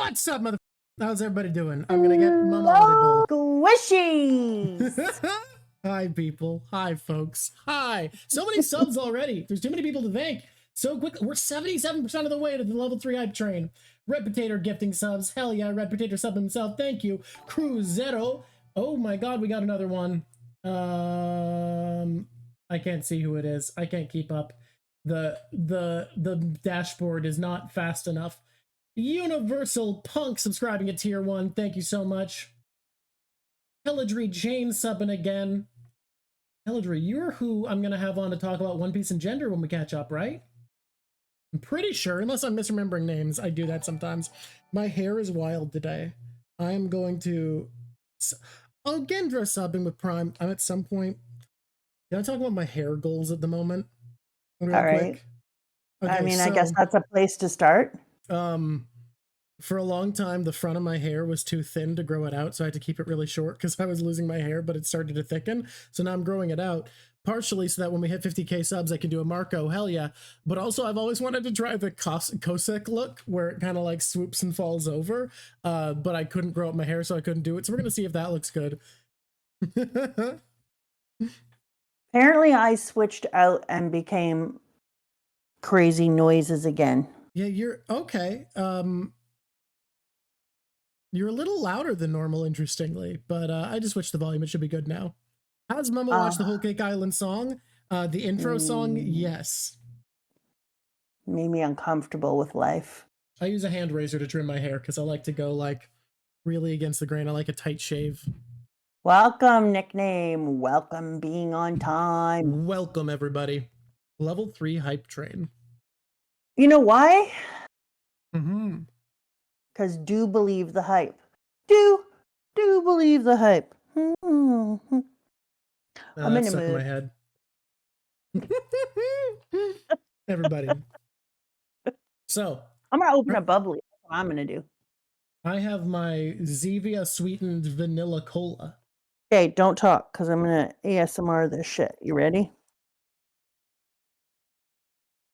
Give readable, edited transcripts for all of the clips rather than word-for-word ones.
What's up, mother? How's everybody doing? I'm gonna get Mama audible. Squishies! Hi, people. Hi, folks. Hi. So many subs already. There's too many people to thank. So quick. We're 77% of the way to the level 3 hype train. Red Potato gifting subs. Hell yeah, Red Potato sub himself. Thank you. Cruzero. Oh my god, we got another one. I can't see who it is. I can't keep up. The dashboard is not fast enough. Universal Punk subscribing at tier 1. Thank you so much. Helladry Jane subbing again. Helladry, you're who I'm going to have on to talk about One Piece and gender when we catch up, right? I'm pretty sure, unless I'm misremembering names. I do that sometimes. My hair is wild today. I am going to... Oh, Gendra subbing with Prime. I'm at some point... Can I talk about my hair goals at the moment? Real All right. quick? Okay, I mean, I guess that's a place to start. For a long time, the front of my hair was too thin to grow it out, so I had to keep it really short because I was losing my hair, but it started to thicken. So now I'm growing it out, partially so that when we hit 50k subs, I can do a Marco, hell yeah. But also, I've always wanted to try the Cossack look, where it kind of like swoops and falls over, but I couldn't grow up my hair, so I couldn't do it. So we're going to see if that looks good. Apparently, I switched out and became crazy noises again. Yeah, you're okay. You're a little louder than normal, interestingly, but I just switched the volume. It should be good now. Has Mama watched the Whole Cake Island song? The intro song? Yes. Made me uncomfortable with life. I use a hand razor to trim my hair because I like to go like really against the grain. I like a tight shave. Welcome, nickname. Welcome, being on time. Welcome, everybody. Level 3 hype train. You know why? Mm-hmm. Because do believe the hype. Do believe the hype. I'm in the Stuck in my mood. head. Everybody. So I'm gonna open a bubbly. That's what I'm gonna do. I have my Zevia sweetened vanilla cola. Okay, don't talk because I'm gonna ASMR this shit. You ready?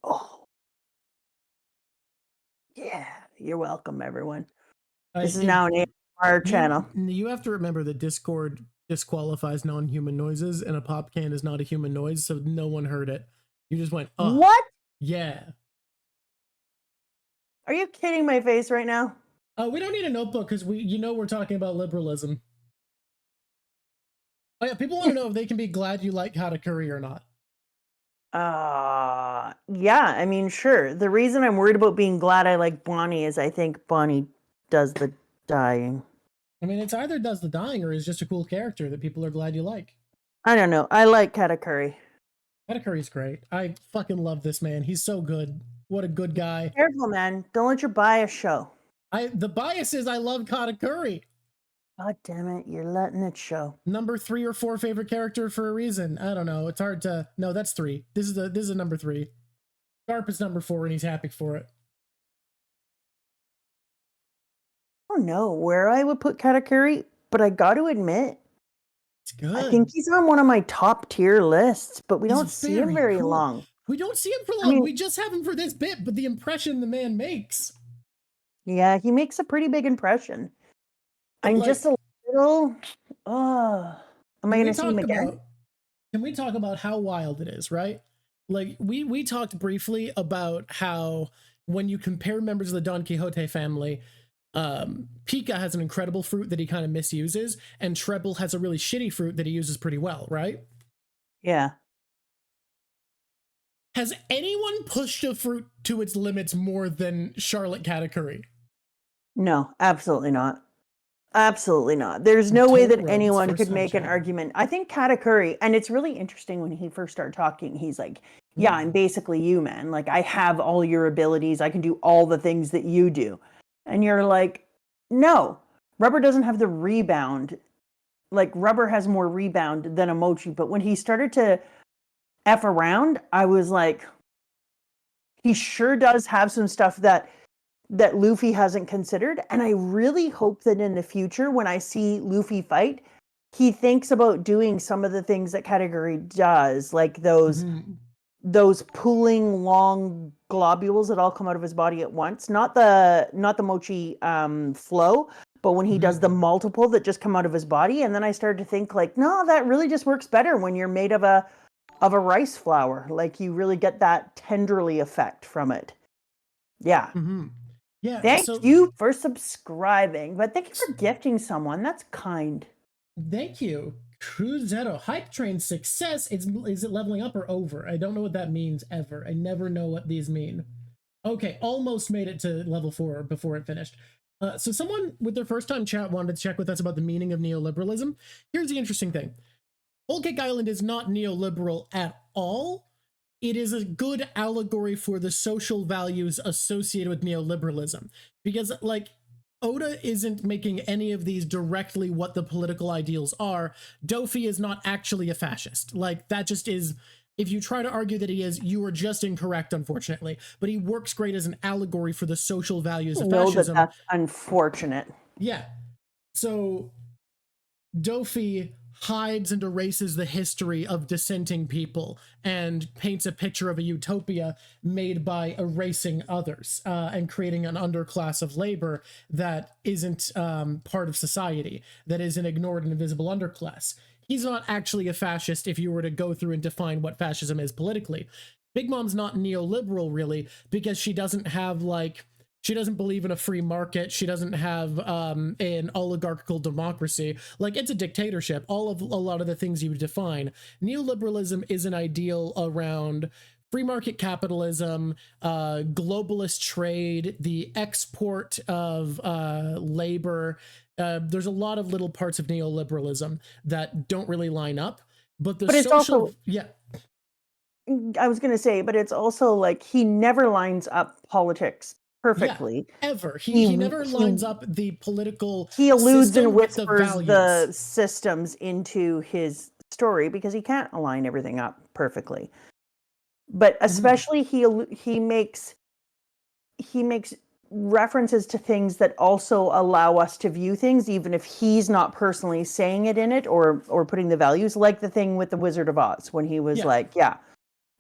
Oh. Yeah, you're welcome, everyone. This is now an ASMR channel. You have to remember that Discord disqualifies non-human noises, and a pop can is not a human noise, so no one heard it. You just went, oh. What? Yeah. Are you kidding my face right now? We don't need a notebook because we're talking about liberalism. Oh yeah, people want to know if they can be glad you like Katakuri or not. Yeah, I mean, sure. The reason I'm worried about being glad I like Bonnie is I think Bonnie does the dying. I mean, it's either does the dying or is just a cool character that people are glad you like. I don't know. I like Katakuri. Katakuri's great. I fucking love this man. He's so good. What a good guy. Careful, man. Don't let your bias show. The bias is I love Katakuri. God damn it, you're letting it show. Number 3 or 4 favorite character for a reason. I don't know. It's hard to... No, that's 3. This is a number 3. Sharp is number 4, and he's happy for it. I don't know where I would put Katakuri, but I got to admit, it's good. I think he's on one of my top tier lists, but we don't see him very long. We don't see him for long. I mean, we just have him for this bit, but the impression the man makes. Yeah, he makes a pretty big impression. I'm just a little... am I going to see him again? Can we talk about how wild it is, right? Like, we talked briefly about how when you compare members of the Don Quixote family, Pika has an incredible fruit that he kind of misuses, and Treble has a really shitty fruit that he uses pretty well, right? Yeah. Has anyone pushed a fruit to its limits more than Charlotte Katakuri? No, absolutely not. Absolutely not. There's no way that anyone could make an argument. I think Katakuri, and it's really interesting when he first started talking, he's like, yeah, I'm basically you, man. Like, I have all your abilities. I can do all the things that you do. And you're like, no, Rubber doesn't have the rebound. Like, Rubber has more rebound than Emoji. But when he started to F around, I was like, he sure does have some stuff that Luffy hasn't considered. And I really hope that in the future, when I see Luffy fight, he thinks about doing some of the things that Katakuri does, like those pulling long globules that all come out of his body at once. Not the mochi flow, but when he does the multiple that just come out of his body. And then I started to think like, no, that really just works better when you're made of a rice flour. Like you really get that tenderly effect from it. Yeah. Yeah. Thank you for subscribing, but thank you for gifting someone. That's kind. Thank you. Cruzero, hype train success. Is it leveling up or over? I don't know what that means ever. I never know what these mean. Okay, almost made it to level 4 before it finished. So someone with their first time chat wanted to check with us about the meaning of neoliberalism. Here's the interesting thing. Whole Cake Island is not neoliberal at all. It is a good allegory for the social values associated with neoliberalism. Because, like, Oda isn't making any of these directly what the political ideals are. Dofi is not actually a fascist. Like, that just is... If you try to argue that he is, you are just incorrect, unfortunately. But he works great as an allegory for the social values of fascism. That's unfortunate. Yeah. So, Dofi hides and erases the history of dissenting people and paints a picture of a utopia made by erasing others and creating an underclass of labor that isn't part of society, that is an ignored and invisible underclass. He's not actually a fascist if you were to go through and define what fascism is politically. Big Mom's not neoliberal, really, because she doesn't have, like... She doesn't believe in a free market. She doesn't have an oligarchical democracy. Like, it's a dictatorship. A lot of the things you define. Neoliberalism is an ideal around free market capitalism, globalist trade, the export of labor. There's a lot of little parts of neoliberalism that don't really line up. But it's social... also, I was going to say, but it's also like he never lines up politics perfectly. Yeah, ever. He never lines up the political... He alludes and whispers the systems into his story because he can't align everything up perfectly. But especially he makes references to things that also allow us to view things, even if he's not personally saying it in it or putting the values, like the thing with the Wizard of Oz when he was like,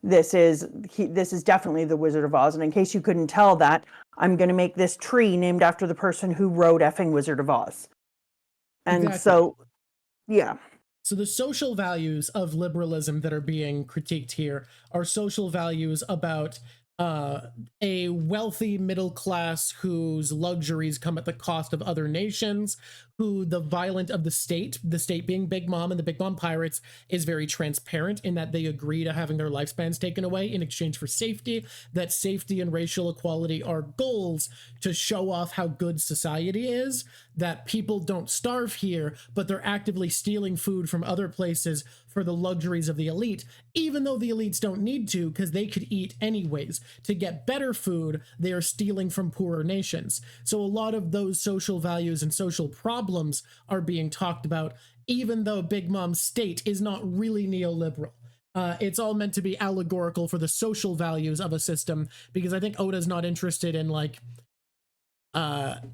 this is definitely the Wizard of Oz. And in case you couldn't tell that, I'm going to make this tree named after the person who wrote effing Wizard of Oz. And so, yeah. So the social values of liberalism that are being critiqued here are social values about a wealthy middle class whose luxuries come at the cost of other nations, who the violent of the state being Big Mom and the Big Mom Pirates, is very transparent in that they agree to having their lifespans taken away in exchange for safety, that safety and racial equality are goals to show off how good society is, that people don't starve here, but they're actively stealing food from other places for the luxuries of the elite, even though the elites don't need to because they could eat anyways. To get better food, they are stealing from poorer nations. So a lot of those social values and social problems are being talked about, even though Big Mom's state is not really neoliberal. It's all meant to be allegorical for the social values of a system, because I think Oda's not interested in, like,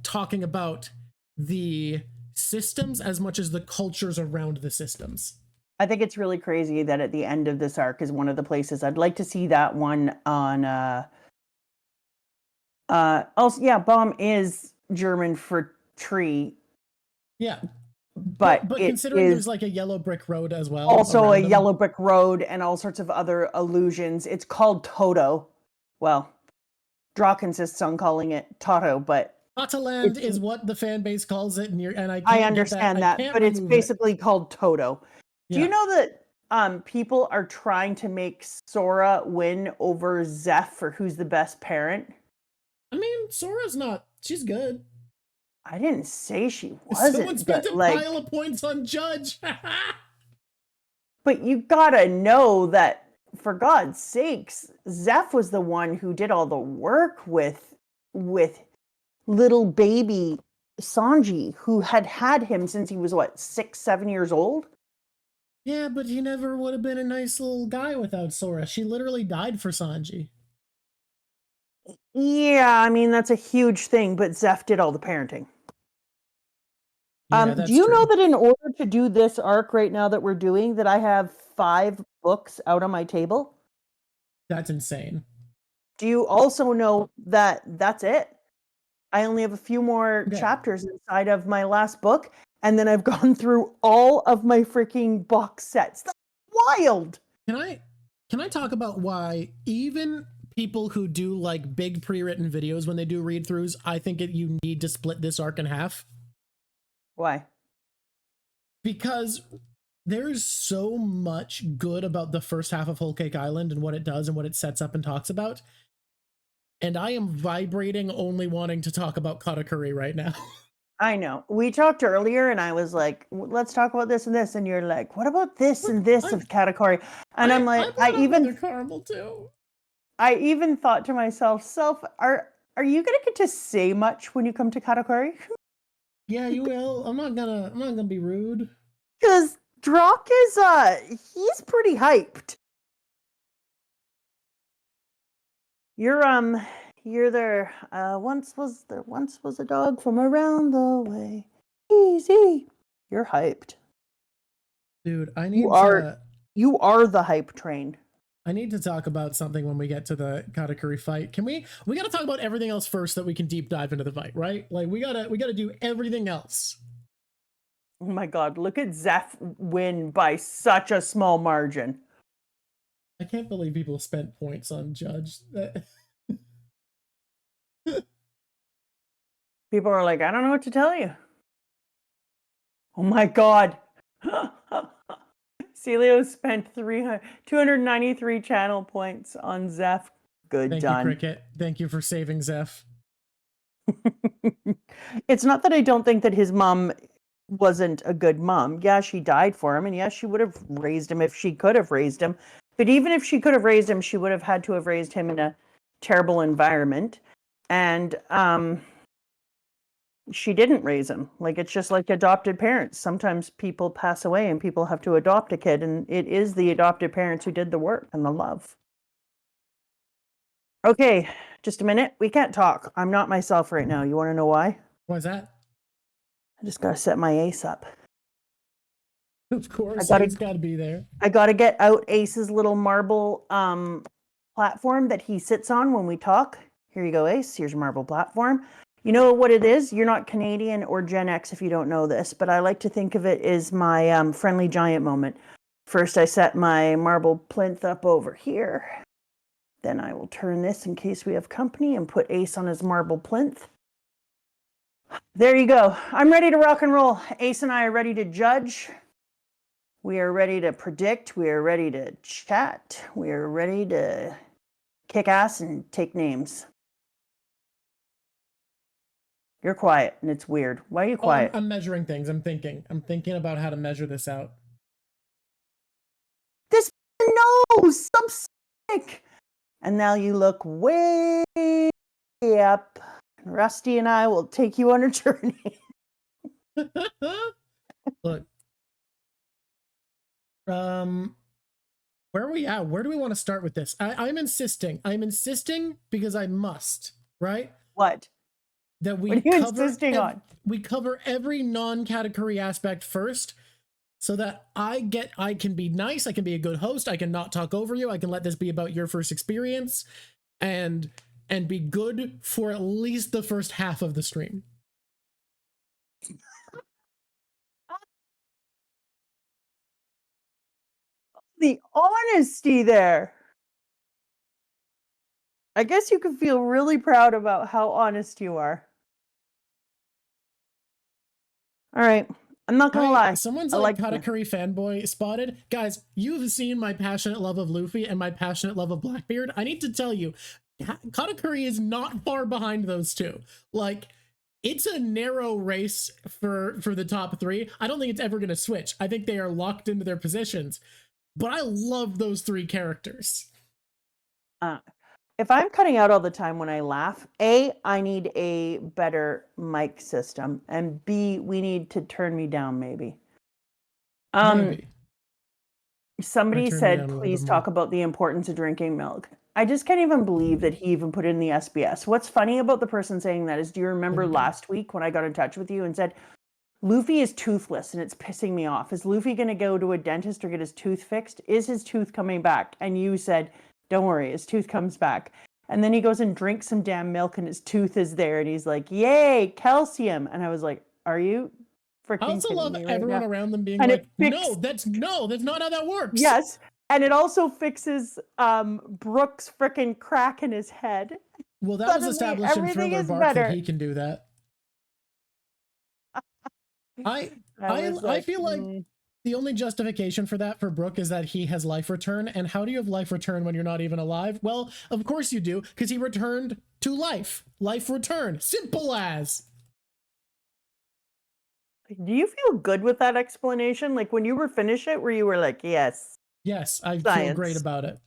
talking about the systems as much as the cultures around the systems. I think it's really crazy that at the end of this arc is one of the places I'd like to see that one on also bomb is German for tree. Yeah. But considering there's like a yellow brick road as well. Also a yellow brick road and all sorts of other allusions. It's called Totto. Well, Drac insists on calling it Totto, but Totto Land is what the fan base calls it, and I understand that, but it's basically called Totto. Do you know that people are trying to make Sora win over Zeph for who's the best parent? I mean, Sora's not. She's good. I didn't say she wasn't. Someone spent a pile of points on Judge. But you gotta know that, for God's sakes, Zeph was the one who did all the work with little baby Sanji, who had him since he was, 6, 7 years old? Yeah, but he never would have been a nice little guy without Sora. She literally died for Sanji. Yeah, I mean, that's a huge thing, but Zeph did all the parenting. Yeah, do you know that in order to do this arc right now that we're doing, that I have 5 books out on my table? That's insane. Do you also know that that's it? I only have a few more Okay. chapters inside of my last book, and then I've gone through all of my freaking box sets. That's wild. Can I talk about why even people who do like big pre-written videos when they do read-throughs, I think you need to split this arc in half? Why? Because there's so much good about the first half of Whole Cake Island and what it does and what it sets up and talks about. And I am vibrating only wanting to talk about Katakuri right now. I know. We talked earlier and I was like, let's talk about this and this. And you're like, what about this and this of Katakuri? And I'm like, I even Carmel too. I even thought to myself, are you gonna get to say much when you come to Katakuri? Yeah, you will. I'm not gonna be rude. Because Drock is he's pretty hyped. You're there. Once was a dog from around the way. Easy. You're hyped. Dude, You are the hype train. I need to talk about something when we get to the Katakuri fight. Can we gotta talk about everything else first that we can deep dive into the fight, right? Like we gotta do everything else. Oh my god, look at Zeph win by such a small margin. I can't believe people spent points on Judge. People are like, I don't know what to tell you. Oh my god. Celio spent 293 channel points on Zeph. Good Thank done. you, Cricket. Thank you for saving Zeph. It's not that I don't think that his mom wasn't a good mom. Yeah, she died for him, and yes, she would have raised him if she could have raised him. But even if she could have raised him, she would have had to have raised him in a terrible environment. And she didn't raise him. Like, it's just like adopted parents. Sometimes people pass away and people have to adopt a kid, and it is the adopted parents who did the work and the love. Okay, just a minute. We can't talk. I'm not myself right now. You want to know why? Why is that? I just got to set my ace up. Of course, it's got to be there. I got to get out Ace's little marble platform that he sits on when we talk. Here you go, Ace. Here's your marble platform. You know what it is? You're not Canadian or Gen X if you don't know this, but I like to think of it as my friendly giant moment. First, I set my marble plinth up over here. Then I will turn this in case we have company and put Ace on his marble plinth. There you go. I'm ready to rock and roll. Ace and I are ready to judge. We are ready to predict. We are ready to chat. We are ready to kick ass and take names. You're quiet, and it's weird. Why are you quiet? I'm measuring things. I'm thinking about how to measure this out. This knows. I'm sick. And now you look way up. Rusty and I will take you on a journey. Look. Where are we at? Where do we want to start with this? I'm insisting because I must, right? What? That we what are you insisting on? We cover every non-Katakuri aspect first, so that I can be nice, I can be a good host, I can not talk over you, I can let this be about your first experience, and be good for at least the first half of the stream. The honesty there. I guess you can feel really proud about how honest you are. All right. I'm not gonna lie. Someone's like Katakuri fanboy spotted. Guys, you've seen my passionate love of Luffy and my passionate love of Blackbeard. I need to tell you, Katakuri is not far behind those two. Like, it's a narrow race for the top three. I don't think it's ever gonna switch. I think they are locked into their positions. But I love those three characters. If I'm cutting out all the time when I laugh, A, I need a better mic system, and B, we need to turn me down maybe. Maybe. Somebody said, please talk about the importance of drinking milk. I just can't even believe that he even put it in the SBS. What's funny about the person saying that is, do you remember last week when I got in touch with you and said, Luffy is toothless and it's pissing me off. Is Luffy going to go to a dentist or get his tooth fixed? Is his tooth coming back? And you said, don't worry, his tooth comes back. And then he goes and drinks some damn milk and his tooth is there. And he's like, yay, calcium. And I was like, are you I freaking also kidding love me right everyone now? around them being And like, it that's not how that works. Yes. And it also fixes Brooke's freaking crack in his head. Well, that was Suddenly, established in everything Thriller is Bark better. that he can do that. I like, feel like the only justification for that for Brooke is that he has life return. And how do you have life return when you're not even alive? Well, of course you do, because he returned to life. Life return. Simple as. do you feel good with that explanation? Like when you were finished it, where you were like, yes. Yes, I Science. feel great about it.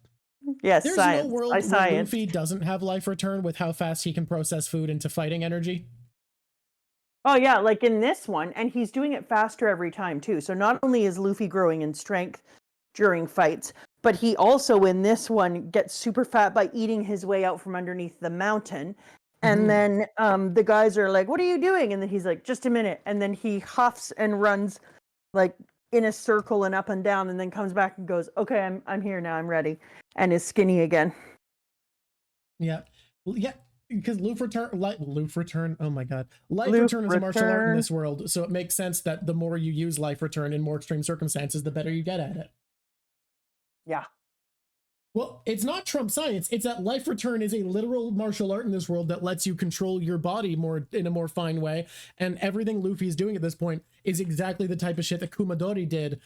Yes, There's science. no world where Luffy doesn't have life return with how fast he can process food into fighting energy. Oh yeah, like in this one, and he's doing it faster every time too. So not only is Luffy growing in strength during fights, but he also in this one gets super fat by eating his way out from underneath the mountain. And then the guys are like, "What are you doing?" And then he's like, "Just a minute." And then he huffs and runs like in a circle and up and down, and then comes back and goes, "Okay, I'm here now. I'm ready," and is skinny again. Yeah, yeah. Because Life return. Oh my god, life return is a martial art in this world, so it makes sense that the more you use life return in more extreme circumstances, the better you get at it. Yeah. Well, it's not Trump science. It's that life return is a literal martial art in this world that lets you control your body more in a more fine way. And everything Luffy is doing at this point is exactly the type of shit that Kumadori did.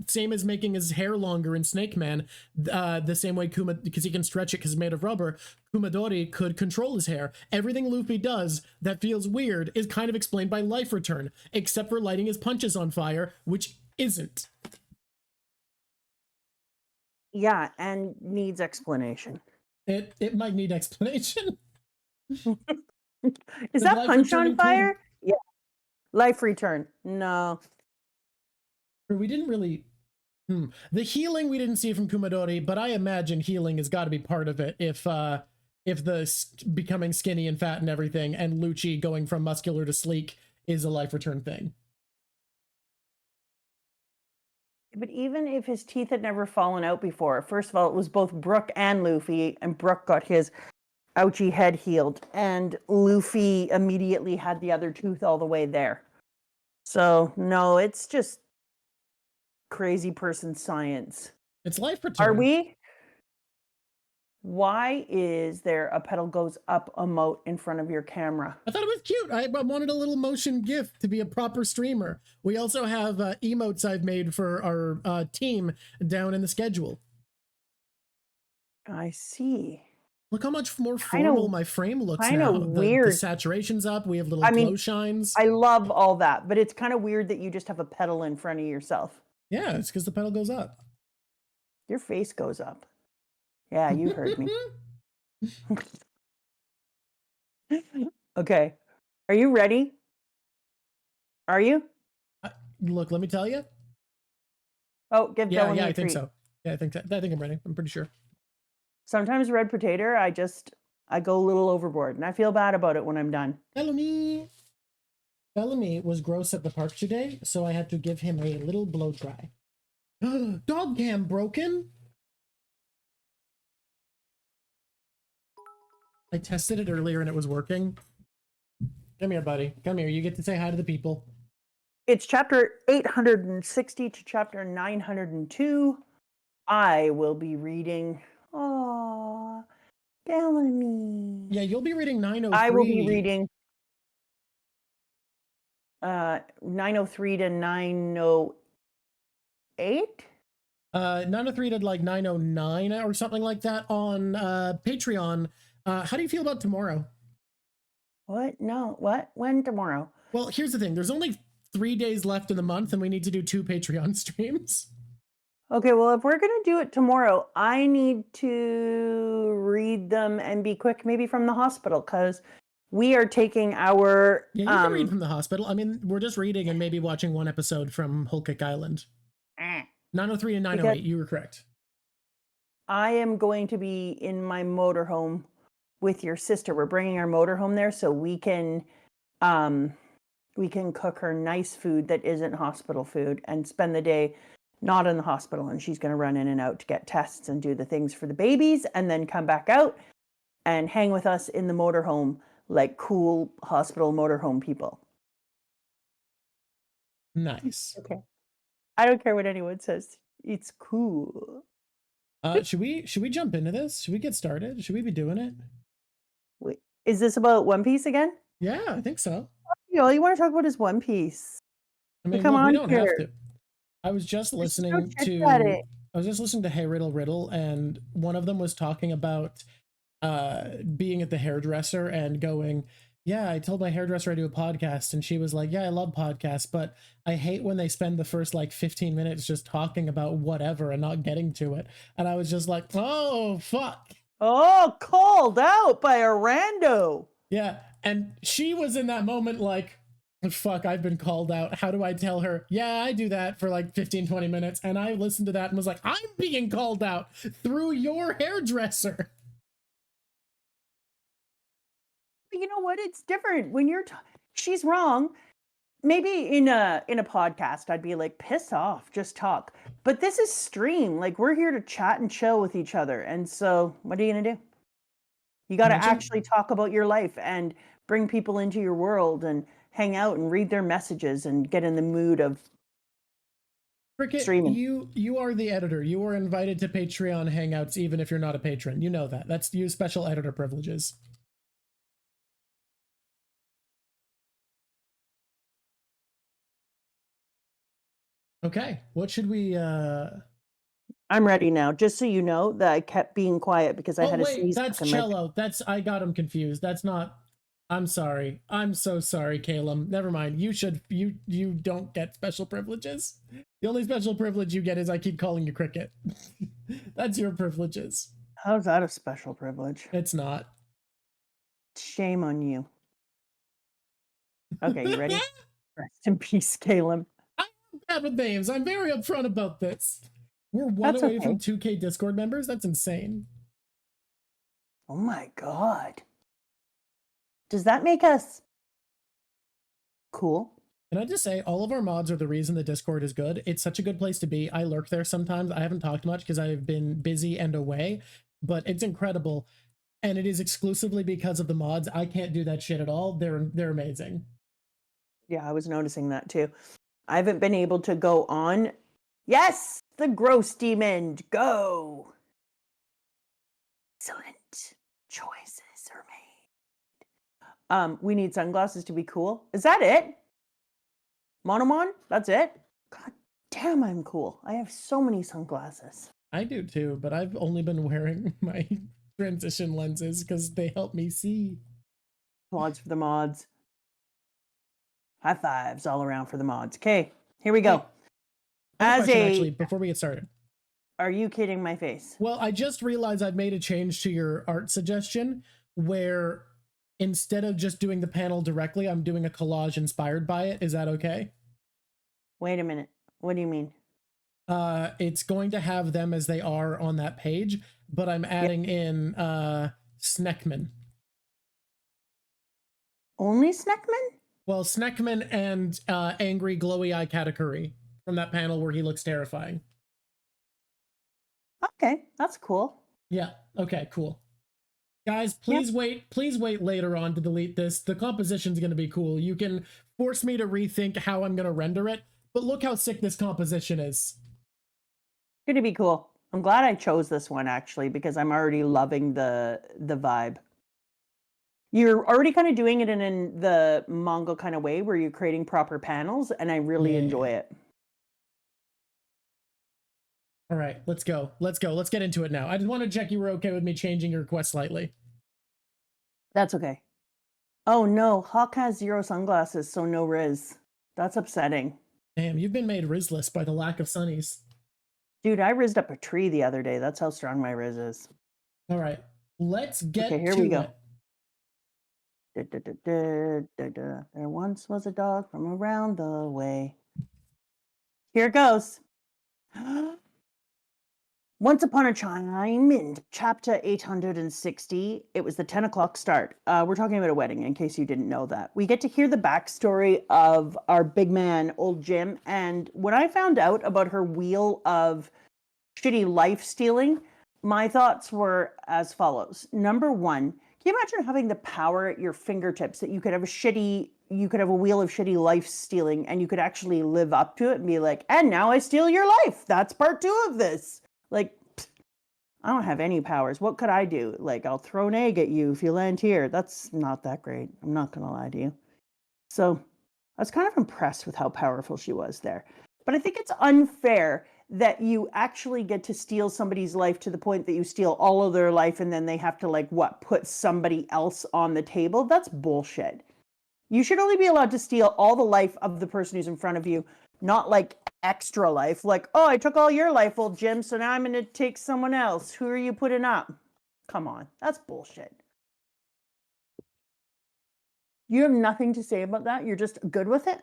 Same as making his hair longer in Snake Man, the same way because he can stretch it because it's made of rubber, Kumadori could control his hair. Everything Luffy does that feels weird is kind of explained by life return, except for lighting his punches on fire, which isn't. Yeah, and needs explanation. It might need explanation. Is that punch on fire? Yeah. Life return. No. We didn't really... The healing we didn't see from Kumadori, but I imagine healing has got to be part of it if the becoming skinny and fat and everything, and Lucci going from muscular to sleek is a life return thing. But even if his teeth had never fallen out before, first of all, it was both Brooke and Luffy, and Brooke got his ouchy head healed, and Luffy immediately had the other tooth all the way there. So, no, it's just crazy person science. It's life return. Are we? Why is there a pedal goes up emote in front of your camera? I thought it was cute. I wanted a little motion GIF to be a proper streamer. We also have emotes I've made for our team down in the schedule. I see. Look how much more formal my frame looks now. Weird. The saturation's up. We have little glow shines. I love all that, but it's kind of weird that you just have a pedal in front of yourself. Yeah, it's because the pedal goes up. Your face goes up. Yeah, you heard me. Okay. Are you ready? Are you? Look, let me tell you. Oh, give Dylan yeah, a I think treat. so. Yeah, I think I'm ready. I'm pretty sure. Sometimes red potato, I go a little overboard, and I feel bad about it when I'm done. Bellamy was gross at the park today, so I had to give him a little blow dry. Dog cam broken? I tested it earlier and it was working. Come here, buddy. Come here. You get to say hi to the people. It's chapter 860 to chapter 902. I will be reading... Aww, Bellamy. Yeah, you'll be reading 903. I will be reading 903 to 908. 903 to like 909 or something like that on Patreon. How do you feel about tomorrow? What? No. What? When tomorrow? Well, here's the thing. There's only 3 days left in the month, and we need to do 2 Patreon streams. Okay, well, if we're going to do it tomorrow, I need to read them and be quick, maybe from the hospital, because we are taking our... Yeah, you can read from the hospital. I mean, we're just reading and maybe watching one episode from Whole Cake Island. 903 and 908, you were correct. I am going to be in my motorhome with your sister. We're bringing our motorhome there so we can cook her nice food that isn't hospital food and spend the day not in the hospital. And she's going to run in and out to get tests and do the things for the babies and then come back out and hang with us in the motorhome like cool hospital motorhome people. Nice. Okay. I don't care what anyone says. It's cool. Should we jump into this? Should we get started? Should we be doing it? Wait, is this about One Piece again? Yeah, I think so. All you want to talk about is One Piece. I mean, come look, on we don't here. have to. I was just listening to Hey Riddle Riddle, and one of them was talking about being at the hairdresser and going, yeah, I told my hairdresser I do a podcast, and she was like, yeah, I love podcasts, but I hate when they spend the first like 15 minutes just talking about whatever and not getting to it. And I was just like, oh, fuck. Oh, called out by a rando. Yeah, and she was in that moment like, fuck, I've been called out. How do I tell her? Yeah, I do that for like 15, 20 minutes. And I listened to that and was like, I'm being called out through your hairdresser. You know what? It's different when you're she's wrong. Maybe in a podcast I'd be like, piss off, just talk. But this is stream. Like, we're here to chat and chill with each other. And so what are you gonna do? You got to actually talk about your life and bring people into your world and hang out and read their messages and get in the mood of Cricket, streaming. You are the editor. You are invited to Patreon hangouts even if you're not a patron. You know that. That's you special editor privileges. Okay, what should we I'm ready now. Just so you know that I kept being quiet because I had a sneeze. That's cello. That's I got him confused. That's not. I'm sorry. I'm so sorry, Caleb. Never mind. You don't get special privileges. The only special privilege you get is I keep calling you Cricket. That's your privileges. How's that a special privilege? It's not. Shame on you. Okay, you ready? Rest in peace, Caleb. I'm bad with names. I'm very upfront about this. We're one away from 2K Discord members? That's insane. Oh my god. Does that make us cool? Can I just say, all of our mods are the reason the Discord is good. It's such a good place to be. I lurk there sometimes. I haven't talked much because I've been busy and away, but it's incredible. And it is exclusively because of the mods. I can't do that shit at all. They're amazing. Yeah, I was noticing that too. I haven't been able to go on. Yes! The gross demon, go! Excellent choices are made. We need sunglasses to be cool. Is that it? Monomon? That's it? God damn, I'm cool. I have so many sunglasses. I do too, but I've only been wearing my transition lenses because they help me see. Mods for the mods. High fives all around for the mods. Okay, here we go. Actually, before we get started. Are you kidding my face? Well, I just realized I've made a change to your art suggestion where instead of just doing the panel directly, I'm doing a collage inspired by it. Is that okay? Wait a minute. What do you mean? It's going to have them as they are on that page, but I'm adding in Sneckman. Only Sneckman? Well, Sneckman and angry glowy eye Katakuri from that panel where he looks terrifying. Okay, that's cool. Yeah, okay, cool. Guys, please wait. Please wait later on to delete this. The composition's going to be cool. You can force me to rethink how I'm going to render it, but look how sick this composition is. Going to be cool. I'm glad I chose this one actually because I'm already loving the vibe. You're already kind of doing it in the manga kind of way where you're creating proper panels, and I really enjoy it. All right, let's go. Let's go. Let's get into it now. I just want to check you were okay with me changing your request slightly. That's okay. Oh no, Hawk has 0 sunglasses, so no Riz. That's upsetting. Damn, you've been made Rizless by the lack of sunnies. Dude, I rizzed up a tree the other day. That's how strong my Riz is. All right, let's get here to we go. it. There once was a dog from around the way. Here it goes. Once upon a time, in chapter 860, it was the 10 o'clock start. We're talking about a wedding, in case you didn't know that. We get to hear the backstory of our big man, old Jim. And when I found out about her wheel of shitty life stealing, my thoughts were as follows. Number one, can you imagine having the power at your fingertips that you could have a wheel of shitty life stealing and you could actually live up to it and be like, and now I steal your life. That's part 2 of this. Like, I don't have any powers. What could I do? Like, I'll throw an egg at you if you land here. That's not that great. I'm not going to lie to you. So I was kind of impressed with how powerful she was there. But I think it's unfair that you actually get to steal somebody's life to the point that you steal all of their life and then they have to, like, what, put somebody else on the table? That's bullshit. You should only be allowed to steal all the life of the person who's in front of you, not like extra life. Like, oh, I took all your life, old Jim, so now I'm going to take someone else. Who are you putting up? Come on, that's bullshit. You have nothing to say about that? You're just good with it?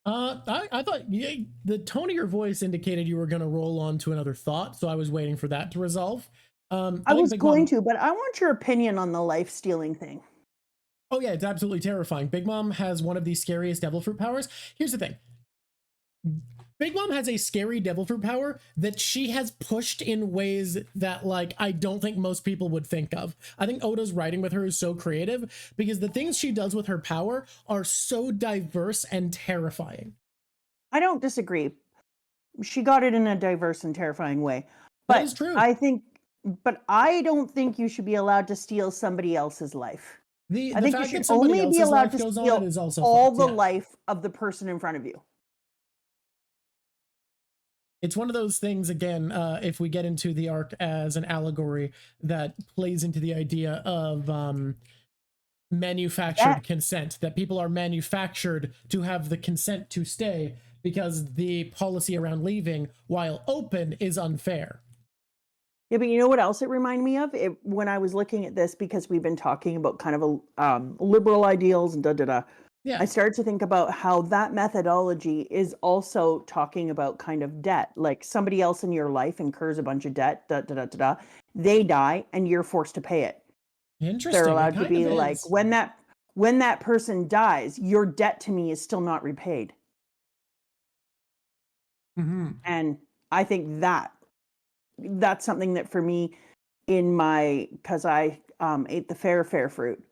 I thought the tone of your voice indicated you were going to roll on to another thought, so I was waiting for that to resolve. I was going to, but I want your opinion on the life stealing thing. Oh yeah, it's absolutely terrifying. Big Mom has one of the scariest devil fruit powers. Here's the thing. Big Mom has a scary devil fruit power that she has pushed in ways that, like, I don't think most people would think of. I think Oda's writing with her is so creative because the things she does with her power are so diverse and terrifying. I don't disagree. She got it in a diverse and terrifying way. But that is true. I don't think you should be allowed to steal somebody else's life. I think you should only be allowed to steal all the life of the person in front of you. It's one of those things, again, if we get into the arc as an allegory that plays into the idea of manufactured consent, that people are manufactured to have the consent to stay because the policy around leaving while open is unfair. Yeah, but you know what else it reminded me of? When I was looking at this, because we've been talking about kind of liberal ideals and da-da-da, yeah. I started to think about how that methodology is also talking about kind of debt. Like somebody else in your life incurs a bunch of debt, da-da-da-da-da. They die and you're forced to pay it. Interesting. They're allowed to be like, when that person dies, your debt to me is still not repaid. Mm-hmm. And I think that's something that for me because I ate the fair fruit,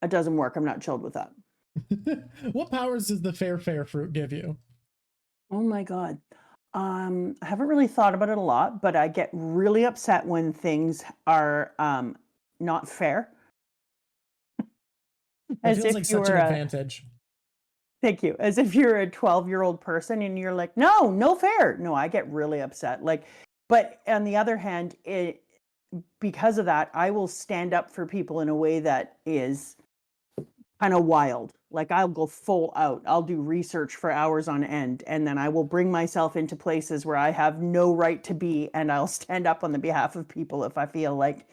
it doesn't work. I'm not chilled with that. What powers does the fair fruit give you? Oh my God. I haven't really thought about it a lot, but I get really upset when things are not fair. It feels like such an advantage. Thank you. As if you're a 12-year-old person and you're like, no fair. No, I get really upset. Like, but on the other hand, because of that, I will stand up for people in a way that is kind of wild. Like I'll go full out. I'll do research for hours on end, and then I will bring myself into places where I have no right to be, and I'll stand up on the behalf of people if I feel like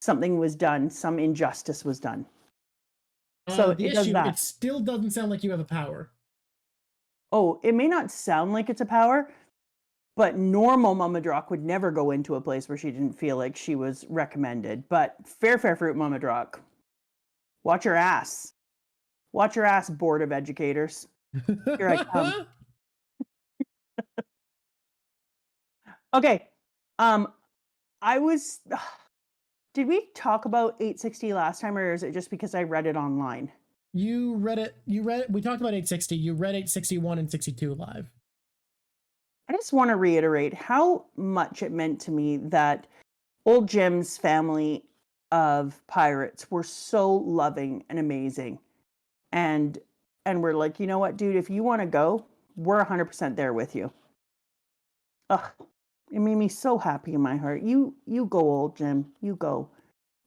something was done, some injustice was done. So it still doesn't sound like you have a power. Oh, it may not sound like it's a power, but normal Mama Drock would never go into a place where she didn't feel like she was recommended. But fair fruit Mama Drock, watch your ass. Watch your ass, Board of Educators. Here I come. Okay. Did we talk about 860 last time, or is it just because I read it online? You read it. We talked about 860. You read 861 and 62 live. I just want to reiterate how much it meant to me that old Jim's family of pirates were so loving and amazing. And we're like, you know what, dude, if you want to go, we're 100% there with you. Ugh, it made me so happy in my heart. You go, old Jim. You go.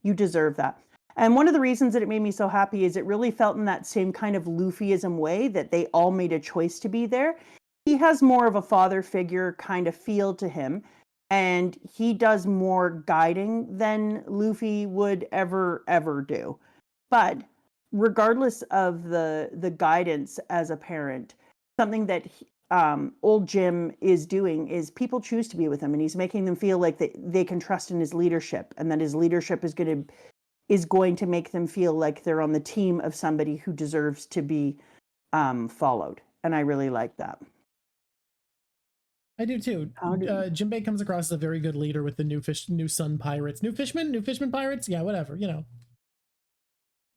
You deserve that. And one of the reasons that it made me so happy is it really felt in that same kind of Luffyism way that they all made a choice to be there. He has more of a father figure kind of feel to him, and he does more guiding than Luffy would ever do. But regardless of the guidance as a parent, something that old Jim is doing is people choose to be with him, and he's making them feel like they can trust in his leadership, and that his leadership is going to make them feel like they're on the team of somebody who deserves to be followed. And I really like that. I do too. Jimbe comes across as a very good leader with the new Sun Pirates. New Fishman Pirates? Yeah, whatever, you know.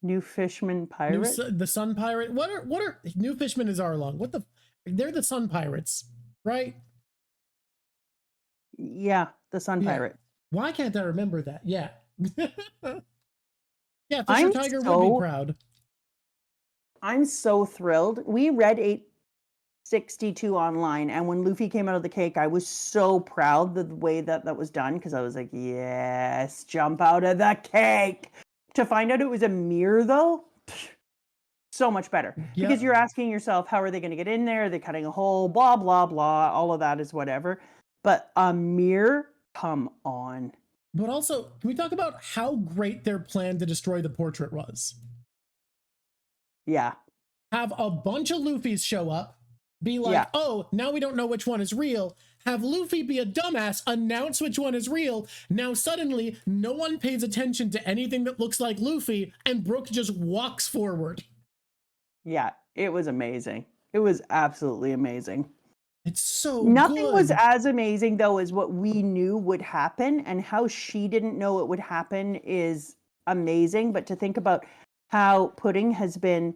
New Fishman Pirates? The Sun Pirate. What are New Fishman is Arlong. What the they're the Sun Pirates, right? Yeah, the Sun Pirate. Why can't I remember that? Yeah. Yeah, Fisher Tiger would be proud. I'm so thrilled. We read 862 online, and when Luffy came out of the cake, I was so proud the way that was done, because I was like, yes, jump out of the cake. To find out it was a mirror, though, so much better. Yep. Because you're asking yourself, how are they going to get in there? Are they cutting a hole? Blah, blah, blah. All of that is whatever. But a mirror, come on. But also, can we talk about how great their plan to destroy the portrait was? Yeah. Have a bunch of Luffys show up, be like, oh, now we don't know which one is real. Have Luffy be a dumbass, announce which one is real. Now suddenly, no one pays attention to anything that looks like Luffy, and Brook just walks forward. Yeah, it was amazing. It was absolutely amazing. It's so Nothing was as amazing, though, as what we knew would happen, and how she didn't know it would happen is amazing. But to think about how Pudding has been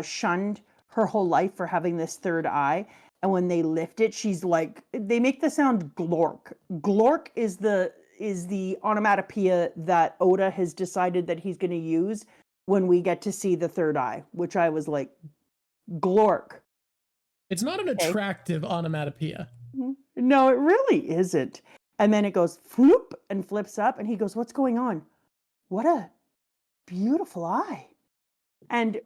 shunned her whole life for having this third eye, and when they lift it, she's like, they make the sound glork. Glork is the onomatopoeia that Oda has decided that he's going to use when we get to see the third eye, which I was like, glork. It's not an attractive onomatopoeia. No, it really isn't. And then it goes floop and flips up, and he goes, what's going on? What a beautiful eye. And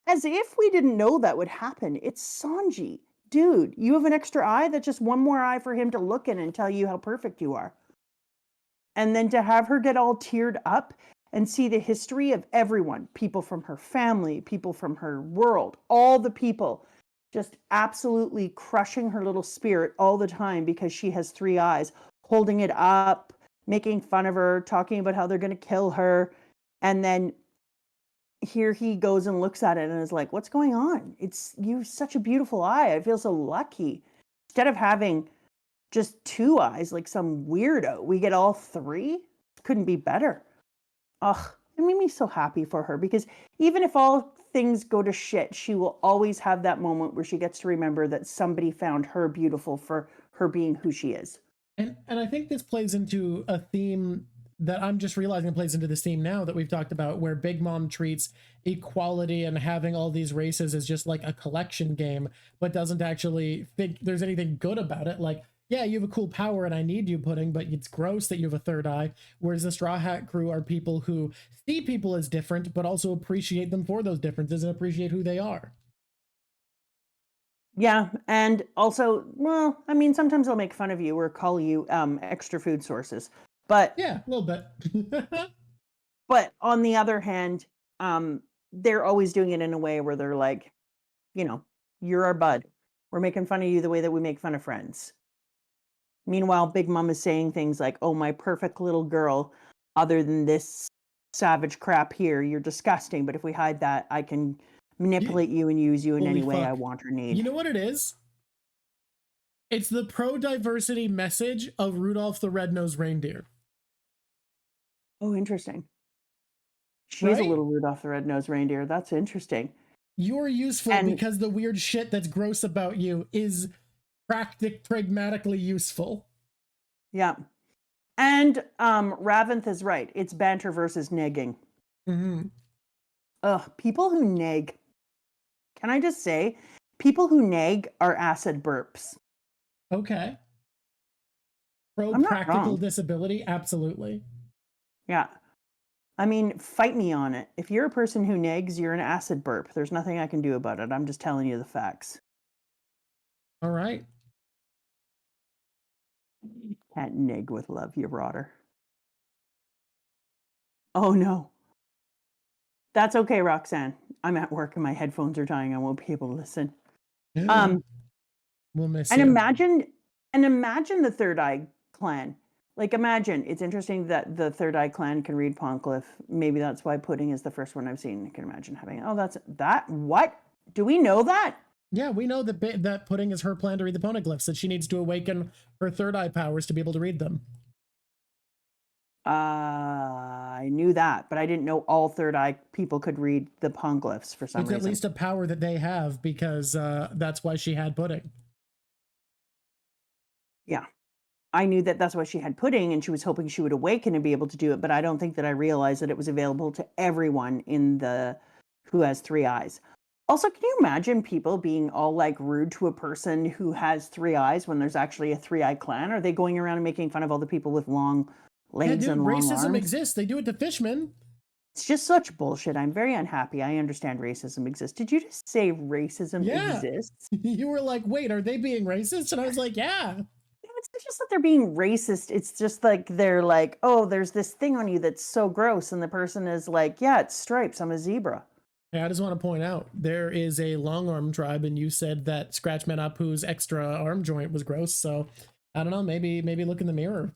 as if we didn't know that would happen, it's Sanji. Dude, you have an extra eye? That's just one more eye for him to look in and tell you how perfect you are. And then to have her get all teared up and see the history of everyone, people from her family, people from her world, all the people just absolutely crushing her little spirit all the time because she has three eyes, holding it up, making fun of her, talking about how they're going to kill her. And then here he goes and looks at it and is like, what's going on? You have such a beautiful eye. I feel so lucky. Instead of having just two eyes like some weirdo, we get all three. Couldn't be better. Ugh, it made me so happy for her, because even if all things go to shit, she will always have that moment where she gets to remember that somebody found her beautiful for her being who she is. And I think this plays into a theme that I'm just realizing plays into this theme now that we've talked about, where Big Mom treats equality and having all these races as just like a collection game, but doesn't actually think there's anything good about it. Like, yeah, you have a cool power and I need you, Pudding, but it's gross that you have a third eye. Whereas the Straw Hat crew are people who see people as different, but also appreciate them for those differences and appreciate who they are. Yeah, and also, well, I mean, sometimes they'll make fun of you or call you extra food sources. But yeah, a little bit. But on the other hand, they're always doing it in a way where they're like, you know, you're our bud. We're making fun of you the way that we make fun of friends. Meanwhile, Big Mom is saying things like, oh, my perfect little girl, other than this savage crap here, you're disgusting. But if we hide that, I can manipulate you and use you in any way I want or need. You know what it is? It's the pro-diversity message of Rudolph the Red-Nosed Reindeer. Oh, interesting. She is a little Rudolph the Red-Nosed Reindeer. That's interesting. You're useful because the weird shit that's gross about you is pragmatically useful. Yeah. And Raventh is right. It's banter versus negging. Mm-hmm. Ugh, people who neg. Can I just say, people who neg are acid burps. Okay. Pro-practical disability? Absolutely. Yeah. I mean, fight me on it. If you're a person who negs, you're an acid burp. There's nothing I can do about it. I'm just telling you the facts. All right. Can't neg with love, you rotter. Oh, no. That's okay, Roxanne. I'm at work and my headphones are dying. I won't be able to listen. We'll miss and you. Imagine the Third Eye clan. Like, imagine, it's interesting that the Third Eye clan can read Poneglyph. Maybe that's why Pudding is the first one I've seen. I can imagine having, what? Do we know that? Yeah, we know that Pudding is her plan to read the poneglyphs, that she needs to awaken her third eye powers to be able to read them. I knew that, but I didn't know all third eye people could read the poneglyphs for some reason. It's at least a power that they have, because that's why she had Pudding. Yeah. I knew that that's why she had Pudding, and she was hoping she would awaken and be able to do it, but I don't think that I realized that it was available to everyone in the who has 3 eyes. Also, can you imagine people being all like rude to a person who has 3 eyes when there's actually a 3-eye clan? Are they going around and making fun of all the people with long legs and long racism arms? exists. They do it to fishmen. It's just such bullshit. I'm very unhappy. I understand racism exists. Did you just say racism exists? You were like, wait, are they being racist? And I was like, yeah. It's just that they're being racist. It's just like they're like, oh, there's this thing on you that's so gross. And the person is like, yeah, it's stripes. I'm a zebra. Hey, I just want to point out, there is a long arm tribe, and you said that Scratchman Apu's extra arm joint was gross. So I don't know, maybe look in the mirror.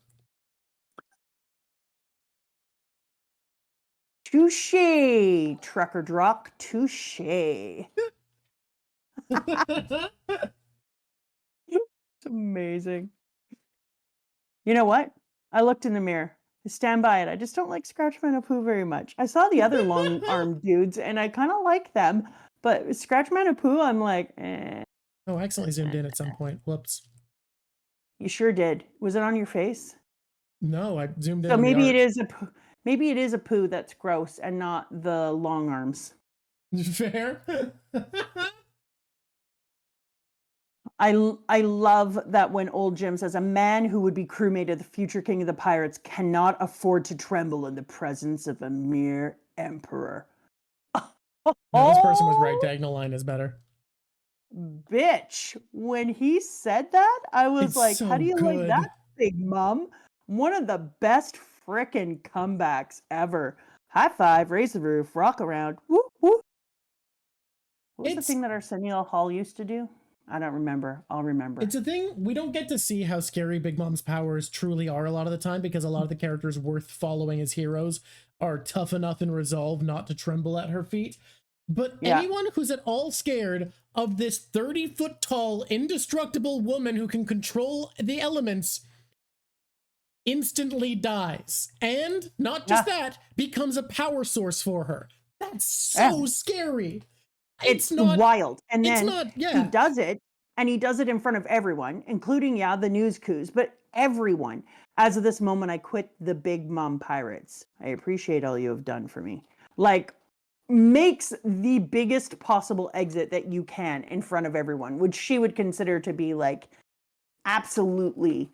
Touche, trucker drock, touche. It's amazing. You know what? I looked in the mirror. I stand by it. I just don't like Scratchman Apu very much. I saw the other long armed dudes and I kind of like them, but Scratchman Apu, I'm like, eh. Oh, I accidentally zoomed in at some point. Whoops. You sure did. Was it on your face? No, I zoomed in. So maybe it is a poo that's gross and not the long arms. Fair. I love that when old Jim says a man who would be crewmate of the future king of the pirates cannot afford to tremble in the presence of a mere emperor. No, this person was right. Diagonal line is better. Bitch. When he said that, I was like, so how do you good. like that, Big Mom? One of the best frickin' comebacks ever. High five, raise the roof, rock around. Woo, woo. What was the thing that Arsenio Hall used to do? I don't remember. I'll remember. It's a thing. We don't get to see how scary Big Mom's powers truly are a lot of the time, because a lot of the characters worth following as heroes are tough enough in resolve not to tremble at her feet. But anyone who's at all scared of this 30-foot tall, indestructible woman who can control the elements instantly dies. And not just that, becomes a power source for her. That's so scary. It's not wild. And then he does it, and he does it in front of everyone, including, the news coups, but everyone. As of this moment, I quit the Big Mom Pirates. I appreciate all you have done for me. Like, makes the biggest possible exit that you can in front of everyone, which she would consider to be, like, absolutely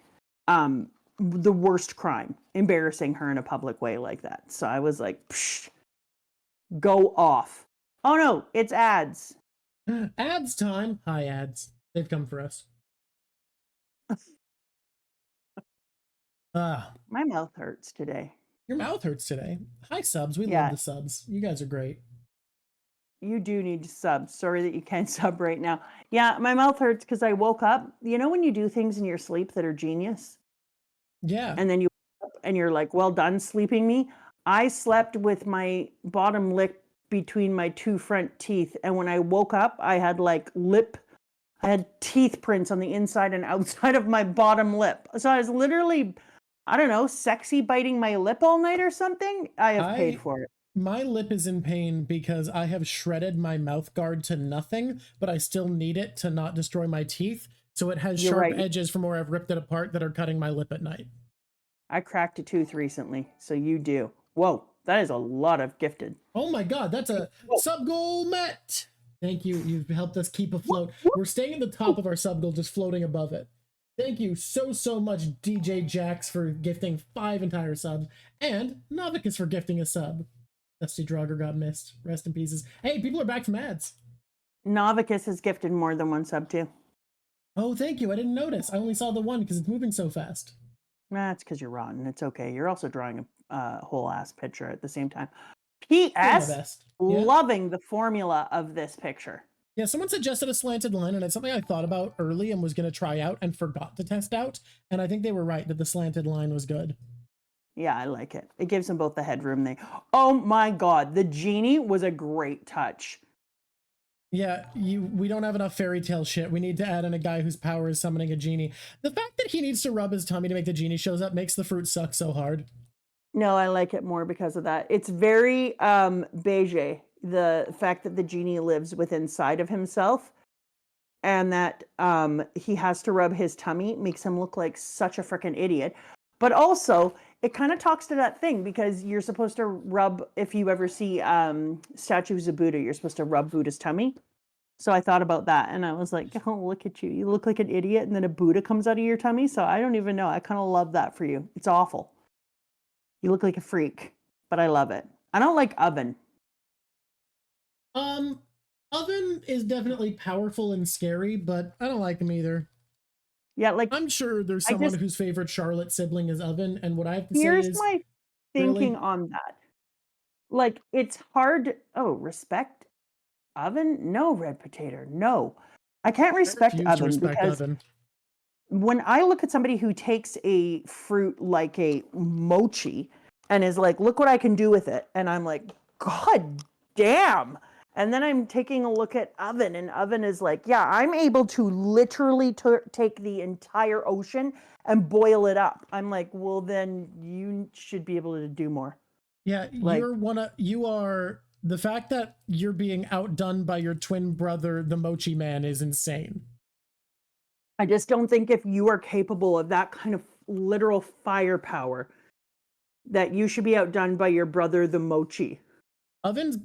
the worst crime, embarrassing her in a public way like that. So I was like, psh, go off. Oh no, it's ads. Ads time. Hi, ads. They've come for us. My mouth hurts today. Your mouth hurts today. Hi, subs. We love the subs. You guys are great. You do need to sub. Sorry that you can't sub right now. Yeah, my mouth hurts because I woke up. You know when you do things in your sleep that are genius? Yeah. And then you wake up and you're like, well done sleeping me. I slept with my bottom lip between my 2 front teeth, and when I woke up I had teeth prints on the inside and outside of my bottom lip. So I was literally, I don't know, sexy biting my lip all night or something. I have paid for it. My lip is in pain because I have shredded my mouth guard to nothing, but I still need it to not destroy my teeth, so it has sharp edges from where I've ripped it apart that are cutting my lip at night. I cracked a tooth recently, so you do. Whoa, that is a lot of gifted. Oh my god, that's a sub goal met. Thank you. You've helped us keep afloat. We're staying at the top of our sub goal, just floating above it. Thank you so much, DJ Jax, for gifting 5 entire subs, and Novicus for gifting a sub. Dusty Draugr got missed. Rest in pieces. Hey, people are back from ads. Novicus has gifted more than 1 sub too. Oh, thank you. I didn't notice. I only saw the 1 because it's moving so fast. Nah, it's because you're rotten. It's okay. You're also drawing a whole ass picture at the same time. P.S. Loving the formula of this picture. Yeah, someone suggested a slanted line, and it's something I thought about early and was going to try out and forgot to test out. And I think they were right that the slanted line was good. Yeah, I like it. It gives them both the headroom. Oh my god, the genie was a great touch. Yeah, we don't have enough fairy tale shit. We need to add in a guy whose power is summoning a genie. The fact that he needs to rub his tummy to make the genie shows up makes the fruit suck so hard. No, I like it more because of that. It's very Bege, the fact that the genie lives within inside of himself and that he has to rub his tummy makes him look like such a freaking idiot. But also, it kind of talks to that thing because you're supposed to rub, if you ever see statues of Buddha, you're supposed to rub Buddha's tummy. So I thought about that and I was like, oh, look at you. You look like an idiot and then a Buddha comes out of your tummy. So I don't even know. I kind of love that for you. It's awful. You look like a freak, but I love it. I don't like oven. Oven is definitely powerful and scary, but I don't like him either. Yeah, like I'm sure there's someone whose favorite Charlotte sibling is Oven, and what I have to say is... Here's my thinking on that. Like, it's hard... Oh, respect Oven? No, Red Potato, no. I can't respect Oven because when I look at somebody who takes a fruit like a mochi and is like, look what I can do with it, and I'm like, God damn! And then I'm taking a look at Oven, and Oven is like, yeah, I'm able to literally take the entire ocean and boil it up. I'm like, well, then you should be able to do more. Yeah, like, you are, the fact that you're being outdone by your twin brother, the Mochi Man, is insane. I just don't think if you are capable of that kind of literal firepower, that you should be outdone by your brother, the Mochi. Oven's...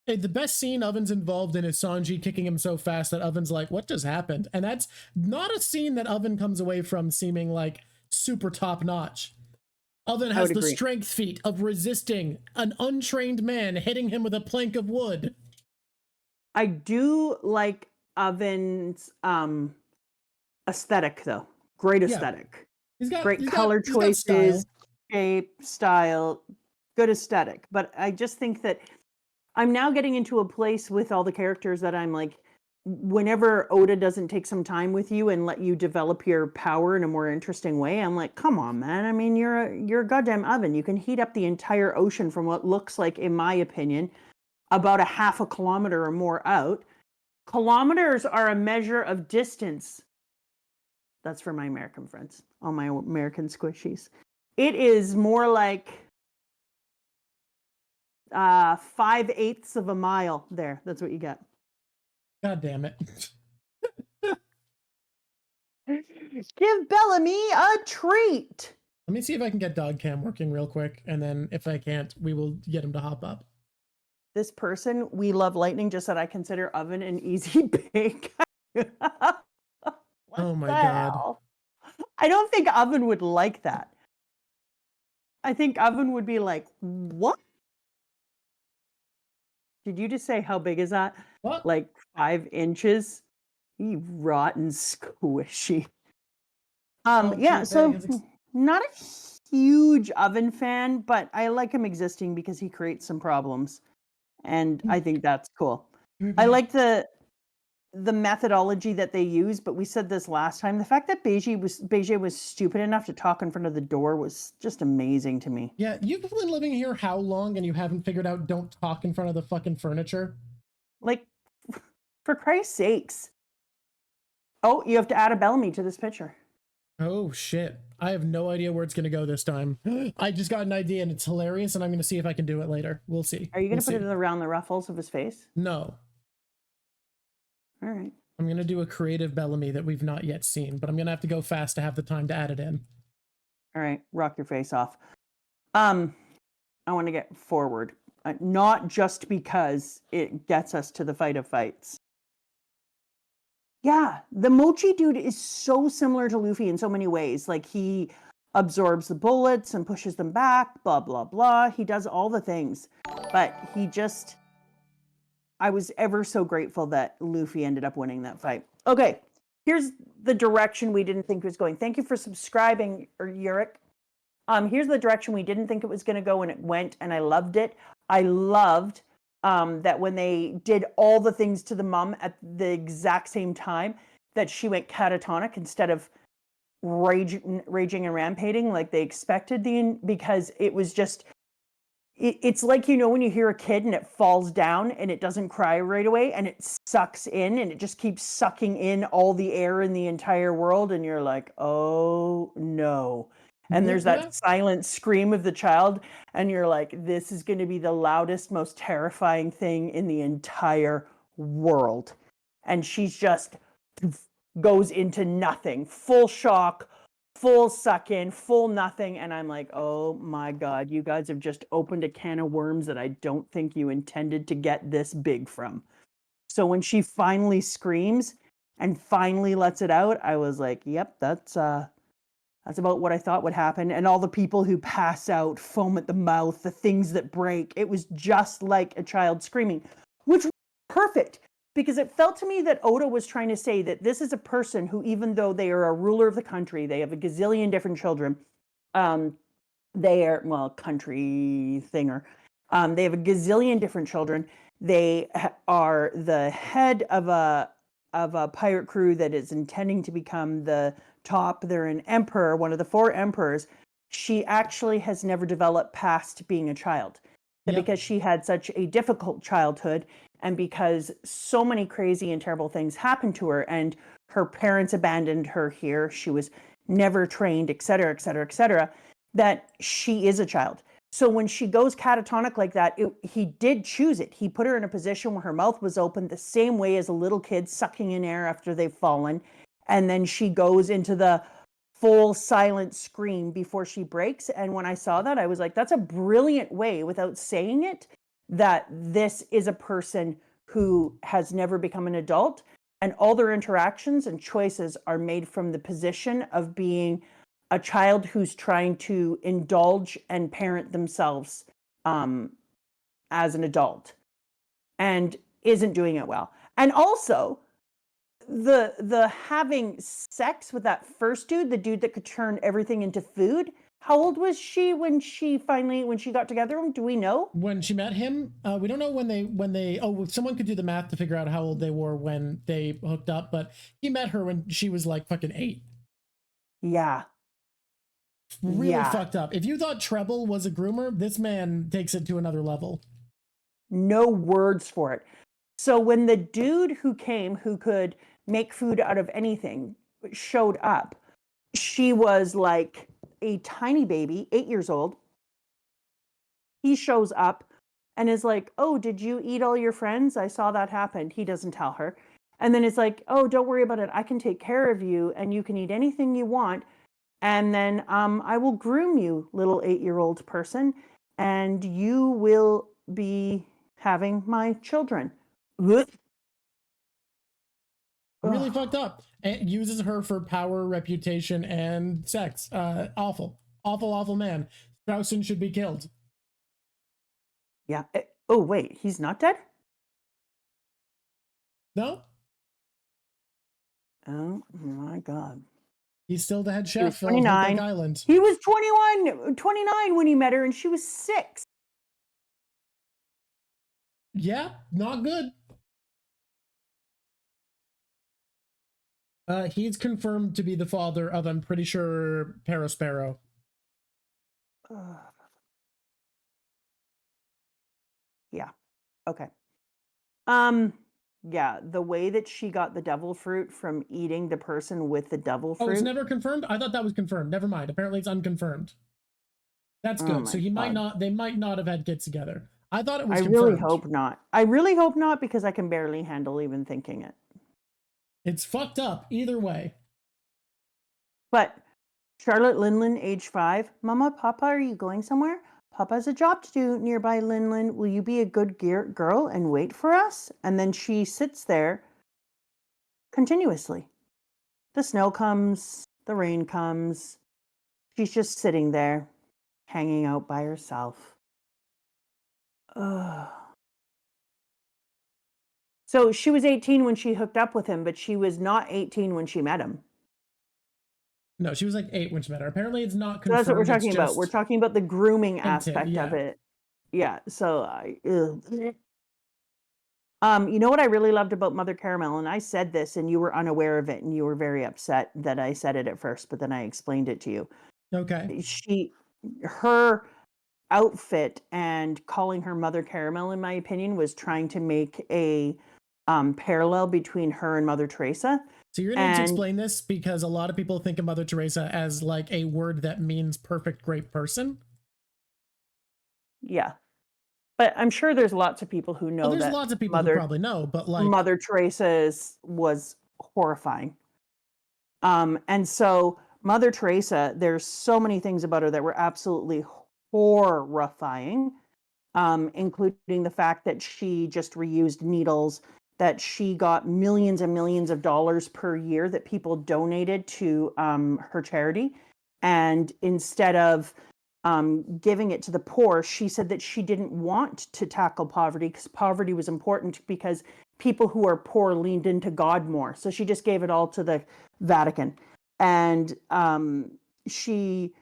The best scene Oven's involved in is Sanji kicking him so fast that Oven's like, what just happened? And that's not a scene that Oven comes away from seeming like super top notch. Oven has the strength feat of resisting an untrained man hitting him with a plank of wood. I do like Oven's aesthetic though. Great aesthetic. He's got great color choices, shape, style, good aesthetic. But I just think that I'm now getting into a place with all the characters that I'm like, whenever Oda doesn't take some time with you and let you develop your power in a more interesting way, I'm like, come on, man. I mean, you're a goddamn oven. You can heat up the entire ocean from what looks like, in my opinion, about a half a kilometer or more out. Kilometers are a measure of distance. That's for my American friends, all my American squishies. It is more like 5/8 of a mile there. That's what you get. God damn it. Give Bellamy a treat. Let me see if I can get dog cam working real quick, and then if I can't, we will get him to hop up. This person, We Love Lightning, just said I consider Oven an easy bake. Oh my god. I don't think Oven would like that. I think Oven would be like, what? Did you just say how big is that? What? Like 5 inches? You rotten squishy. Yeah, so not a huge Oven fan, but I like him existing because he creates some problems. And I think that's cool. I like the methodology that they use, but we said this last time. The fact that Bege was stupid enough to talk in front of the door was just amazing to me. Yeah, you've been living here how long and you haven't figured out don't talk in front of the fucking furniture? Like, for Christ's sakes. Oh, you have to add a Bellamy to this picture. Oh shit. I have no idea where it's going to go this time. I just got an idea and it's hilarious and I'm going to see if I can do it later. We'll see. Are you going to put it around the ruffles of his face? No. All right. I'm going to do a creative Bellamy that we've not yet seen, but I'm going to have to go fast to have the time to add it in. All right. Rock your face off. I want to get forward. Not just because it gets us to the fight of fights. Yeah, the Mochi dude is so similar to Luffy in so many ways. Like, he absorbs the bullets and pushes them back, blah, blah, blah. He does all the things. But he just... I was ever so grateful that Luffy ended up winning that fight. Okay, here's the direction we didn't think it was going. Thank you for subscribing, Yurik. Here's the direction we didn't think it was going to go, and it went, and I loved it. I loved that when they did all the things to the mom at the exact same time, that she went catatonic instead of raging and rampaging like they expected, because it was just it's like, you know, when you hear a kid and it falls down and it doesn't cry right away and it sucks in and it just keeps sucking in all the air in the entire world. And you're like, oh no. And there's that silent scream of the child. And you're like, this is going to be the loudest, most terrifying thing in the entire world. And she's just goes into nothing, full shock, full suck in, full nothing. And I'm like, oh my God, you guys have just opened a can of worms that I don't think you intended to get this big from. So when she finally screams and finally lets it out, I was like, yep, that's about what I thought would happen. And all the people who pass out, foam at the mouth, the things that break, it was just like a child screaming, which was perfect. Because it felt to me that Oda was trying to say that this is a person who, even though they are a ruler of the country, they have a gazillion different children. They are, well, country thinger. They have a gazillion different children. They are the head of a pirate crew that is intending to become the top. They're an emperor, one of the 4 emperors. She actually has never developed past being a child. Yep. Because she had such a difficult childhood, and because so many crazy and terrible things happened to her, and her parents abandoned her here, she was never trained, et cetera, et cetera, et cetera, that she is a child. So when she goes catatonic like that, he did choose it. He put her in a position where her mouth was open the same way as a little kid sucking in air after they've fallen. And then she goes into the full silent scream before she breaks. And when I saw that, I was like, that's a brilliant way, without saying it, that this is a person who has never become an adult, and all their interactions and choices are made from the position of being a child who's trying to indulge and parent themselves as an adult and isn't doing it well. And also the having sex with that first dude, the dude that could turn everything into food. How old was she when she got together with him? Do we know? When she met him, we don't know when they. Oh, someone could do the math to figure out how old they were when they hooked up, but he met her when she was like fucking 8. Yeah. Really fucked up. If you thought Treble was a groomer, this man takes it to another level. No words for it. So when the dude who came, who could make food out of anything, showed up, she was like a tiny baby, 8 years old. He shows up and is like, oh, did you eat all your friends? I saw that happen. He doesn't tell her. And then it's like, oh, don't worry about it. I can take care of you and you can eat anything you want. And then I will groom you, little 8-year-old person, and you will be having my children. Really fucked up. And uses her for power, reputation, and sex. Awful. Awful man. Straussen should be killed. Yeah. Oh, wait. He's not dead? No? Oh, my God. He's still the head chef of 29. Island. He was 29 when he met her, and she was 6. Yeah, not good. He's confirmed to be the father of, I'm pretty sure, Perospero. Yeah. Okay. Yeah, the way that she got the devil fruit from eating the person with the devil fruit. Oh, it's never confirmed? I thought that was confirmed. Never mind. Apparently it's unconfirmed. That's good. So they might not have had kids together. I thought it was confirmed. I really hope not. I really hope not, because I can barely handle even thinking it. It's fucked up either way. But Charlotte Linlin, age 5. Mama, Papa, are you going somewhere? Papa has a job to do nearby, Linlin. Will you be a good girl and wait for us? And then she sits there continuously. The snow comes, the rain comes. She's just sitting there, hanging out by herself. Ugh. So she was 18 when she hooked up with him, but she was not 18 when she met him. No, she was like 8 when she met her. Apparently it's not confirmed. So that's what we're talking about. We're talking about the grooming aspect of it. Yeah. So you know what I really loved about Mother Caramel, and I said this and you were unaware of it and you were very upset that I said it at first, but then I explained it to you. Okay. Her outfit and calling her Mother Caramel, in my opinion, was trying to make a parallel between her and Mother Teresa. So you're going to need to explain this, because a lot of people think of Mother Teresa as like a word that means perfect, great person. Yeah. But I'm sure there's lots of people who know there's that lots of people who probably know, but like Mother Teresa was horrifying. And so Mother Teresa, there's so many things about her that were absolutely horrifying, including the fact that she just reused needles, that she got millions and millions of dollars per year that people donated to her charity. And instead of giving it to the poor, she said that she didn't want to tackle poverty because poverty was important, because people who are poor leaned into God more. So she just gave it all to the Vatican. And she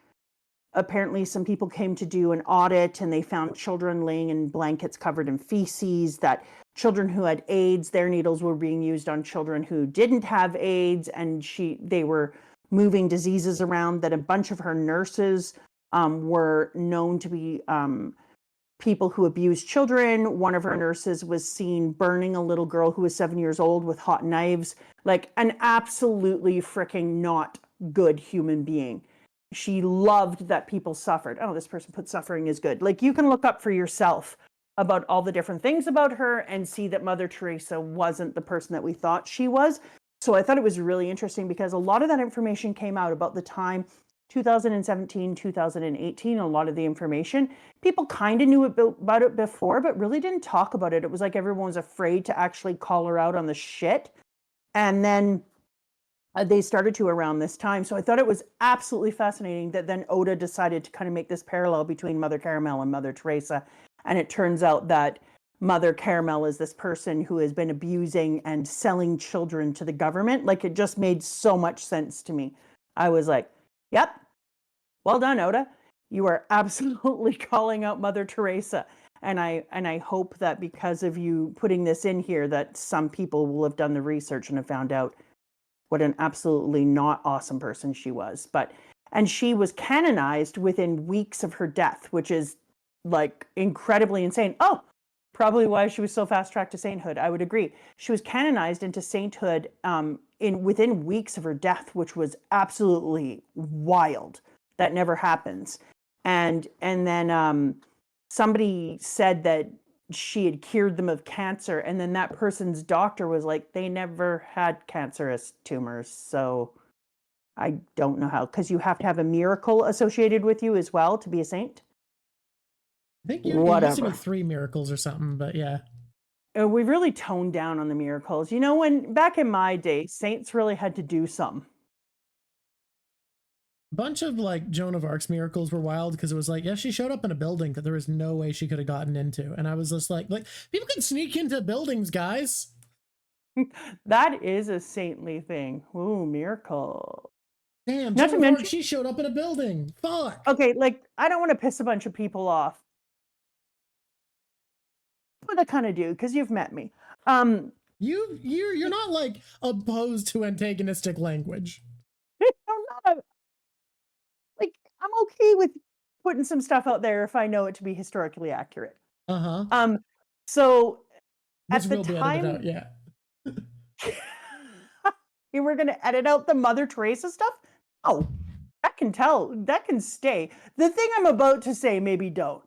apparently, some people came to do an audit and they found children laying in blankets covered in feces, that children who had AIDS, their needles were being used on children who didn't have AIDS, and they were moving diseases around, that a bunch of her nurses were known to be people who abused children. One of her nurses was seen burning a little girl who was 7 years old with hot knives, like an absolutely freaking not good human being. She loved that people suffered. Oh, this person put suffering is good. Like, you can look up for yourself about all the different things about her and see that Mother Teresa wasn't the person that we thought she was. So I thought it was really interesting, because a lot of that information came out about the time 2017, 2018, a lot of the information. People kind of knew about it before, but really didn't talk about it. It was like everyone was afraid to actually call her out on the shit. And then they started to around this time. So I thought it was absolutely fascinating that then Oda decided to kind of make this parallel between Mother Caramel and Mother Teresa. And it turns out that Mother Caramel is this person who has been abusing and selling children to the government. Like, it just made so much sense to me. I was like, yep, well done, Oda. You are absolutely calling out Mother Teresa. And I hope that because of you putting this in here, that some people will have done the research and have found out what an absolutely not awesome person she was. And she was canonized within weeks of her death, which is like incredibly insane. Oh, probably why she was so fast-tracked to sainthood. I would agree. She was canonized into sainthood within weeks of her death, which was absolutely wild. That never happens. And then somebody said that she had cured them of cancer, and then that person's doctor was like, they never had cancerous tumors. So I don't know how, because you have to have a miracle associated with you as well to be a saint. I think it used to be 3 miracles or something, but yeah. We've really toned down on the miracles. You know, when back in my day, saints really had to do something. A bunch of like Joan of Arc's miracles were wild, because it was like, yeah, she showed up in a building that there was no way she could have gotten into. And I was just like people can sneak into buildings, guys. That is a saintly thing. Ooh, miracle. Damn, Joan of Arc, she showed up in a building. Fuck. Okay, like, I don't want to piss a bunch of people off, but I kind of do, because you've met me. You're not like opposed to antagonistic language. Like, I'm okay with putting some stuff out there if I know it to be historically accurate. So this at the will time, be edited out, yeah. You were gonna edit out the Mother Teresa stuff? Oh, that can tell. That can stay. The thing I'm about to say, maybe don't.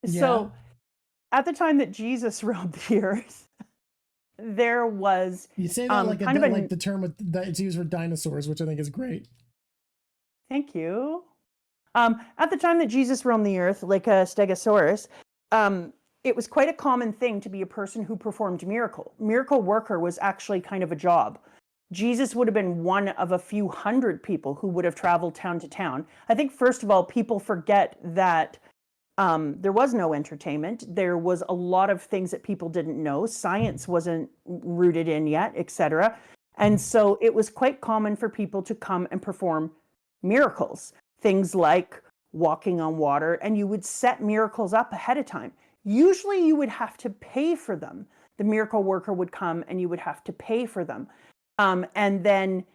So at the time that Jesus roamed the earth, there was you say that like like the term that it's used for dinosaurs, which I think is great. Thank you. At the time that Jesus roamed the earth, like a stegosaurus, it was quite a common thing to be a person who performed miracle. Miracle worker was actually kind of a job. Jesus would have been one of a few hundred people who would have traveled town to town. I think, first of all, people forget that there was no entertainment. There was a lot of things that people didn't know. Science wasn't rooted in yet, etc. And so it was quite common for people to come and perform miracles, things like walking on water, and you would set miracles up ahead of time. Usually you would have to pay for them. The miracle worker would come and you would have to pay for them. And then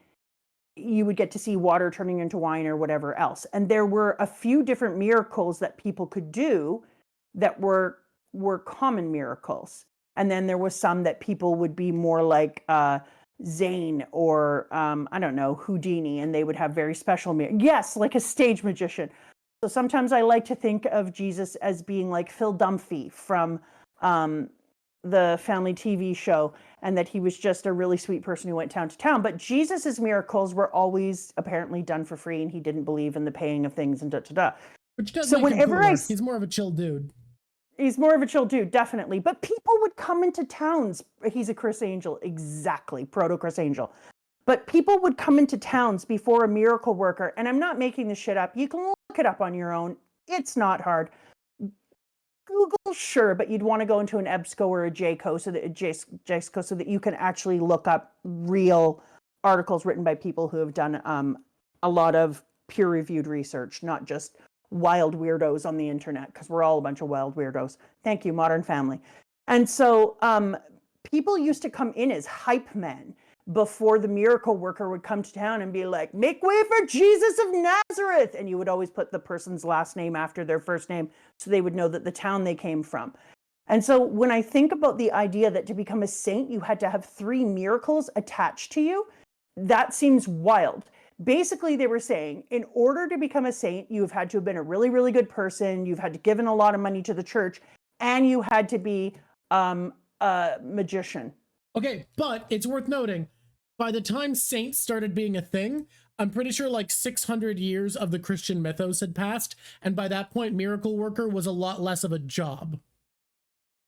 you would get to see water turning into wine or whatever else. And there were a few different miracles that people could do that were common miracles. And then there was some that people would be more like Zane or I don't know, Houdini, and they would have very special yes, like a stage magician. So sometimes I like to think of Jesus as being like Phil Dunphy from the family TV show, and that he was just a really sweet person who went town to town. But Jesus's miracles were always apparently done for free, and he didn't believe in the paying of things and da-da-da. Which does so make him cooler. He's more of a chill dude. He's more of a chill dude, definitely. But people would come into towns. He's a Chris Angel, exactly, proto Chris Angel. But people would come into towns before a miracle worker, and I'm not making this shit up. You can look it up on your own. It's not hard. Google, sure, but you'd want to go into an EBSCO or a JCO so that you can actually look up real articles written by people who have done a lot of peer-reviewed research, not just wild weirdos on the internet, because we're all a bunch of wild weirdos. Thank you, Modern Family. And so people used to come in as hype men before the miracle worker would come to town and be like, make way for Jesus of Nazareth. And you would always put the person's last name after their first name so they would know that the town they came from. And so when I think about the idea that to become a saint, you had to have 3 miracles attached to you, that seems wild. Basically, they were saying, in order to become a saint, you've had to have been a really, really good person, you've had to give in a lot of money to the church, and you had to be a magician. Okay, but it's worth noting, by the time saints started being a thing, I'm pretty sure like 600 years of the Christian mythos had passed, and by that point, miracle worker was a lot less of a job.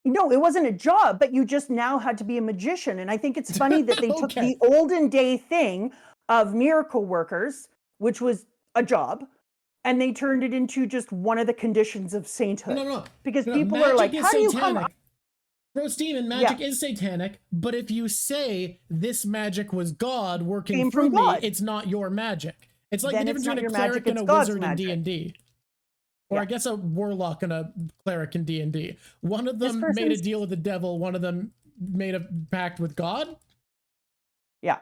No, it wasn't a job, but you just now had to be a magician. And I think it's funny that they took the olden day thing of miracle workers, which was a job, and they turned it into just one of the conditions of sainthood. No. Because people are like, how do you come up? Bro, Steven, magic is satanic, but if you say this magic was God working through me, it's not your magic. It's like the difference between a cleric and a wizard in D&D. Or I guess a warlock and a cleric in D&D. One of them made a deal with the devil, one of them made a pact with God. Yeah.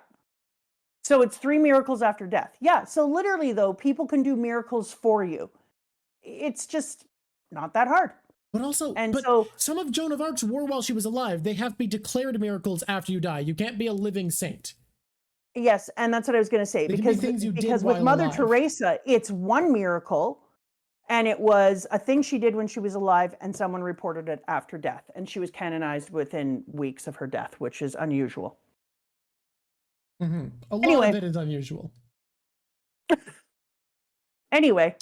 So it's 3 miracles after death. Yeah, so literally though, people can do miracles for you. It's just not that hard. But also, some of Joan of Arc's were while she was alive. They have to be declared miracles after you die. You can't be a living saint. Yes, and that's what I was going to say. Because with Mother Teresa, it's 1 miracle, and it was a thing she did when she was alive, and someone reported it after death. And she was canonized within weeks of her death, which is unusual. Mm-hmm. A lot of it is unusual. Anyway,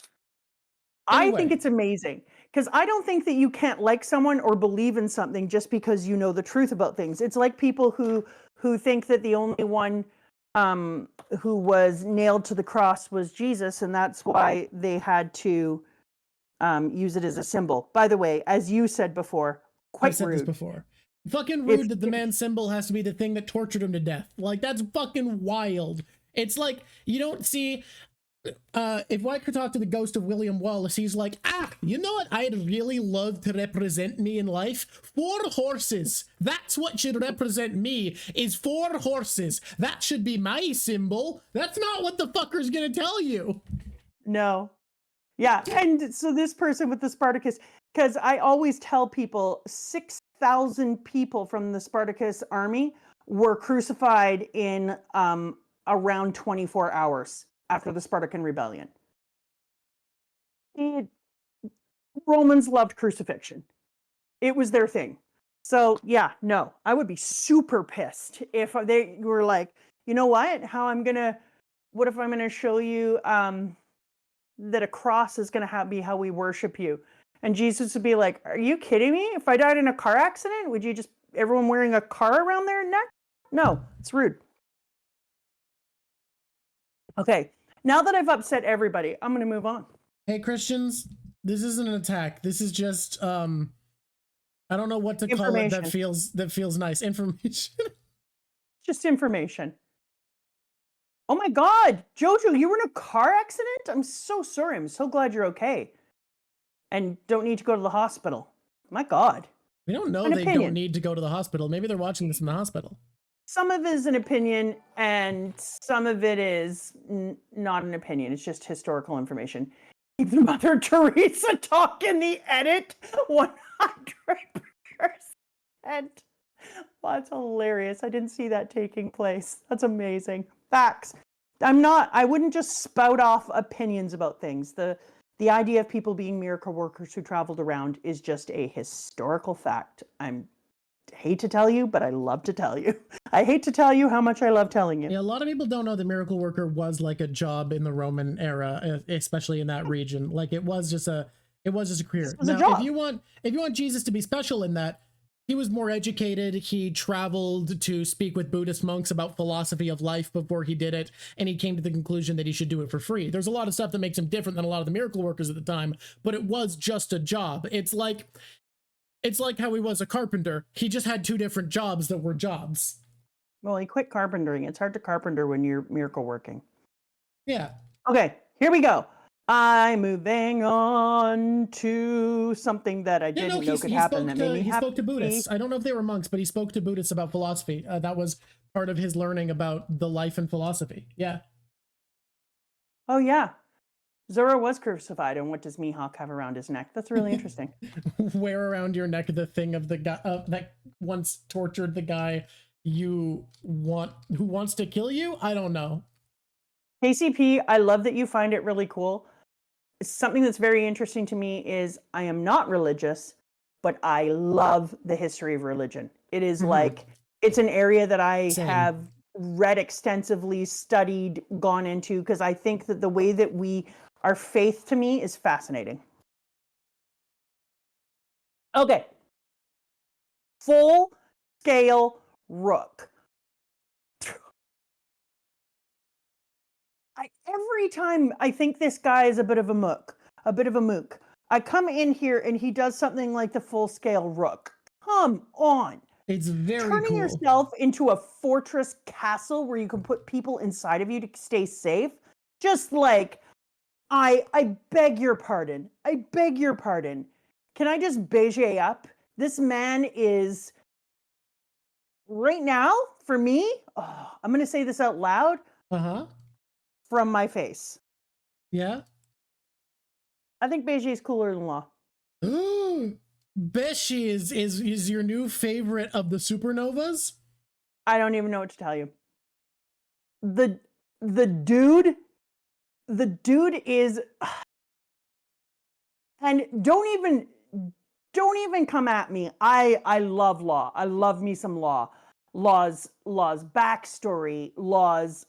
I think it's amazing. Because I don't think that you can't like someone or believe in something just because you know the truth about things. It's like people who think that the only one who was nailed to the cross was Jesus, and that's why they had to use it as a symbol. By the way, as you said before, I've said this before. Fucking rude that the man's symbol has to be the thing that tortured him to death. Like, that's fucking wild. It's like, you don't see... if I could talk to the ghost of William Wallace, he's like, you know what I'd really love to represent me in life? 4 horses. That's what should represent me, is 4 horses. That should be my symbol. That's not what the fucker's gonna tell you. No. Yeah, and so this person with the Spartacus, because I always tell people 6,000 people from the Spartacus army were crucified in around 24 hours. After the Spartan rebellion. Romans loved crucifixion. It was their thing. So yeah, no, I would be super pissed if they were like, you know what, what if I'm gonna show you that a cross is gonna be how we worship you? And Jesus would be like, are you kidding me? If I died in a car accident, would you just, everyone wearing a car around their neck? No, it's rude. Okay. Now that I've upset everybody, I'm going to move on. Hey, Christians, this isn't an attack. This is just, I don't know what to call it that feels nice. Information. Just information. Oh my God, Jojo, you were in a car accident? I'm so sorry. I'm so glad you're okay. And don't need to go to the hospital. My God. We don't know they don't need to go to the hospital. Maybe they're watching this in the hospital. some of it is an opinion, and some of it is not an opinion. It's just historical information. Keep Mother Teresa talk in the edit 100%. Well, that's hilarious. I didn't see that taking place. That's amazing. Facts. I wouldn't just spout off opinions about things. The idea of people being miracle workers who traveled around is just a historical fact. I hate to tell you, but I love to tell you. I hate to tell you how much I love telling you. Yeah, a lot of people don't know the miracle worker was like a job in the Roman era, especially in that region. Like it was just a career. Now, if you want Jesus to be special in that, he was more educated. He traveled to speak with Buddhist monks about philosophy of life before he did it, and he came to the conclusion that he should do it for free. There's a lot of stuff that makes him different than a lot of the miracle workers at the time, but it was just a job. It's like how he was a carpenter. He just had two different jobs that were jobs. Well, he quit carpentering. It's hard to carpenter when you're miracle working. Yeah. Okay, here we go. I'm moving on to something that I didn't know could happen. He spoke to Buddhists. I don't know if they were monks, but he spoke to Buddhists about philosophy. That was part of his learning about the life and philosophy. Yeah. Oh, yeah. Zoro was crucified, and what does Mihawk have around his neck? That's really interesting. Wear around your neck the thing of the guy that once tortured the guy who wants to kill you? I don't know. KCP, I love that you find it really cool. Something that's very interesting to me is I am not religious, but I love the history of religion. It is like, it's an area that I have read extensively, studied, gone into, because I think that the way that our faith to me is fascinating. Okay. Full scale rook. Every time I think this guy is a bit of a mook, I come in here and he does something like the full scale rook. Come on. It's very turning yourself into a fortress castle where you can put people inside of you to stay safe. Just like, I beg your pardon. I beg your pardon. Can I just Bege up? This man is, right now, for me, I'm going to say this out loud. From my face. Yeah? I think Bege is cooler than Law. Bege is your new favorite of the supernovas? I don't even know what to tell you. The dude is, and don't even come at me. I love Law. I love me some Law. Law's backstory, Law's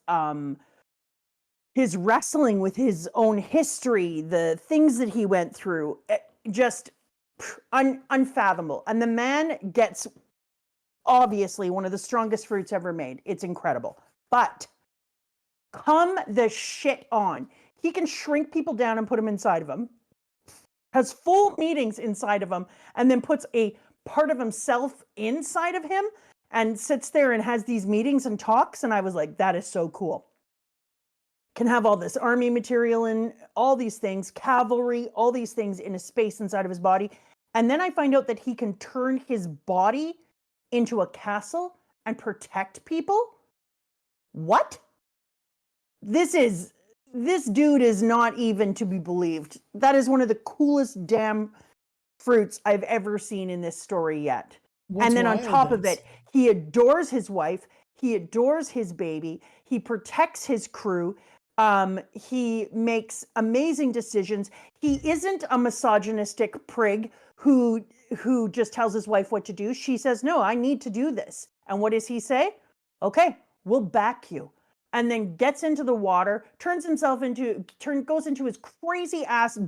his wrestling with his own history, the things that he went through, just unfathomable. And the man gets obviously one of the strongest fruits ever made. It's incredible. But come the shit on. He can shrink people down and put them inside of him, has full meetings inside of him, and then puts a part of himself inside of him and sits there and has these meetings and talks. And I was like, that is so cool. Can have all this army material and all these things, cavalry, all these things in a space inside of his body. And then I find out that he can turn his body into a castle and protect people. What? This dude is not even to be believed. That is one of the coolest damn fruits I've ever seen in this story yet. And then on top of it, he adores his wife. He adores his baby. He protects his crew. He makes amazing decisions. He isn't a misogynistic prig who just tells his wife what to do. She says, no, I need to do this. And what does he say? Okay, we'll back you. And then gets into the water, goes into his crazy ass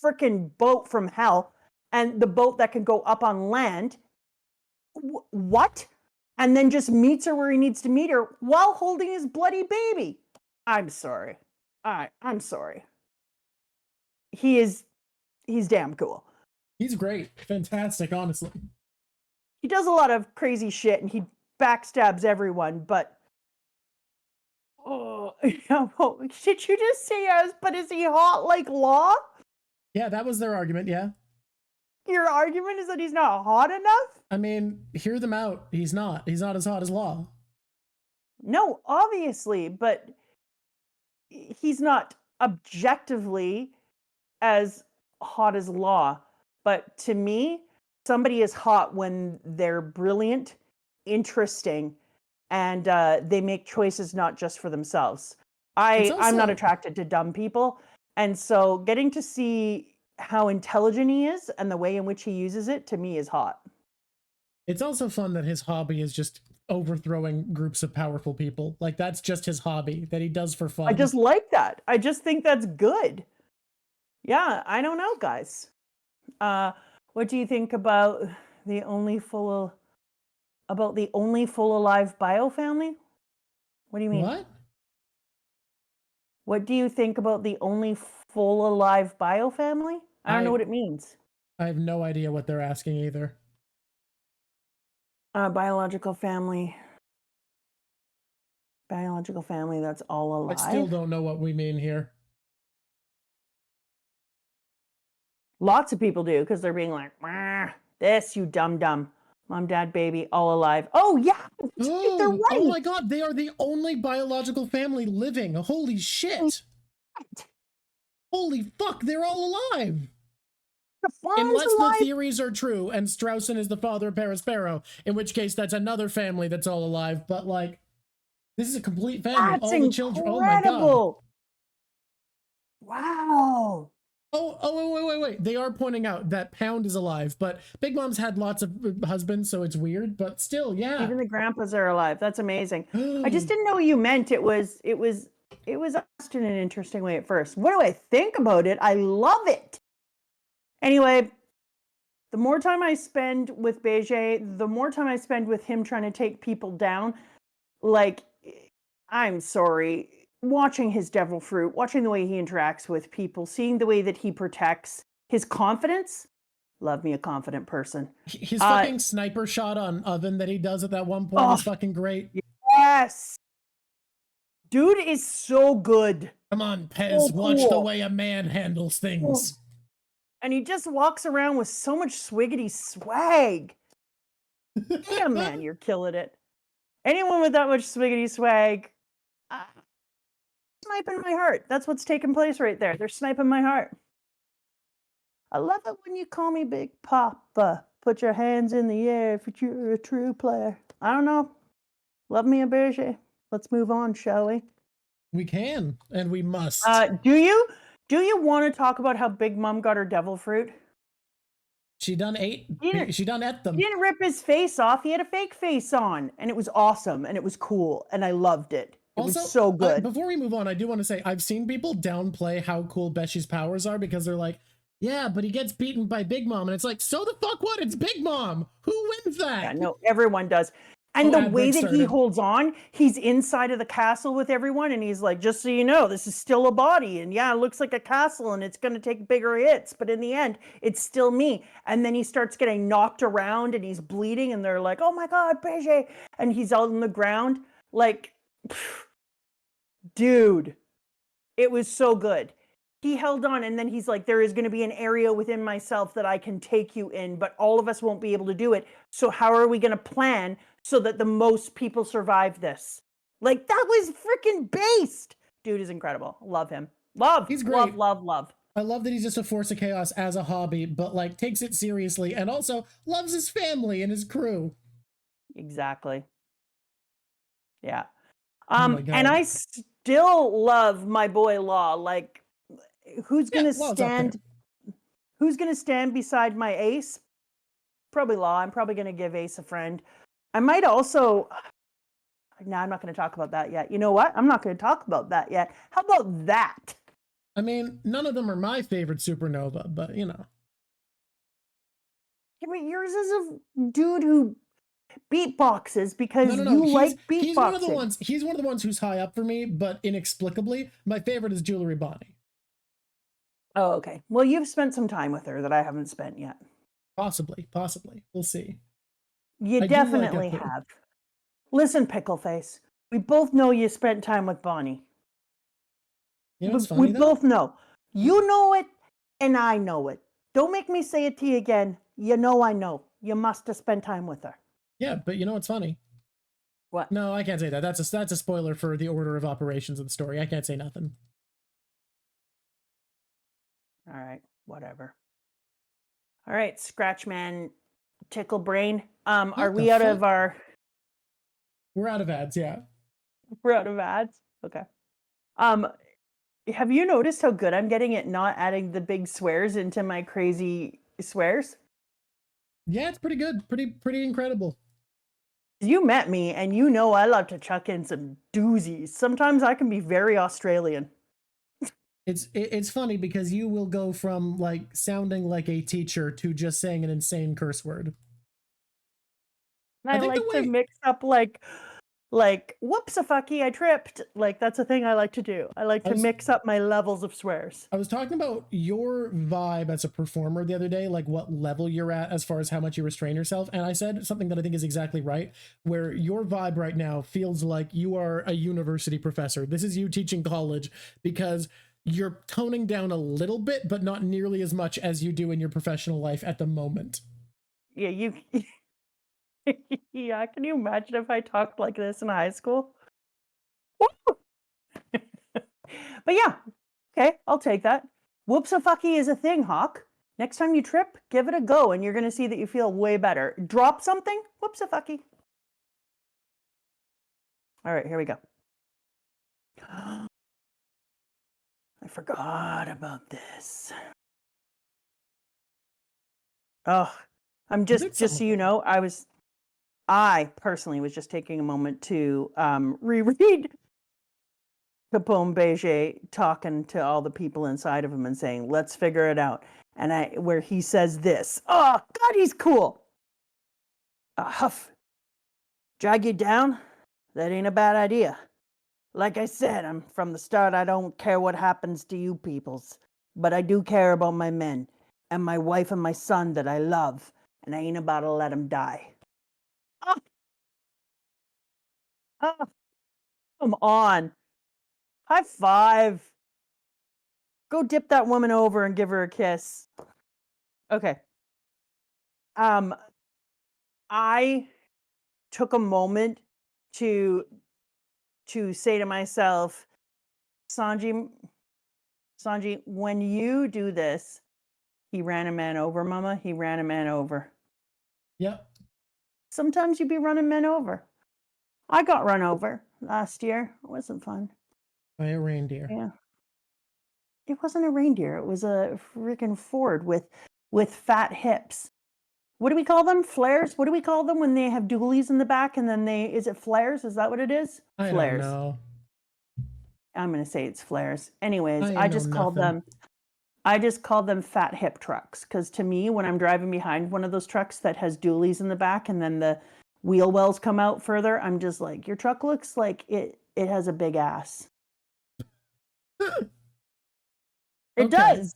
freaking boat from hell, and the boat that can go up on land. What? And then just meets her where he needs to meet her while holding his bloody baby. I'm sorry. I'm sorry. He's damn cool. He's great. Fantastic, honestly. He does a lot of crazy shit and he backstabs everyone, but did you just say yes? But is he hot like Law? Yeah, that was their argument, yeah. Your argument is that he's not hot enough? I mean, hear them out. He's not as hot as Law. No, obviously, but he's not objectively as hot as Law. But to me, somebody is hot when they're brilliant, interesting, and they make choices not just for themselves. I'm not attracted to dumb people. And so getting to see how intelligent he is and the way in which he uses it, to me, is hot. It's also fun that his hobby is just overthrowing groups of powerful people. Like, that's just his hobby that he does for fun. I just like that. I just think that's good. Yeah, I don't know, guys. What do you think about the only full alive bio family? What do you mean? What? What do you think about the only full alive bio family? I don't know what it means. I have no idea what they're asking either. Biological family that's all alive. I still don't know what we mean here. Lots of people do, because they're being like, this, you dumb. Mom, dad, baby, all alive. Oh, yeah. They're right. Oh my god, they are the only biological family living. Holy shit. Holy fuck, they're all alive. Unless the theories are true and Straussen is the father of Perispero, in which case that's another family that's all alive. But, like, this is a complete family. That's all incredible. the children. Oh my god. Wow. Oh, wait. They are pointing out that Pound is alive, but Big Mom's had lots of husbands, so it's weird, but still, yeah. Even the grandpas are alive. That's amazing. I just didn't know what you meant. It was asked in an interesting way at first. What do I think about it? I love it. Anyway, the more time I spend with Bege, the more time I spend with him trying to take people down. Like, I'm sorry. Watching his devil fruit, watching the way he interacts with people, seeing the way that he protects his confidence. Love me a confident person. His fucking sniper shot on Oven that he does at that one point is fucking great. Yes. Dude is so good. Come on, Pez, watch the way a man handles things. And he just walks around with so much swiggity swag. Damn, man, you're killing it. Anyone with that much swiggity swag, sniping my heart. That's what's taking place right there. They're sniping my heart. I love it when you call me Big Papa. Put your hands in the air if you're a true player. I don't know. Love me a Bege. Let's move on, shall we? We can, and we must. Do you want to talk about how Big Mom got her devil fruit? She done ate them. He didn't rip his face off. He had a fake face on, and it was awesome, and it was cool, and I loved it. It was so good. Before we move on, I do want to say, I've seen people downplay how cool Beshi's powers are because they're like, yeah, but he gets beaten by Big Mom. And it's like, so the fuck what? It's Big Mom. Who wins that? Yeah, no, everyone does. And the way that he holds on, he's inside of the castle with everyone. And he's like, just so you know, this is still a body. And yeah, it looks like a castle and it's going to take bigger hits. But in the end, it's still me. And then he starts getting knocked around and he's bleeding. And they're like, oh my God, Bege. And he's out on the ground. Like, dude, it was so good. He held on, and then he's like, there is going to be an area within myself that I can take you in, but all of us won't be able to do it. So how are we going to plan so that the most people survive this? Like, that was freaking based. Dude is incredible. Love him. He's great. Love. I love that he's just a force of chaos as a hobby, but, like, takes it seriously and also loves his family and his crew. Exactly. Yeah. And I still love my boy Law. Like, who's gonna stand beside my ace? Probably Law. I'm probably gonna give Ace a friend. I might also. No, I'm not going to talk about that yet. You know what? I'm not going to talk about that yet. How about that? I mean, none of them are my favorite supernova, but you know. I mean, yours is a dude who beatboxes because you like beatboxing. He's one of the ones who's high up for me, but inexplicably, my favorite is Jewelry Bonnie. Oh, okay. Well, you've spent some time with her that I haven't spent yet. Possibly. We'll see. You definitely have. Listen, Pickleface, we both know you spent time with Bonnie. You know what's funny, we both know. You know it, and I know it. Don't make me say it to you again. You know I know. You must have spent time with her. Yeah, but you know what's funny? What? No, I can't say that. That's a spoiler for the order of operations of the story. I can't say nothing. All right, whatever. All right, Scratchman, Tickle Brain. Are we out of our? We're out of ads. Yeah. We're out of ads. Okay. Have you noticed how good I'm getting at not adding the big swears into my crazy swears? Yeah, it's pretty good. Pretty incredible. You met me, and you know I love to chuck in some doozies. Sometimes I can be very Australian. It's funny because you will go from like sounding like a teacher to just saying an insane curse word. And I like to mix up like whoops-a-fucky, I tripped. Like that's a thing I like to do. I like to mix up my levels of swears. I was talking about your vibe as a performer the other day, like what level you're at as far as how much you restrain yourself. And I said something that I think is exactly right, where your vibe right now feels like you are a university professor. This is you teaching college because you're toning down a little bit, but not nearly as much as you do in your professional life at the moment. Yeah, you. Yeah, can you imagine if I talked like this in high school? But yeah, okay, I'll take that. Whoops-a-fucky is a thing, Hawk. Next time you trip, give it a go, and you're going to see that you feel way better. Drop something, whoops-a-fucky. All right, here we go. I forgot about this. Oh, I'm just so you know, I personally was just taking a moment to reread Capone Bege talking to all the people inside of him and saying, let's figure it out. And where he says this, oh, God, he's cool. Huff, drag you down? That ain't a bad idea. Like I said, from the start, I don't care what happens to you peoples, but I do care about my men and my wife and my son that I love, and I ain't about to let them die. Oh. Oh. Come on. High five. Go dip that woman over and give her a kiss. Okay. I took a moment to say to myself, Sanji, when you do this, he ran a man over, Mama. He ran a man over. Yep. Sometimes you be running men over. I got run over last year. It wasn't fun. By a reindeer. Yeah. It wasn't a reindeer. It was a freaking Ford with fat hips. What do we call them? Flares? What do we call them when they have dualies in the back and then is it flares? Is that what it is? I Flares. don't know. I'm going to say it's flares. Anyways, I just called them fat hip trucks because to me, when I'm driving behind one of those trucks that has dualies in the back and then the wheel wells come out further, I'm just like, your truck looks like it has a big ass. It does.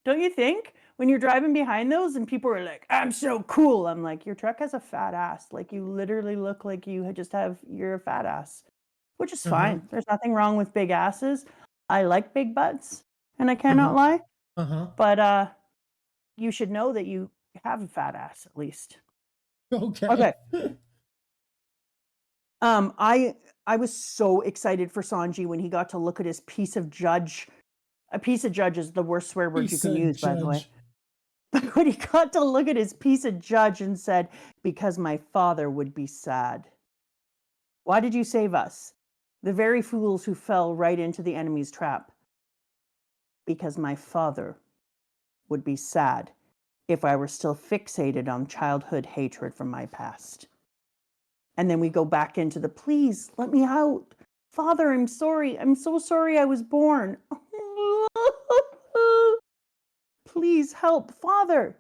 Don't you think? When you're driving behind those and people are like, I'm so cool. I'm like, your truck has a fat ass. Like you literally look like you're a fat ass, which is fine. There's nothing wrong with big asses. I like big butts and I cannot lie. But you should know that you have a fat ass at least. Okay. I was so excited for Sanji when he got to look at his piece of judge. A piece of judge is the worst swear word you can use, by the way. But when he got to look at his piece of judge and said, because my father would be sad. Why did you save us? The very fools who fell right into the enemy's trap. Because my father would be sad if I were still fixated on childhood hatred from my past. And then we go back into the, please, let me out. Father, I'm sorry. I'm so sorry I was born. Please help, Father.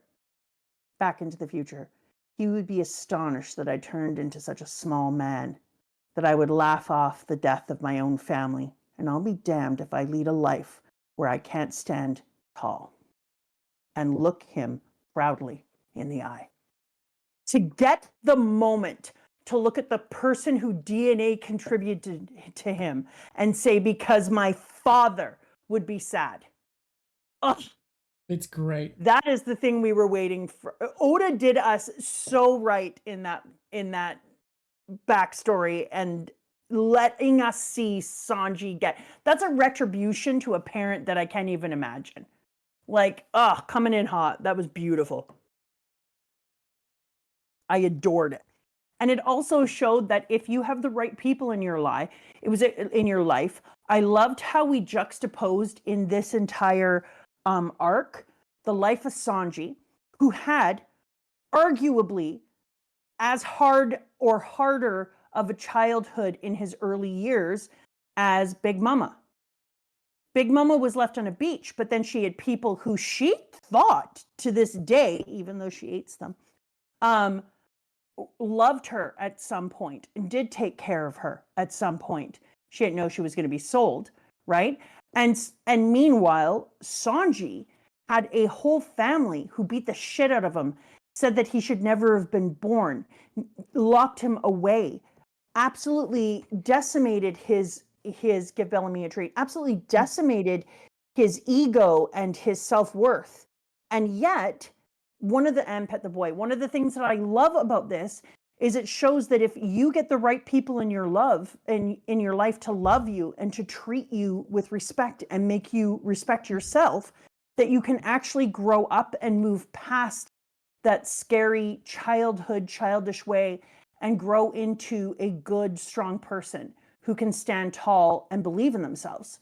Back into the future. He would be astonished that I turned into such a small man, that I would laugh off the death of my own family, and I'll be damned if I lead a life where I can't stand tall and look him proudly in the eye. To get the moment to look at the person who DNA contributed to him and say, because my father would be sad. Ugh. It's great. That is the thing we were waiting for. Oda did us so right in that backstory and letting us see Sanji that's a retribution to a parent that I can't even imagine. Like, coming in hot. That was beautiful. I adored it. And it also showed that if you have the right people in your life, I loved how we juxtaposed in this entire arc the life of Sanji, who had arguably as hard or harder of a childhood in his early years as Big Mama. Big Mama was left on a beach, but then she had people who she thought to this day, even though she hates them, loved her at some point and did take care of her at some point. She didn't know she was going to be sold, right? And meanwhile, Sanji had a whole family who beat the shit out of him, said that he should never have been born, locked him away, absolutely decimated his give Bellamy a treat, absolutely decimated his ego and his self-worth. And yet, one of the things that I love about this is it shows that if you get the right people in your life to love you and to treat you with respect and make you respect yourself, that you can actually grow up and move past that scary childish way and grow into a good, strong person who can stand tall and believe in themselves.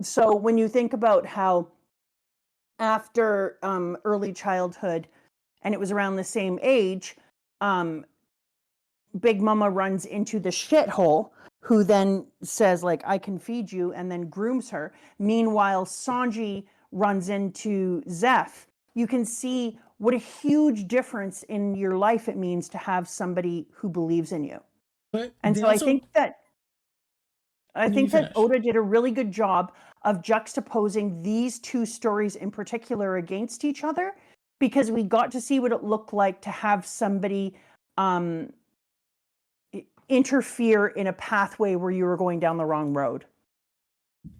So when you think about how after early childhood, and it was around the same age, Big Mama runs into the shithole who then says, like, I can feed you, and then grooms her. Meanwhile, Sanji runs into Zeph. You can see what a huge difference in your life it means to have somebody who believes in you. And so I think that Oda did a really good job of juxtaposing these two stories in particular against each other, because we got to see what it looked like to have somebody interfere in a pathway where you were going down the wrong road.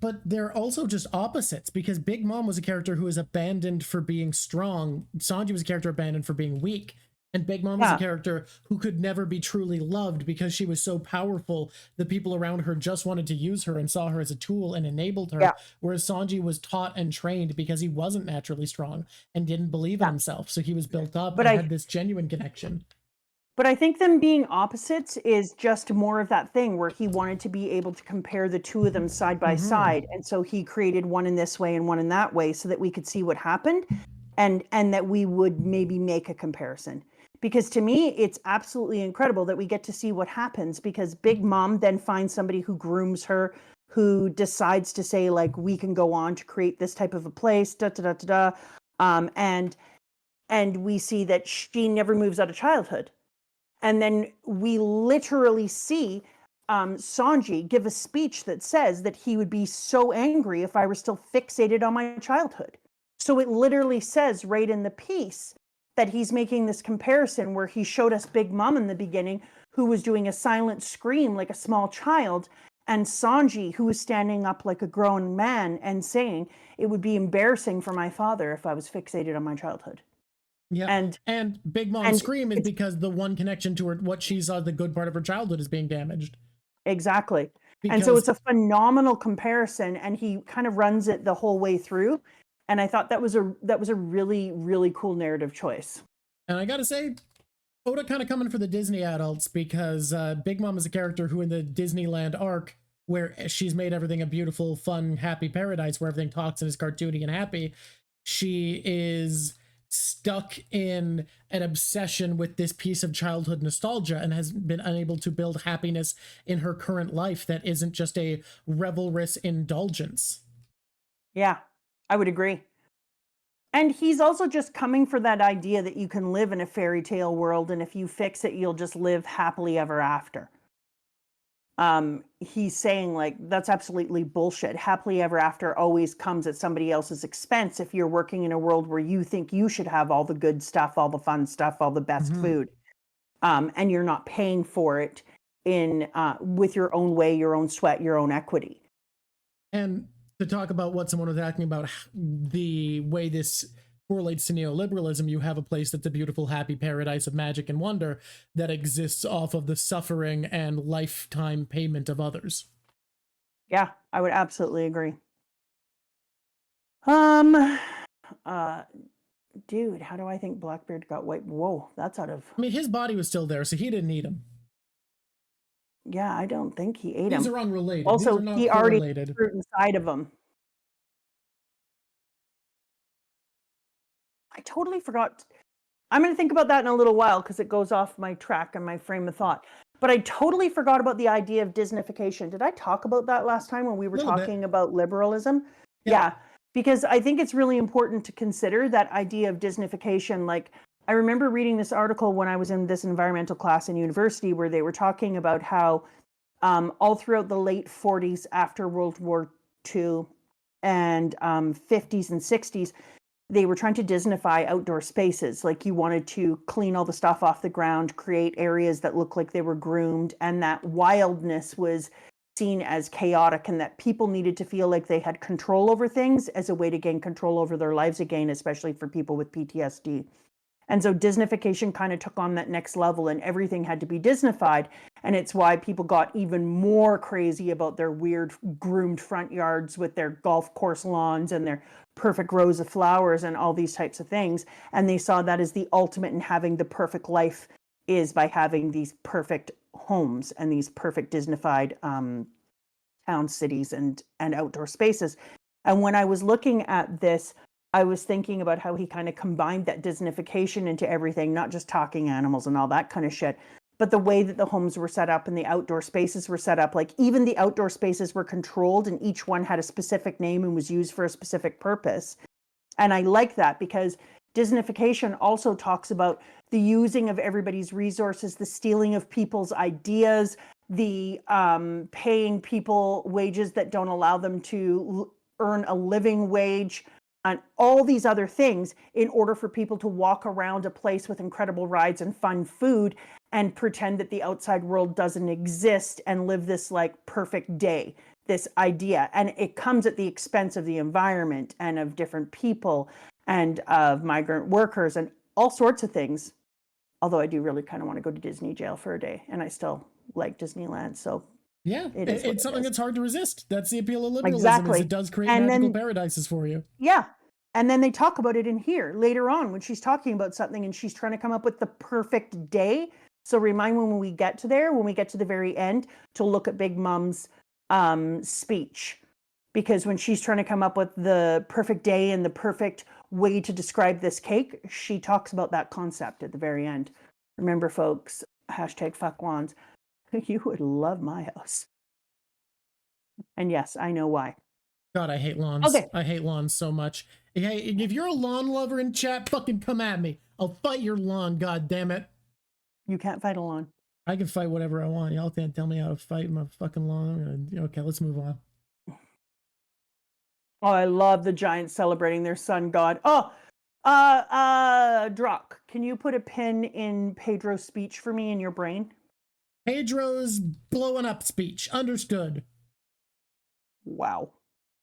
But they're also just opposites, because Big Mom was a character who was abandoned for being strong. Sanji was a character abandoned for being weak. And Big Mom was a character who could never be truly loved because she was so powerful. The people around her just wanted to use her and saw her as a tool and enabled her. Whereas Sanji was taught and trained because he wasn't naturally strong and didn't believe in himself. So he was built up and had this genuine connection. But I think them being opposites is just more of that thing where he wanted to be able to compare the two of them side by side. And so he created one in this way and one in that way so that we could see what happened and that we would maybe make a comparison. Because to me, it's absolutely incredible that we get to see what happens, because Big Mom then finds somebody who grooms her, who decides to say, like, we can go on to create this type of a place, and we see that she never moves out of childhood. And then we literally see Sanji give a speech that says that he would be so angry if I were still fixated on my childhood. So it literally says right in the piece that he's making this comparison where he showed us Big Mom in the beginning, who was doing a silent scream like a small child, and Sanji, who was standing up like a grown man and saying, it would be embarrassing for my father if I was fixated on my childhood. Yeah, and Big Mom's scream is because the one connection to her, what she saw, the good part of her childhood, is being damaged. Exactly. And so it's a phenomenal comparison, and he kind of runs it the whole way through. And I thought that was a really, really cool narrative choice. And I gotta say, Oda kind of coming for the Disney adults, because Big Mom is a character who in the Disneyland arc, where she's made everything a beautiful, fun, happy paradise where everything talks and is cartoony and happy, she is stuck in an obsession with this piece of childhood nostalgia and has been unable to build happiness in her current life that isn't just a revelrous indulgence. Yeah, I would agree. And he's also just coming for that idea that you can live in a fairy tale world, and if you fix it, you'll just live happily ever after. He's saying, like, that's absolutely bullshit. Happily ever after always comes at somebody else's expense if you're working in a world where you think you should have all the good stuff, all the fun stuff, all the best food, and you're not paying for it in with your own way, your own sweat, your own equity. And to talk about what someone was asking about, the way this correlates to neoliberalism, you have a place that's a beautiful, happy paradise of magic and wonder that exists off of the suffering and lifetime payment of others. Yeah, I would absolutely agree. Dude, how do I think Blackbeard got wiped? Whoa, that's out of... I mean, his body was still there, so he didn't eat him. Yeah, I don't think he ate him. These are unrelated. Also, These are not he already correlated. fruit inside of him. I totally forgot. I'm going to think about that in a little while because it goes off my track and my frame of thought. But I totally forgot about the idea of Disnification. Did I talk about that last time when we were talking about liberalism? Yeah, because I think it's really important to consider that idea of Disnification. Like, I remember reading this article when I was in this environmental class in university where they were talking about how all throughout the late 40s after World War II and 50s and 60s, they were trying to Disnify outdoor spaces. Like, you wanted to clean all the stuff off the ground, create areas that looked like they were groomed, and that wildness was seen as chaotic, and that people needed to feel like they had control over things as a way to gain control over their lives again, especially for people with PTSD. And so Disnification kind of took on that next level, and everything had to be Disnified. And it's why people got even more crazy about their weird groomed front yards with their golf course lawns and their perfect rows of flowers and all these types of things. And they saw that as the ultimate in having the perfect life, is by having these perfect homes and these perfect Disnified town, cities, and outdoor spaces. And when I was looking at this, I was thinking about how he kind of combined that Disnification into everything, not just talking animals and all that kind of shit, but the way that the homes were set up and the outdoor spaces were set up. Like, even the outdoor spaces were controlled, and each one had a specific name and was used for a specific purpose. And I like that because Disnification also talks about the using of everybody's resources, the stealing of people's ideas, the paying people wages that don't allow them to earn a living wage, and all these other things in order for people to walk around a place with incredible rides and fun food and pretend that the outside world doesn't exist and live this like perfect day, this idea. And it comes at the expense of the environment and of different people and of migrant workers and all sorts of things. Although I do really kind of want to go to Disney jail for a day, and I still like Disneyland. So yeah, it's something that's hard to resist. That's the appeal of liberalism. Exactly. Is it does create magical paradises for you. Yeah. And then they talk about it in here later on when she's talking about something and she's trying to come up with the perfect day. So remind me when we get to there, when we get to the very end, to look at Big Mom's speech. Because when she's trying to come up with the perfect day and the perfect way to describe this cake, she talks about that concept at the very end. Remember, folks, #fuckwans. You would love my house. And yes, I know why. God, I hate lawns. Okay. I hate lawns so much. Hey, if you're a lawn lover in chat, fucking come at me. I'll fight your lawn, god damn it. You can't fight a lawn. I can fight whatever I want. Y'all can't tell me how to fight my fucking lawn. Okay, let's move on. Oh, I love the giants celebrating their sun god. Oh, Drock, can you put a pin in Pedro's speech for me in your brain? Pedro's blowing up speech. Understood. Wow.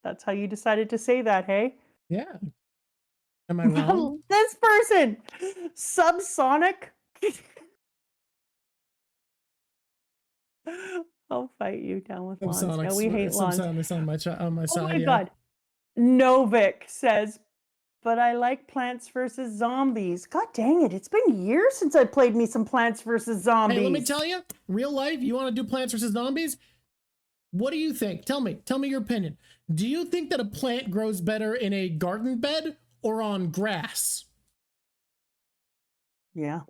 That's how you decided to say that, hey? Yeah. Am I wrong? This person! Subsonic? I'll fight you down with lawns. No, we hate lawns. Subsonic on my side. Oh my god. Novik says, but I like Plants vs. Zombies. God dang it. It's been years since I played me some Plants vs. Zombies. Hey, let me tell you, real life, you want to do Plants vs. Zombies? What do you think? Tell me your opinion. Do you think that a plant grows better in a garden bed or on grass? Yeah.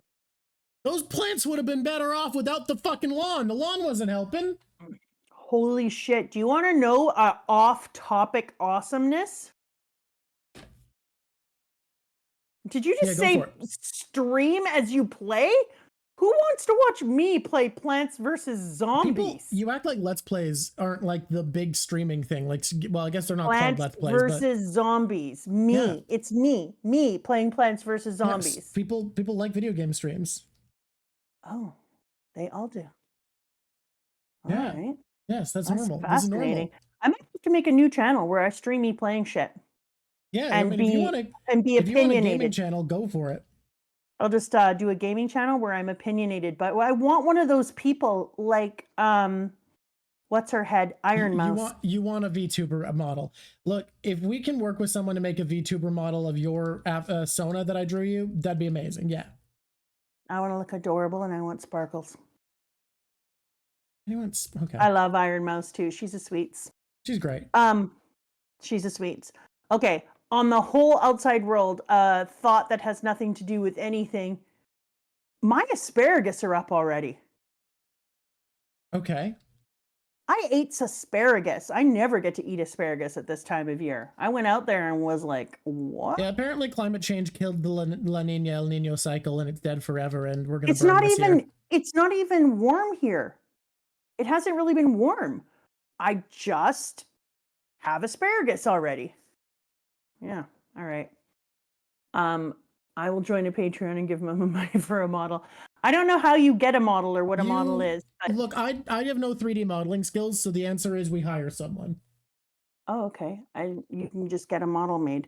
Those plants would have been better off without the fucking lawn. The lawn wasn't helping. Holy shit. Do you want to know off-topic awesomeness? Did you just say stream as you play? Who wants to watch me play Plants vs. Zombies? People, you act like Let's Plays aren't like the big streaming thing. Like, well, I guess they're not Plants called Let's Plays. Versus Zombies. Me. Yeah. It's me playing Plants vs. Zombies. Yes, people like video game streams. Oh, they all do. Yeah. All right. Yes, that's normal. Fascinating. This is normal. I might have to make a new channel where I stream me playing shit. Yeah, and I mean, if you want a gaming opinionated. channel, go for it. I'll just do a gaming channel where I'm opinionated, but I want one of those people like what's her head? Iron Mouse. You want a VTuber model. Look, if we can work with someone to make a VTuber model of your Sona that I drew you, that'd be amazing. Yeah. I want to look adorable and I want sparkles. Okay. I love Iron Mouse too. She's a sweets. She's great. She's a sweets. Okay. On the whole outside world, thought that has nothing to do with anything. My asparagus are up already. Okay. I ate asparagus. I never get to eat asparagus at this time of year. I went out there and was like, what? Yeah, apparently climate change killed the La Nina El Nino cycle and it's dead forever and we're going to It's not even warm here. It hasn't really been warm. I just have asparagus already. Yeah. All right. I will join a Patreon and give Mama money for a model. I don't know how you get a model or what a model is. But... Look, I have no 3D modeling skills, so the answer is we hire someone. Oh, okay. You can just get a model made.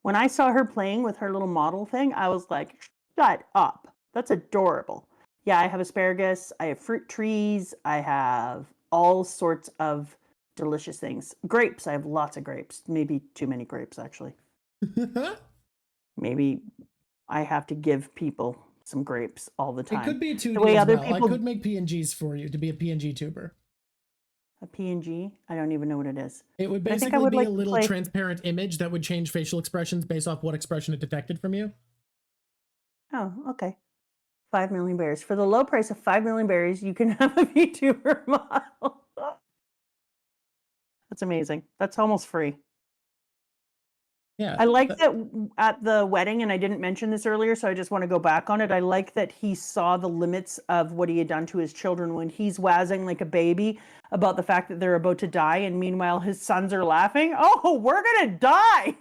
When I saw her playing with her little model thing, I was like, shut up. That's adorable. Yeah, I have asparagus. I have fruit trees. I have all sorts of delicious things. Grapes. I have lots of grapes. Maybe too many grapes, actually. Maybe I have to give people some grapes all the time. It could be 2D the way as other well. people... I could make PNGs for you to be a PNG tuber. A PNG? I don't even know what it is. It would basically be a little transparent image that would change facial expressions based off what expression it detected from you. Oh, okay. 5 million berries. For the low price of 5 million berries, you can have a VTuber model. That's amazing. That's almost free. Yeah. I like that at the wedding, and I didn't mention this earlier, so I just want to go back on it. I like that he saw the limits of what he had done to his children when he's wazzing like a baby about the fact that they're about to die, and meanwhile his sons are laughing. Oh, we're gonna die!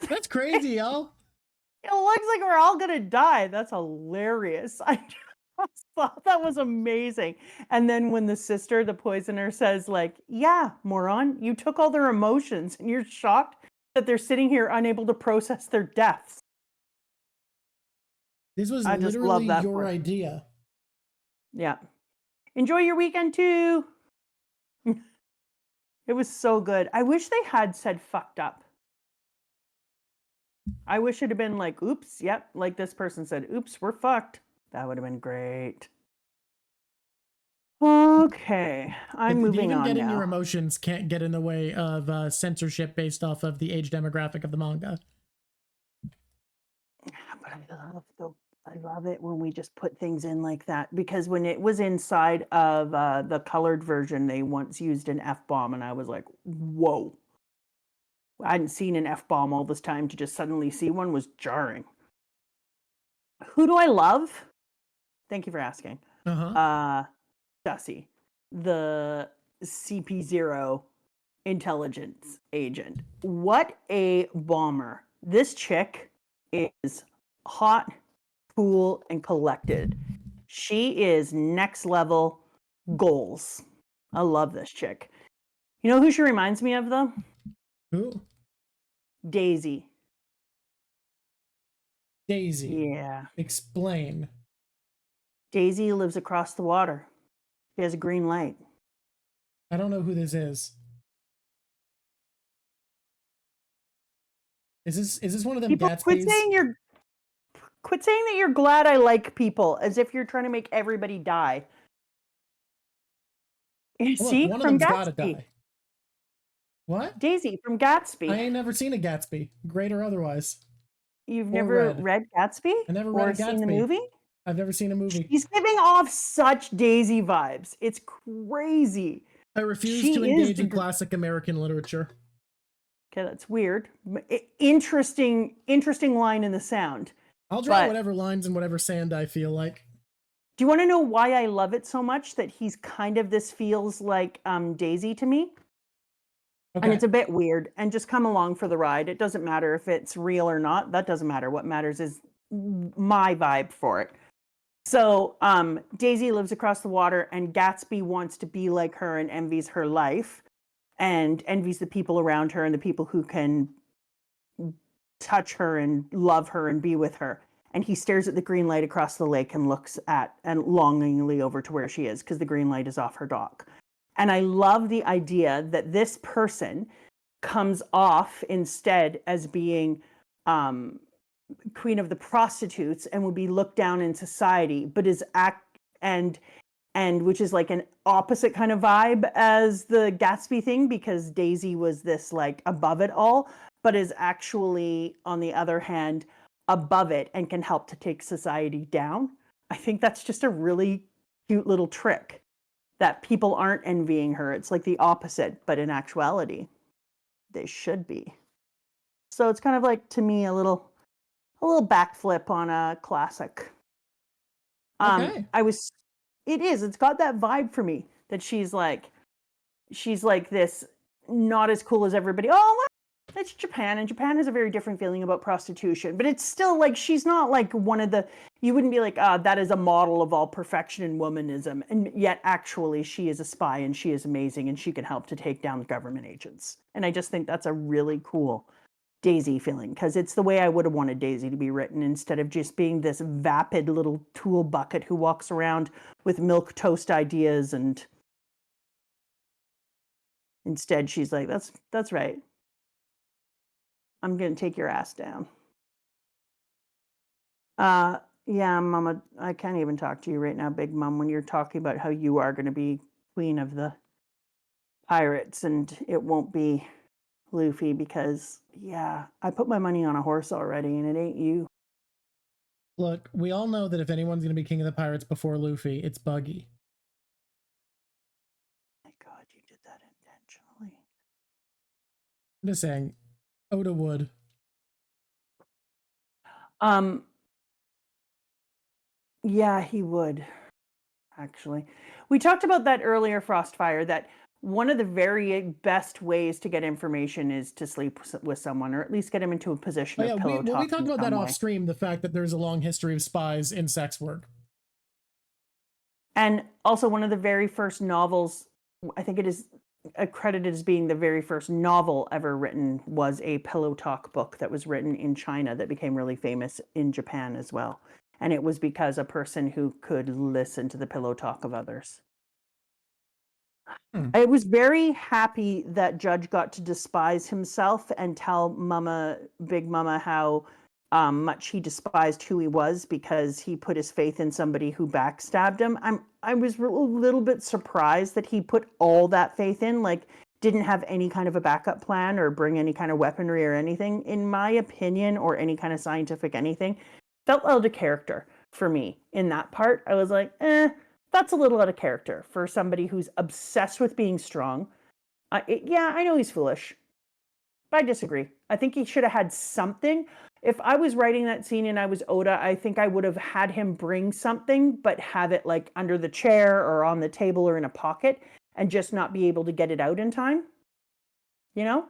That's crazy, y'all. It looks like we're all gonna die. That's hilarious. I just thought that was amazing. And then when the sister, the poisoner, says like, yeah, moron, you took all their emotions and you're shocked that they're sitting here unable to process their deaths. This was literally your idea. Yeah. Enjoy your weekend too. It was so good. I wish they had said fucked up. I wish it had been like, oops, yep, like this person said, oops, we're fucked. That would have been great. Okay, I'm moving on now. Even getting your emotions can't get in the way of censorship based off of the age demographic of the manga. But I love it when we just put things in like that, because when it was inside of the colored version, they once used an F-bomb, and I was like, whoa. I hadn't seen an F-bomb all this time. To just suddenly see one was jarring. Who do I love? Thank you for asking. Stussy, the CP0 intelligence agent. What a bomber. This chick is hot, cool, and collected. She is next level goals. I love this chick. You know who she reminds me of, though? Who? Daisy. Daisy. Yeah. Explain. Daisy lives across the water. She has a green light. I don't know who this is. Is this one of them Gatsby's? Quit saying that you're glad I like people, as if you're trying to make everybody die. See, one of from them's gotta Gatsby. die. What? Daisy from Gatsby. I ain't never seen a Gatsby, great or otherwise. You've never read Gatsby? I never read Gatsby. Seen the movie? I've never seen a movie. She's giving off such Daisy vibes. It's crazy. I refuse to engage in classic American literature. Okay, that's weird. Interesting line in the sound. I'll draw whatever lines and whatever sand I feel like. Do you want to know why I love it so much? That he's kind of this feels like Daisy to me. Okay. And it's a bit weird. And just come along for the ride. It doesn't matter if it's real or not. That doesn't matter. What matters is my vibe for it. So Daisy lives across the water, and Gatsby wants to be like her and envies her life and envies the people around her and the people who can touch her and love her and be with her. And he stares at the green light across the lake and looks at and longingly over to where she is because the green light is off her dock. And I love the idea that this person comes off instead as being queen of the prostitutes and would be looked down in society, but is and which is like an opposite kind of vibe as the Gatsby thing, because Daisy was this like above it all, but is actually, on the other hand, above it and can help to take society down. I think that's just a really cute little trick that people aren't envying her. It's like the opposite, but in actuality, they should be. So it's kind of like, to me, a little backflip on a classic. Okay. It's got that vibe for me that she's like this, not as cool as everybody. Oh, well, that's Japan, and Japan has a very different feeling about prostitution, but it's still like, she's not like one of the, you wouldn't be like, that is a model of all perfection and womanism, and yet actually she is a spy and she is amazing and she can help to take down government agents. And I just think that's a really cool Daisy feeling, because it's the way I would have wanted Daisy to be written, instead of just being this vapid little tool bucket who walks around with milk toast ideas. And instead she's like, that's right, I'm gonna take your ass down. Yeah, Mama, I can't even talk to you right now, Big Mom, when you're talking about how you are going to be queen of the pirates and it won't be Luffy, because, yeah, I put my money on a horse already and it ain't you. Look, we all know that if anyone's going to be king of the pirates before Luffy, it's Buggy. My God, you did that intentionally. I'm just saying, Oda would. Yeah, he would, actually. We talked about that earlier, Frostfire, that one of the very best ways to get information is to sleep with someone, or at least get him into a position of pillow talk. We talked about that off stream, the fact that there's a long history of spies in sex work. And also, one of the very first novels, I think it is accredited as being the very first novel ever written, was a pillow talk book that was written in China that became really famous in Japan as well. And it was because a person who could listen to the pillow talk of others. I was very happy that Judge got to despise himself and tell Big Mama how much he despised who he was because he put his faith in somebody who backstabbed him. I was a little bit surprised that he put all that faith in, like didn't have any kind of a backup plan or bring any kind of weaponry or anything, in my opinion, or any kind of scientific anything. Felt out of character for me in that part. I was like, that's a little out of character for somebody who's obsessed with being strong. Yeah, I know he's foolish, but I disagree. I think he should have had something. If I was writing that scene and I was Oda, I think I would have had him bring something, but have it like under the chair or on the table or in a pocket, and just not be able to get it out in time. You know?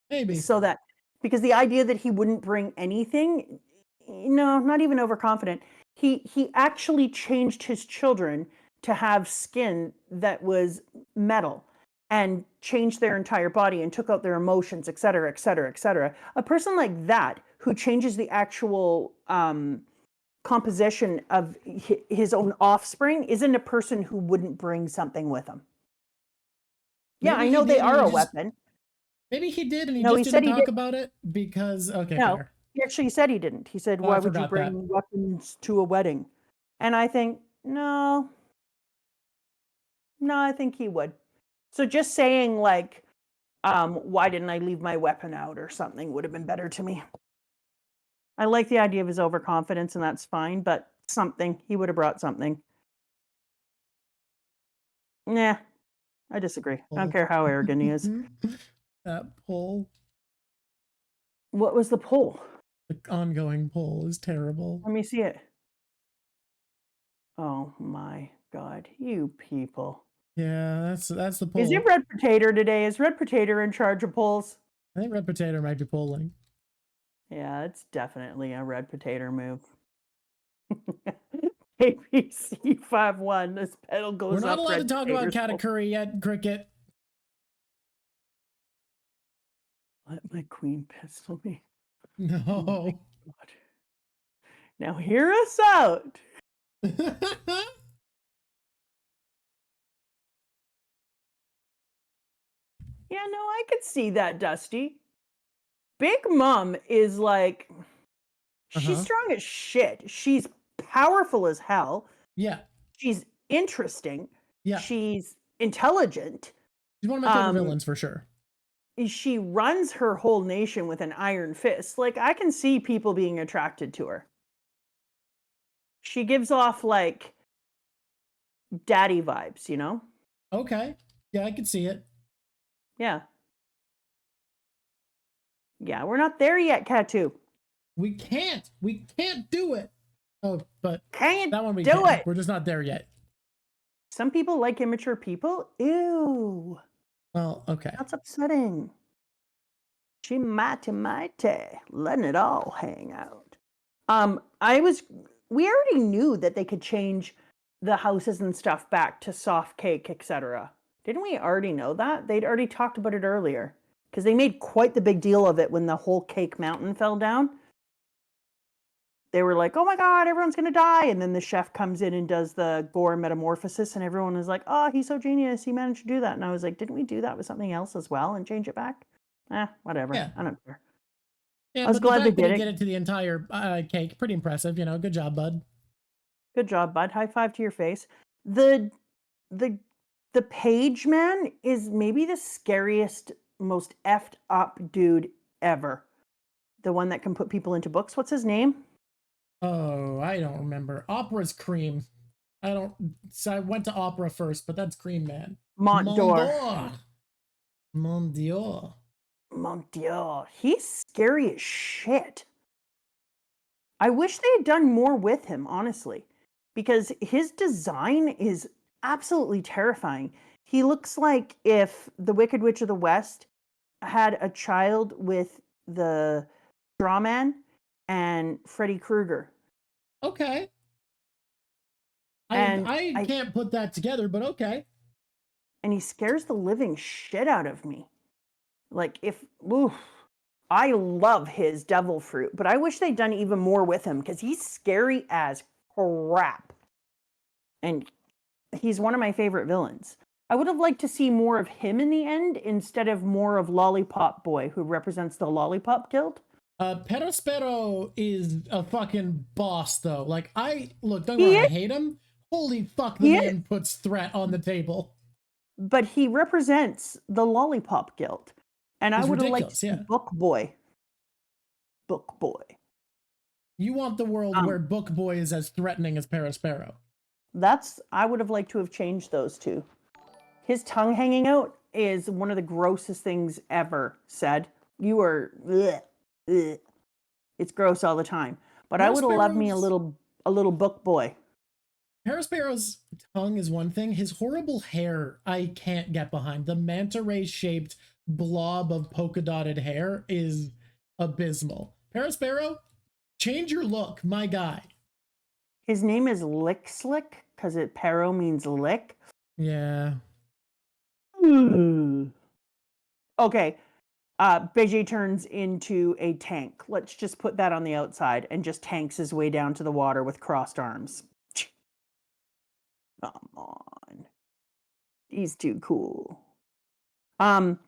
Maybe. So that, because the idea that he wouldn't bring anything, no, not even overconfident. He actually changed his children to have skin that was metal and changed their entire body and took out their emotions, et cetera, et cetera, et cetera. A person like that, who changes the actual composition of his own offspring, isn't a person who wouldn't bring something with him. Yeah, I know they are a weapon. Maybe he did, and he just didn't talk about it because, okay, no, fair. He actually said he didn't. He said, why would you bring weapons to a wedding? And I think, no, I think he would. So just saying like, why didn't I leave my weapon out or something would have been better to me. I like the idea of his overconfidence, and that's fine, but something, he would have brought something. Nah, I disagree. I don't care how arrogant he is. That poll. What was the poll? The ongoing poll is terrible. Let me see it. Oh my God, you people. Yeah, that's the poll. Is it Red Potato today? Is Red Potato in charge of polls? I think Red Potato might be polling. Yeah, it's definitely a Red Potato move. APC51, this pedal goes up. We're not allowed to talk about Katakuri yet, Cricket. Let my queen pistol me. No. God. Now hear us out. Yeah, no, I could see that, Dusty. Big Mom is like, she's strong as shit. She's powerful as hell. Yeah. She's interesting. Yeah. She's intelligent. She's one of my favorite villains for sure. She runs her whole nation with an iron fist. Like, I can see people being attracted to her. She gives off like daddy vibes, you know? Okay. Yeah, I can see it. Yeah. Yeah, we're not there yet, Katu. We can't do it. Oh, but Can't that one we do can. it. We're just not there yet. Some people like immature people. Ew. Well, okay. That's upsetting. She mighty, letting it all hang out. We already knew that they could change the houses and stuff back to soft cake, etc. Didn't we already know that? They'd already talked about it earlier. Because they made quite the big deal of it when the whole cake mountain fell down. They were like, oh my God, everyone's going to die. And then the chef comes in and does the gore metamorphosis. And everyone is like, oh, he's so genius. He managed to do that. And I was like, didn't we do that with something else as well and change it back? Whatever. Yeah. I don't care. Yeah, I was but glad the they fact that did he it. did it to the entire cake, pretty impressive. You know, good job, bud. Good job, bud. High five to your face. The page man is maybe the scariest, most effed up dude ever. The one that can put people into books. What's his name? Oh, I don't remember. Opera's Cream. So I went to Opera first, but that's Cream Man. Montdor. Mon Dieu. Mon Dieu. He's scary as shit. I wish they had done more with him, honestly, because his design is absolutely terrifying. He looks like if the Wicked Witch of the West had a child with the Straw Man and Freddy Krueger. Okay. And I can't put that together, but okay. And he scares the living shit out of me. Like, I love his devil fruit, but I wish they'd done even more with him because he's scary as crap. And he's one of my favorite villains. I would have liked to see more of him in the end instead of more of Lollipop Boy, who represents the Lollipop Guild. Perospero is a fucking boss, though. Like, don't get me wrong, I hate him. Holy fuck, the man puts threat on the table. But he represents the Lollipop Guild. And I would have liked to see Book Boy. Book Boy. You want the world where Book Boy is as threatening as Perospero. I would have liked to have changed those two. His tongue hanging out is one of the grossest things ever said. You are, it's gross all the time. But I would have loved me a little Book Boy. Perospero's tongue is one thing. His horrible hair, I can't get behind. The manta ray shaped blob of polka dotted hair is abysmal. Perospero, change your look, my guy. His name is Lick Slick because Pero means lick. Yeah. Okay. Bege turns into a tank. Let's just put that on the outside and just tanks his way down to the water with crossed arms. Come on. He's too cool. In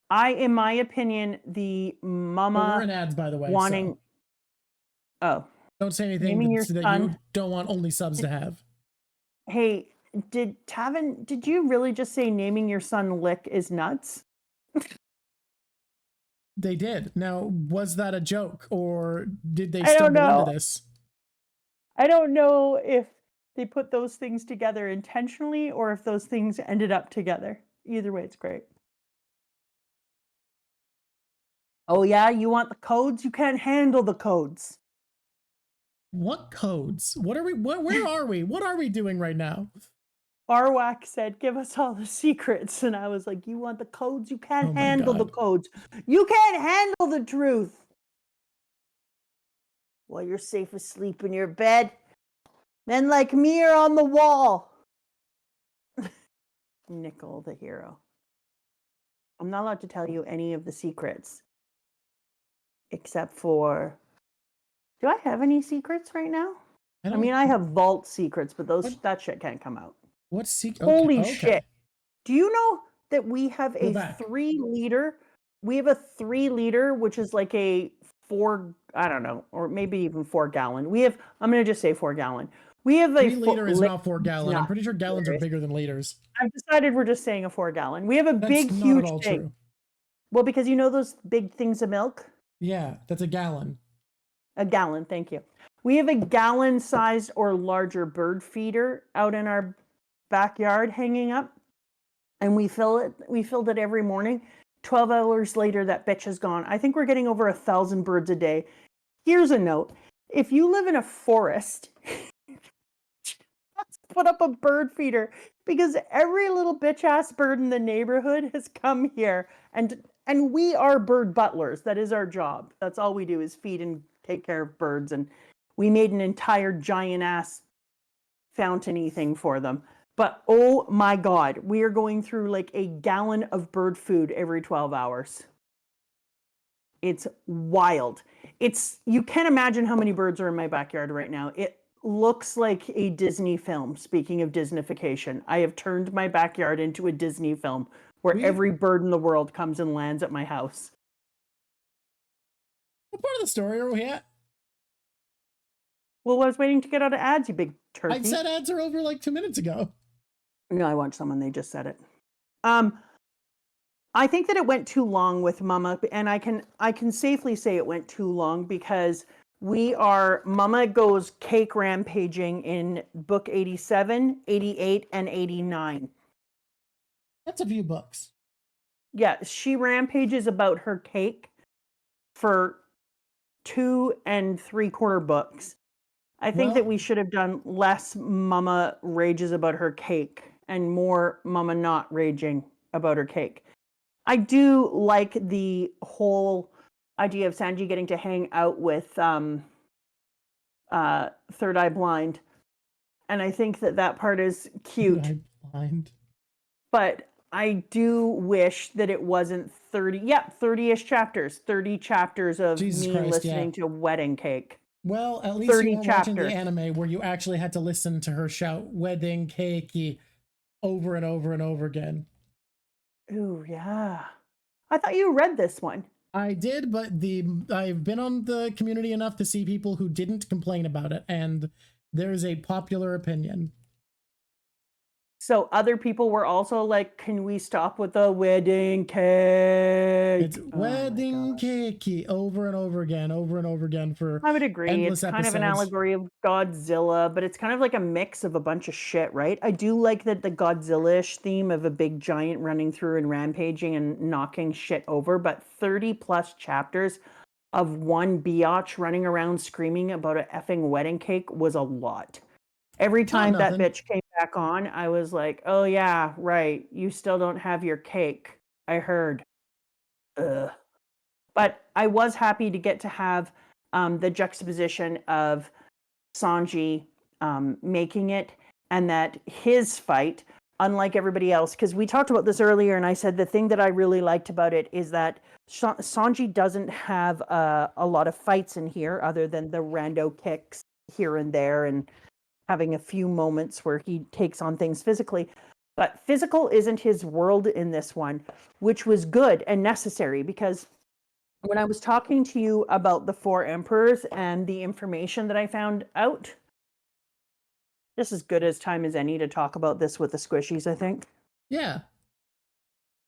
my opinion, the mama we're in ads, by the way. Wanting. So. Oh. Don't say anything that you don't want only subs to have. Hey, did you really just say naming your son Lick is nuts? They did. Now, was that a joke or did they stumble into this? I don't know if they put those things together intentionally or if those things ended up together. Either way, it's great. Oh yeah, you want the codes? You can't handle the codes. What codes? Where are we? What are we doing right now? Arwak said, give us all the secrets. And I was like, you want the codes? You can't handle the codes. You can't handle the truth. Well, you're safe asleep in your bed. Men like me are on the wall. Nickel, the hero. I'm not allowed to tell you any of the secrets. except for, do I have any secrets right now? I mean, I have vault secrets, but that shit can't come out. What secret? Holy shit. Do you know that we have a 3-liter? We have a 3-liter, which is like a 4, I don't know, or maybe even 4-gallon. I'm going to just say 4-gallon. We have a 3-liter is not 4-gallon. I'm pretty sure gallons are bigger than liters. I've decided we're just saying a 4-gallon. We have a big, huge not at all thing. True. Well, because you know those big things of milk? Yeah, that's a gallon. A gallon, thank you. We have a gallon-sized or larger bird feeder out in our backyard hanging up, and we fill it. We filled it every morning. 12 hours later, that bitch is gone. I think we're getting over 1,000 birds a day. Here's a note. If you live in a forest, let's put up a bird feeder, because every little bitch-ass bird in the neighborhood has come here, and we are bird butlers. That is our job. That's all we do, is feed and take care of birds, and we made an entire giant-ass fountain-y thing for them. But oh my God, we are going through like a gallon of bird food every 12 hours. It's wild. You can't imagine how many birds are in my backyard right now. It looks like a Disney film. Speaking of Disnification, I have turned my backyard into a Disney film where every bird in the world comes and lands at my house. What part of the story are we at? Well, I was waiting to get out of ads, you big turkey. I said ads are over like 2 minutes ago. No, I watched someone, they just said it. I think that it went too long with Mama, and I can safely say it went too long because Mama goes cake rampaging in book 87, 88, and 89. That's a few books. Yeah, she rampages about her cake for 2 3/4 books. I think that we should have done less Mama rages about her cake and more Mama not raging about her cake. I do like the whole idea of Sanji getting to hang out with Third Eye Blind. And I think that part is cute. Third Eye Blind. But I do wish that it wasn't 30-ish chapters. 30 chapters of listening to Wedding Cake. Well, at least you were watching the anime where you actually had to listen to her shout "wedding cakey" over and over and over again. Ooh, yeah. I thought you read this one. I did, but I've been on the community enough to see people who didn't complain about it, and there's a popular opinion. So other people were also like, can we stop with the wedding cake? It's wedding cakey over and over again for I would agree. It's kind of an allegory of Godzilla, but it's kind of like a mix of a bunch of shit, right? I do like that the Godzilla-ish theme of a big giant running through and rampaging and knocking shit over, but 30 plus chapters of one biatch running around screaming about an effing wedding cake was a lot. Every time that bitch came back on, I was like, oh yeah, right. You still don't have your cake. I heard. Ugh. But I was happy to get to have the juxtaposition of Sanji making it, and that his fight, unlike everybody else, because we talked about this earlier, and I said the thing that I really liked about it is that Sanji doesn't have a lot of fights in here other than the rando kicks here and there and having a few moments where he takes on things physically. But physical isn't his world in this one, which was good and necessary, because when I was talking to you about the 4 emperors and the information that I found out, this is as good as time as any to talk about this with the squishies, I think. Yeah.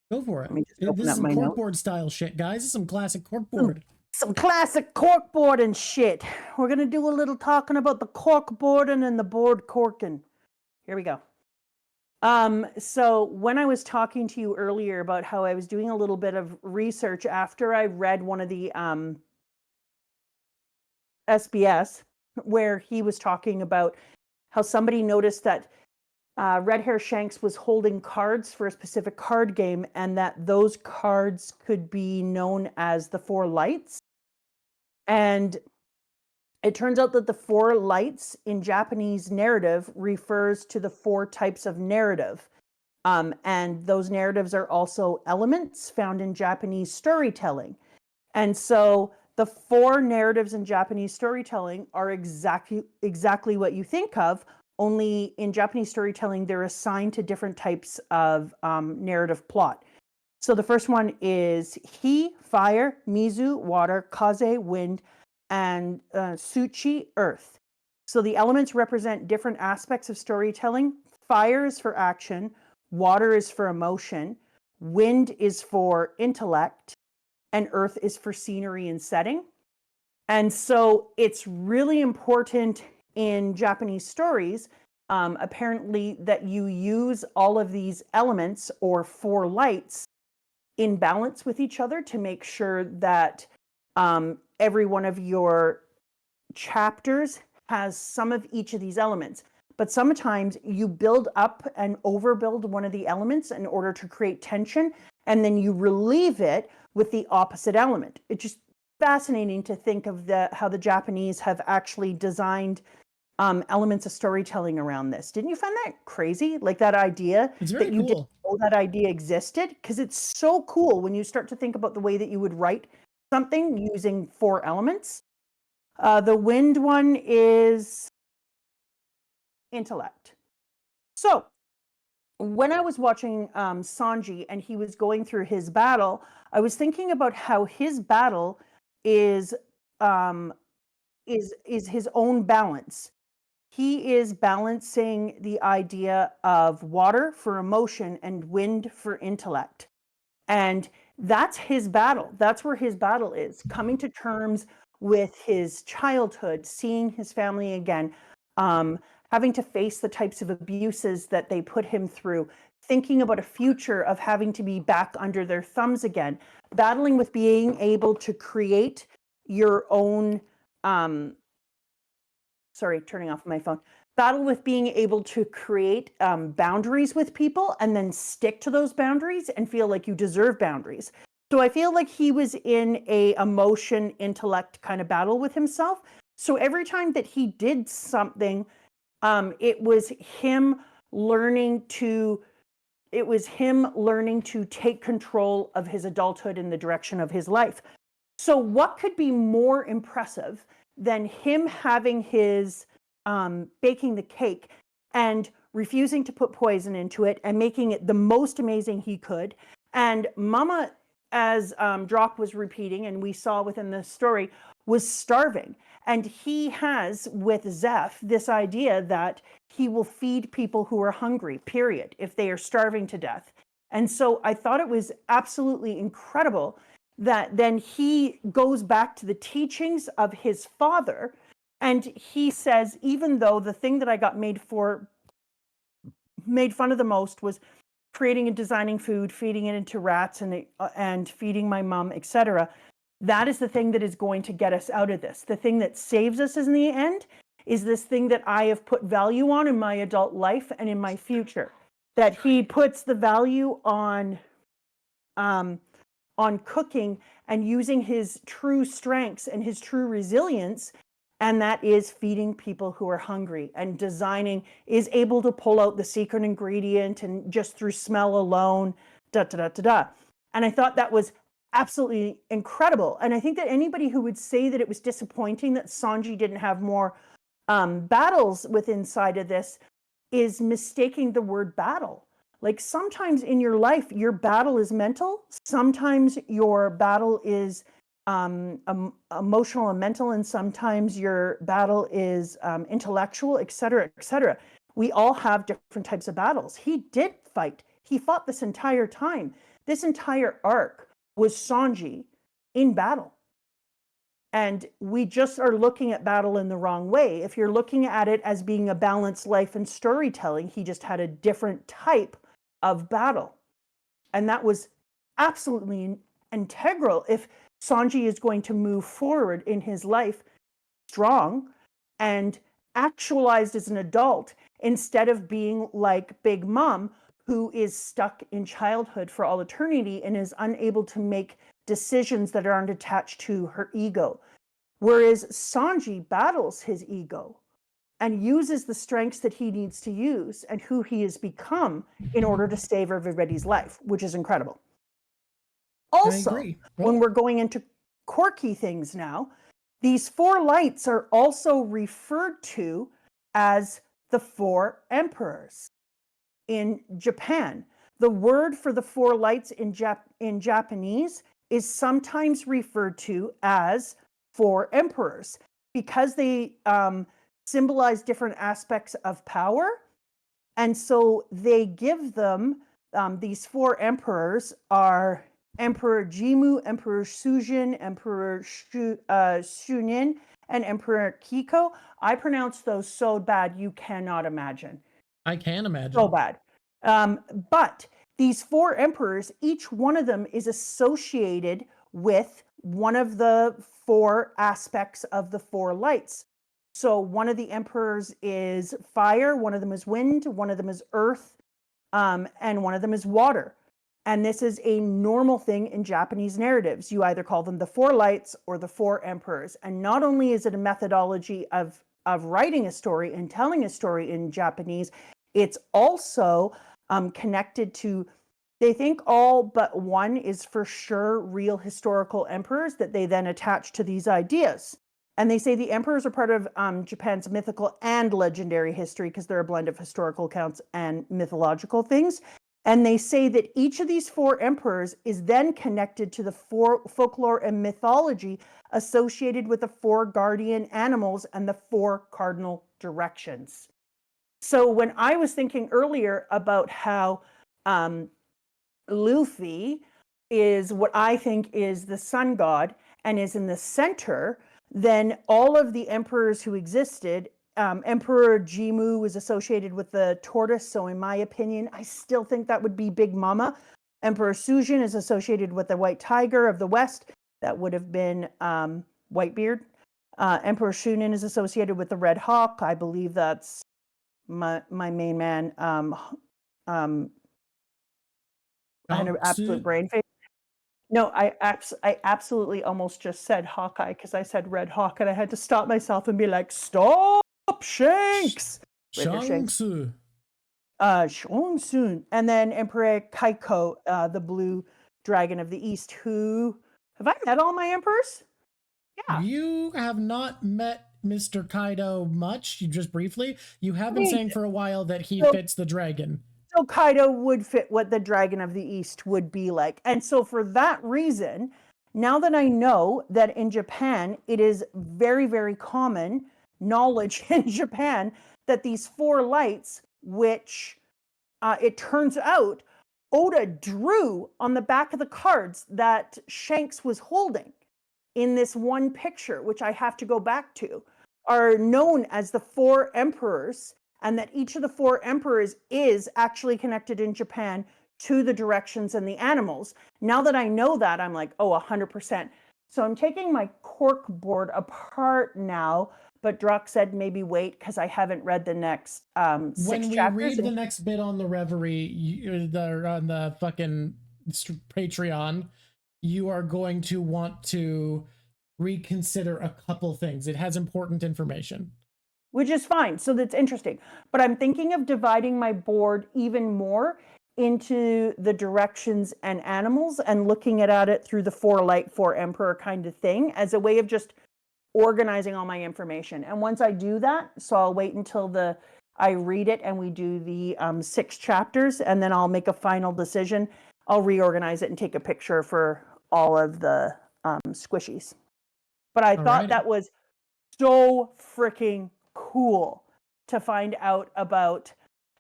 Go for it. This is some corkboard style shit, guys. This is some classic corkboard. Some classic corkboard and shit. We're going to do a little talking about the corkboarding and the board corking. Here we go. So when I was talking to you earlier about how I was doing a little bit of research after I read one of the SBS, where he was talking about how somebody noticed that Red Hair Shanks was holding cards for a specific card game, and that those cards could be known as the 4 lights. And it turns out that the 4 lights in Japanese narrative refers to the 4 types of narrative. And those narratives are also elements found in Japanese storytelling. And so the 4 narratives in Japanese storytelling are exactly what you think of, only in Japanese storytelling, they're assigned to different types of narrative plot. So the first one is He, fire, Mizu, water, Kaze, wind, and Tsuchi, earth. So the elements represent different aspects of storytelling. Fire is for action, water is for emotion, wind is for intellect, and earth is for scenery and setting. And so it's really important in Japanese stories, apparently, that you use all of these elements or 4 lights in balance with each other to make sure that every one of your chapters has some of each of these elements. But sometimes you build up and overbuild one of the elements in order to create tension, and then you relieve it with the opposite element. It's just fascinating to think of how the Japanese have actually designed elements of storytelling around this. Didn't you find that crazy? Like that idea that you didn't know that idea existed? Because it's so cool when you start to think about the way that you would write something using 4 elements. The wind one is intellect. So when I was watching Sanji and he was going through his battle, I was thinking about how his battle is his own balance. He is balancing the idea of water for emotion and wind for intellect. And that's his battle. That's where his battle is, coming to terms with his childhood, seeing his family again, having to face the types of abuses that they put him through, thinking about a future of having to be back under their thumbs again, battling with being able to create your own, turning off my phone, battle with being able to create boundaries with people and then stick to those boundaries and feel like you deserve boundaries. So I feel like he was in a emotion, intellect kind of battle with himself. So every time that he did something, it was him learning to take control of his adulthood in the direction of his life. So what could be more impressive than him having his baking the cake and refusing to put poison into it and making it the most amazing he could? And Mama, as Drock was repeating, and we saw within the story, was starving. And he has, with Zeph, this idea that he will feed people who are hungry, period, if they are starving to death. And so I thought it was absolutely incredible that then he goes back to the teachings of his father, and he says, even though the thing that I got made fun of the most was creating and designing food, feeding it into rats, and feeding my mom, etc., that is the thing that is going to get us out of this. The thing that saves us in the end is this thing that I have put value on in my adult life and in my future. That he puts the value on cooking and using his true strengths and his true resilience, and that is feeding people who are hungry, and designing, is able to pull out the secret ingredient and just through smell alone, And I thought that was absolutely incredible. And I think that anybody who would say that it was disappointing that Sanji didn't have more battles inside of this is mistaking the word battle. Like sometimes in your life, your battle is mental. Sometimes your battle is emotional and mental, and sometimes your battle is intellectual, etc., etc. We all have different types of battles. He did fight. He fought this entire time. This entire arc was Sanji in battle. And we just are looking at battle in the wrong way. If you're looking at it as being a balanced life and storytelling, he just had a different type of battle. And that was absolutely integral if Sanji is going to move forward in his life strong and actualized as an adult, instead of being like Big Mom, who is stuck in childhood for all eternity and is unable to make decisions that aren't attached to her ego. Whereas Sanji battles his ego and uses the strengths that he needs to use and who he has become in order to save everybody's life, which is incredible. Also, when we're going into quirky things now. These 4 lights are also referred to as the 4 emperors in Japan. The word for the 4 lights in Japanese is sometimes referred to as 4 emperors because they symbolize different aspects of power. And so they give them, these 4 emperors are Emperor Jimmu, Emperor Sujin, Emperor Shunin, and Emperor Kiko. I pronounce those so bad you cannot imagine. I can imagine. So bad. But these 4 emperors, each one of them is associated with one of the 4 aspects of the 4 lights. So one of the emperors is fire, one of them is wind, one of them is earth, and one of them is water. And this is a normal thing in Japanese narratives. You either call them the 4 lights or the 4 emperors. And not only is it a methodology of writing a story and telling a story in Japanese, it's also connected to, they think all but one is for sure real historical emperors that they then attach to these ideas. And they say the emperors are part of Japan's mythical and legendary history because they're a blend of historical accounts and mythological things. And they say that each of these 4 emperors is then connected to the 4 folklore and mythology associated with the 4 guardian animals and the 4 cardinal directions. So when I was thinking earlier about how Luffy is what I think is the sun god and is in the center, then all of the emperors who existed, Emperor Jimmu was associated with the tortoise. So in my opinion, I still think that would be Big Mama. Emperor Sujin is associated with the white tiger of the West. That would have been Whitebeard. Emperor Shunin is associated with the red hawk. I believe that's my main man. I had an absolute brain fade. No, I absolutely almost just said Hawkeye because I said Red Hawk and I had to stop myself and be like, stop, Shanks! Shang-Tzu. Shang-Tzu. And then Emperor Kaiko, the blue dragon of the East, who... Have I met all my emperors? Yeah. You have not met Mr. Kaido much, you just briefly. You have been saying for a while that he fits the dragon. So Kaido would fit what the Dragon of the East would be like. And so for that reason, now that I know that in Japan, it is very, very common knowledge in Japan that these 4 lights, which it turns out Oda drew on the back of the cards that Shanks was holding in this one picture, which I have to go back to, are known as the 4 emperors, and that each of the 4 emperors is actually connected in Japan to the directions and the animals. Now that I know that, I'm like, oh, 100%. So I'm taking my cork board apart now, but Drock said maybe wait because I haven't read the next 6 chapters. When we read the next bit on the Reverie, on the fucking Patreon, you are going to want to reconsider a couple things. It has important information. Which is fine. So that's interesting. But I'm thinking of dividing my board even more into the directions and animals and looking at it through the 4 light, 4 emperor kind of thing as a way of just organizing all my information. And once I do that, so I'll wait until I read it and we do the 6 chapters, and then I'll make a final decision. I'll reorganize it and take a picture for all of the squishies. But I thought that was so freaking cool to find out about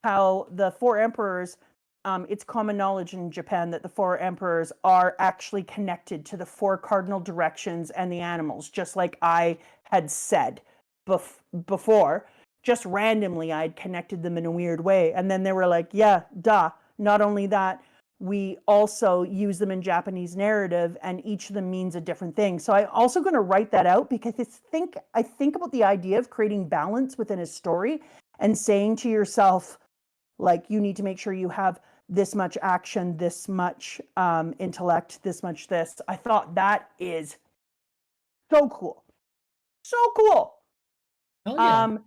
how the 4 emperors, it's common knowledge in Japan that the 4 emperors are actually connected to the 4 cardinal directions and the animals, just like I had said before. Just randomly, I'd connected them in a weird way. And then they were like, yeah, duh. Not only that, we also use them in Japanese narrative, and each of them means a different thing. So I'm also going to write that out because I think about the idea of creating balance within a story and saying to yourself, like, you need to make sure you have this much action, this much intellect, this much this. I thought that is so cool. So cool. Hell yeah.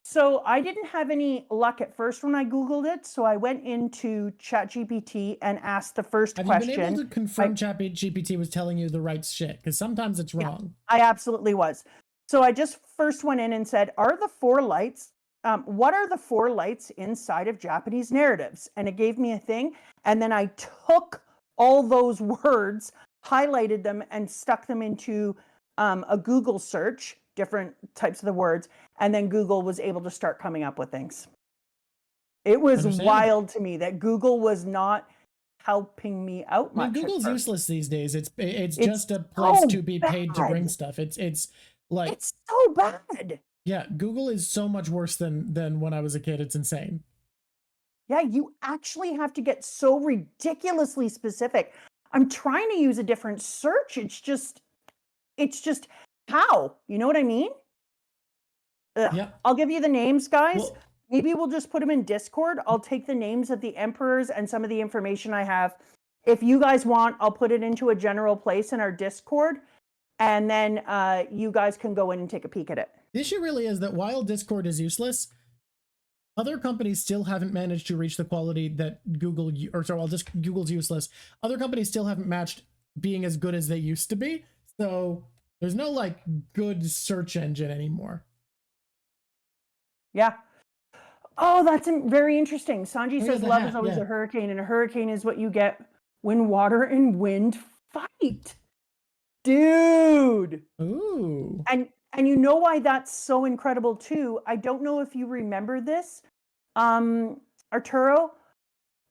So I didn't have any luck at first when I Googled it. So I went into ChatGPT and asked the first Have question. you been able to confirm ChatGPT was telling you the right shit? Because sometimes it's wrong. I absolutely was. So I just first went in and said, "Are the four lights? What are the four lights inside of Japanese narratives?" And it gave me a thing. And then I took all those words, highlighted them, and stuck them into a Google search, different types of the words, and then Google was able to start coming up with things. It was wild to me that Google was not helping me out much. I mean, Google's useless these days. It's just a place so to be paid to bring bad. stuff. It's like, It's so bad. yeah, Google is so much worse than when I was a kid. It's insane. Yeah, you actually have to get so ridiculously specific. I'm trying to use a different search. It's just how? You know what I mean? Yeah. I'll give you the names, guys. Well, maybe we'll just put them in Discord. I'll take the names of the emperors and some of the information I have. If you guys want, I'll put it into a general place in our Discord, and then you guys can go in and take a peek at it. The issue really is that while Discord is useless, other companies still haven't managed to reach the quality that Google, or sorry, well, just Google's useless. Other companies still haven't matched being as good as they used to be. So there's no like good search engine anymore. Yeah. Oh, that's very interesting. Sanji says love is always a hurricane, and a hurricane is what you get when water and wind fight. Dude. Ooh. And you know why that's so incredible too? I don't know if you remember this, Arturo,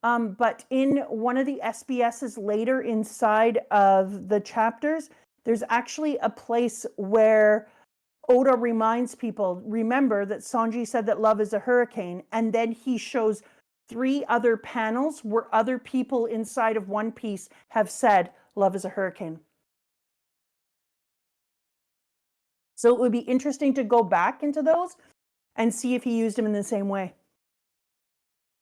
but in one of the SBSs later inside of the chapters, there's actually a place where Oda reminds people, remember that Sanji said that love is a hurricane, and then he shows 3 other panels where other people inside of One Piece have said love is a hurricane. So it would be interesting to go back into those and see if he used them in the same way.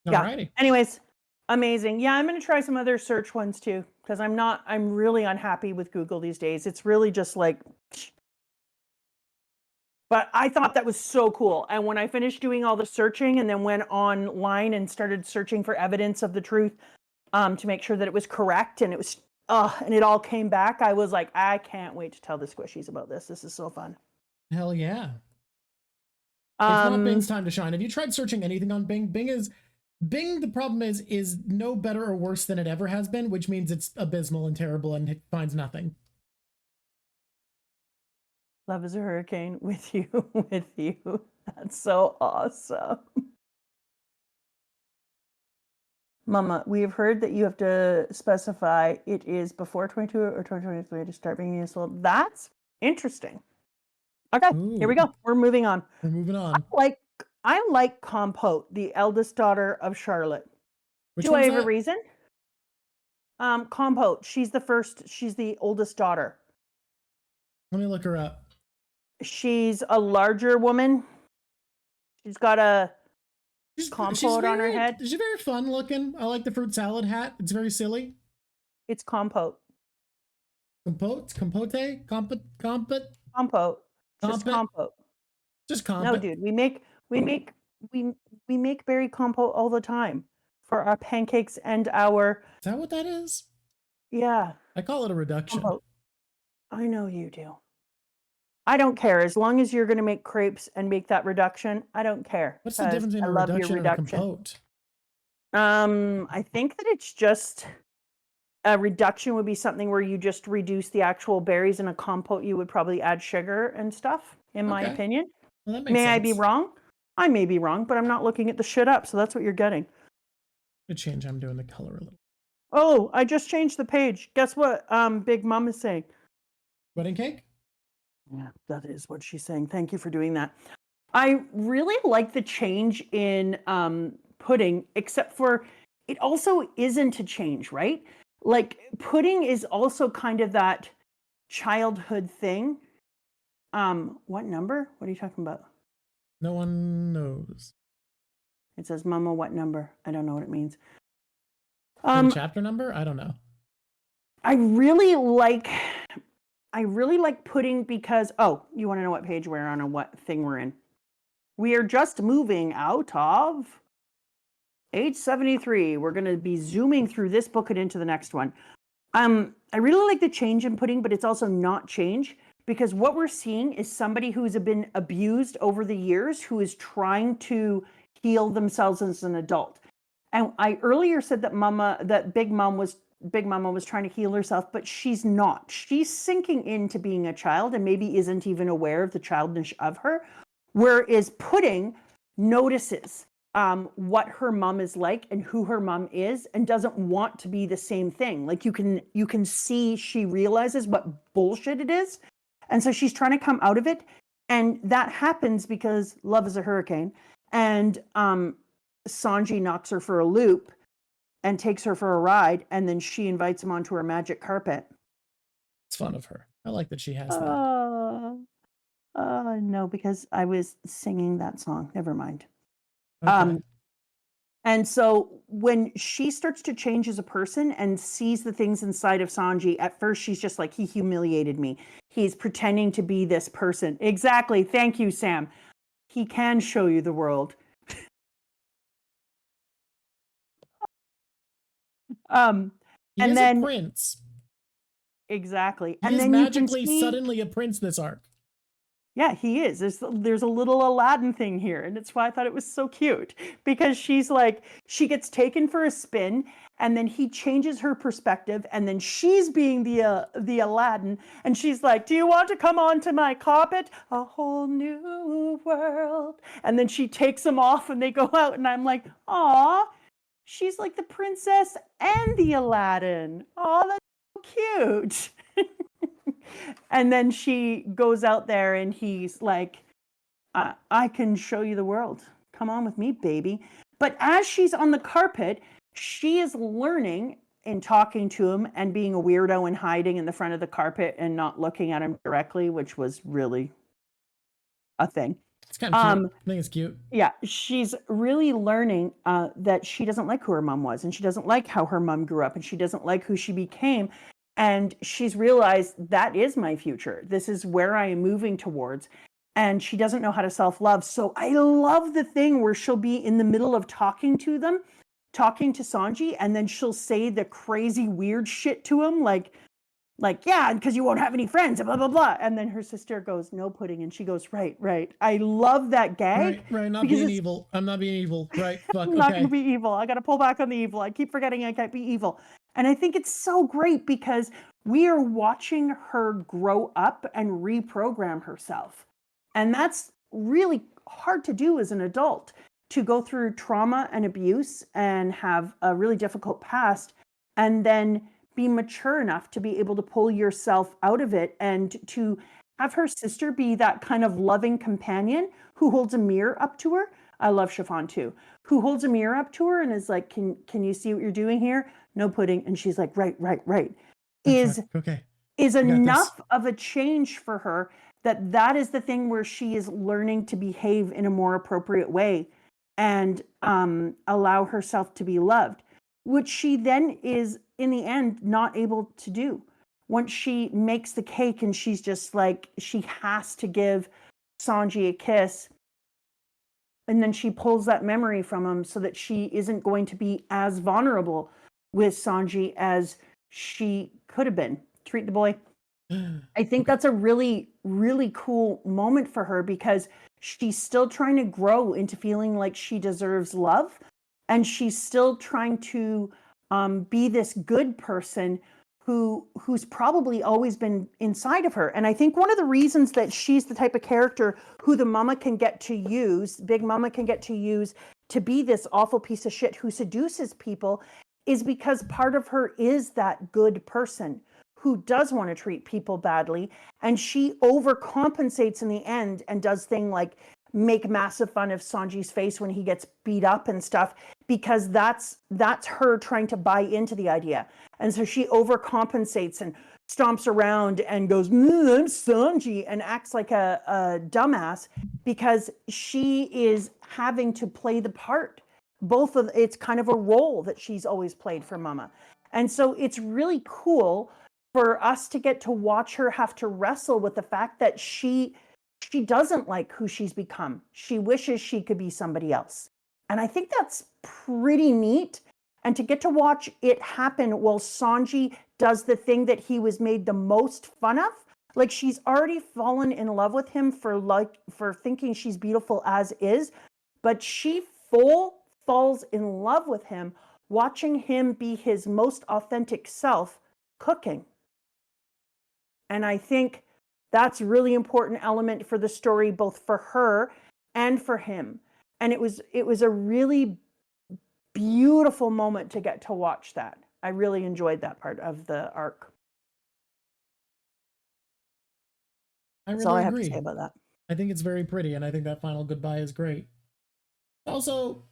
Alrighty. Yeah. Anyways, amazing. Yeah, I'm going to try some other search ones too, because I'm really unhappy with Google these days. It's really just like, but I thought that was so cool. And when I finished doing all the searching and then went online and started searching for evidence of the truth to make sure that it was correct and it was, and it all came back, I was like, I can't wait to tell the squishies about this. This is so fun. Hell yeah. It's not Bing's time to shine. Have you tried searching anything on Bing? Bing, the problem is no better or worse than it ever has been, which means it's abysmal and terrible and it finds nothing. Love is a hurricane with you, with you. That's so awesome. Mama, we have heard that you have to specify it is before 22 or 2023 to start being useful. That's interesting. Okay, Here we go. We're moving on. We're moving on. I like Compote, the eldest daughter of Charlotte. Do I have a reason? Compote. She's the oldest daughter. Let me look her up. She's a larger woman. She's got a compote on her head. She's very fun looking. I like the fruit salad hat. It's very silly. It's Compote. Compote? Compote? Compote? Compote. Just compote. Just compote. No, dude. We make berry compote all the time for our pancakes and our. Is that what that is? Yeah. I call it a reduction. Compote. I know you do. I don't care. As long as you're going to make crepes and make that reduction, I don't care. What's the difference between a reduction and a compote? I think that it's just a reduction would be something where you just reduce the actual berries. In a compote, you would probably add sugar and stuff, in my opinion. Well, that makes sense. I be wrong? I may be wrong, but I'm not looking at the shit up, so that's what you're getting. To change, I'm doing the color a little. Oh, I just changed the page. Guess what Big Mom is saying? Wedding cake? Yeah, that is what she's saying. Thank you for doing that. I really like the change in pudding, except for it also isn't a change, right? Like pudding is also kind of that childhood thing. What number? What are you talking about? No one knows. It says, Mama, what number? I don't know what it means. Chapter number? I don't know. I really like pudding because, you want to know what page we're on or what thing we're in? We are just moving out of 873. We're going to be zooming through this book and into the next one. I really like the change in Pudding, but it's also not change, because what we're seeing is somebody who's been abused over the years who is trying to heal themselves as an adult. And I earlier said that Big Mama was trying to heal herself, but she's not. She's sinking into being a child and maybe isn't even aware of the childness of her. Whereas Pudding notices what her mom is like and who her mom is, and doesn't want to be the same thing. Like you can see she realizes what bullshit it is. And so she's trying to come out of it. And that happens because love is a hurricane. And Sanji knocks her for a loop and takes her for a ride. And then she invites him onto her magic carpet. It's fun of her. I like that she has that. No, because I was singing that song. Never mind. Okay. And so when she starts to change as a person and sees the things inside of Sanji, at first she's just like, he humiliated me. He's pretending to be this person. Exactly. Thank you, Sam. He can show you the world. He is a prince. Exactly. He is magically suddenly a prince this arc. Yeah, he is. There's a little Aladdin thing here, and it's why I thought it was so cute, because she's like, she gets taken for a spin, and then he changes her perspective, and then she's being the Aladdin, and she's like, "Do you want to come onto my carpet? A whole new world." And then she takes him off, and they go out, and I'm like, "Aw, she's like the princess and the Aladdin. Aw, that's so cute." And then she goes out there and he's like, I can show you the world. Come on with me, baby. But as she's on the carpet, she is learning and talking to him and being a weirdo and hiding in the front of the carpet and not looking at him directly, which was really a thing. It's kind of cute. I think it's cute. Yeah, she's really learning that she doesn't like who her mom was, and she doesn't like how her mom grew up, and she doesn't like who she became. And she's realized that is my future. This is where I am moving towards. And she doesn't know how to self-love. So I love the thing where she'll be in the middle of talking to Sanji, and then she'll say the crazy weird shit to him, like, yeah, because you won't have any friends, blah, blah, blah. And then her sister goes, "No, Pudding." And she goes, right. I love that gag. Right, not being evil. I'm not being evil. Right, fuck, I'm not going to be evil. I got to pull back on the evil. I keep forgetting I can't be evil. And I think it's so great because we are watching her grow up and reprogram herself. And that's really hard to do as an adult, to go through trauma and abuse and have a really difficult past, and then be mature enough to be able to pull yourself out of it, and to have her sister be that kind of loving companion who holds a mirror up to her. I love Chiffon too, who holds a mirror up to her and is like, can you see what you're doing here? No, Pudding. And she's like, right. Is enough of a change for her that is the thing where she is learning to behave in a more appropriate way and allow herself to be loved, which she then is in the end not able to do. Once she makes the cake and she's just like, she has to give Sanji a kiss, and then she pulls that memory from him so that she isn't going to be as vulnerable with Sanji as she could have been. Treat the boy. I think that's a really, really cool moment for her, because she's still trying to grow into feeling like she deserves love. And she's still trying to be this good person who's probably always been inside of her. And I think one of the reasons that she's the type of character who the mama can get to use, Big Mama can get to use to be this awful piece of shit who seduces people, is because part of her is that good person who does want to treat people badly. And she overcompensates in the end and does things like make massive fun of Sanji's face when he gets beat up and stuff, because that's her trying to buy into the idea. And so she overcompensates and stomps around and goes, "I'm Sanji," and acts like a dumbass, because she is having to play the part. It's kind of a role that she's always played for Mama. And so it's really cool for us to get to watch her have to wrestle with the fact that she she doesn't like who she's become. She wishes she could be somebody else. And I think that's pretty neat. And to get to watch it happen while Sanji does the thing that he was made the most fun of, like she's already fallen in love with him for thinking she's beautiful as is, but she falls in love with him watching him be his most authentic self cooking. And I think that's a really important element for the story, both for her and for him. And it was a really beautiful moment to get to watch that. I really enjoyed that part of the arc. That's all I have to say about that. I think it's very pretty, and I think that final goodbye is great. Also,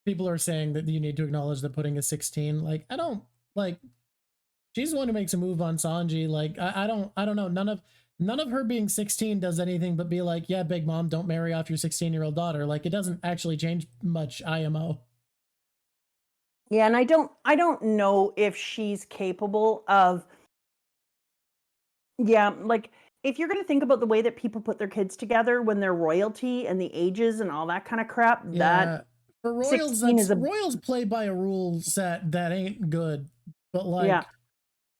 people are saying that you need to acknowledge that Pudding is 16. Like, I don't like. She's the one who makes a move on Sanji. Like, I don't know. None of her being 16 does anything but be like, yeah, Big Mom, don't marry off your 16-year-old daughter. Like, it doesn't actually change much IMO. Yeah, and I don't know if she's capable of. Yeah, like if you're going to think about the way that people put their kids together when they're royalty and the ages and all that kind of crap, yeah, that for royals, royals play by a rule set that ain't good. But like, yeah.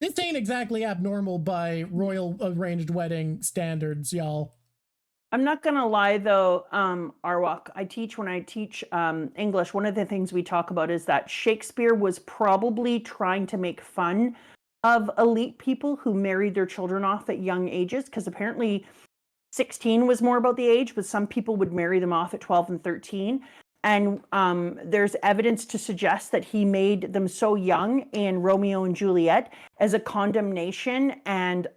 This ain't exactly abnormal by royal arranged wedding standards, y'all. I'm not gonna lie though, Arwak, when I teach English, one of the things we talk about is that Shakespeare was probably trying to make fun of elite people who married their children off at young ages, because apparently 16 was more about the age, but some people would marry them off at 12 and 13. And there's evidence to suggest that he made them so young in Romeo and Juliet as a condemnation and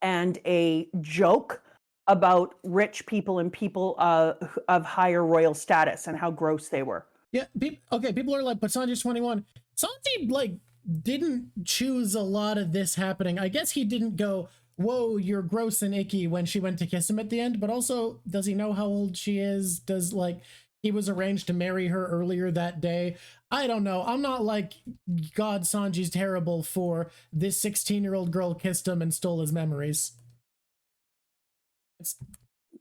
a joke about rich people and people of higher royal status and how gross they were. Yeah, okay, people are like, but Sanji's 21. Sanji, like, didn't choose a lot of this happening. I guess he didn't go, whoa, you're gross and icky when she went to kiss him at the end, but also, does he know how old she is? Does, like, he was arranged to marry her earlier that day? I don't know. I'm not like, God, Sanji's terrible for this 16-year-old girl kissed him and stole his memories.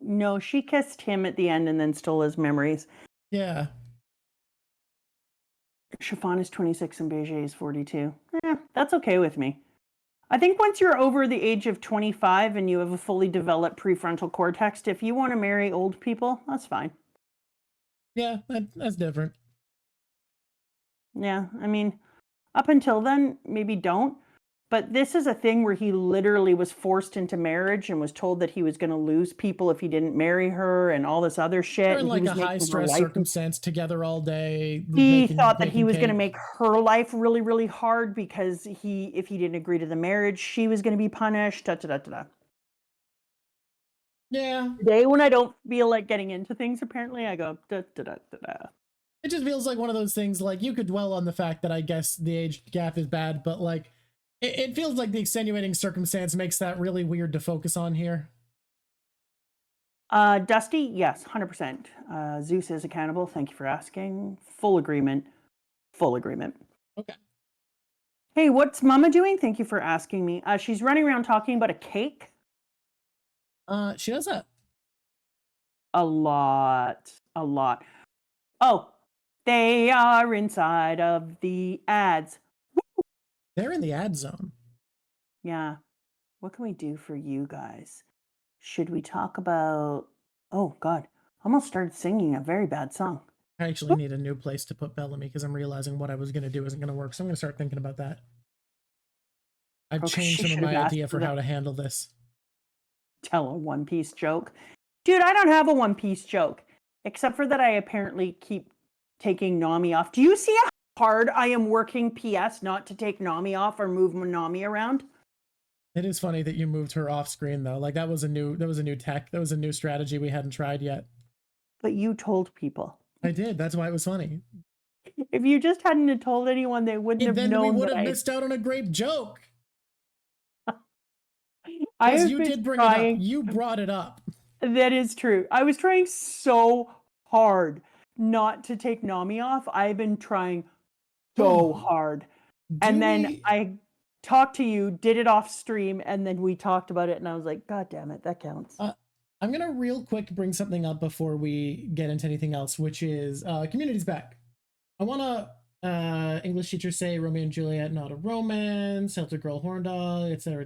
No, she kissed him at the end and then stole his memories. Yeah. Chiffon is 26 and Bege is 42. That's okay with me. I think once you're over the age of 25 and you have a fully developed prefrontal cortex, if you want to marry old people, that's fine. Yeah, that's different. Yeah, I mean, up until then, maybe don't. But this is a thing where he literally was forced into marriage and was told that he was going to lose people if he didn't marry her and all this other shit. They're in like a high-stress circumstance together all day. He thought that he was going to make her life really, really hard because if he didn't agree to the marriage, she was going to be punished. Yeah. Today, when I don't feel like getting into things, apparently, I go It just feels like one of those things, like, you could dwell on the fact that I guess the age gap is bad, but like, it feels like the extenuating circumstance makes that really weird to focus on here. Dusty, yes, 100%. Zeus is accountable. Thank you for asking. Full agreement. Full agreement. Okay. Hey, what's Mama doing? Thank you for asking me. She's running around talking about a cake. She does that. A lot. Oh, they are inside of the ads. Woo! They're in the ad zone. Yeah. What can we do for you guys? Should we talk about... Oh, God. I almost started singing a very bad song. I actually need a new place to put Bellamy because I'm realizing what I was going to do isn't going to work. So I'm going to start thinking about that. I've changed some of my idea for how to handle this. Tell a One Piece joke. Dude, I don't have a One Piece joke. Except for that I apparently keep taking Nami off. Do you see how hard I am working PS not to take Nami off or move Nami around? It is funny that you moved her off screen though. Like that was a new tech. That was a new strategy we hadn't tried yet. But you told people. I did. That's why it was funny. If you just hadn't told anyone, they wouldn't have known. Then we would have missed out on a great joke. You did bring it up. You brought it up. That is true. I was trying so hard not to take Nami off. I've been trying so hard. And then I talked to you, did it off stream, and then we talked about it, and I was like, God damn it, that counts. I'm gonna real quick bring something up before we get into anything else, which is community's back. I wanna English teachers say Romeo and Juliet not a romance, Celtic girl horn dog, etc.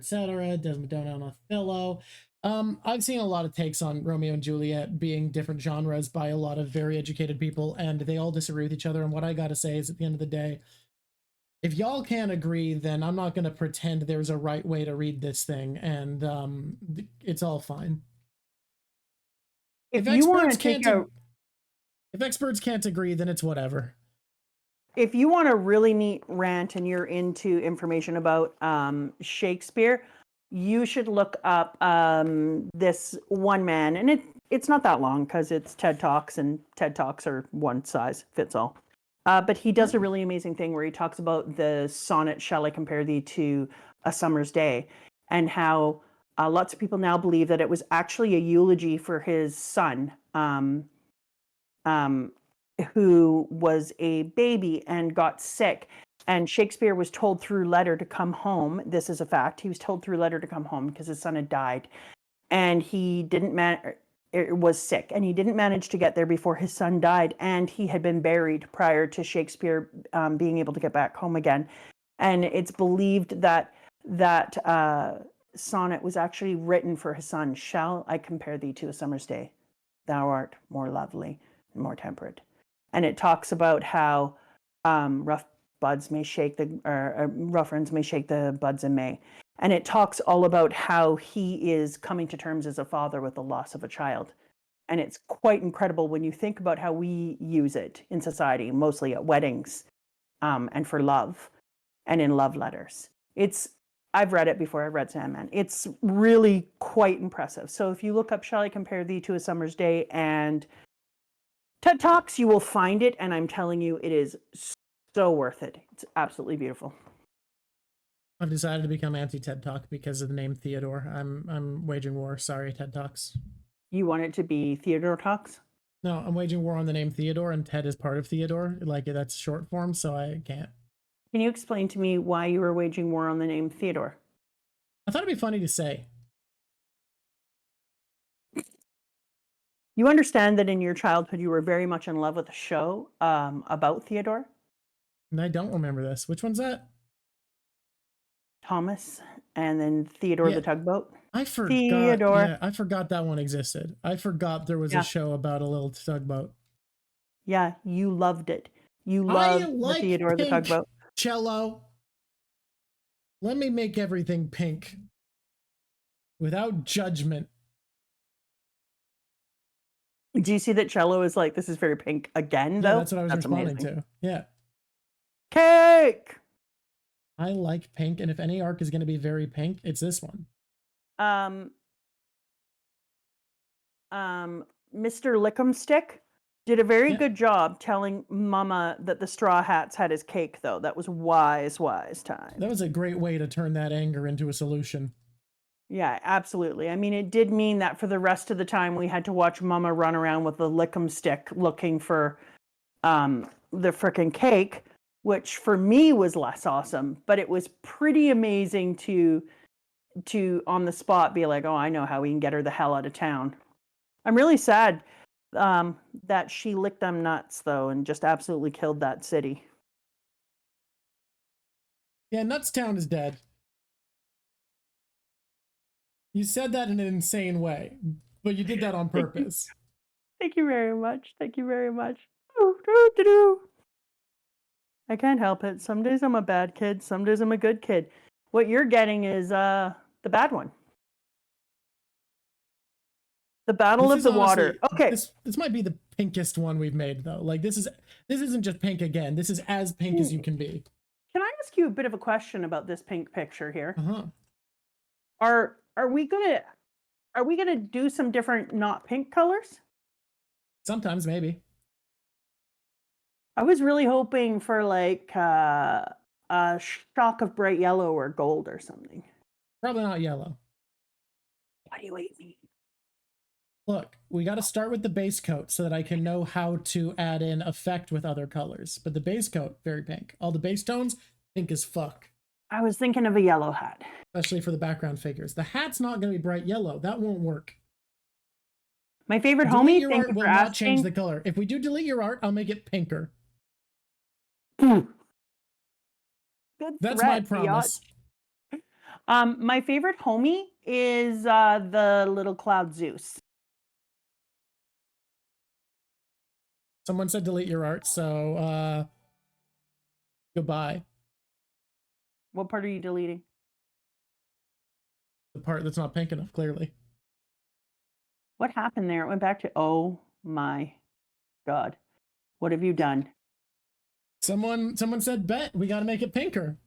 Desmond Down on Othello. I've seen a lot of takes on Romeo and Juliet being different genres by a lot of very educated people, and they all disagree with each other. And what I gotta say is, at the end of the day, if y'all can't agree, then I'm not gonna pretend there's a right way to read this thing, and it's all fine. If you want to take if experts can't agree, then it's whatever. If you want a really neat rant and you're into information about Shakespeare, you should look up this one man, and it's not that long because it's TED Talks, and TED Talks are one size fits all. But he does a really amazing thing where he talks about the sonnet, Shall I Compare Thee to a Summer's Day, and how lots of people now believe that it was actually a eulogy for his son, who was a baby and got sick. And Shakespeare was told through letter to come home. This is a fact. He was told through letter to come home because his son had died. And he was sick. And he didn't manage to get there before his son died. And he had been buried prior to Shakespeare being able to get back home again. And it's believed that sonnet was actually written for his son. Shall I compare thee to a summer's day? Thou art more lovely and more temperate. And it talks about how rough ends may shake the buds in May. And it talks all about how he is coming to terms as a father with the loss of a child. And it's quite incredible when you think about how we use it in society, mostly at weddings, and for love, and in love letters. I've read it before. I've read Sandman. It's really quite impressive. So if you look up Shall I Compare Thee to a Summer's Day and TED Talks, you will find it. And I'm telling you, it is so worth it. It's absolutely beautiful. I've decided to become anti-TED Talk because of the name Theodore. I'm waging war. Sorry, TED Talks. You want it to be Theodore Talks? No, I'm waging war on the name Theodore, and TED is part of Theodore. Like, that's short form, so I can't. Can you explain to me why you were waging war on the name Theodore? I thought it'd be funny to say. You understand that in your childhood you were very much in love with a show about Theodore? And I don't remember this. Which one's that? Thomas, and then Theodore the Tugboat. I forgot. Theodore. Yeah, I forgot that one existed. I forgot there was a show about a little tugboat. Yeah, you loved it. You loved the Theodore the Tugboat. Cello. Let me make everything pink. Without judgment. Do you see that Cello is like, this is very pink again, though? Yeah, that's what I was responding to. Yeah. Cake! I like pink, and if any arc is going to be very pink, it's this one. Mr. Lick'em-Stick did a very good job telling Mama that the Straw Hats had his cake, though. That was wise time. That was a great way to turn that anger into a solution. Yeah, absolutely. I mean, it did mean that for the rest of the time, we had to watch Mama run around with the Lick'em-Stick looking for the frickin' cake, which for me was less awesome, but it was pretty amazing to on the spot be like, oh, I know how we can get her the hell out of town. I'm really sad that she licked them nuts, though, and just absolutely killed that city. Yeah, Nutstown is dead. You said that in an insane way, but you did that on purpose. Thank you very much. Thank you very much. I can't help it. Some days I'm a bad kid. Some days I'm a good kid. What you're getting is the bad one. The Battle of the Water. Okay. This might be the pinkest one we've made, though. Like, this isn't just pink again. This is as pink as you can be. Can I ask you a bit of a question about this pink picture here? Uh-huh. Are we gonna do some different not pink colors? Sometimes, maybe. I was really hoping for like a shock of bright yellow or gold or something. Probably not yellow. Why do you hate me? Look, we got to start with the base coat so that I can know how to add in effect with other colors. But the base coat, very pink. All the base tones, pink as fuck. I was thinking of a yellow hat. Especially for the background figures. The hat's not going to be bright yellow. That won't work. My favorite Delete homie, your thank art you will for not asking. change the color. If we do delete your art, I'll make it pinker. Good That's threat, my promise. My favorite homie is the little cloud Zeus. Someone said delete your art, so goodbye. What part are you deleting? The part that's not pink enough, clearly. What happened there? It went back to, oh my God. What have you done? Someone said bet we got to make it pinker.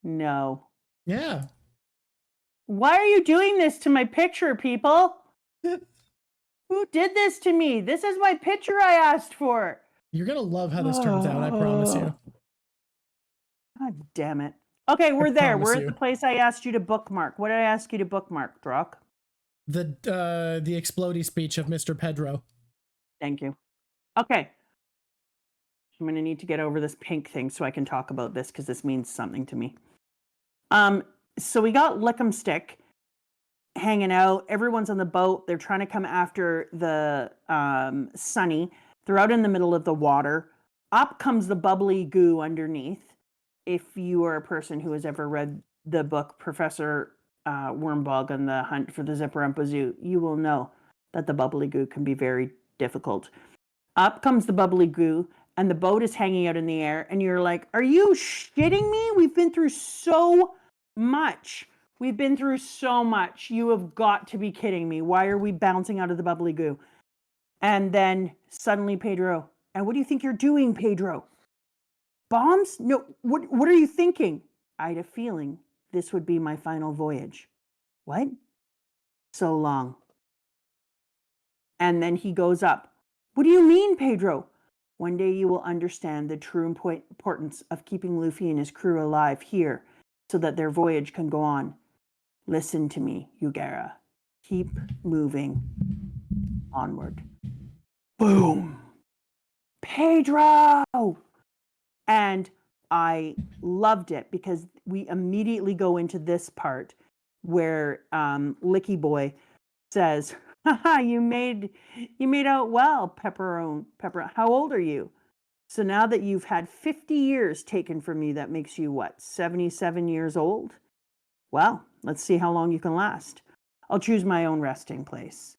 No. Yeah. Why are you doing this to my picture, people? Who did this to me? This is my picture I asked for. You're going to love how this turns out, I promise you. God damn it. Okay, we're there. We're you. at the place I asked you to bookmark. What did I ask you to bookmark, Drock? The explodey speech of Mr. Pedro. Thank you. Okay. I'm going to need to get over this pink thing so I can talk about this because this means something to me. So we got Lick'em Stick hanging out. Everyone's on the boat. They're trying to come after the Sunny. They're out in the middle of the water. Up comes the bubbly goo underneath. If you are a person who has ever read the book Professor Wormbog on the Hunt for the Zipperampa Zoo, you will know that the bubbly goo can be very difficult. Up comes the bubbly goo, and the boat is hanging out in the air, and you're like, are you shitting me? We've been through so much. We've been through so much. You have got to be kidding me. Why are we bouncing out of the bubbly goo? And then suddenly Pedro, and what do you think you're doing, Pedro? Bombs? No, what are you thinking? I had a feeling this would be my final voyage. What? So long. And then he goes up. What do you mean, Pedro? One day you will understand the true importance of keeping Luffy and his crew alive here so that their voyage can go on. Listen to me, Yugara. Keep moving onward. Boom! Pedro! And I loved it because we immediately go into this part where Licky Boy says, haha, you made out well, Pepper. How old are you? So now that you've had 50 years taken from you, that makes you what, 77 years old? Well, let's see how long you can last. I'll choose my own resting place.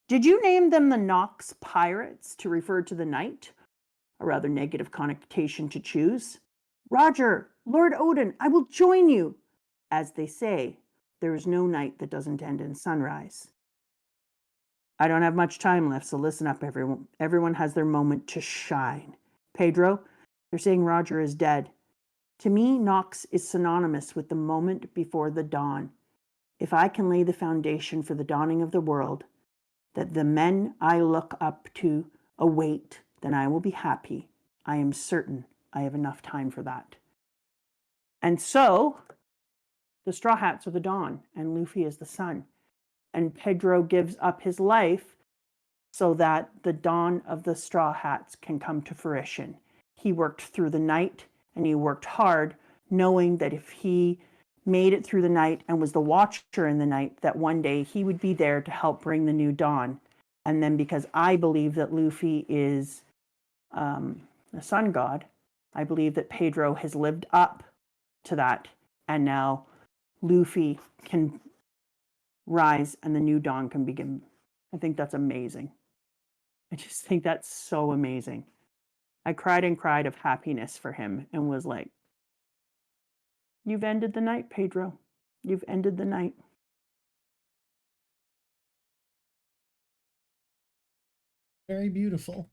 Did you name them the Nox Pirates to refer to the night? A rather negative connotation to choose. Roger, Lord Odin, I will join you. As they say, there is no night that doesn't end in sunrise. I don't have much time left, so listen up, everyone. Everyone has their moment to shine. Pedro, they're saying Roger is dead. To me, Nox is synonymous with the moment before the dawn. If I can lay the foundation for the dawning of the world, that the men I look up to await, then I will be happy. I am certain I have enough time for that. And so, the Straw Hats are the dawn, and Luffy is the sun. And Pedro gives up his life so that the dawn of the Straw Hats can come to fruition. He worked through the night, and he worked hard, knowing that if he made it through the night and was the watcher in the night, that one day he would be there to help bring the new dawn. And then because I believe that Luffy is the sun god, I believe that Pedro has lived up to that. And now Luffy can rise and the new dawn can begin. I think that's amazing. I just think that's so amazing. I cried and cried of happiness for him and was like, you've ended the night, Pedro. You've ended the night. Very beautiful.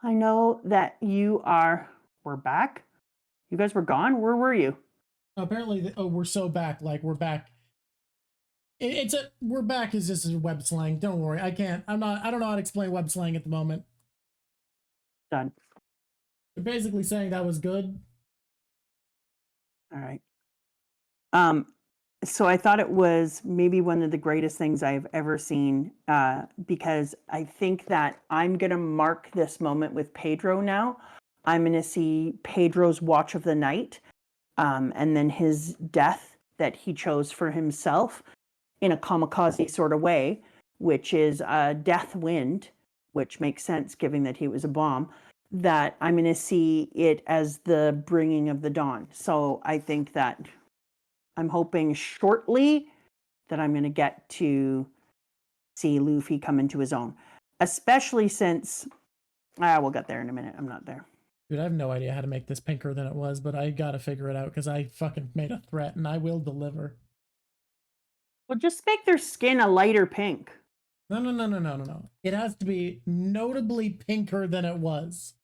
I know that you are. We're back. You guys were gone. Where were you? Apparently, we're so back. Like we're back. We're back is just a web slang. Don't worry. I don't know how to explain web slang at the moment. Done. They're basically saying that was good. All right. So I thought it was maybe one of the greatest things I've ever seen, because I think that I'm going to mark this moment with Pedro now. I'm going to see Pedro's watch of the night, and then his death that he chose for himself in a kamikaze sort of way, which is a death wind, which makes sense given that he was a bomb, that I'm going to see it as the bringing of the dawn. So I think that I'm hoping shortly that I'm going to get to see Luffy come into his own, especially since, we'll get there in a minute. I'm not there. Dude, I have no idea how to make this pinker than it was, but I gotta figure it out because I fucking made a threat and I will deliver. Well, just make their skin a lighter pink. No. It has to be notably pinker than it was.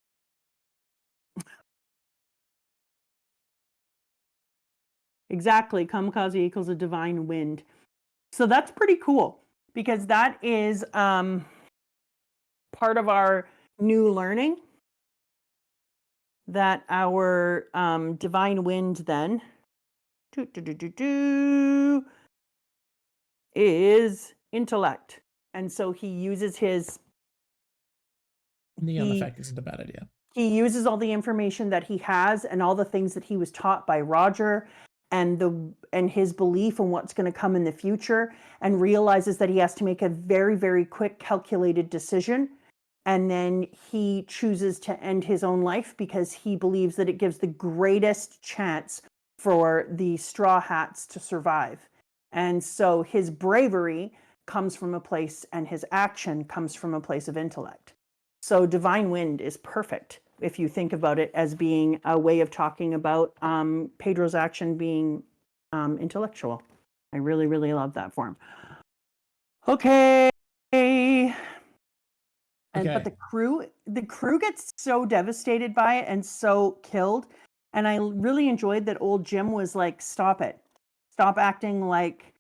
Exactly. Kamikaze equals a divine wind. So that's pretty cool because that is part of our new learning, that our divine wind then is intellect. And so he uses his Neon effect isn't a bad idea. He uses all the information that he has and all the things that he was taught by Roger and his belief in what's going to come in the future, and realizes that he has to make a very, very quick calculated decision. And then he chooses to end his own life because he believes that it gives the greatest chance for the Straw Hats to survive. And so his bravery comes from a place, and his action comes from a place of intellect. So Divine Wind is perfect if you think about it as being a way of talking about Pedro's action being intellectual. I really, really love that form. Okay. But the crew gets so devastated by it and so killed. And I really enjoyed that old Jim was like, stop it. Stop acting like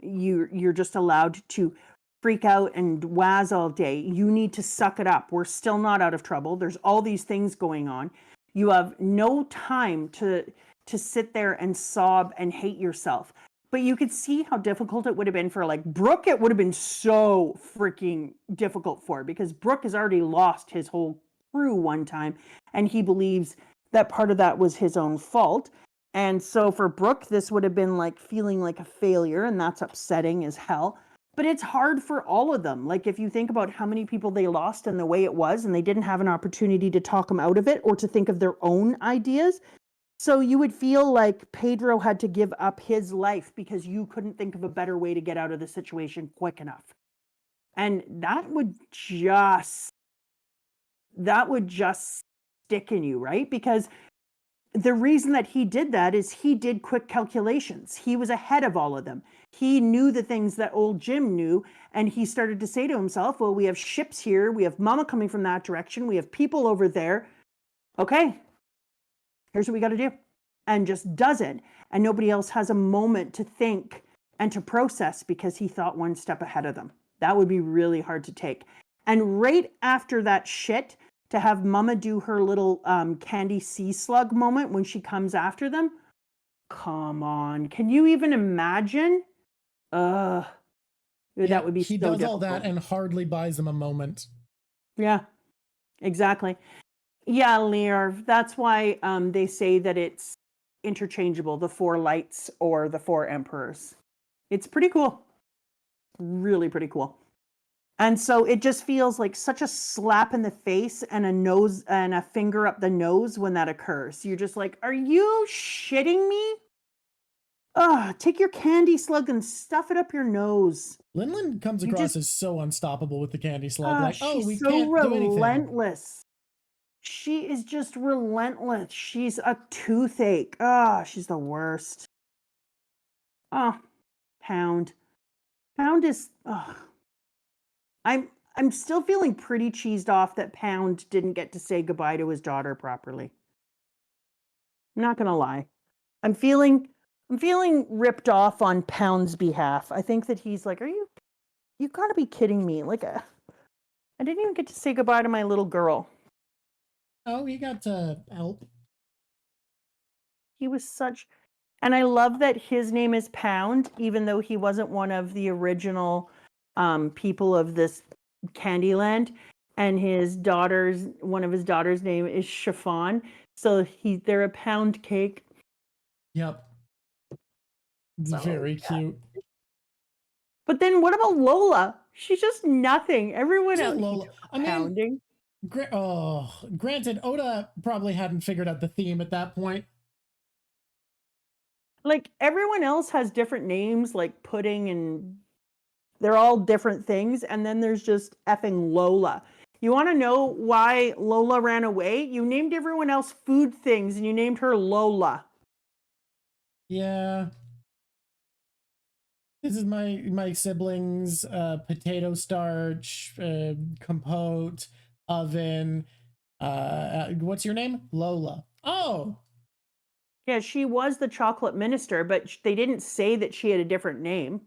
you're just allowed to freak out and waz all day. You need to suck it up. We're still not out of trouble. There's all these things going on. You have no time to sit there and sob and hate yourself. But you could see how difficult it would have been for like Brook. It would have been so freaking difficult for, because Brook has already lost his whole crew one time, and he believes that part of that was his own fault. And so for Brook, this would have been like feeling like a failure, and that's upsetting as hell. But it's hard for all of them. Like if you think about how many people they lost and the way it was, and they didn't have an opportunity to talk them out of it or to think of their own ideas. So you would feel like Pedro had to give up his life because you couldn't think of a better way to get out of the situation quick enough. And that would just stick in you, right? Because the reason that he did that is he did quick calculations. He was ahead of all of them. He knew the things that old Jim knew, and he started to say to himself, well, we have ships here. We have Mama coming from that direction. We have people over there. Okay, here's what we got to do. And just does it. And nobody else has a moment to think and to process because he thought one step ahead of them. That would be really hard to take. And right after that shit, to have Mama do her little candy sea slug moment when she comes after them. Come on. Can you even imagine? That would be he so does difficult. all that and hardly buys them a moment. Yeah, exactly. Yeah, Lear, that's why they say that it's interchangeable, the 4 lights or the 4 emperors. It's pretty cool. Really pretty cool. And so it just feels like such a slap in the face and a nose and a finger up the nose when that occurs. You're just like, are you shitting me? Take your candy slug and stuff it up your nose. Linlin comes across as so unstoppable with the candy slug. Like, we so can't do anything. Relentless. She is just relentless. She's a toothache. She's the worst. Pound. Pound is. I'm still feeling pretty cheesed off that Pound didn't get to say goodbye to his daughter properly. I'm not gonna lie. I'm feeling ripped off on Pound's behalf. I think that he's like, you gotta be kidding me. Like, I didn't even get to say goodbye to my little girl. Oh, he got to help. He was such, and I love that his name is Pound, even though he wasn't one of the original people of this Candyland. and one of his daughters' name is Chiffon. So they're a pound cake. Yep. It's very cute. But then what about Lola? She's just nothing. Everyone else. Lola. I mean, granted, Oda probably hadn't figured out the theme at that point. Like everyone else has different names, like Pudding, and they're all different things. And then there's just effing Lola. You want to know why Lola ran away? You named everyone else food things, and you named her Lola. Yeah. This is my siblings, potato starch, compote, oven. What's your name? Lola. Oh. Yeah, she was the chocolate minister, but they didn't say that she had a different name.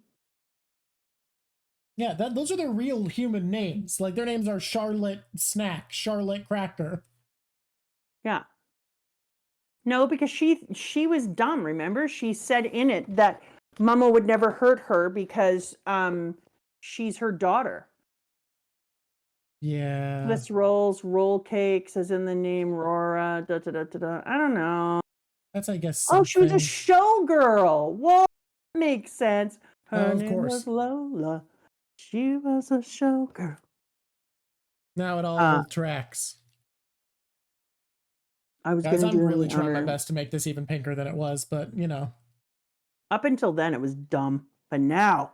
Yeah, those are their real human names. Like, their names are Charlotte Snack, Charlotte Cracker. Yeah. No, because she was dumb, remember? She said in it that Mama would never hurt her because she's her daughter. Yeah. Swiss rolls, roll cakes, as in the name Rora, I don't know. That's, I guess, something. Oh, she was a showgirl. Well, that makes sense. Her of name course. was Lola. She was a showgirl. Now it all tracks. Guys, I'm really trying my best to make this even pinker than it was, but, you know. Up until then, it was dumb. But now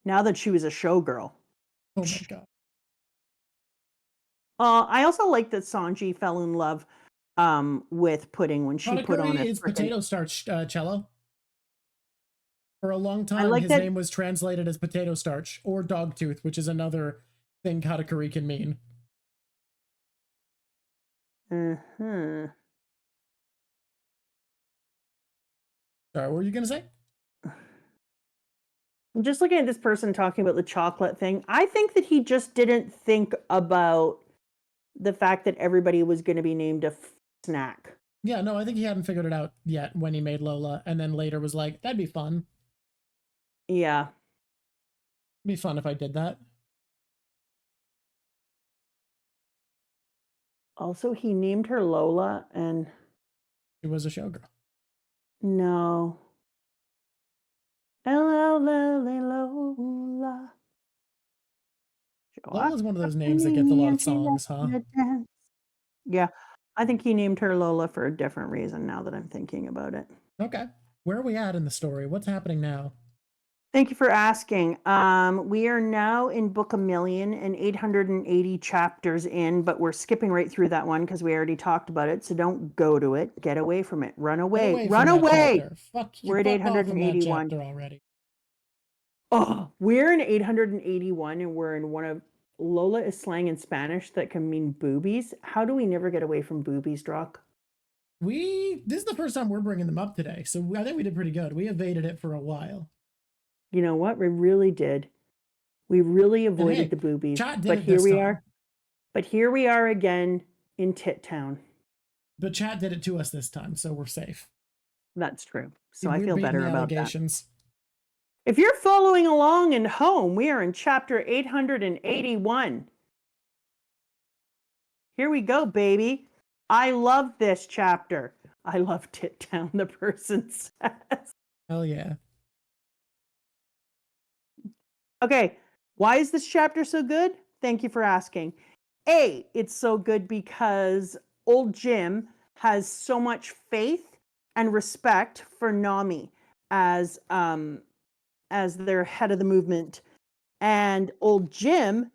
that she was a showgirl. Oh, my God. I also like that Sanji fell in love with Pudding when she put on is potato starch cello. For a long time, his name was translated as potato starch or dogtooth, which is another thing Katakuri can mean. Uh-huh. Sorry, what were you going to say? I'm just looking at this person talking about the chocolate thing. I think that he just didn't think about the fact that everybody was going to be named a snack. Yeah, no, I think he hadn't figured it out yet when he made Lola, and then later was like, that'd be fun. Yeah. It'd be fun if I did that. Also, he named her Lola, and she was a showgirl. No. Lola. Lola's one of those names that gets a lot of songs, huh? Yeah. I think he named her Lola for a different reason now that I'm thinking about it. Okay. Where are we at in the story? What's happening now? Thank you for asking. We are now in Book A Million and 880 chapters in, but we're skipping right through that one because we already talked about it. So don't go to it. Get away from it. Run away. Run away. Fuck you. We're at 881 already. Oh, we're in 881 and we're in one of Lola is slang in Spanish that can mean boobies. How do we never get away from boobies, Drock? This is the first time we're bringing them up today, so I think we did pretty good. We evaded it for a while. You know what? We really did. We really avoided the boobies. But here we are. But here we are again in Tit Town. But chat did it to us this time, so we're safe. That's true. So I feel better about that. If you're following along in home, we are in chapter 881. Here we go, baby. I love this chapter. I love Tit Town, the person says. Hell yeah. Okay, why is this chapter so good? Thank you for asking. A, it's so good because old Jim has so much faith and respect for Nami as their head of the movement. And old Jim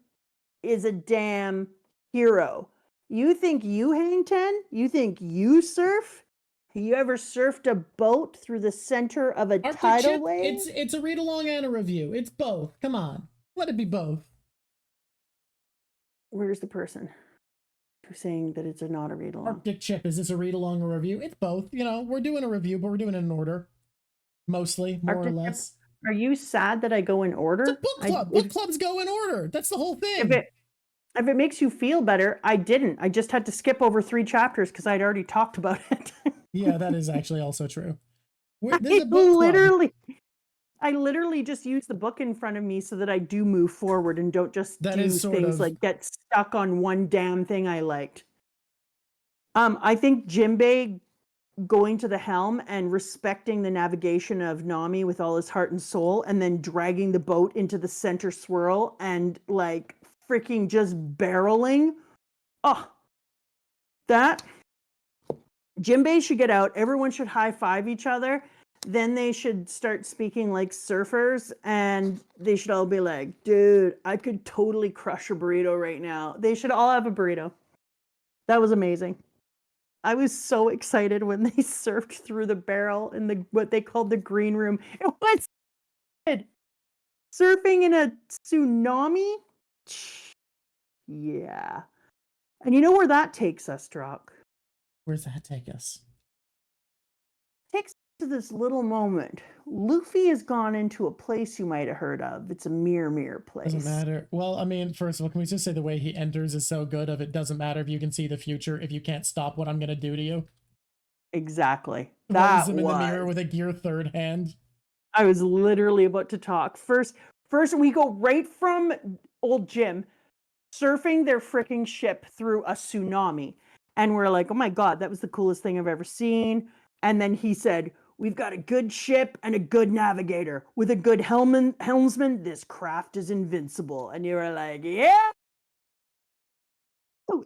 is a damn hero. You think you hang 10? You think you surf? You ever surfed a boat through the center of a tidal wave? It's a read along and a review. It's both. Come on. Let it be both. Where's the person who's saying that it's not a read along? Arctic Chip, is this a read along or review? It's both. You know, we're doing a review, but we're doing it in order. Mostly, more or less. Are you sad that I go in order? It's a book club. Book clubs go in order. That's the whole thing. If it makes you feel better, I didn't. I just had to skip over 3 chapters because I'd already talked about it. Yeah, that is actually also true. I literally just use the book in front of me so that I do move forward and don't just do things like get stuck on one damn thing I liked. I think Jimbe going to the helm and respecting the navigation of Nami with all his heart and soul, and then dragging the boat into the center swirl and like freaking just barreling. Oh, that Jimbe should get out. Everyone should high five each other. Then they should start speaking like surfers, and they should all be like, dude, I could totally crush a burrito right now. They should all have a burrito. That was amazing. I was so excited when they surfed through the barrel in the what they called the green room. It was good. Surfing in a tsunami? Yeah. And you know where that takes us, Drock? Where's that take us? Takes us to this little moment. Luffy has gone into a place you might have heard of. It's a mirror place. Doesn't matter. Well, I mean, first of all, can we just say the way he enters is so good of it doesn't matter if you can see the future, if you can't stop what I'm going to do to you. Exactly. That him in the mirror with a gear third hand. I was literally about to talk. First we go right from old Jim surfing their freaking ship through a tsunami. And we're like, oh my God, that was the coolest thing I've ever seen. And then he said, we've got a good ship and a good navigator. With a good helmsman, this craft is invincible. And you were like, yeah.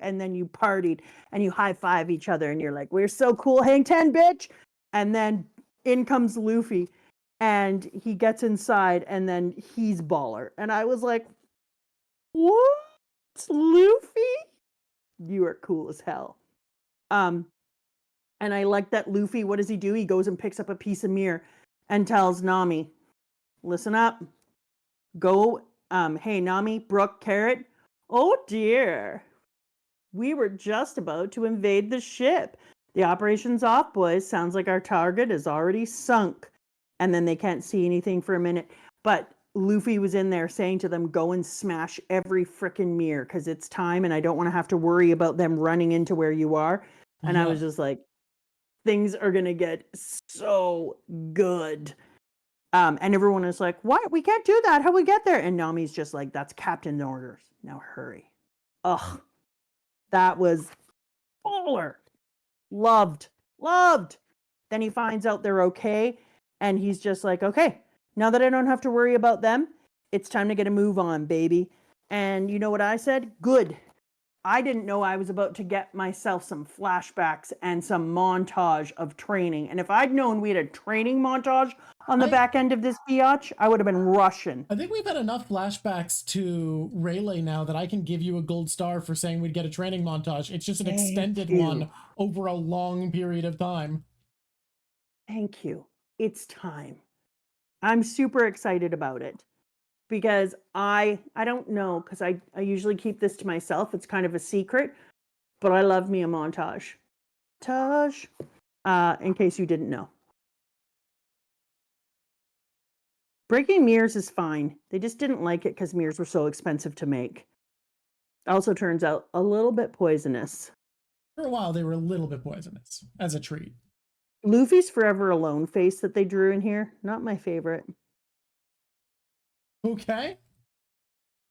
And then you partied and you high-five each other and you're like, we're so cool, hang 10, bitch. And then in comes Luffy and he gets inside and then he's baller. And I was like, what? Luffy? You are cool as hell. And I like that Luffy, what does he do? He goes and picks up a piece of mirror and tells Nami, listen up. Go, hey, Nami, Brooke, Carrot. Oh, dear. We were just about to invade the ship. The operation's off, boys. Sounds like our target is already sunk. And then they can't see anything for a minute. But Luffy was in there saying to them, go and smash every frickin' mirror because it's time and I don't want to have to worry about them running into where you are. And I was just like, things are going to get so good. And everyone is like, what? We can't do that. How we get there? And Nami's just like, that's captain's orders. Now hurry. Ugh. That was baller. Loved. Then he finds out they're okay. And he's just like, okay, now that I don't have to worry about them, it's time to get a move on, baby. And you know what I said? Good. I didn't know I was about to get myself some flashbacks and some montage of training. And if I'd known we had a training montage on the back end of this biatch, I would have been rushing. I think we've had enough flashbacks to Rayleigh now that I can give you a gold star for saying we'd get a training montage. It's just an extended one over a long period of time. Thank you. It's time. I'm super excited about it. Because I don't know, because I usually keep this to myself. It's kind of a secret, but I love me a montage. In case you didn't know. Breaking mirrors is fine. They just didn't like it because mirrors were so expensive to make. Also turns out a little bit poisonous. For a while, they were a little bit poisonous as a treat. Luffy's Forever Alone face that they drew in here, not my favorite. Okay.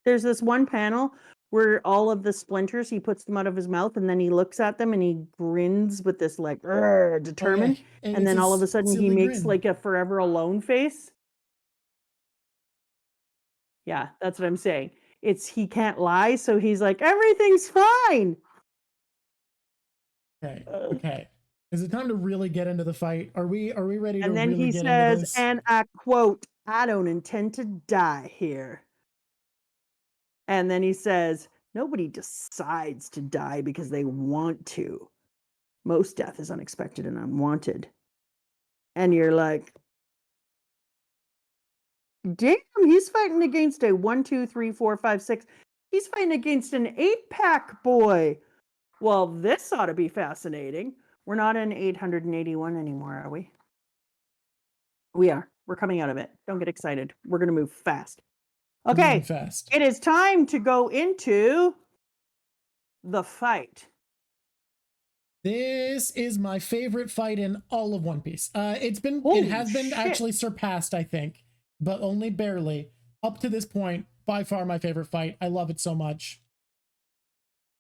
There's this one panel where all of the splinters, he puts them out of his mouth and then he looks at them and he grins with this like determined. Oh, yeah. And then all of a sudden he makes like a Forever Alone face. Yeah, that's what I'm saying. It's he can't lie, so he's like, everything's fine. Okay. Is it time to really get into the fight? Are we ready to really get into this? And then he says, and I quote, I don't intend to die here. And then he says, nobody decides to die because they want to. Most death is unexpected and unwanted. And you're like, damn, he's fighting against a 1, 2, 3, 4, 5, 6. He's fighting against an 8-pack boy. Well, this ought to be fascinating. We're not in 881 anymore, are we? We are. We're coming out of it. Don't get excited. We're going to move fast. Okay. Fast. It is time to go into the fight. This is my favorite fight in all of One Piece. It has been actually surpassed, I think, but only barely. Up to this point, by far my favorite fight. I love it so much.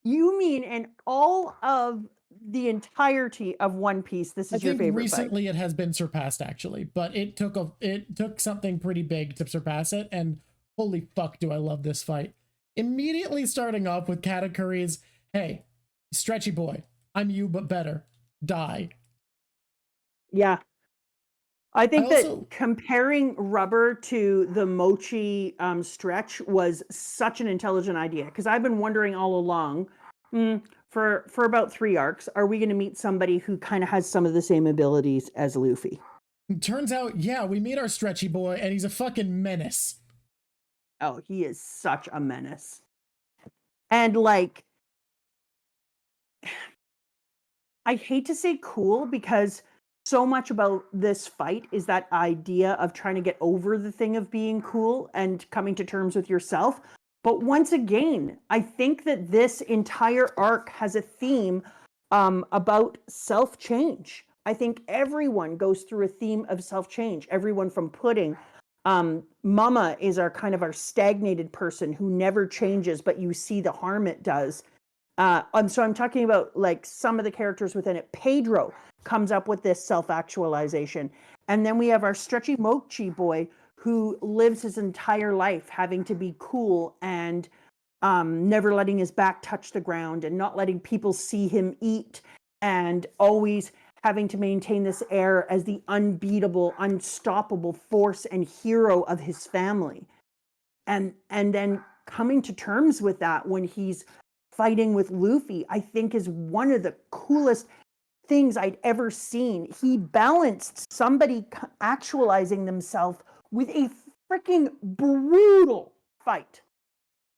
You mean in all of the entirety of One Piece, this is your favorite recently fight? It has been surpassed, actually, but it took something pretty big to surpass it, and holy fuck do I love this fight. Immediately starting off with Katakuri's, hey, stretchy boy, I'm you but better. Die. Yeah. I think that comparing rubber to the mochi stretch was such an intelligent idea, because I've been wondering all along, for about 3 arcs, are we going to meet somebody who kind of has some of the same abilities as Luffy? Turns out, yeah, we meet our stretchy boy, and he's a fucking menace. Oh, he is such a menace. And like, I hate to say cool, because so much about this fight is that idea of trying to get over the thing of being cool and coming to terms with yourself. But once again, I think that this entire arc has a theme about self-change. I think everyone goes through a theme of self-change. Everyone from Pudding. Mama is our kind of our stagnated person who never changes, but you see the harm it does. So I'm talking about like some of the characters within it. Pedro comes up with this self-actualization. And then we have our stretchy mochi boy who lives his entire life having to be cool and never letting his back touch the ground and not letting people see him eat, and always having to maintain this air as the unbeatable, unstoppable force and hero of his family. And then coming to terms with that when he's fighting with Luffy, I think is one of the coolest things I'd ever seen. He balanced somebody actualizing themselves with a freaking brutal fight.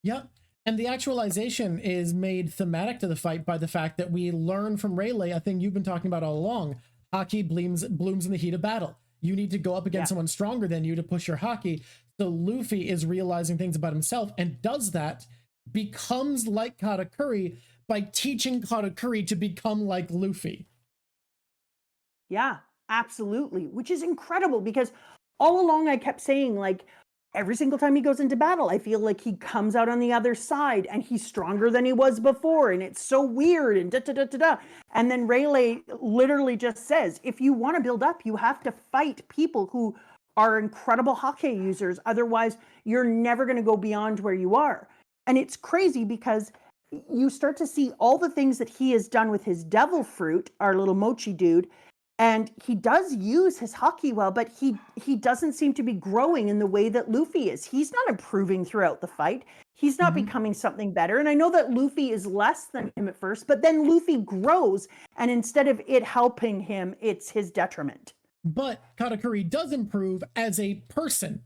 Yep. And the actualization is made thematic to the fight by the fact that we learn from Rayleigh a thing you've been talking about all along. Haki blooms in the heat of battle. You need to go up against someone stronger than you to push your haki. So Luffy is realizing things about himself and does that, becomes like Katakuri by teaching Katakuri to become like Luffy. Yeah, absolutely. Which is incredible, because all along I kept saying, like, every single time he goes into battle, I feel like he comes out on the other side and he's stronger than he was before. And it's so weird and da da da da da. And then Rayleigh literally just says, if you want to build up, you have to fight people who are incredible Haki users. Otherwise, you're never going to go beyond where you are. And it's crazy because you start to see all the things that he has done with his devil fruit, our little mochi dude. And he does use his haki well, but he doesn't seem to be growing in the way that Luffy is. He's not improving throughout the fight. He's not becoming something better. And I know that Luffy is less than him at first, but then Luffy grows, and instead of it helping him, it's his detriment. But Katakuri does improve as a person.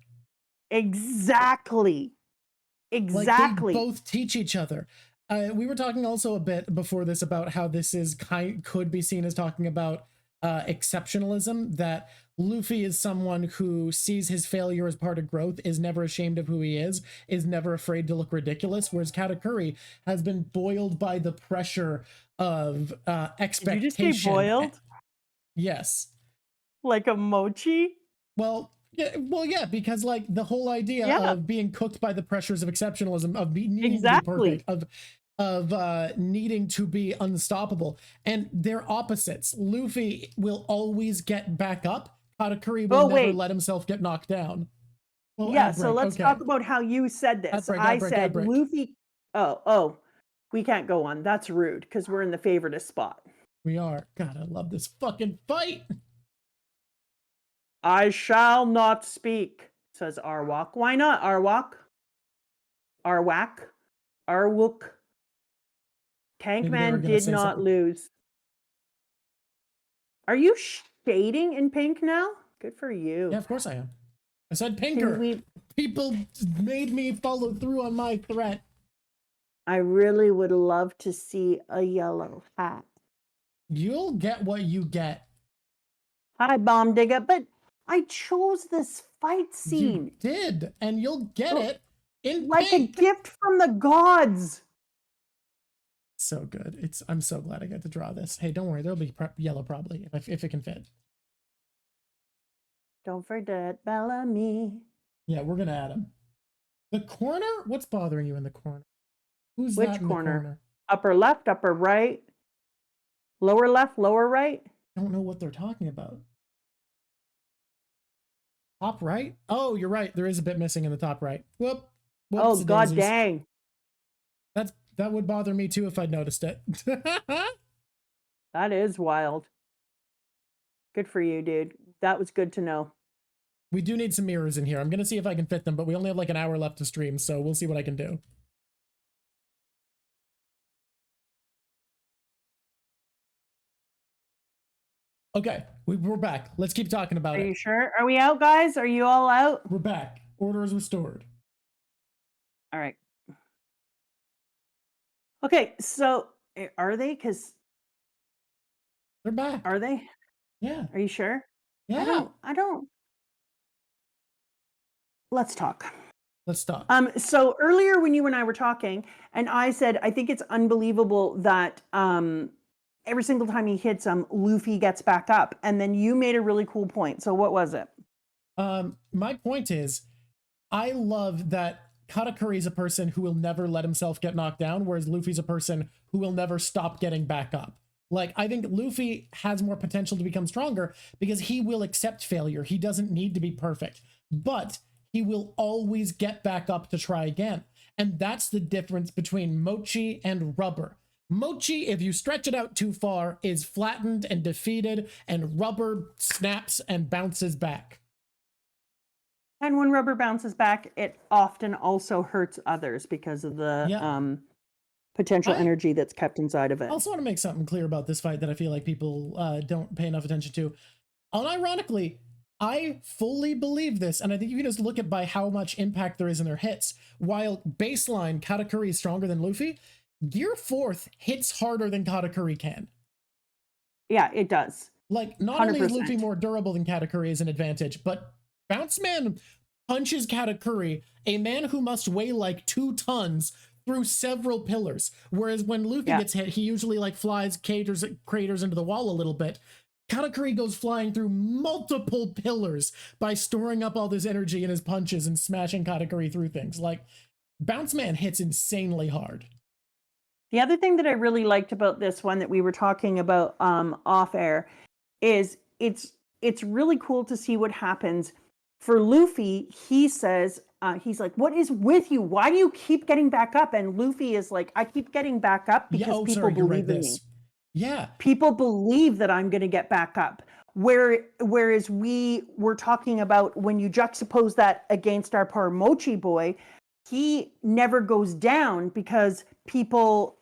Exactly. Exactly. Like, they both teach each other. We were talking also a bit before this about how this is could be seen as talking about exceptionalism, that Luffy is someone who sees his failure as part of growth, is never ashamed of who he is never afraid to look ridiculous, whereas Katakuri has been boiled by the pressure of expectation. Did you just say boiled? Yes. Like a mochi? Well, yeah, because like the whole idea of being cooked by the pressures of exceptionalism, of needing to be perfect, of needing to be unstoppable, and they're opposites. Luffy will always get back up. Katakuri will never let himself get knocked down. Well, yeah, so let's talk about how you said this. I said Luffy. Oh, we can't go on. That's rude, because we're in the favoritist spot. We are. God, I love this fucking fight. I shall not speak, says Arwak. Why not, Arwak? Arwak? Arwook? Tankman did not lose. Are you shading in pink now? Good for you. Yeah, of course I am. I said pinker. People made me follow through on my threat. I really would love to see a yellow hat. You'll get what you get. Hi, Bomb Digger, but I chose this fight scene. You did, and you'll get it in like pink. A gift from the gods. So good. I'm so glad I got to draw this. Hey, don't worry, there'll be yellow probably if it can fit. Don't forget Bellamy. Yeah, we're gonna add him. The corner? What's bothering you in the corner? Who's Which that in corner? the corner? Upper left, upper right, lower left, lower right? I don't know what they're talking about. Top right? Oh, you're right. There is a bit missing in the top right. Whoop. Oh, god Whoopsie-daisies. dang. That would bother me too if I'd noticed it. That is wild. Good for you, dude. That was good to know. We do need some mirrors in here. I'm going to see if I can fit them, but we only have like an hour left to stream, so we'll see what I can do. Okay, we're back. Let's keep talking about it. Are you sure? Are we out, guys? Are you all out? We're back. Order is restored. All right. Okay, so are they? Because they're back. Are they? Yeah. Are you sure? Yeah. I don't. Let's talk. Let's talk. So earlier when you and I were talking, and I said, I think it's unbelievable that every single time he hits him, Luffy gets back up. And then you made a really cool point. So what was it? My point is, I love that Katakuri is a person who will never let himself get knocked down, whereas Luffy's a person who will never stop getting back up. Like, I think Luffy has more potential to become stronger because he will accept failure. He doesn't need to be perfect, but he will always get back up to try again. And that's the difference between Mochi and Rubber. Mochi, if you stretch it out too far, is flattened and defeated, and Rubber snaps and bounces back. And when Rubber bounces back, it often also hurts others because of the potential energy that's kept inside of it. I also want to make something clear about this fight that I feel like people don't pay enough attention to. Unironically, I fully believe this, and I think you can just look at by how much impact there is in their hits. While baseline Katakuri is stronger than Luffy, Gear 4th hits harder than Katakuri can. Yeah, it does. Like, not 100%. Only is Luffy more durable than Katakuri is an advantage, but Bounce Man punches Katakuri, a man who must weigh like 2 tons, through several pillars. Whereas when Luffy gets hit, he usually like flies craters into the wall a little bit. Katakuri goes flying through multiple pillars by storing up all this energy in his punches and smashing Katakuri through things. Like, Bounce Man hits insanely hard. The other thing that I really liked about this one that we were talking about off air is it's really cool to see what happens. For Luffy, he says, he's like, what is with you? Why do you keep getting back up? And Luffy is like, I keep getting back up because people believe in me. Yeah. People believe that I'm going to get back up. Whereas we were talking about when you juxtapose that against our poor Mochi boy, he never goes down because people,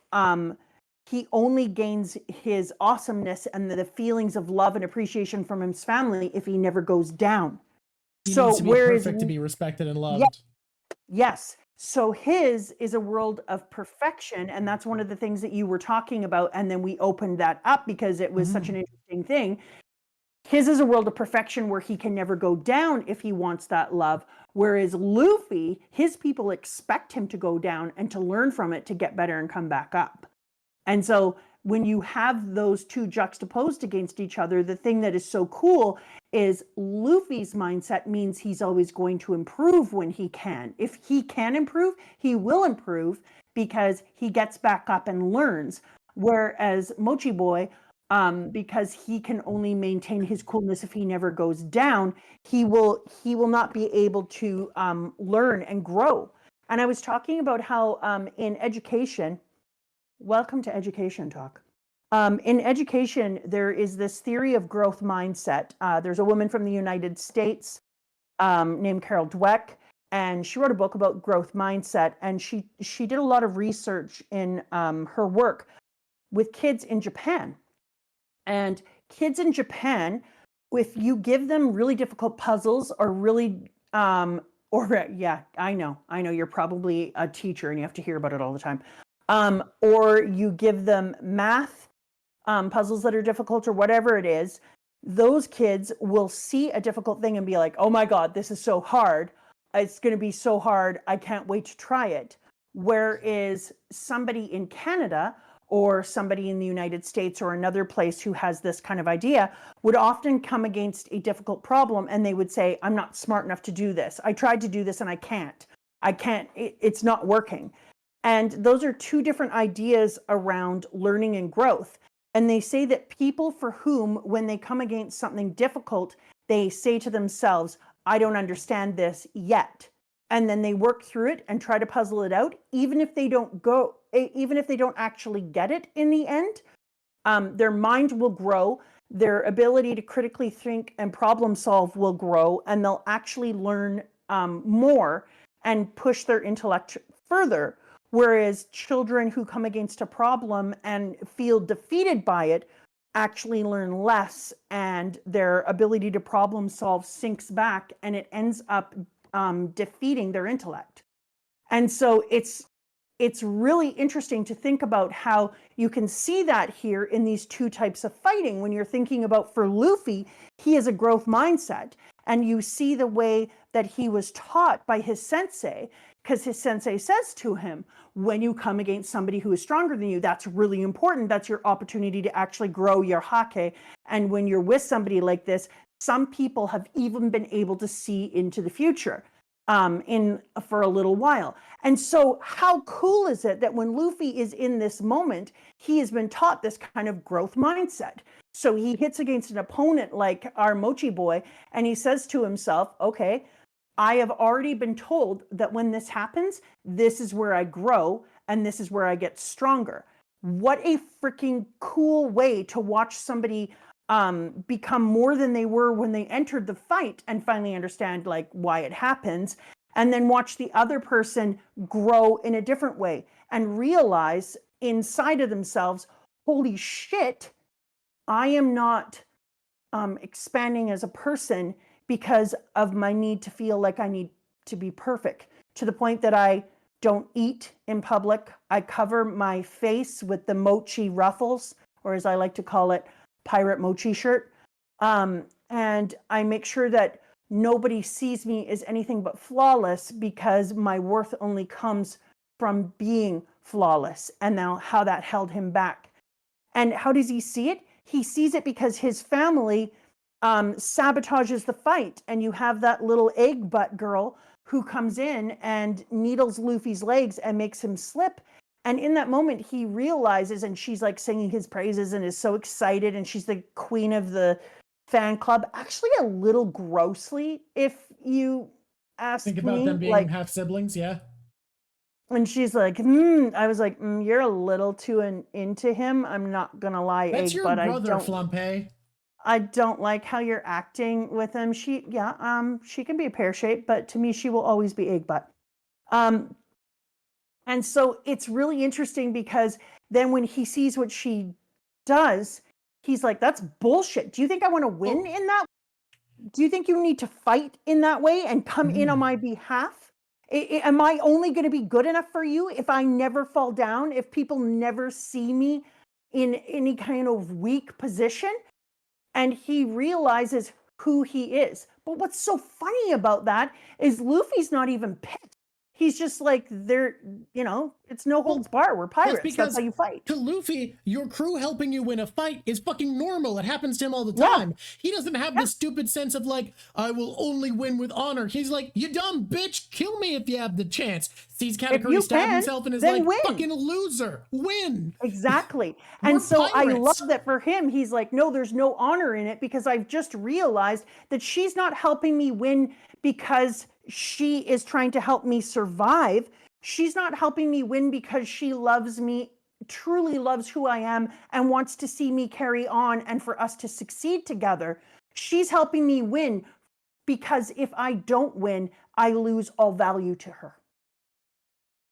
he only gains his awesomeness and the feelings of love and appreciation from his family if he never goes down. He needs to be perfect to be respected and loved. Yes. So his is a world of perfection, and that's one of the things that you were talking about, and then we opened that up because it was such an interesting thing. His is a world of perfection where he can never go down if he wants that love, whereas Luffy, his people expect him to go down and to learn from it to get better and come back up. And so when you have those two juxtaposed against each other, the thing that is so cool is Luffy's mindset means he's always going to improve when he can. If he can improve, he will improve because he gets back up and learns. Whereas Mochi Boy, because he can only maintain his coolness if he never goes down, he will not be able to learn and grow. And I was talking about how in education, welcome to Education Talk. In education, there is this theory of growth mindset. There's a woman from the United States named Carol Dweck, and she wrote a book about growth mindset. And she did a lot of research in her work with kids in Japan. And kids in Japan, if you give them really difficult puzzles or really, I know, you're probably a teacher and you have to hear about it all the time. Or you give them math puzzles that are difficult or whatever it is, those kids will see a difficult thing and be like, oh my God, this is so hard. It's going to be so hard. I can't wait to try it. Whereas somebody in Canada or somebody in the United States or another place who has this kind of idea would often come against a difficult problem and they would say, I'm not smart enough to do this. I tried to do this and I can't, it's not working. And those are two different ideas around learning and growth. And they say that people for whom, when they come against something difficult, they say to themselves, I don't understand this yet. And then they work through it and try to puzzle it out, even if they don't actually get it in the end. Their mind will grow, their ability to critically think and problem solve will grow, and they'll actually learn more and push their intellect further. Whereas children who come against a problem and feel defeated by it actually learn less, and their ability to problem solve sinks back, and it ends up defeating their intellect. And so it's really interesting to think about how you can see that here in these two types of fighting. When you're thinking about, for Luffy, he has a growth mindset, and you see the way that he was taught by his sensei, because his sensei says to him, when you come against somebody who is stronger than you, that's really important. That's your opportunity to actually grow your hake. And when you're with somebody like this, some people have even been able to see into the future for a little while. And so how cool is it that when Luffy is in this moment, he has been taught this kind of growth mindset. So he hits against an opponent like our Mochi boy, and he says to himself, okay, I have already been told that when this happens, this is where I grow and this is where I get stronger. What a freaking cool way to watch somebody become more than they were when they entered the fight and finally understand like why it happens, and then watch the other person grow in a different way and realize inside of themselves, holy shit, I am not expanding as a person because of my need to feel like I need to be perfect, to the point that I don't eat in public. I cover my face with the mochi ruffles, or as I like to call it, pirate mochi shirt. And I make sure that nobody sees me as anything but flawless, because my worth only comes from being flawless. And now how that held him back. And how does he see it? He sees it because his family sabotages the fight, and you have that little egg butt girl who comes in and needles Luffy's legs and makes him slip. And in that moment he realizes, and she's like singing his praises and is so excited, and she's the queen of the fan club, actually a little grossly, if you ask me. Think about them being like half siblings. Yeah. And she's like, I was like, you're a little too into him, I'm not gonna lie. That's your brother, Flampe. I don't like how you're acting with him. She can be a pear-shaped, but to me, she will always be egg butt. And so it's really interesting, because then when he sees what she does, he's like, that's bullshit. Do you think I want to win in that? Do you think you need to fight in that way and come in on my behalf? Am I only going to be good enough for you if I never fall down, if people never see me in any kind of weak position? And he realizes who he is. But what's so funny about that is Luffy's not even pissed. He's just like, it's no holds bar. We're pirates. That's how you fight. To Luffy, your crew helping you win a fight is fucking normal. It happens to him all the time. Yeah. He doesn't have this stupid sense of like, I will only win with honor. He's like, you dumb bitch, kill me if you have the chance. Sees Katakuri stab himself and is like, win. Fucking loser, win. Exactly. And so pirates. I love that for him, he's like, no, there's no honor in it, because I've just realized that she's not helping me win because she is trying to help me survive. She's not helping me win because she loves me, truly loves who I am, and wants to see me carry on and for us to succeed together. She's helping me win because if I don't win, I lose all value to her.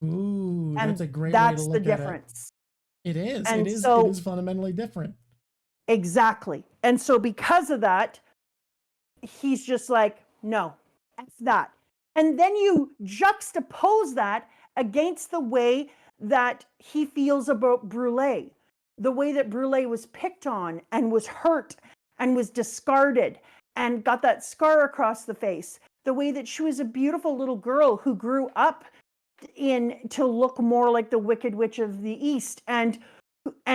Ooh, and that's a great way to look at it. That's the difference. It is. And it is fundamentally different. Exactly. And so because of that, he's just like, no, that's that. And then you juxtapose that against the way that he feels about Brûlé, the way that Brûlé was picked on and was hurt and was discarded and got that scar across the face, the way that she was a beautiful little girl who grew up to look more like the Wicked Witch of the East, and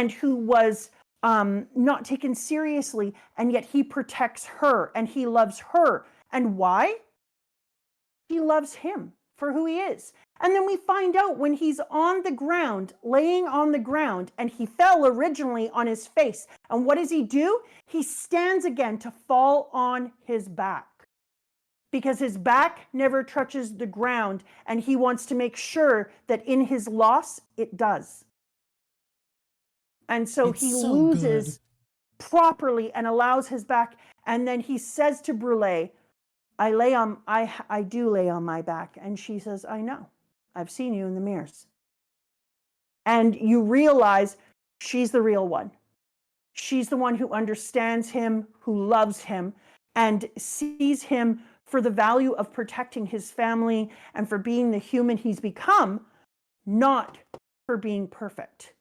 and who was not taken seriously, and yet he protects her and he loves her. And why? He loves him for who he is. And then we find out when he's on the ground, laying on the ground, and he fell originally on his face. And what does he do? He stands again to fall on his back, because his back never touches the ground, and he wants to make sure that in his loss, it does. And so he loses properly and allows his back. And then he says to Brule, I do lay on my back. And she says, I know. I've seen you in the mirrors. And you realize she's the real one. She's the one who understands him, who loves him, and sees him for the value of protecting his family and for being the human he's become, not for being perfect.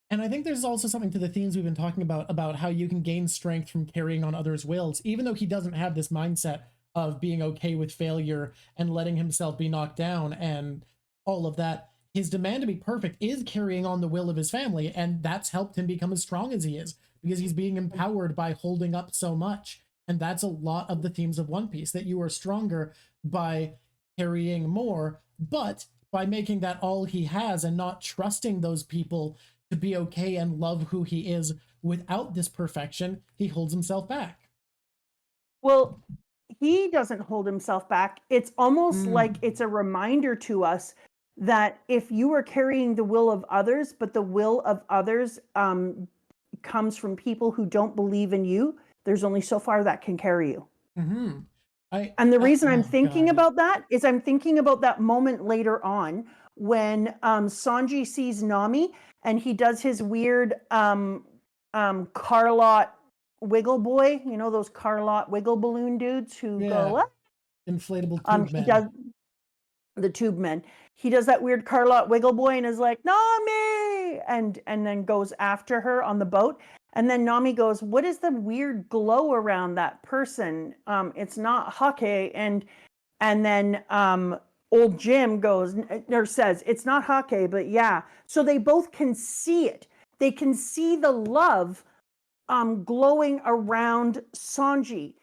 And I think there's also something to the themes we've been talking about how you can gain strength from carrying on others' wills, even though he doesn't have this mindset of being okay with failure and letting himself be knocked down and all of that. His demand to be perfect is carrying on the will of his family, and that's helped him become as strong as he is, because he's being empowered by holding up so much. And that's a lot of the themes of One Piece, that you are stronger by carrying more, but by making that all he has and not trusting those people to be okay and love who he is without this perfection, he holds himself back. Well, he doesn't hold himself back. It's almost like it's a reminder to us that if you are carrying the will of others, but the will of others comes from people who don't believe in you, there's only so far that can carry you. And the reason I'm thinking about that is I'm thinking about that moment later on when Sanji sees Nami and he does his weird Carlot wiggle boy, you know, those Carlot wiggle balloon dudes who go up? Inflatable tube men. He does the tube men. He does that weird Carlot wiggle boy and is like, Nami! And then goes after her on the boat. And then Nami goes, what is the weird glow around that person? It's not Haki. And then old Jim goes, or says, it's not Haki, but yeah. So they both can see it. They can see the love glowing around Sanji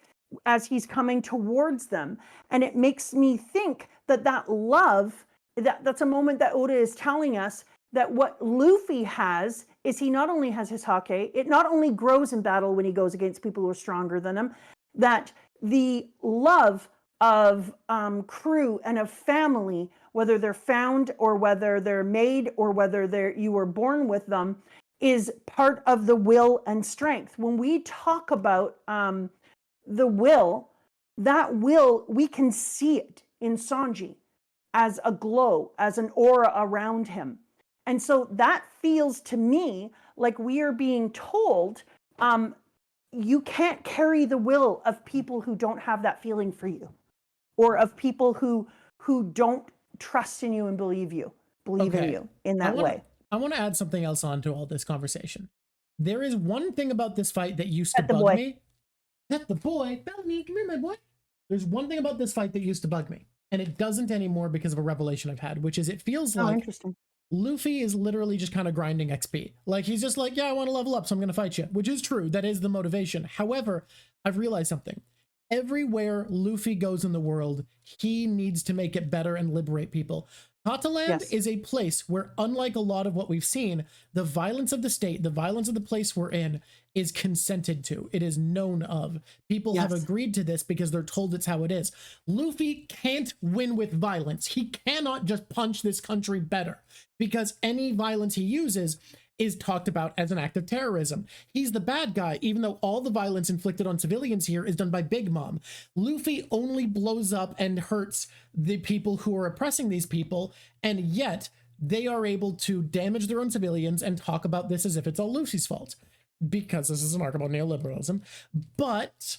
as he's coming towards them. And it makes me think that love, that's a moment that Oda is telling us that what Luffy has is he not only has his Haki, it not only grows in battle when he goes against people who are stronger than him, that the love of crew and of family, whether they're found or whether they're made or whether you were born with them, is part of the will and strength. When we talk about the will, that will, we can see it in Sanji as a glow, as an aura around him. And so that feels to me like we are being told, you can't carry the will of people who don't have that feeling for you, or of people who don't trust in you and believe in you in that way. I want to add something else on to all this conversation. There is one thing about this fight that used to bug me. Pet the boy. Bellamy, come here, my boy. There's one thing about this fight that used to bug me, and it doesn't anymore because of a revelation I've had, which is it feels like Luffy is literally just kind of grinding XP. Like, he's just like, yeah, I want to level up, so I'm going to fight you, which is true. That is the motivation. However, I've realized something. Everywhere Luffy goes in the world, he needs to make it better and liberate people. Totto Land is a place where, unlike a lot of what we've seen, the violence of the state, the violence of the place we're in, is consented to. It is known of. People have agreed to this because they're told it's how it is. Luffy can't win with violence. He cannot just punch this country better, because any violence he uses is talked about as an act of terrorism. He's the bad guy, even though all the violence inflicted on civilians here is done by Big Mom. Luffy only blows up and hurts the people who are oppressing these people, and yet they are able to damage their own civilians and talk about this as if it's all Luffy's fault, because this is an arc about neoliberalism. But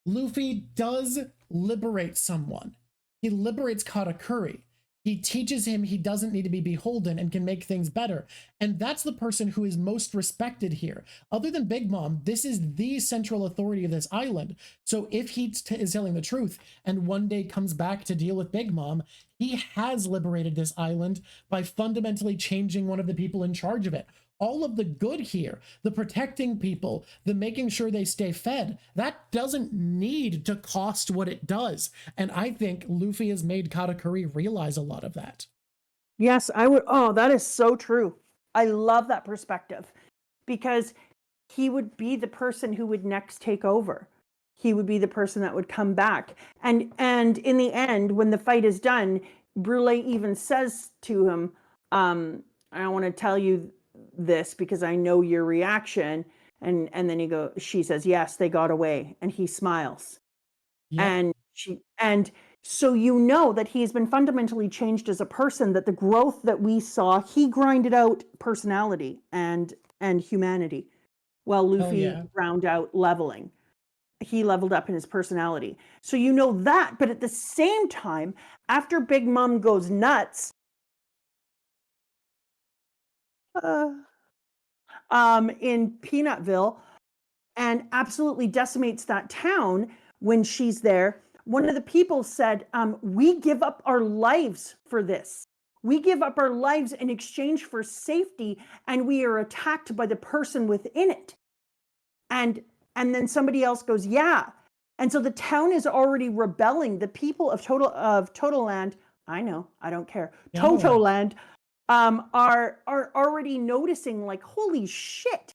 Luffy does liberate someone. He liberates Katakuri. He teaches him he doesn't need to be beholden and can make things better. And that's the person who is most respected here. Other than Big Mom, this is the central authority of this island. So if he is telling the truth and one day comes back to deal with Big Mom, he has liberated this island by fundamentally changing one of the people in charge of it. all of the good here, the protecting people, the making sure they stay fed, that doesn't need to cost what it does. And I think Luffy has made Katakuri realize a lot of that. Yes, I would. Oh, that is so true. I love that perspective, because he would be the person who would next take over. He would be the person that would come back. And in the end, when the fight is done, Brule even says to him, I want to tell you this because I know your reaction. And then she says, yes, they got away. And he smiles. Yep. And so you know that he's been fundamentally changed as a person, that the growth that we saw, he grinded out personality and humanity, while Luffy ground out leveling. He leveled up in his personality. So you know that, but at the same time, after Big Mom goes nuts, in Peanutville, and absolutely decimates that town when she's there, one of the people said, we give up our lives for this. We give up our lives in exchange for safety, and we are attacked by the person within it. And then somebody else goes, yeah. And so the town is already rebelling. The people of Totto Land, I know, I don't care. Yeah. Totto Land are already noticing, like, holy shit.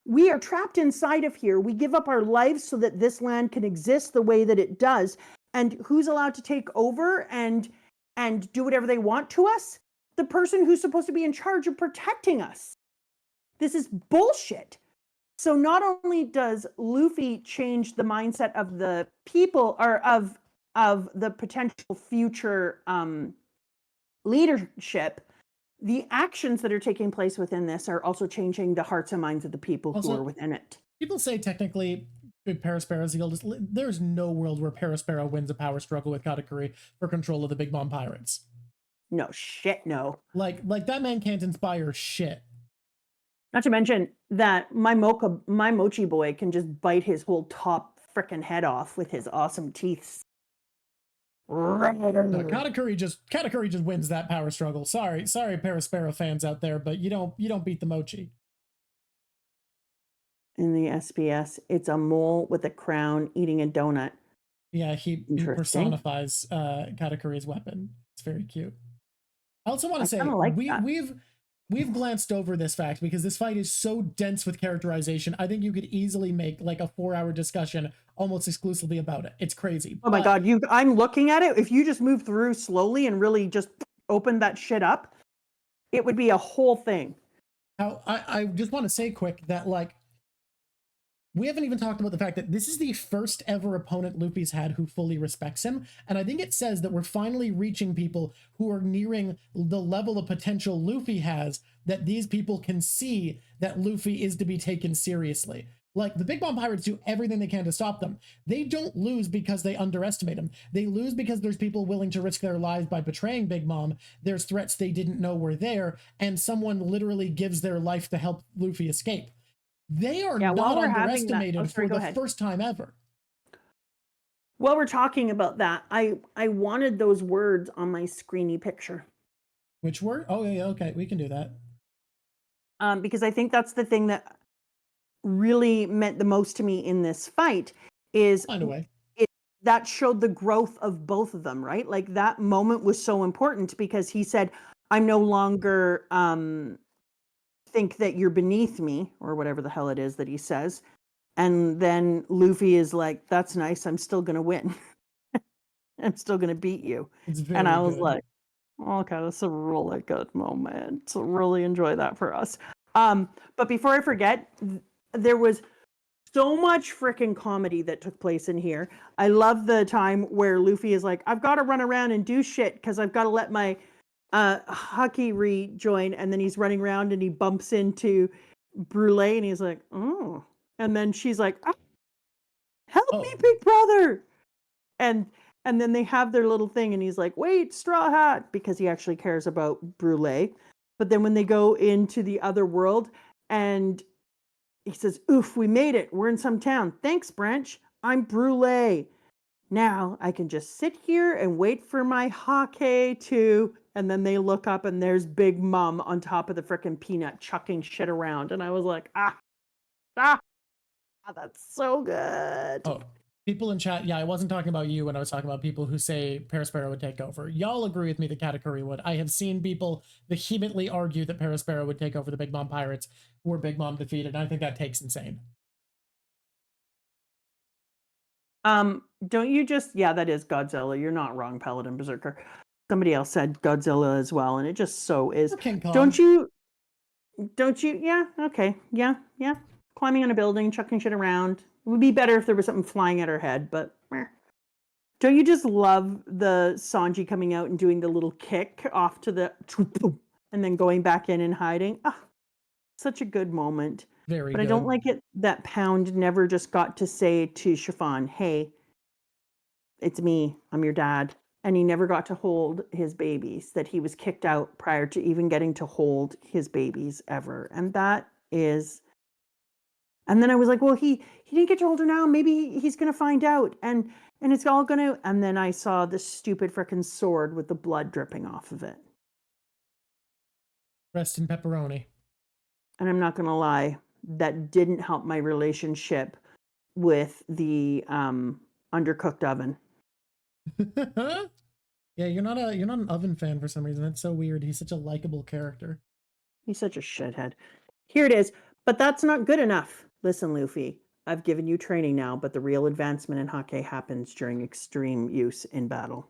We are trapped inside of here. We give up our lives so that this land can exist the way that it does. And who's allowed to take over and do whatever they want to us? The person who's supposed to be in charge of protecting us. This is bullshit. So not only does Luffy change the mindset of the people, or of the potential future leadership, the actions that are taking place within this are also changing the hearts and minds of the people who are within it. People say technically Perospero is the oldest. There's no world where Perospero wins a power struggle with Katakuri for control of the Big Mom pirates. No shit, no. Like that man can't inspire shit. Not to mention that my Mochi boy can just bite his whole top frickin' head off with his awesome teeth. Katakuri just wins that power struggle. Sorry, Perospero fans out there, but you don't beat the Mochi. In the SPS, it's a mole with a crown eating a donut. Yeah, he personifies Katakuri's weapon. It's very cute. I also want to say we've glanced over this fact because this fight is so dense with characterization. I think you could easily make like a 4-hour discussion almost exclusively about it. It's crazy. Oh my God, I'm looking at it. If you just move through slowly and really just open that shit up, it would be a whole thing. I just want to say quick that, like, we haven't even talked about the fact that this is the first ever opponent Luffy's had who fully respects him. And I think it says that we're finally reaching people who are nearing the level of potential Luffy has, that these people can see that Luffy is to be taken seriously. Like, the Big Mom pirates do everything they can to stop them. They don't lose because they underestimate him. They lose because there's people willing to risk their lives by betraying Big Mom. There's threats they didn't know were there, and someone literally gives their life to help Luffy escape. They are not underestimated for the first time ever. While we're talking about that, I wanted those words on my screeny picture. Which word? Oh, yeah, okay, we can do that. Because I think that's the thing that really meant the most to me in this fight, is find a way. That showed the growth of both of them, right? Like, that moment was so important because he said, I'm no longer think that you're beneath me, or whatever the hell it is that he says. And then Luffy is like, that's nice, I'm still gonna win. I'm still gonna beat you. And I was like, okay, that's a really good moment. So really enjoy that for us. But before I forget, there was so much freaking comedy that took place in here. I love the time where Luffy is like, I've got to run around and do shit because I've got to let my Haki rejoin, and then he's running around and he bumps into Brule and he's like, oh. And then she's like, oh, help me, big brother. And then they have their little thing and he's like, wait, Straw Hat, because he actually cares about Brule. But then when they go into the other world and he says, oof, we made it. We're in some town. Thanks, Branch. I'm Brule. Now I can just sit here and wait for my Haki to and then they look up and there's Big Mom on top of the frickin' peanut chucking shit around. And I was like, that's so good. Oh, people in chat, yeah, I wasn't talking about you when I was talking about people who say Perispero would take over. Y'all agree with me that Katakuri would. I have seen people vehemently argue that Perispero would take over the Big Mom Pirates were Big Mom defeated, and I think that takes insane. Don't you just, yeah, that is Godzilla. You're not wrong, Paladin Berserker. Somebody else said Godzilla as well, and it just so is. Or King Kong. Don't you, yeah, okay, yeah. Climbing on a building, chucking shit around. It would be better if there was something flying at her head, but don't you just love the Sanji coming out and doing the little kick off to the and then going back in and hiding? Such a good moment. Very but good. I don't like it that Pound never just got to say to Chiffon, hey, it's me, I'm your dad. And he never got to hold his babies, that he was kicked out prior to even getting to hold his babies ever. And that is, and then I was like, well, he didn't get to hold her now. Maybe he's going to find out. And it's all going to, and then I saw this stupid frickin' sword with the blood dripping off of it. Rest in pepperoni. And I'm not going to lie, that didn't help my relationship with the undercooked oven. Yeah, you're not an oven fan for some reason. That's so weird. He's such a likable character. He's such a shithead. Here it is. But that's not good enough. Listen, Luffy, I've given you training now, but the real advancement in Haki happens during extreme use in battle.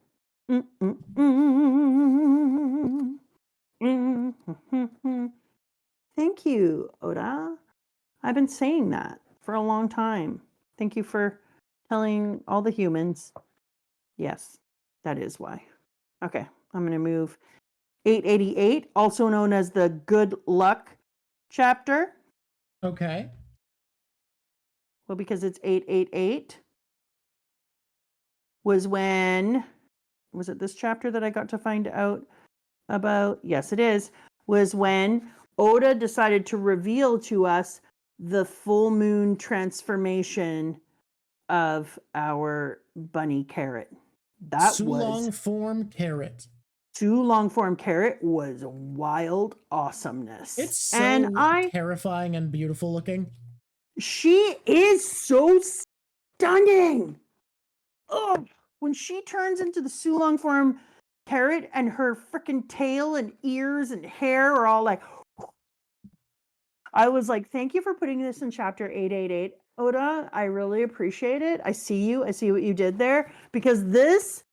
Thank you, Oda. I've been saying that for a long time. Thank you for telling all the humans. Yes, that is why. Okay, I'm going to move 888, also known as the good luck chapter. Okay. Well, because it's 888 was when, was it this chapter that I got to find out about? Yes, it is. Was when Oda decided to reveal to us the full moon transformation of our bunny carrot. That Sulong was form carrot. Sulong form carrot was wild awesomeness. It's so terrifying and beautiful looking. She is so stunning. Oh, when she turns into the Sulong form carrot and her freaking tail and ears and hair are all like, I was like, thank you for putting this in chapter 888. Oda, I really appreciate it. I see you. I see what you did there. Because this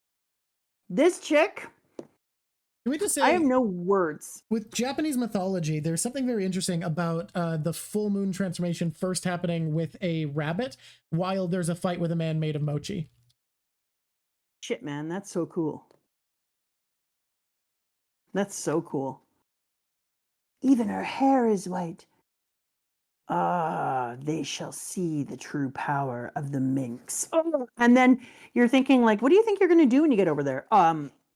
chick, can we just say, I have no words. With Japanese mythology, there's something very interesting about the full moon transformation first happening with a rabbit while there's a fight with a man made of mochi. Shit, man, that's so cool. That's so cool. Even her hair is white. They shall see the true power of the minx. Oh. And then you're thinking, like, what do you think you're going to do when you get over there?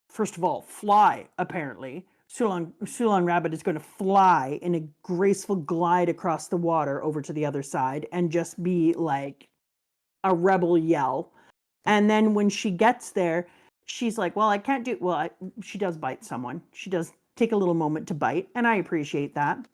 First of all, fly, apparently. Sulong Rabbit is going to fly in a graceful glide across the water over to the other side and just be like a rebel yell. And then when she gets there, she's like, well, I can't do, well, she does bite someone. She does take a little moment to bite, and I appreciate that.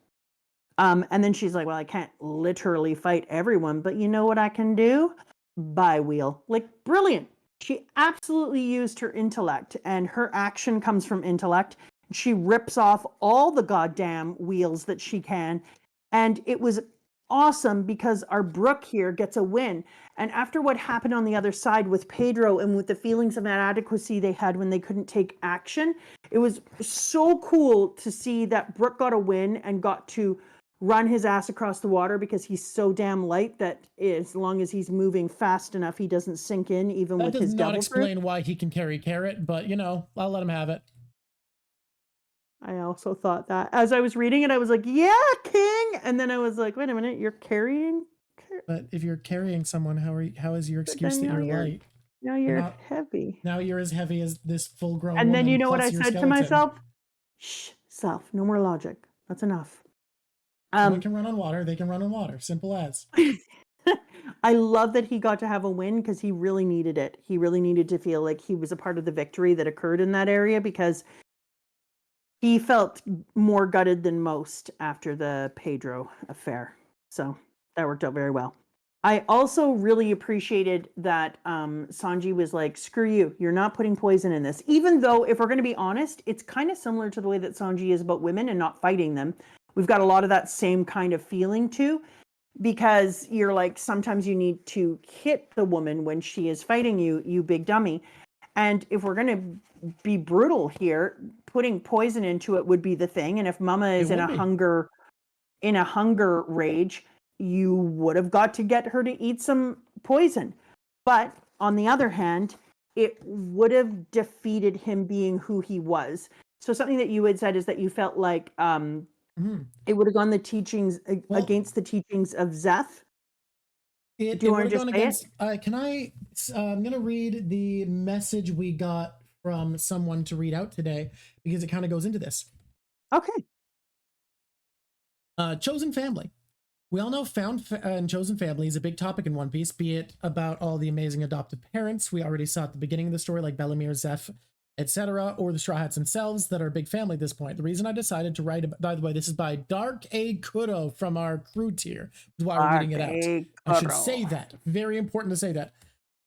And then she's like, well, I can't literally fight everyone, but you know what I can do? Bi-wheel. Like, brilliant. She absolutely used her intellect, and her action comes from intellect. She rips off all the goddamn wheels that she can. And it was awesome because our Brook here gets a win. And after what happened on the other side with Pedro and with the feelings of inadequacy they had when they couldn't take action, it was so cool to see that Brook got a win and got to run his ass across the water because he's so damn light that as long as he's moving fast enough, he doesn't sink in even with his devil fruit. That does not explain why he can carry carrot, but you know, I'll let him have it. I also thought that as I was reading it, I was like, yeah, king. And then I was like, wait a minute, you're carrying? But if you're carrying someone, how is your excuse that you're light? Now you're heavy. Now you're as heavy as this full-grown woman. And then you know what I said to myself? Shh, self, no more logic. That's enough. Someone can run on water, they can run on water. Simple as. I love that he got to have a win because he really needed it. He really needed to feel like he was a part of the victory that occurred in that area because he felt more gutted than most after the Pedro affair. So that worked out very well. I also really appreciated that Sanji was like, screw you, you're not putting poison in this. Even though, if we're going to be honest, it's kind of similar to the way that Sanji is about women and not fighting them. We've got a lot of that same kind of feeling too, because you're like, sometimes you need to hit the woman when she is fighting you, you big dummy. And if we're going to be brutal here, putting poison into it would be the thing. And if Mama is in a hunger rage, you would have got to get her to eat some poison. But on the other hand, it would have defeated him being who he was. So something that you had said is that you felt like it would have gone the teachings against the teachings of Zeph. Do you want to just say it? Can I? I'm going to read the message we got from someone to read out today because it kind of goes into this. Okay. Chosen family. We all know found and chosen family is a big topic in One Piece, be it about all the amazing adoptive parents we already saw at the beginning of the story, like Bellemere, Zeph, etc., or the Straw Hats themselves that are a big family at this point. The reason I decided to write, by the way, this is by Dark A. Kudo from our crew tier, is why we're reading it out. I should say that. Very important to say that.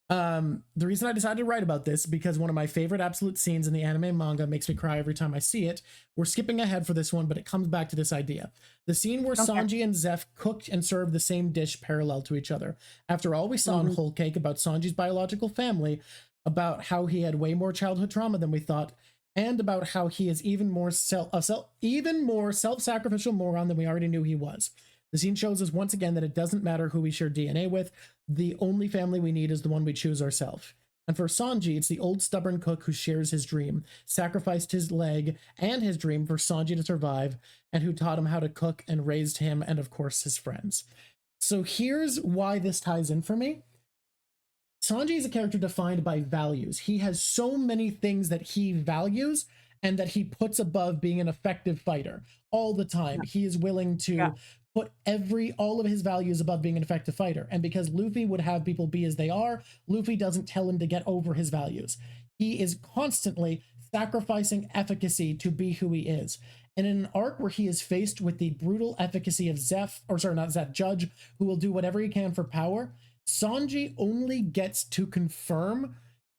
The reason I decided to write about this because one of my favorite absolute scenes in the anime manga makes me cry every time I see it. We're skipping ahead for this one, but it comes back to this idea. The scene where Sanji and Zeph cooked and served the same dish parallel to each other. Even all we saw in Whole Cake about Sanji's biological family, about how he had way more childhood trauma than we thought, and about how he is even more self-sacrificial moron than we already knew he was. The scene shows us once again that it doesn't matter who we share DNA with. The only family we need is the one we choose ourselves. And for Sanji, it's the old stubborn cook who shares his dream, sacrificed his leg and his dream for Sanji to survive, and who taught him how to cook and raised him and, of course, his friends. So here's why this ties in for me. Sanji is a character defined by values. He has so many things that he values and that he puts above being an effective fighter all the time. He is willing to put all of his values above being an effective fighter. And because Luffy would have people be as they are, Luffy doesn't tell him to get over his values. He is constantly sacrificing efficacy to be who he is. And in an arc where he is faced with the brutal efficacy of Judge, who will do whatever he can for power, Sanji only gets to confirm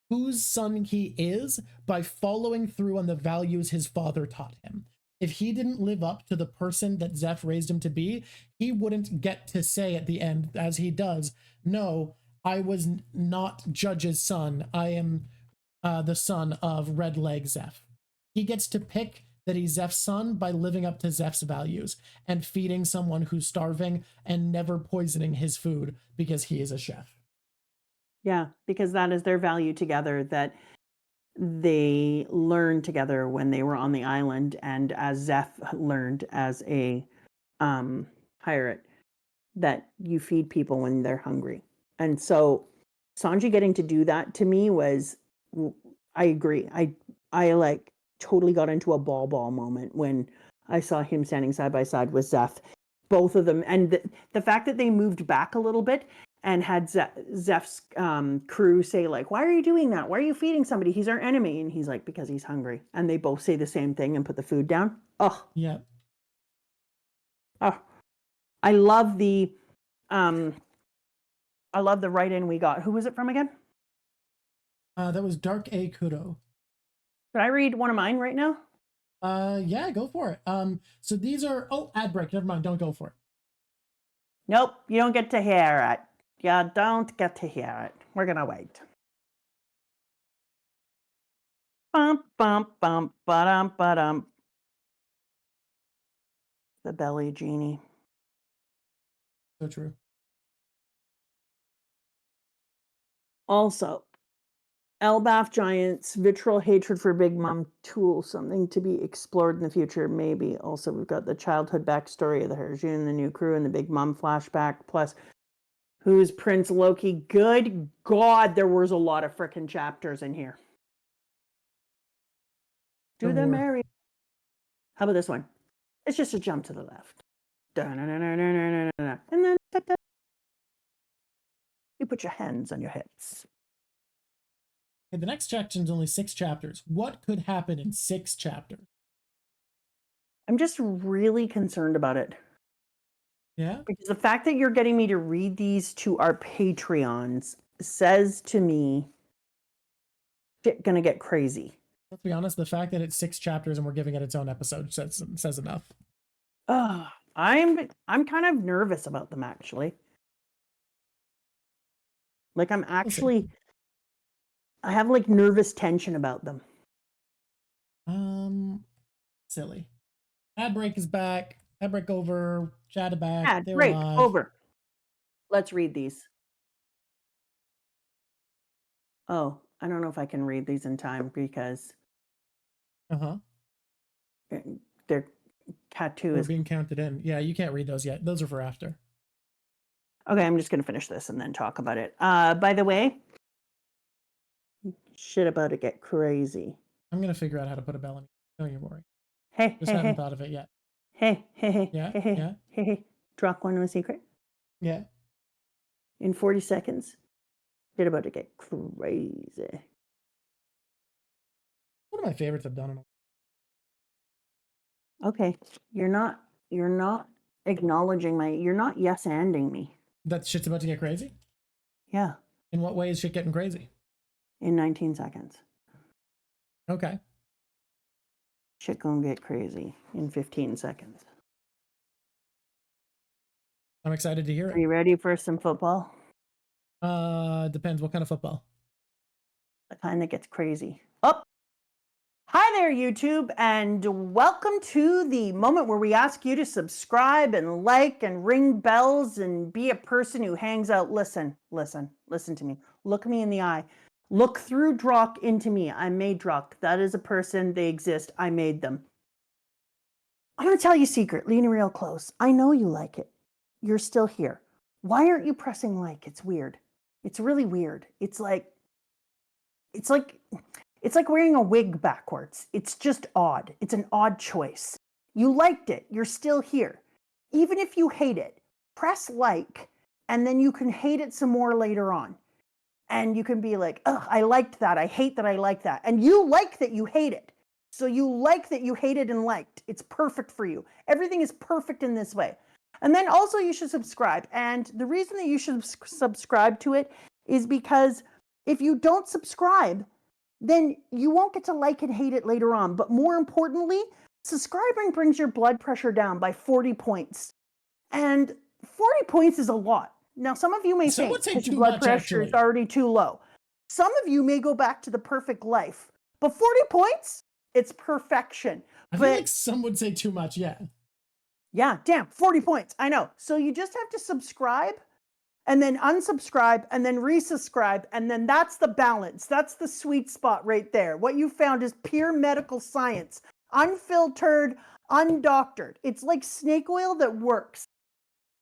whose son he is by following through on the values his father taught him. If he didn't live up to the person that Zeph raised him to be, he wouldn't get to say at the end, as he does, no, I was not Judge's son. I am the son of Red Leg Zeph. He gets to pick that he's Zeph's son by living up to Zeph's values and feeding someone who's starving and never poisoning his food because he is a chef. Yeah, because that is their value together, that they learned together when they were on the island, and as Zeph learned as a pirate, that you feed people when they're hungry. And so Sanji getting to do that to me was, I agree. I like totally got into a ball moment when I saw him standing side by side with Zeph, both of them. And the fact that they moved back a little bit and had Zeph's crew say, like, why are you doing that? Why are you feeding somebody? He's our enemy. And he's like, because he's hungry. And they both say the same thing and put the food down. Oh. Yeah. Oh. I love the write-in we got. Who was it from again? That was Dark A. Kudo. Should I read one of mine right now? Yeah, go for it. So these are, ad break. Never mind. Don't go for it. Nope. You don't get to hear it. You don't get to hear it. We're going to wait. Bump, bump, bump, ba-dum, ba-dum. The belly genie. So true. Also, Elbaf Giants, vitriol hatred for Big Mom tool, something to be explored in the future, maybe. Also, we've got the childhood backstory of the Herjun, the new crew, and the Big Mom flashback, plus who's Prince Loki. Good God, there was a lot of frickin' chapters in here. Do the Mary. How about this one? It's just a jump to the left. And then you put your hands on your hips. Okay, the next section is only 6 chapters. What could happen in 6 chapters? I'm just really concerned about it. Yeah? Because the fact that you're getting me to read these to our Patreons says to me, shit gonna get crazy. Let's be honest, the fact that it's 6 chapters and we're giving it its own episode says enough. I'm kind of nervous about them, actually. Like, I'm actually, I have like nervous tension about them. Silly. Ad break is back. Ad break over. Chat back. Ad They're break live. over. Let's read these. Oh, I don't know if I can read these in time because their tattoo We're is being counted in. Yeah, you can't read those yet. Those are for after. okay. I'm just gonna finish this and then talk about it. By the way, shit about to get crazy. I'm gonna figure out how to put a bell in. Don't you worry. Hey, Just haven't thought of it yet. Hey, Yeah, hey, hey. Drop one with secret. Yeah. In 40 seconds, shit about to get crazy. One of my favorites I've done. Okay, you're not acknowledging you're not yes-anding me. That shit's about to get crazy? Yeah. In what way is shit getting crazy? In 19 seconds. Okay. Shit gonna get crazy in 15 seconds. I'm excited to hear it. Are you ready for some football? Depends what kind of football. The kind that gets crazy. Up. Hi there, YouTube, and welcome to the moment where we ask you to subscribe and like and ring bells and be a person who hangs out. Listen to me. Look me in the eye. Look through Drock into me. I made Drock. That is a person. They exist. I made them. I'm going to tell you a secret. Lean real close. I know you like it. You're still here. Why aren't you pressing like? It's weird. It's really weird. It's like wearing a wig backwards. It's just odd. It's an odd choice. You liked it. You're still here. Even if you hate it, press like, and then you can hate it some more later on. And you can be like, ugh, I liked that. I hate that I like that. And you like that you hate it. So you like that you hated and liked. It's perfect for you. Everything is perfect in this way. And then also you should subscribe. And the reason that you should subscribe to it is because if you don't subscribe, then you won't get to like and hate it later on. But more importantly, subscribing brings your blood pressure down by 40 points. And 40 points is a lot. Now, some of you may think that your blood pressure is already too low. Some of you may go back to the perfect life. But 40 points, it's perfection. I feel like some would say too much, yeah. Yeah, damn, 40 points. I know. So you just have to subscribe and then unsubscribe and then resubscribe, and then that's the balance. That's the sweet spot right there. What you found is pure medical science, unfiltered, undoctored. It's like snake oil that works.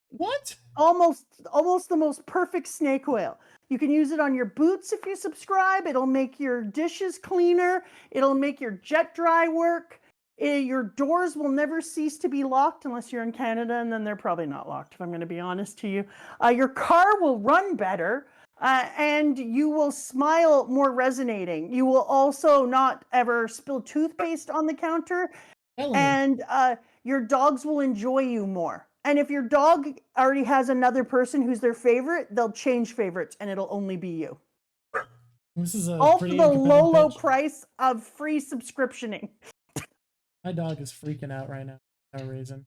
What? Almost the most perfect snake oil. You can use it on your boots if you subscribe. It'll make your dishes cleaner. It'll make your jet dry work. Your doors will never cease to be locked unless you're in Canada, and then they're probably not locked, if I'm going to be honest to you. Your car will run better, and you will smile more resonating. You will also not ever spill toothpaste on the counter, and your dogs will enjoy you more. And if your dog already has another person who's their favorite, they'll change favorites, and it'll only be you. This is all for the low price of free subscriptioning. My dog is freaking out right now for no reason.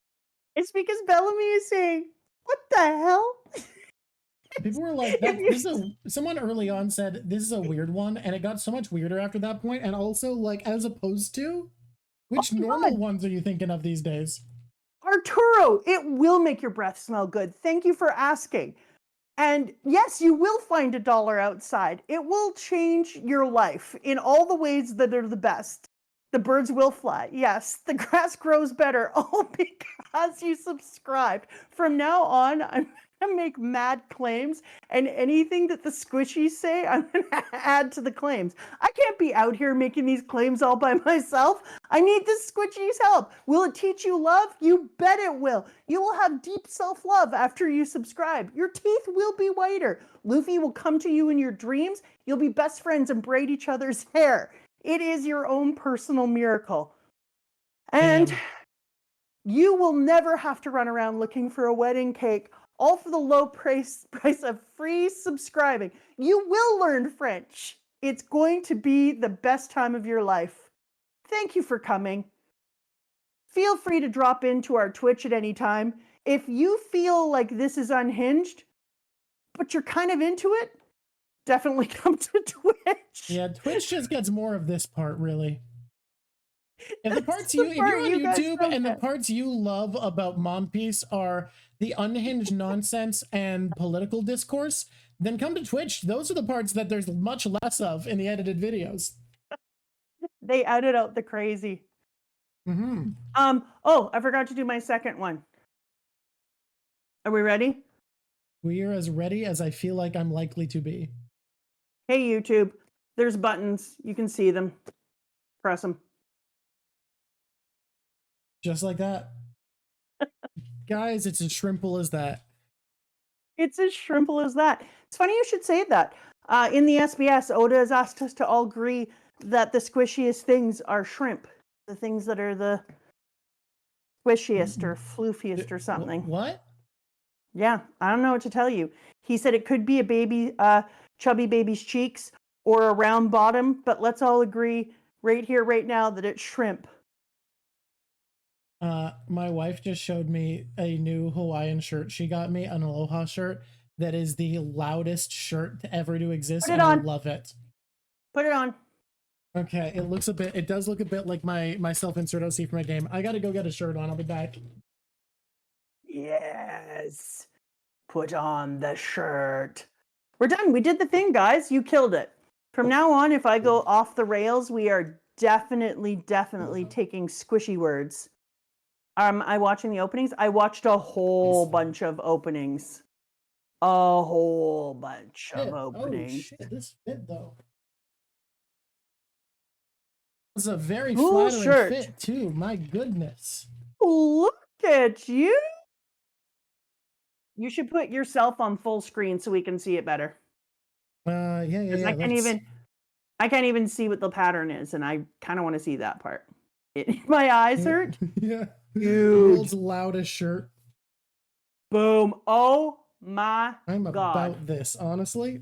It's because Bellamy is saying, "What the hell?" People were like, someone early on said, this is a weird one, and it got so much weirder after that point, and also, like, as opposed to, which normal ones are you thinking of these days? Arturo, it will make your breath smell good. Thank you for asking. And yes, you will find $1 outside. It will change your life in all the ways that are the best. The birds will fly. Yes, the grass grows better, all because you subscribed. From now on, I'm going to make mad claims, and anything that the squishies say, I'm going to add to the claims. I can't be out here making these claims all by myself. I need the squishies' help. Will it teach you love? You bet it will. You will have deep self-love after you subscribe. Your teeth will be whiter. Luffy will come to you in your dreams. You'll be best friends and braid each other's hair. It is your own personal miracle. And You will never have to run around looking for a wedding cake, all for the low price of free subscribing. You will learn French. It's going to be the best time of your life. Thank you for coming. Feel free to drop into our Twitch at any time. If you feel like this is unhinged, but you're kind of into it, definitely come to Twitch. Yeah, Twitch just gets more of this part, really. And the parts if you're on YouTube and the parts you love about Mom Piece are the unhinged nonsense and political discourse, then come to Twitch. Those are the parts that there's much less of in the edited videos. They edit out the crazy. Mm-hmm. Oh, I forgot to do my second one. Are we ready? We are as ready as I feel like I'm likely to be. Hey, YouTube. There's buttons. You can see them. Press them. Just like that. Guys, it's as shrimple as that. It's as shrimple as that. It's funny you should say that. In the SBS, Oda has asked us to all agree that the squishiest things are shrimp. The things that are the squishiest or floofiest or something. What? Yeah, I don't know what to tell you. He said it could be a baby, chubby baby's cheeks or a round bottom, but let's all agree right here, right now, that it's shrimp. My wife just showed me a new Hawaiian shirt. She got me an Aloha shirt that is the loudest shirt to ever to exist, and I love it. Put it on. Okay, it does look a bit like my self-insert OC for my game. I gotta go get a shirt on. I'll be back. Yes. Put on the shirt. We're done. We did the thing, guys. You killed it. From now on, if I go off the rails, we are definitely taking squishy words. I watching the openings? I watched a whole bunch of openings. A whole bunch of openings. Oh shit, this fit though. It's a very flattering fit too. My goodness. Look at you. You should put yourself on full screen so we can see it better. Yeah. I can't even see what the pattern is, and I kind of want to see that part. My eyes hurt. Yeah. Huge. World's loudest shirt. Boom. Oh my I'm God. about this. Honestly.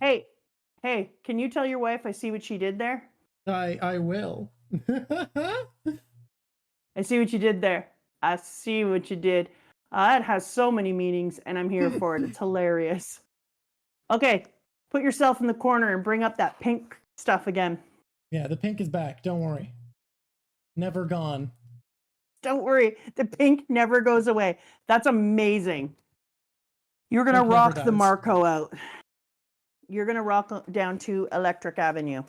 Hey, can you tell your wife I see what she did there? I will. I see what you did there. I see what you did. It has so many meanings, and I'm here for it. It's hilarious. Okay, put yourself in the corner and bring up that pink stuff again. Yeah, the pink is back. Don't worry. Never gone. Don't worry. The pink never goes away. That's amazing. You're going to rock the Marco out. You're going to rock down to Electric Avenue.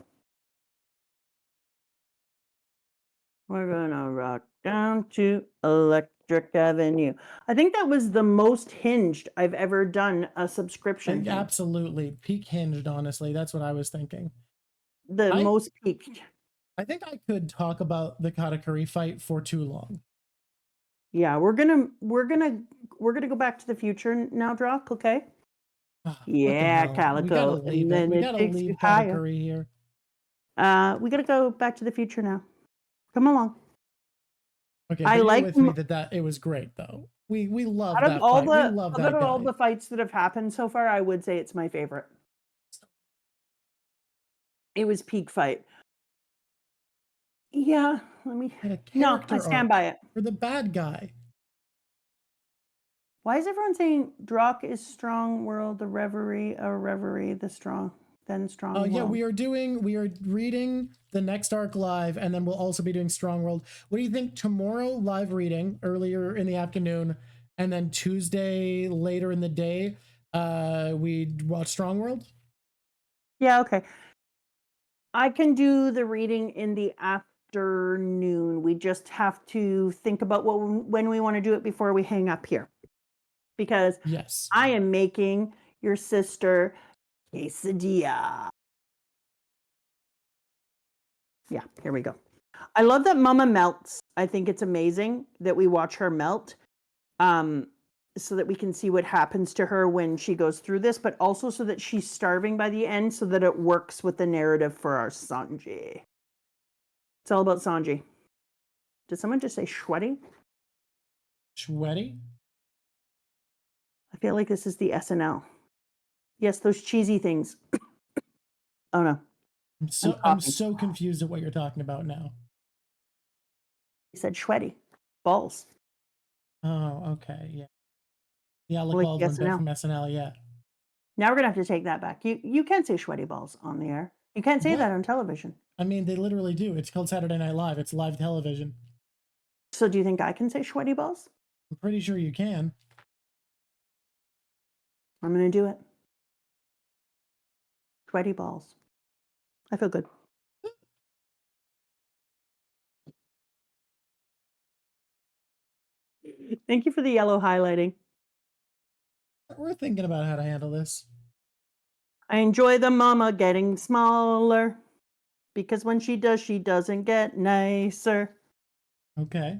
We're going to rock down to Electric Avenue. I think that was the most hinged I've ever done a subscription. Absolutely. Peak hinged, honestly. That's what I was thinking. Most peaked. I think I could talk about the Katakuri fight for too long. Yeah, we're gonna go back to the future now, Drock, okay? Yeah, Calico. We gotta leave Katakuri here. We gotta go back to the future now. Come along. Okay, I like with me that it was great though. We love that fight. Out of all the fights that have happened so far, I would say it's my favorite. It was peak fight. Yeah, I stand by it. For the bad guy. Why is everyone saying Drock is strong world, the reverie, the strong, then strong world? Yeah, we are reading the next arc live, and then we'll also be doing Strong World. What do you think? Tomorrow live reading earlier in the afternoon, and then Tuesday later in the day, we watch Strong World? Yeah, okay. I can do the reading in the afternoon. We just have to think about when we want to do it before we hang up here. Because yes, I am making your sister quesadilla. Yeah, here we go. I love that Mama melts. I think it's amazing that we watch her melt, so that we can see what happens to her when she goes through this, but also so that she's starving by the end, so that it works with the narrative for our Sanji. It's all about Sanji. Did someone just say sweaty? Sweaty? I feel like this is the SNL. Yes, those cheesy things. Oh no. I'm so confused at what you're talking about now. He said sweaty. Balls. Oh, okay, yeah. The Alec Like Baldwin bit SNL. from SNL, yeah. Now we're gonna have to take that back. You can't say sweaty balls on the air. You can't say that on television. I mean, they literally do. It's called Saturday Night Live. It's live television. So do you think I can say sweaty balls? I'm pretty sure you can. I'm gonna do it. Sweaty balls. I feel good. Thank you for the yellow highlighting. We're thinking about how to handle this. I enjoy the mama getting smaller because when she does, she doesn't get nicer. Okay.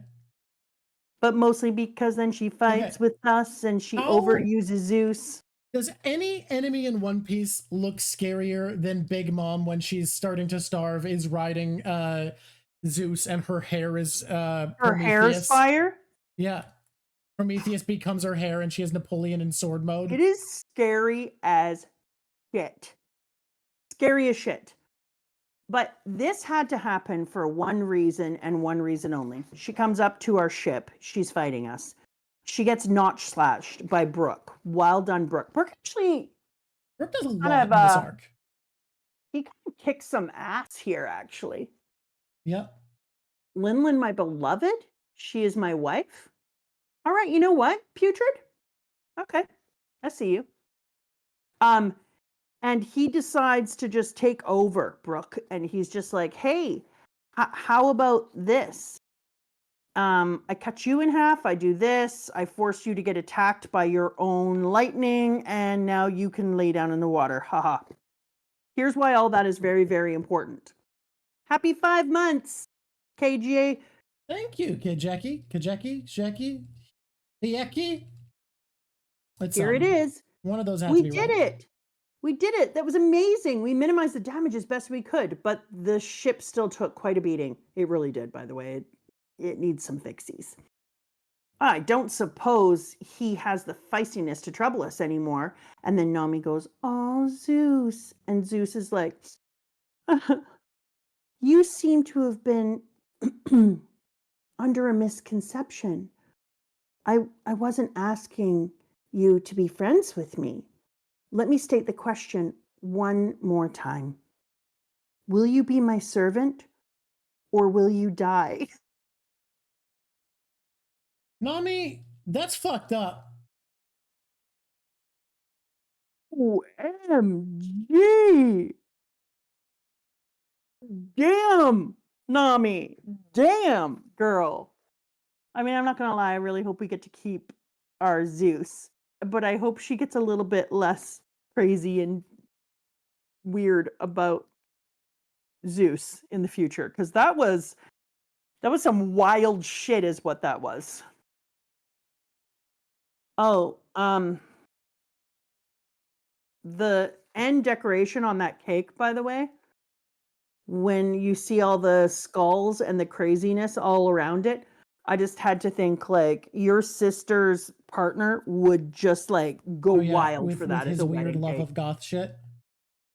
But mostly because then she fights with us and she overuses Zeus. Does any enemy in One Piece look scarier than Big Mom when she's starting to starve, is riding Zeus, and her hair is her Prometheus? hair's fire? Yeah. Prometheus becomes her hair and she has Napoleon in sword mode. It is scary as shit. Scary as shit. But this had to happen for one reason and one reason only. She comes up to our ship. She's fighting us. She gets notch slashed by Brook. Well done, Brook. Brook actually... Brook does a lot in this arc. He kind of kicks some ass here, actually. Yep. Linlin, my beloved. She is my wife. All right, you know what, Putrid? Okay, I see you. And he decides to just take over Brook, and he's just like, hey, how about this? I cut you in half, I do this, I force you to get attacked by your own lightning, and now you can lay down in the water. Haha. Here's why all that is very, very important. Happy 5 months, KGA. Thank you, Kajeki, Sheki, Hieki. Here it is. One of those has to be right. We did it. We did it. That was amazing. We minimized the damage as best we could, but the ship still took quite a beating. It really did, by the way. It needs some fixies. I don't suppose he has the feistiness to trouble us anymore. And then Nami goes, oh, Zeus. And Zeus is like, you seem to have been under a misconception. I wasn't asking you to be friends with me. Let me state the question one more time. Will you be my servant or will you die? Nami, that's fucked up. OMG. Damn, Nami. Damn, girl. I mean, I'm not going to lie. I really hope we get to keep our Zeus. But I hope she gets a little bit less crazy and weird about Zeus in the future. Because that was some wild shit is what that was. Oh, the end decoration on that cake, by the way, when you see all the skulls and the craziness all around it, I just had to think, like, your sister's partner would just, like, go wild for that as a wedding cake. His weird love of goth shit.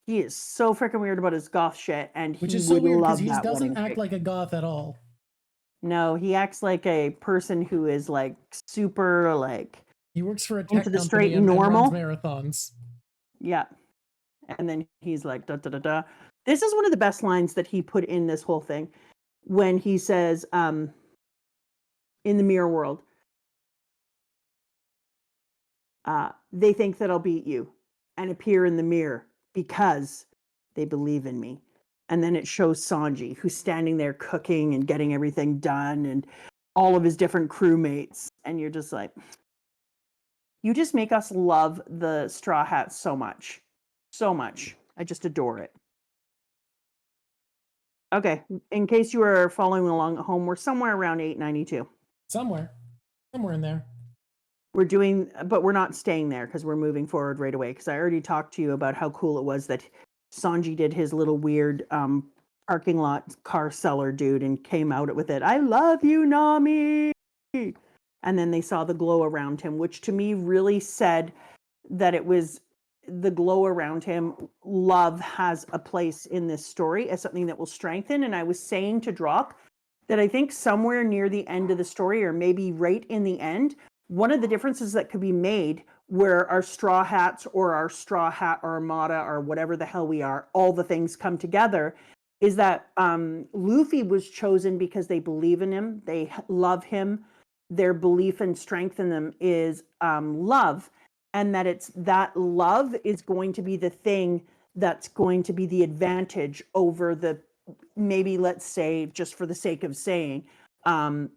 He is so freaking weird about his goth shit, and which he is so would weird love because he that doesn't wedding act cake. like a goth at all. No, he acts like a person who is, like, super, like, he works for a tech into the company straight and normal runs marathons. Yeah. And then he's like, da da da da. This is one of the best lines that he put in this whole thing when he says, in the mirror world, they think that I'll beat you and appear in the mirror because they believe in me. And then it shows Sanji, who's standing there cooking and getting everything done and all of his different crewmates. And you're just like, you just make us love the Straw Hats so much. So much. I just adore it. Okay, in case you were following along at home, we're somewhere around 892. Somewhere in there. We're doing, but we're not staying there because we're moving forward right away. Because I already talked to you about how cool it was that Sanji did his little weird parking lot car seller dude and came out with it. I love you, Nami. and then they saw the glow around him, which to me really said that it was the glow around him. Love has a place in this story as something that will strengthen. And I was saying to Drop that I think somewhere near the end of the story, or maybe right in the end, one of the differences that could be made where our straw hats or our straw hat armada or whatever the hell we are, all the things come together, is that Luffy was chosen because they believe in him, they love him, their belief and strength in them is love, and that it's that love is going to be the thing that's going to be the advantage over the, maybe let's say, just for the sake of saying,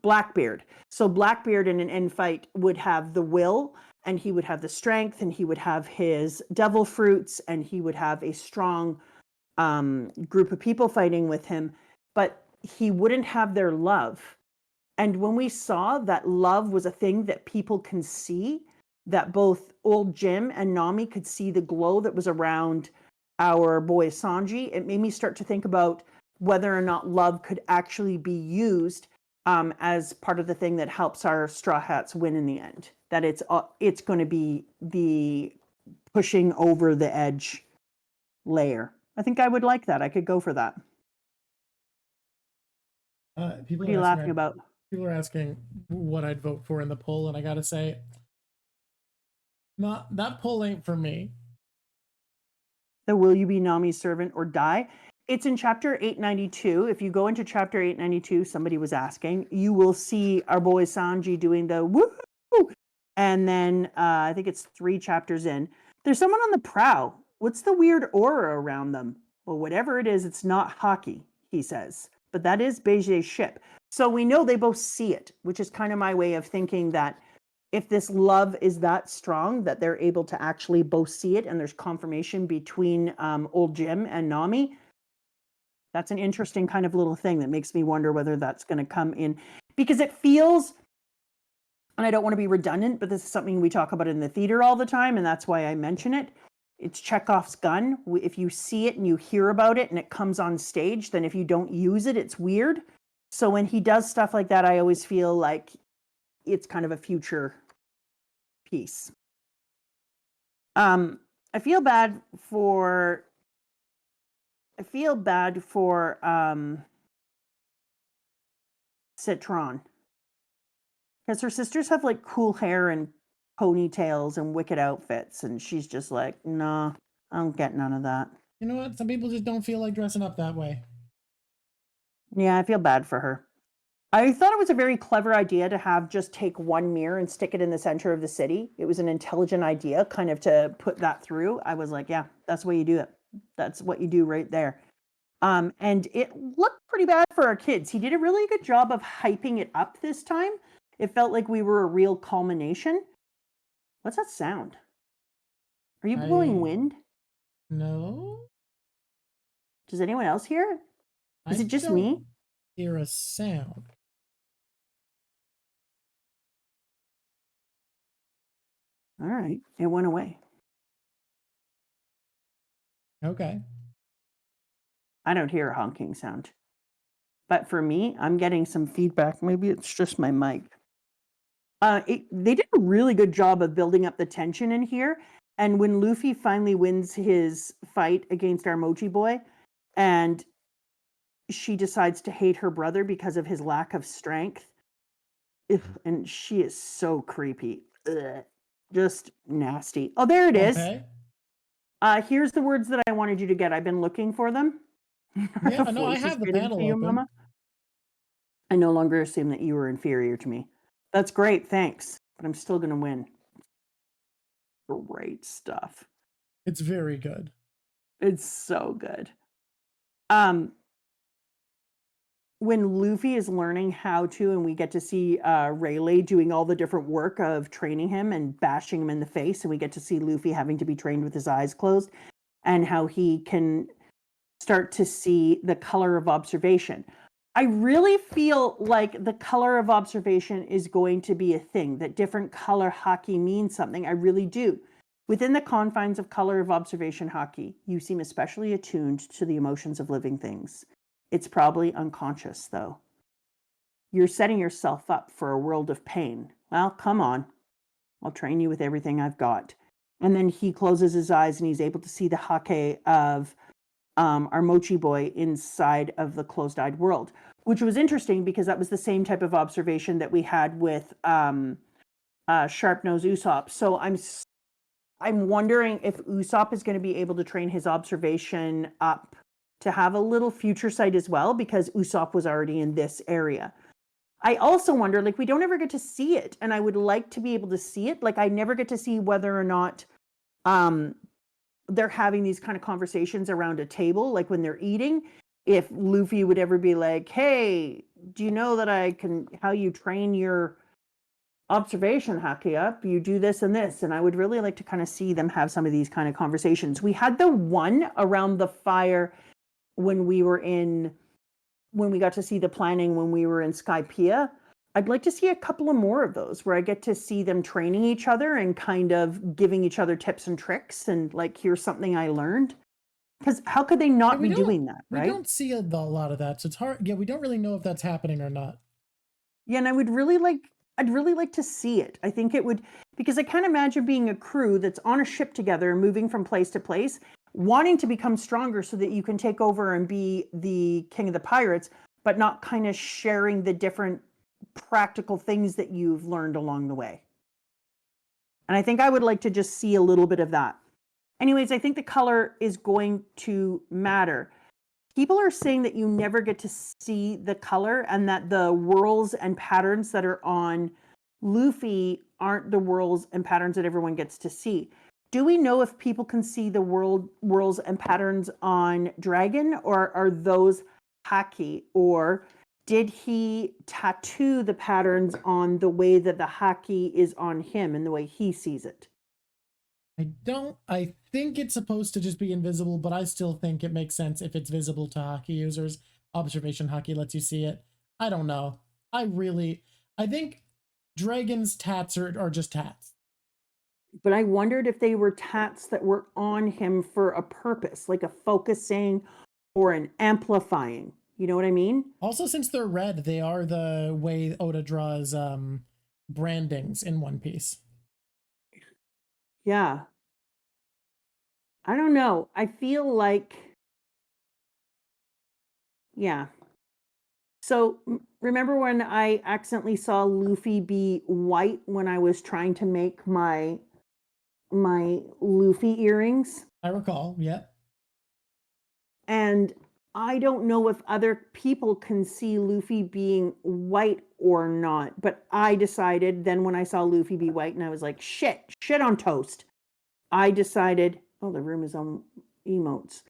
Blackbeard. So Blackbeard in an end fight would have the will, and he would have the strength, and he would have his devil fruits, and he would have a strong group of people fighting with him, but he wouldn't have their love. And when we saw that love was a thing that people can see, that both old Jim and Nami could see the glow that was around our boy Sanji, it made me start to think about whether or not love could actually be used as part of the thing that helps our Straw Hats win in the end. That it's going to be the pushing over the edge layer. I think I would like that. I could go for that. People what are you laughing about? People are asking what I'd vote for in the poll, and I gotta say, not that poll ain't for me. The will you be Nami's servant or die? It's in chapter 892. If you go into chapter 892, somebody was asking, you will see our boy Sanji doing the woo. And then I think it's 3 chapters in. There's someone on the prow. What's the weird aura around them? Well, whatever it is, it's not Haki, he says. But that is Bege's ship. So we know they both see it, which is kind of my way of thinking that if this love is that strong that they're able to actually both see it, and there's confirmation between old Jim and Nami, that's an interesting kind of little thing that makes me wonder whether that's going to come in, because it feels, and I don't want to be redundant, but this is something we talk about in the theater all the time, and that's why I mention it. It's Chekhov's gun. If you see it and you hear about it and it comes on stage, then if you don't use it, it's weird. So when he does stuff like that, I always feel like it's kind of a future piece. I feel bad for Citron, because her sisters have like cool hair and ponytails and wicked outfits, and she's just like, nah, I don't get none of that. You know what? Some people just don't feel like dressing up that way. Yeah, I feel bad for her. I thought it was a very clever idea to have just take one mirror and stick it in the center of the city. It was an intelligent idea, kind of to put that through. I was like, yeah, that's the way you do it. That's what you do right there. And it looked pretty bad for our kids. He did a really good job of hyping it up this time. It felt like we were a real culmination. What's that sound? Are you blowing wind? No. Does anyone else hear it? Is it just me? Hear a sound. All right, it went away. Okay. I don't hear a honking sound. But for me, I'm getting some feedback. Maybe it's just my mic. They did a really good job of building up the tension in here. And when Luffy finally wins his fight against our Mochi Boy, and she decides to hate her brother because of his lack of strength, and she is so creepy. Ugh. Just nasty. Oh, there it is. Here's the words that I wanted you to get. I've been looking for them. Yeah, no, I have the panel open. Mama. I no longer assume that you were inferior to me. That's great, thanks. But I'm still going to win. Great stuff. It's very good. It's so good. When Luffy is learning how to, and we get to see Rayleigh doing all the different work of training him and bashing him in the face, and we get to see Luffy having to be trained with his eyes closed, and how he can start to see the color of observation. I really feel like the color of observation is going to be a thing, that different color Haki means something. I really do. Within the confines of color of observation Haki, you seem especially attuned to the emotions of living things. It's probably unconscious, though. You're setting yourself up for a world of pain, well, come on. I'll train you with everything I've got. And then he closes his eyes and he's able to see the hake of our mochi boy inside of the closed-eyed world, which was interesting because that was the same type of observation that we had with sharp-nosed Usopp. So I'm wondering if Usopp is going to be able to train his observation up to have a little future sight as well, because Usopp was already in this area. I also wonder, like, we don't ever get to see it, and I would like to be able to see it. Like, I never get to see whether or not they're having these kind of conversations around a table, like when they're eating. If Luffy would ever be like, hey, do you know that how you train your observation haki up? You do this and this. And I would really like to kind of see them have some of these kind of conversations. We had the one around the fire when we got to see the planning when we were in Skypiea. I'd like to see a couple of more of those where I get to see them training each other and kind of giving each other tips and tricks and like, here's something I learned. Because how could they not be doing that, right? We don't see a lot of that, so it's hard. Yeah, we don't really know if that's happening or not. Yeah, and I'd really like to see it. I think it would, because I can't imagine being a crew that's on a ship together, moving from place to place, wanting to become stronger so that you can take over and be the king of the pirates, but not kind of sharing the different practical things that you've learned along the way. And I think I would like to just see a little bit of that. Anyways, I think the color is going to matter. People are saying that you never get to see the color and that the whirls and patterns that are on Luffy aren't the whirls and patterns that everyone gets to see. Do we know if people can see the whirls and patterns on Dragon, or are those haki? Or did he tattoo the patterns on the way that the haki is on him and the way he sees it? I think it's supposed to just be invisible, but I still think it makes sense if it's visible to haki users. Observation haki lets you see it. I don't know. I think Dragon's tats are just tats. But I wondered if they were tats that were on him for a purpose, like a focusing or an amplifying. You know what I mean? Also, since they're red, they are the way Oda draws brandings in One Piece. Yeah. I don't know. I feel like, yeah. So remember when I accidentally saw Luffy be white when I was trying to make my Luffy earrings? I recall, yeah. And I don't know if other people can see Luffy being white or not, but I decided then when I saw Luffy be white and I was like, shit on toast. I decided, oh, the room is on emotes.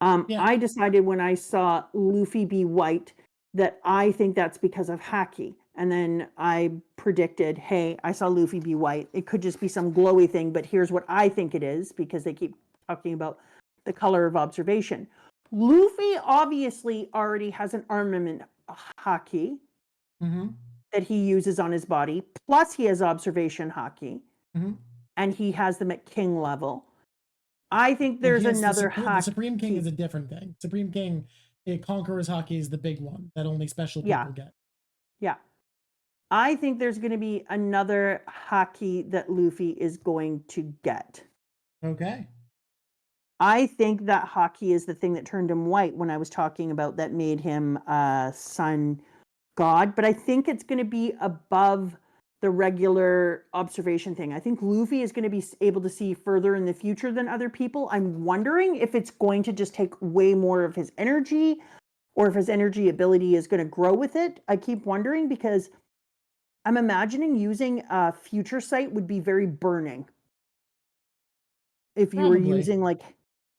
Yeah. I decided when I saw Luffy be white that I think that's because of haki. And then I predicted, hey, I saw Luffy be white. It could just be some glowy thing, but here's what I think it is, because they keep talking about the color of observation. Luffy obviously already has an armament haki that he uses on his body, plus he has observation haki, and he has them at king level. I think there's another haki. The Supreme King is a different thing. Supreme King, Conqueror's haki is the big one that only special people get. Yeah. I think there's going to be another haki that Luffy is going to get. Okay. I think that haki is the thing that turned him white when I was talking about that made him sun god, but I think it's going to be above the regular observation thing. I think Luffy is going to be able to see further in the future than other people. I'm wondering if it's going to just take way more of his energy, or if his energy ability is going to grow with it. I keep wondering, because I'm imagining using a future sight would be very burning. If you were using, like,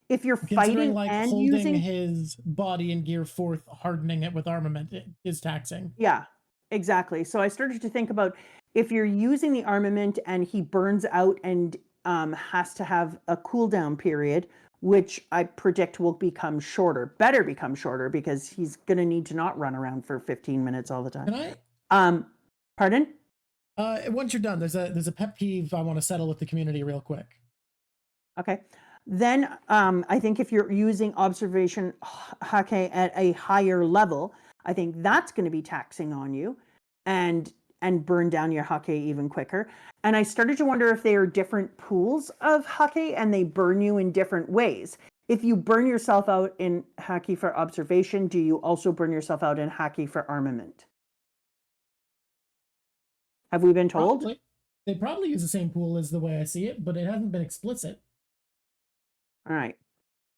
if you're fighting like and holding using his body in gear 4th, hardening it with armament is taxing. Yeah, exactly. So I started to think about, if you're using the armament and he burns out and has to have a cooldown period, which I predict will become shorter, better become shorter, because he's going to need to not run around for 15 minutes all the time. Can I? Pardon? Once you're done, there's a pet peeve I want to settle with the community real quick. Okay. Then I think if you're using observation hake at a higher level, I think that's going to be taxing on you. And and burn down your hake even quicker. And I started to wonder if they are different pools of hake and they burn you in different ways. If you burn yourself out in hake for observation, do you also burn yourself out in hake for armament? Have we been told? Probably. They probably use the same pool as the way I see it, but it hasn't been explicit. All right.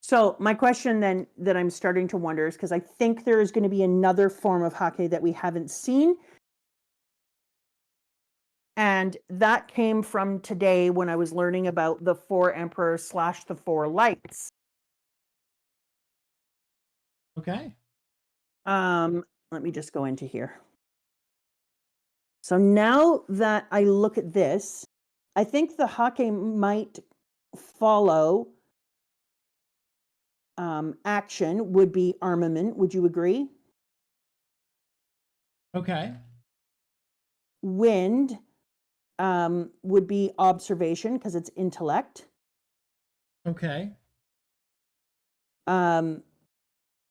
So my question then that I'm starting to wonder is, because I think there is going to be another form of hake that we haven't seen. And that came from today when I was learning about the 4 emperors / the 4 lights. Okay. Let me just go into here. So now that I look at this, I think the hake might follow action would be armament. Would you agree? Okay. Wind would be observation because it's intellect. Okay. Fire,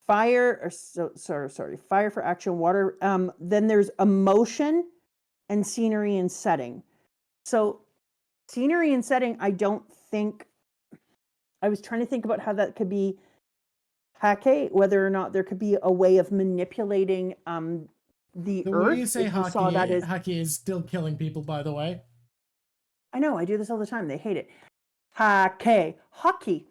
or sorry, fire for action, water. Then there's emotion and scenery and setting. So scenery and setting, I don't think, I was trying to think about how that could be hake, whether or not there could be a way of manipulating the The earth. way you say hake, hake is still killing people, by the way. I know, I do this all the time. They hate it. Hake, hockey.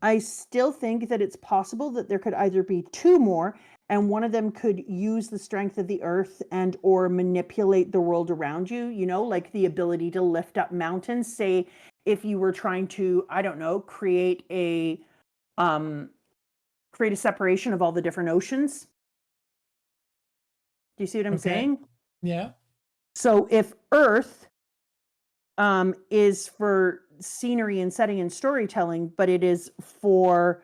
I still think that it's possible that there could either be 2 more, and one of them could use the strength of the earth and or manipulate the world around you, you know, like the ability to lift up mountains. Say if you were trying to, I don't know, create a separation of all the different oceans. Do you see what I'm saying? Yeah. So if earth is for scenery and setting and storytelling, but it is for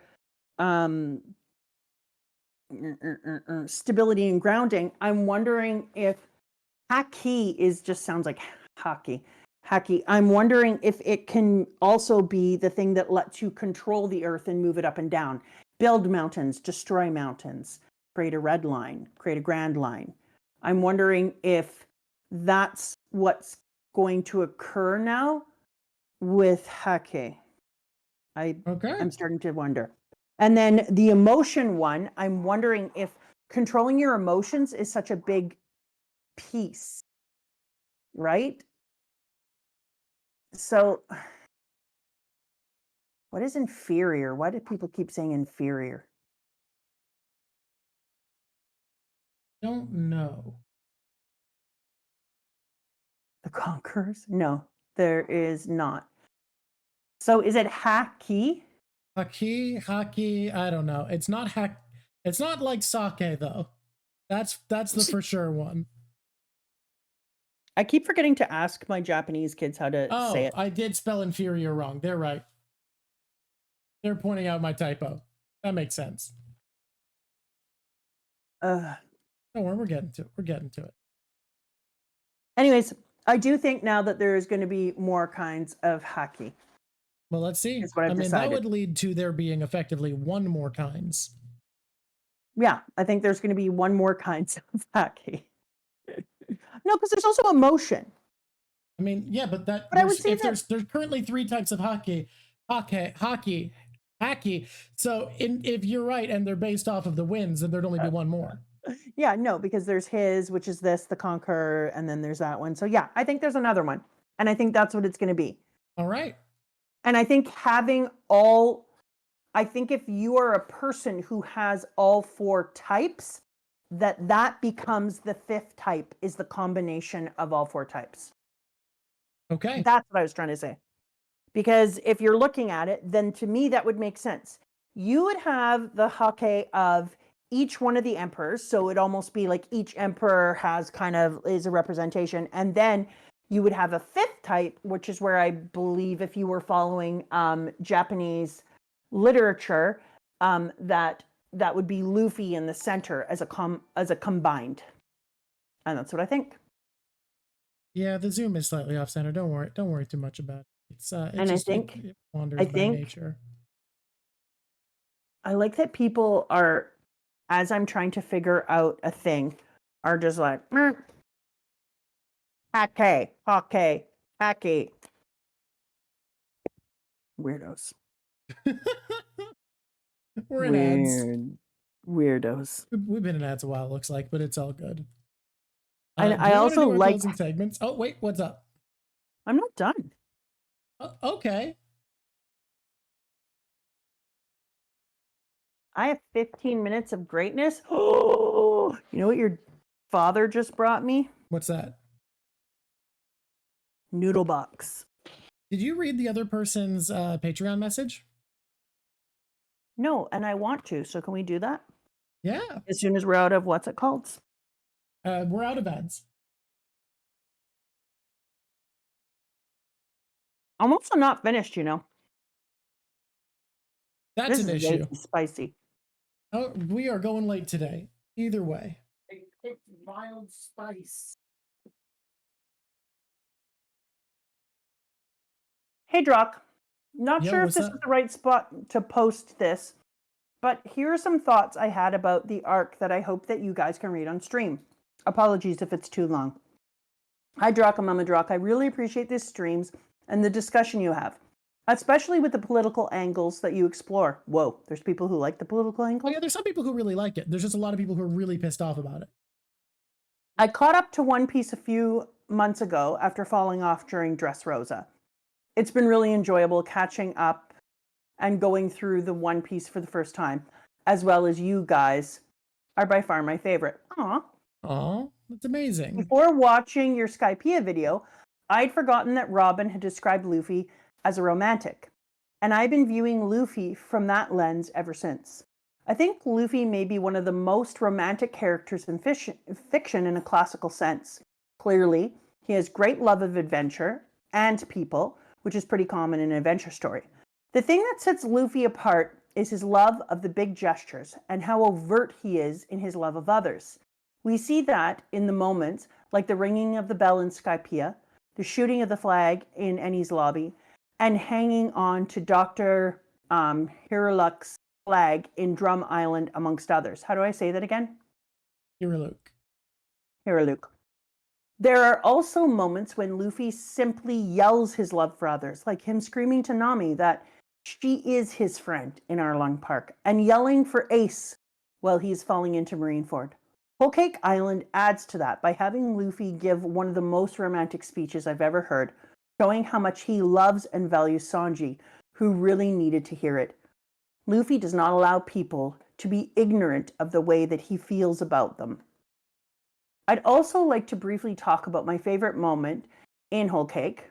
stability and grounding, I'm wondering if haki sounds like hockey. Haki. I'm wondering if it can also be the thing that lets you control the earth and move it up and down, build mountains, destroy mountains, create a red line, create a grand line. I'm wondering if that's what's going to occur now with hake. I'm starting to wonder. And then the emotion one, I'm wondering if controlling your emotions is such a big piece, right? So what is inferior? Why do people keep saying inferior? Don't know. The conquerors? No, there is not. So is it haki? Haki, I don't know. It's not it's not like sake though. That's the for sure one. I keep forgetting to ask my Japanese kids how to say it. I did spell inferior wrong. They're right. They're pointing out my typo. That makes sense. Don't worry, we're getting to it. Anyways, I do think now that there is going to be more kinds of haki. Well, let's see. Is what I've decided. That would lead to there being effectively 1 more kinds. Yeah, I think there's going to be 1 more kinds of haki. No, because there's also emotion. I mean, yeah, but I would say there's currently 3 types of haki. So if you're right and they're based off of the winds, then there'd only be 1 more. Yeah, no, because there's his, which is this, the conqueror, and then there's that one. So yeah, I think there's another one. And I think that's what it's going to be. All right. And I think I think if you are a person who has all 4 types, that becomes the 5th type, is the combination of all 4 types. Okay. That's what I was trying to say. Because if you're looking at it, then to me that would make sense. You would have the hake of each one of the emperors, so it'd almost be like each emperor has is a representation, and then you would have a 5th type, which is where I believe, if you were following Japanese literature, that would be Luffy in the center as a combined, and that's what I think. Yeah, the zoom is slightly off center. Don't worry too much about it. It wanders by nature. I like that people are, as I'm trying to figure out a thing, are just like, Haki. Weirdos. We're in ads. Weirdos. We've been in ads a while, it looks like, but it's all good. And do I you also want to do our like closing segments. Oh, wait, what's up? I'm not done. Okay. I have 15 minutes of greatness. Oh, you know what your father just brought me? What's that? Noodle box. Did you read the other person's Patreon message? No, and I want to. So can we do that? Yeah. As soon as we're out of what's it called? We're out of ads. I'm also not finished, you know. That's This an is way issue. too spicy. Oh, we are going late today. Either way. It's mild spice. Hey, Drock. Not Yo, sure if what's this up? is the right spot to post this, but here are some thoughts I had about the arc that I hope that you guys can read on stream. Apologies if it's too long. Hi, Drock and Mama Drock. I really appreciate these streams and the discussion you have, especially with the political angles that you explore. Whoa, there's people who like the political Oh, angles? yeah, there's some people who really like it. There's just a lot of people who are really pissed off about it. I caught up to One Piece a few months ago after falling off during Dressrosa. It's been really enjoyable catching up and going through the One Piece for the first time, as well as you guys are by far my favorite. Aw. Aw, that's amazing. Before watching your Skypea video, I'd forgotten that Robin had described Luffy as a romantic, and I've been viewing Luffy from that lens ever since. I think Luffy may be one of the most romantic characters in fiction in a classical sense. Clearly, he has great love of adventure and people, which is pretty common in an adventure story. The thing that sets Luffy apart is his love of the big gestures and how overt he is in his love of others. We see that in the moments like the ringing of the bell in Skypea, the shooting of the flag in Ennie's lobby, and hanging on to Dr. Hiruluk's flag in Drum Island, amongst others. How do I say that again? Hiruluk. There are also moments when Luffy simply yells his love for others, like him screaming to Nami that she is his friend in Arlong Park, and yelling for Ace while he's falling into Marineford. Whole Cake Island adds to that by having Luffy give one of the most romantic speeches I've ever heard, showing how much he loves and values Sanji, who really needed to hear it. Luffy does not allow people to be ignorant of the way that he feels about them. I'd also like to briefly talk about my favorite moment in Whole Cake,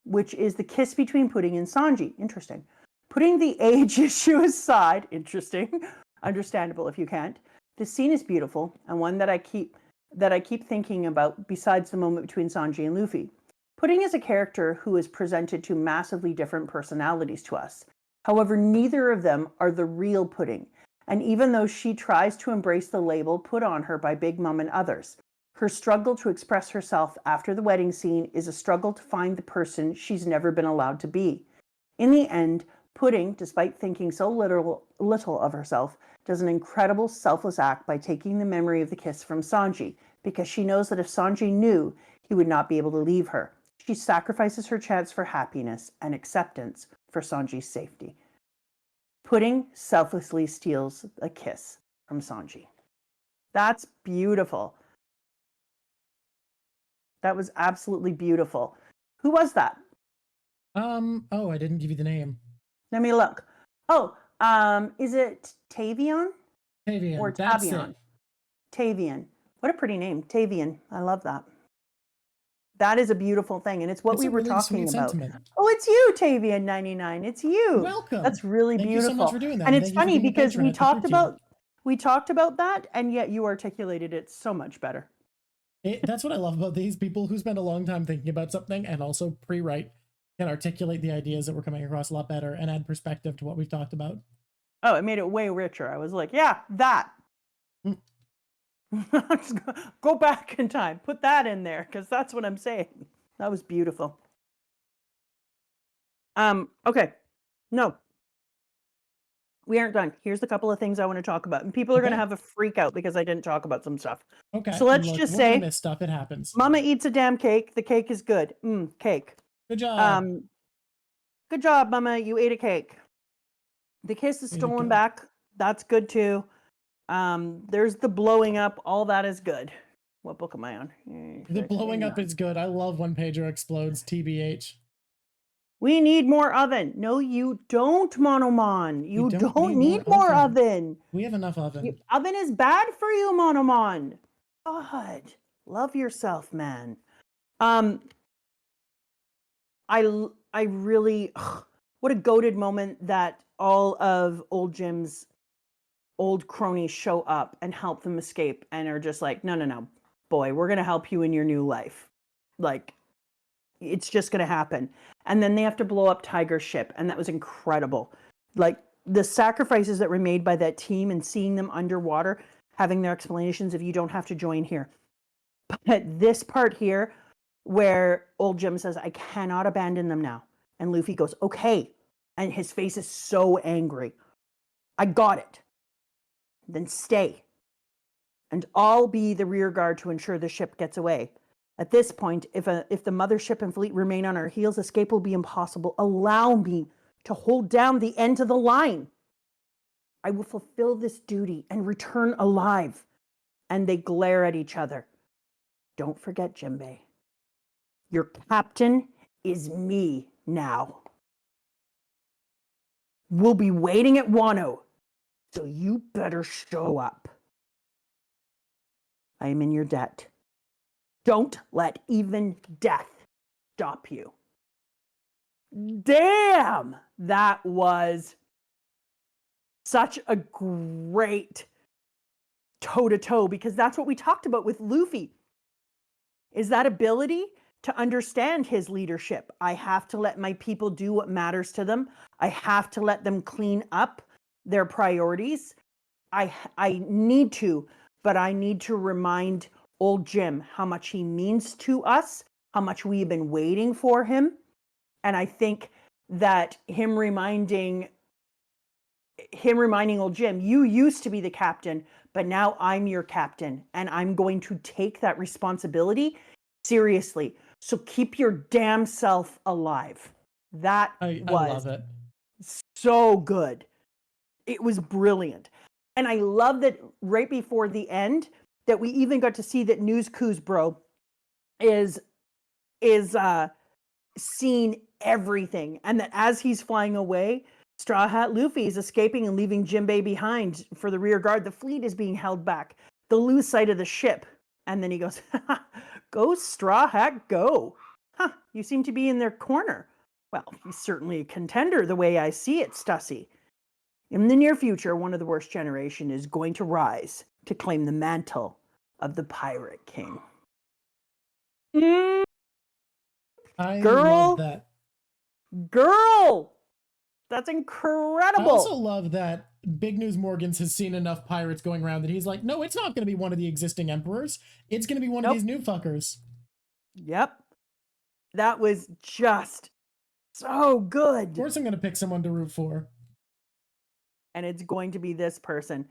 which is the kiss between Pudding and Sanji. Interesting. Putting the age issue aside, interesting, understandable if you can't. The scene is beautiful and one that I keep thinking about besides the moment between Sanji and Luffy. Pudding is a character who is presented to massively different personalities to us. However, neither of them are the real Pudding. And even though she tries to embrace the label put on her by Big Mom and others, her struggle to express herself after the wedding scene is a struggle to find the person she's never been allowed to be. In the end, Pudding, despite thinking so little of herself, does an incredible selfless act by taking the memory of the kiss from Sanji, because she knows that if Sanji knew, he would not be able to leave her. She sacrifices her chance for happiness and acceptance for Sanji's safety. Pudding selflessly steals a kiss from Sanji. That's beautiful. That was absolutely beautiful. Who was that? Oh, I didn't give you the name. Let me look. Oh, is it Tavian? Tavian. Or That's Tavian? it. Tavian. What a pretty name. Tavian. I love that. That is a beautiful thing. And it's what we were really talking sweet about. sentiment. Oh, it's you, Tavian99. It's you. Welcome. That's really Thank beautiful. you so much for doing that. And it's thank you for funny being a because patron we at the talked fruit tier. about that, and yet you articulated it so much better. That's what I love about these people who spend a long time thinking about something and also pre-write can articulate the ideas that we're coming across a lot better and add perspective to what we've talked about. Oh, it made it way richer. I was like, yeah, that. Go back in time. Put that in there, because that's what I'm saying. That was beautiful. Okay. No. We aren't done. Here's a couple of things I want to talk about. And people are going to Okay. have a freak out because I didn't talk about some stuff. Okay. So let's Look, just we're gonna say miss stuff. It happens. Mama eats a damn cake. The cake is good. Cake. Good job. Good job, Mama. You ate a cake. The kiss is Way to stolen go. back. That's good too. There's the blowing up. All that is good. What book am I on? The blowing up is good. I love when Pedro explodes, TBH. We need more oven. No, you don't, Monomon. You don't need more oven. We have enough oven. Oven is bad for you, Monomon. God, love yourself, man. I really, what a goated moment that all of old Jim's old cronies show up and help them escape and are just like, no, boy, we're going to help you in your new life. Like, it's just going to happen. And then they have to blow up Tiger's ship. And that was incredible. Like, the sacrifices that were made by that team and seeing them underwater, having their explanations of you don't have to join here. But this part here, where old Jim says, I cannot abandon them now. And Luffy goes, okay. And his face is so angry. I got it. Then stay. And I'll be the rear guard to ensure the ship gets away. At this point, if the mothership and fleet remain on our heels, escape will be impossible. Allow me to hold down the end of the line. I will fulfill this duty and return alive. And they glare at each other. Don't forget, Jimbe. Your captain is me now. We'll be waiting at Wano, so you better show up. I am in your debt. Don't let even death stop you. Damn! That was such a great toe-to-toe, because that's what we talked about with Luffy, is that ability to understand his leadership. I have to let my people do what matters to them. I have to let them clean up their priorities. I need to, but I need to remind old Jim how much he means to us, how much we've been waiting for him. And I think that him reminding old Jim, you used to be the captain, but now I'm your captain, and I'm going to take that responsibility seriously. So keep your damn self alive. That I was love it. So good. It was brilliant. And I love that right before the end that we even got to see that News Bro is seeing everything, and that as he's flying away, Straw Hat Luffy is escaping and leaving Jimbe behind for the rear guard. The fleet is being held back. They'll lose sight of the ship. And then he goes, go Straw Hat, go. Huh, you seem to be in their corner. Well, he's certainly a contender the way I see it, Stussy. In the near future, one of the worst generation is going to rise to claim the mantle of the Pirate King. I Girl, love that. Girl! That's incredible. I also love that Big News Morgans has seen enough pirates going around that he's like, no, it's not going to be one of the existing emperors. It's going to be one of these new fuckers. Yep. That was just so good. Of course I'm going to pick someone to root for. And it's going to be this person.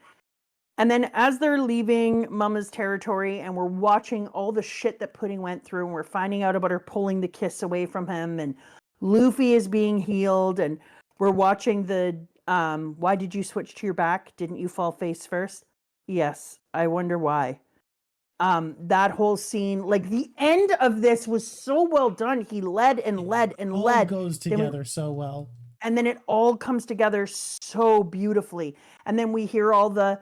And then as they're leaving Mama's territory and we're watching all the shit that Pudding went through, and we're finding out about her pulling the kiss away from him, and Luffy is being healed, and we're watching the why did you switch to your back? Didn't you fall face first? Yes, I wonder why. That whole scene, like the end of this was so well done. He led and led and led. It all goes together so well. And then it all comes together so beautifully. And then we hear all the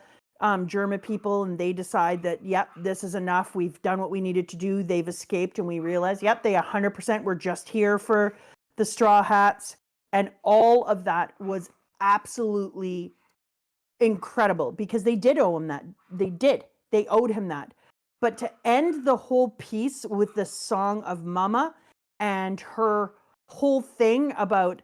German people, and they decide that, yep, this is enough. We've done what we needed to do. They've escaped, and we realize, yep, they 100% were just here for the Straw Hats. And all of that was absolutely incredible, because they did owe him that. They owed him that. But to end the whole piece with the song of Mama and her whole thing about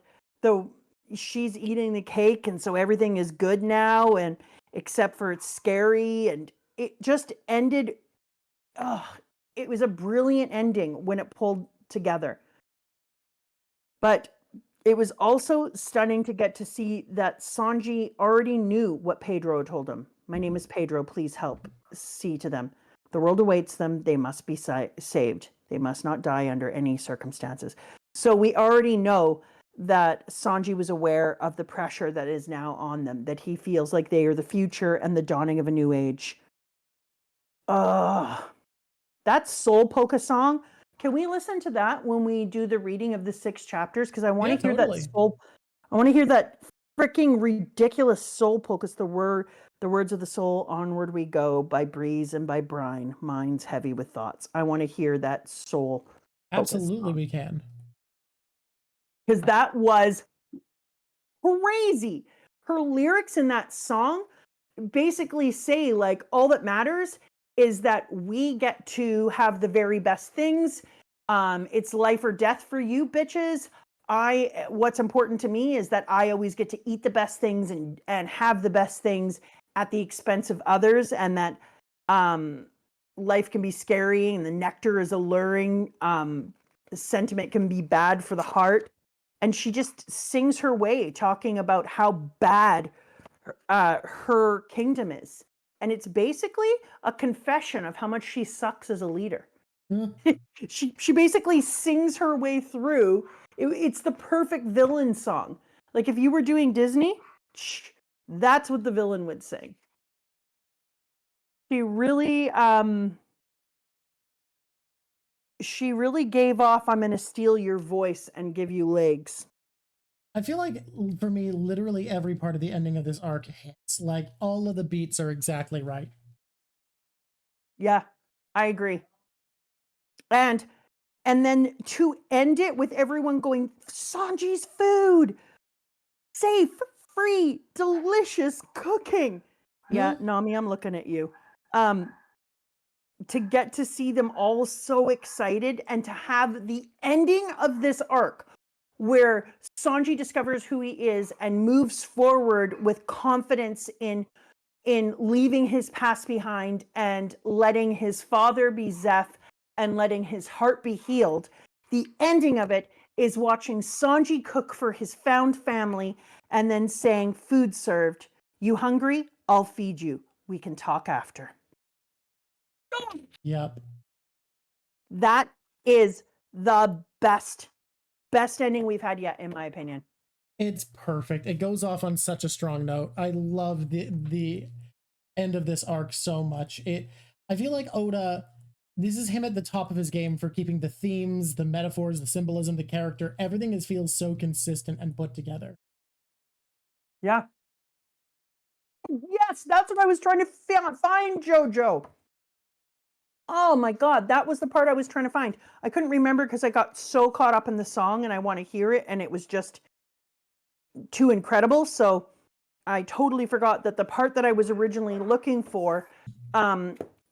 she's eating the cake, and so everything is good now, and except for it's scary, and it just ended. It was a brilliant ending when it pulled together. But It was also stunning to get to see that Sanji already knew what Pedro told him. My name is Pedro, please help. See to them. The world awaits them. They must be saved. They must not die under any circumstances. So we already know that Sanji was aware of the pressure that is now on them, that he feels like they are the future and the dawning of a new age. That Soul Polka song, can we listen to that when we do the reading of the 6 chapters? Because I want to hear totally. I want to hear that freaking ridiculous Soul Polkas, the words of the soul, onward we go, by breeze and by brine, minds heavy with thoughts. I want to hear that Soul Polka Absolutely, song. we can. Because that was crazy. Her lyrics in that song basically say, like, all that matters is that we get to have the very best things. It's life or death for you bitches. What's important to me is that I always get to eat the best things and have the best things at the expense of others, and that life can be scary and the nectar is alluring. Sentiment can be bad for the heart. And she just sings her way, talking about how bad her kingdom is. And it's basically a confession of how much she sucks as a leader. She basically sings her way through. It's the perfect villain song. Like, if you were doing Disney, that's what the villain would sing. She really gave off, I'm going to steal your voice and give you legs. I feel like, for me, literally every part of the ending of this arc hits. Like, all of the beats are exactly right. Yeah, I agree. And then to end it with everyone going, Sanji's food, safe, free, delicious cooking. Yeah, Nami, I'm looking at you. To get to see them all so excited, and to have the ending of this arc where Sanji discovers who he is and moves forward with confidence in leaving his past behind and letting his father be Zeph and letting his heart be healed. The ending of it is watching Sanji cook for his found family and then saying, food served. You hungry? I'll feed you. We can talk after. Yep. That is the best ending we've had yet, in my opinion. It's perfect. It goes off on such a strong note. I love the end of this arc so much. I feel like Oda, this is him at the top of his game for keeping the themes, the metaphors, the symbolism, the character, everything feels so consistent and put together. Yeah. Yes, that's what I was trying to find, Jojo. Oh my God, that was the part I was trying to find. I couldn't remember because I got so caught up in the song and I want to hear it, and it was just too incredible. So I totally forgot that the part that I was originally looking for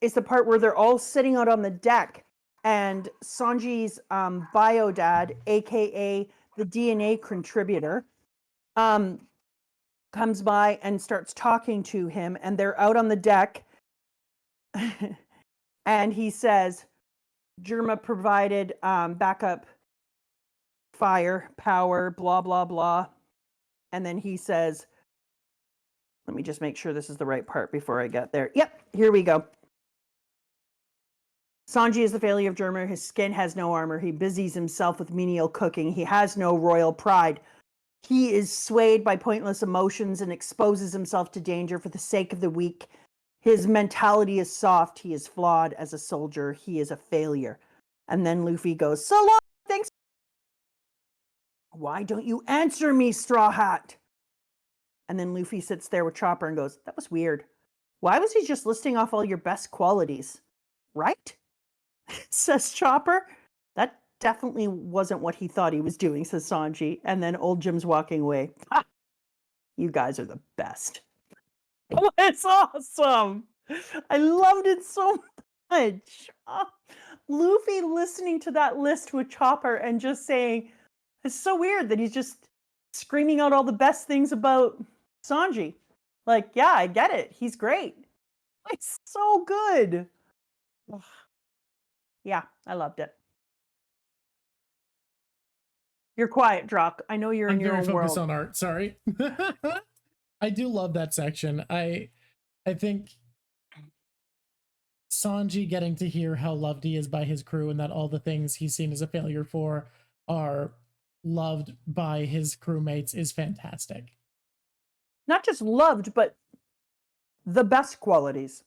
is the part where they're all sitting out on the deck, and Sanji's bio dad, aka the DNA contributor, comes by and starts talking to him, and they're out on the deck. And he says, Germa provided backup fire, power, blah, blah, blah. And then he says, let me just make sure this is the right part before I get there. Yep, here we go. Sanji is the failure of Germa. His skin has no armor. He busies himself with menial cooking. He has no royal pride. He is swayed by pointless emotions and exposes himself to danger for the sake of the weak. His mentality is soft. He is flawed as a soldier. He is a failure. And then Luffy goes, so long, thanks. Why don't you answer me, Straw Hat? And then Luffy sits there with Chopper and goes, that was weird. Why was he just listing off all your best qualities? Right? Says Chopper. That definitely wasn't what he thought he was doing, says Sanji. And then old Jim's walking away. Ha! You guys are the best. Oh, it's awesome. I loved it so much. Oh, Luffy listening to that list with Chopper and just saying, it's so weird that he's just screaming out all the best things about Sanji. Like, yeah, I get it. He's great. It's so good. Ugh. Yeah, I loved it. You're quiet, Drock. I know you're in your own very focused world. on art. Sorry. I do love that section. I think Sanji getting to hear how loved he is by his crew and that all the things he's seen as a failure for are loved by his crewmates is fantastic. Not just loved, but the best qualities.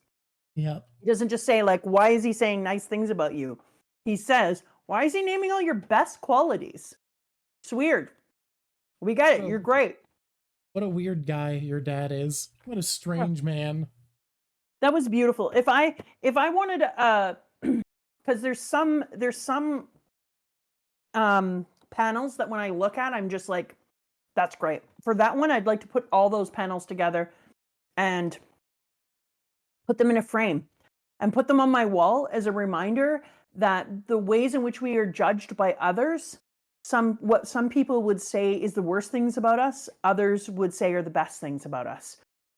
Yep. He doesn't just say, like, why is he saying nice things about you? He says, why is he naming all your best qualities? It's weird. We get it. You're great. What a weird guy your dad is. What a strange man. That was beautiful. If I wanted to, because there's some panels that when I look at, I'm just like, that's great. For that one, I'd like to put all those panels together and put them in a frame and put them on my wall as a reminder that the ways in which we are judged by others, what some people would say is the worst things about us, others would say are the best things about us.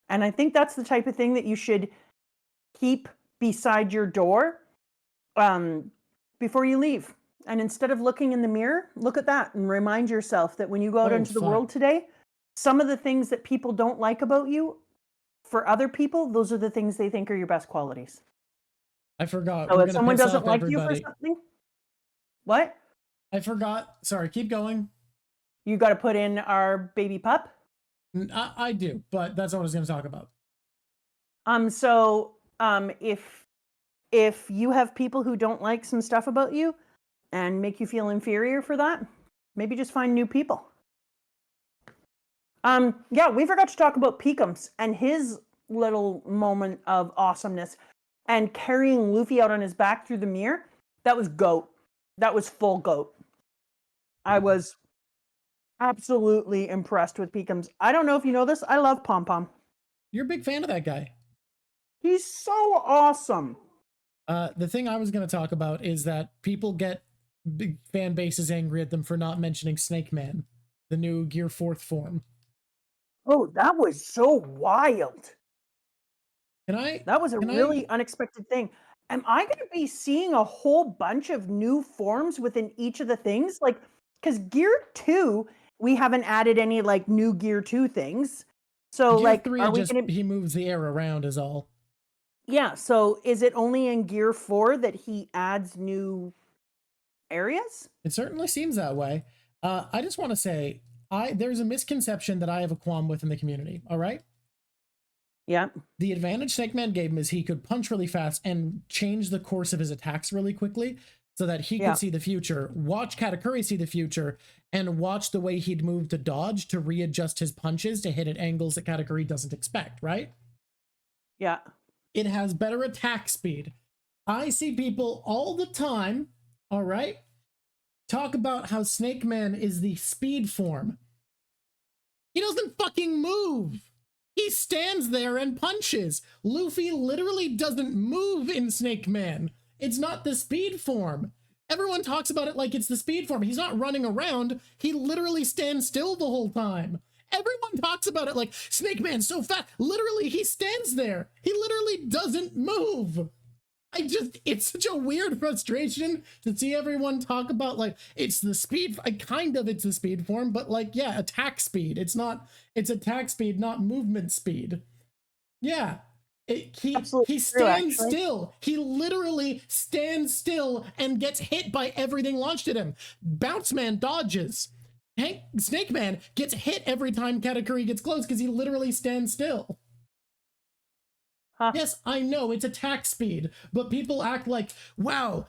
And I think that's the type of thing that you should keep beside your door before you leave. And instead of looking in the mirror, look at that and remind yourself that when you go out into the world today, some of the things that people don't like about you, for other people, those are the things they think are your best qualities. I forgot. So if someone doesn't like you for something, what? I forgot. Sorry, keep going. You got to put in our baby pup? I do, but that's what I was going to talk about. If you have people who don't like some stuff about you and make you feel inferior for that, maybe just find new people. Yeah, we forgot to talk about Peekums and his little moment of awesomeness and carrying Luffy out on his back through the mirror. That was GOAT. That was full GOAT. I was absolutely impressed with Peekums. I don't know if you know this. I love Pom Pom. You're a big fan of that guy. He's so awesome. The thing I was going to talk about is that people get big fan bases angry at them for not mentioning Snake Man, the new Gear 4th form. Oh, that was so wild. That was a really unexpected thing. Am I going to be seeing a whole bunch of new forms within each of the things? Like, because Gear 2, we haven't added any like new Gear 2 things. So Gear like, 3 are we just he moves the air around is all. Yeah. So is it only in Gear 4 that he adds new areas? It certainly seems that way. I just want to say, there's a misconception that I have a qualm with in the community. All right. Yeah. The advantage Snake Man gave him is he could punch really fast and change the course of his attacks really quickly so that he could see the future, watch Katakuri see the future, and watch the way he'd move to dodge to readjust his punches to hit at angles that Katakuri doesn't expect, right? Yeah. It has better attack speed. I see people all the time, all right, talk about how Snake Man is the speed form. He doesn't fucking move. He stands there and punches. Luffy literally doesn't move in Snake Man. It's not the speed form. Everyone talks about it like it's the speed form. He's not running around. He literally stands still the whole time. Everyone talks about it like Snake Man's so fast. Literally, he stands there. He literally doesn't move. It's such a weird frustration to see everyone talk about like it's the speed, it's the speed form, but like, yeah, attack speed. It's attack speed, not movement speed. Yeah. He stands still. He literally stands still and gets hit by everything launched at him. Bounce Man dodges. Snake Man gets hit every time Katakuri gets close because he literally stands still. Huh. Yes, I know, it's attack speed, but people act like, wow,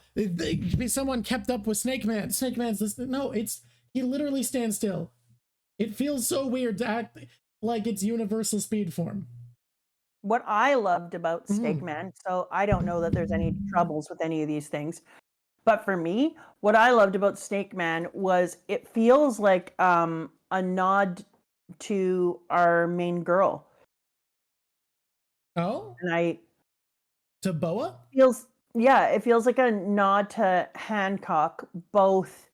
someone kept up with Snake Man. Snake Man's this. No, he literally stands still. It feels so weird to act like it's universal speed form. What I loved about Snake Man, so I don't know that there's any troubles with any of these things, but for me, what I loved about Snake Man was it feels like a nod to our main girl. Oh? And to Boa? It feels like a nod to Hancock, both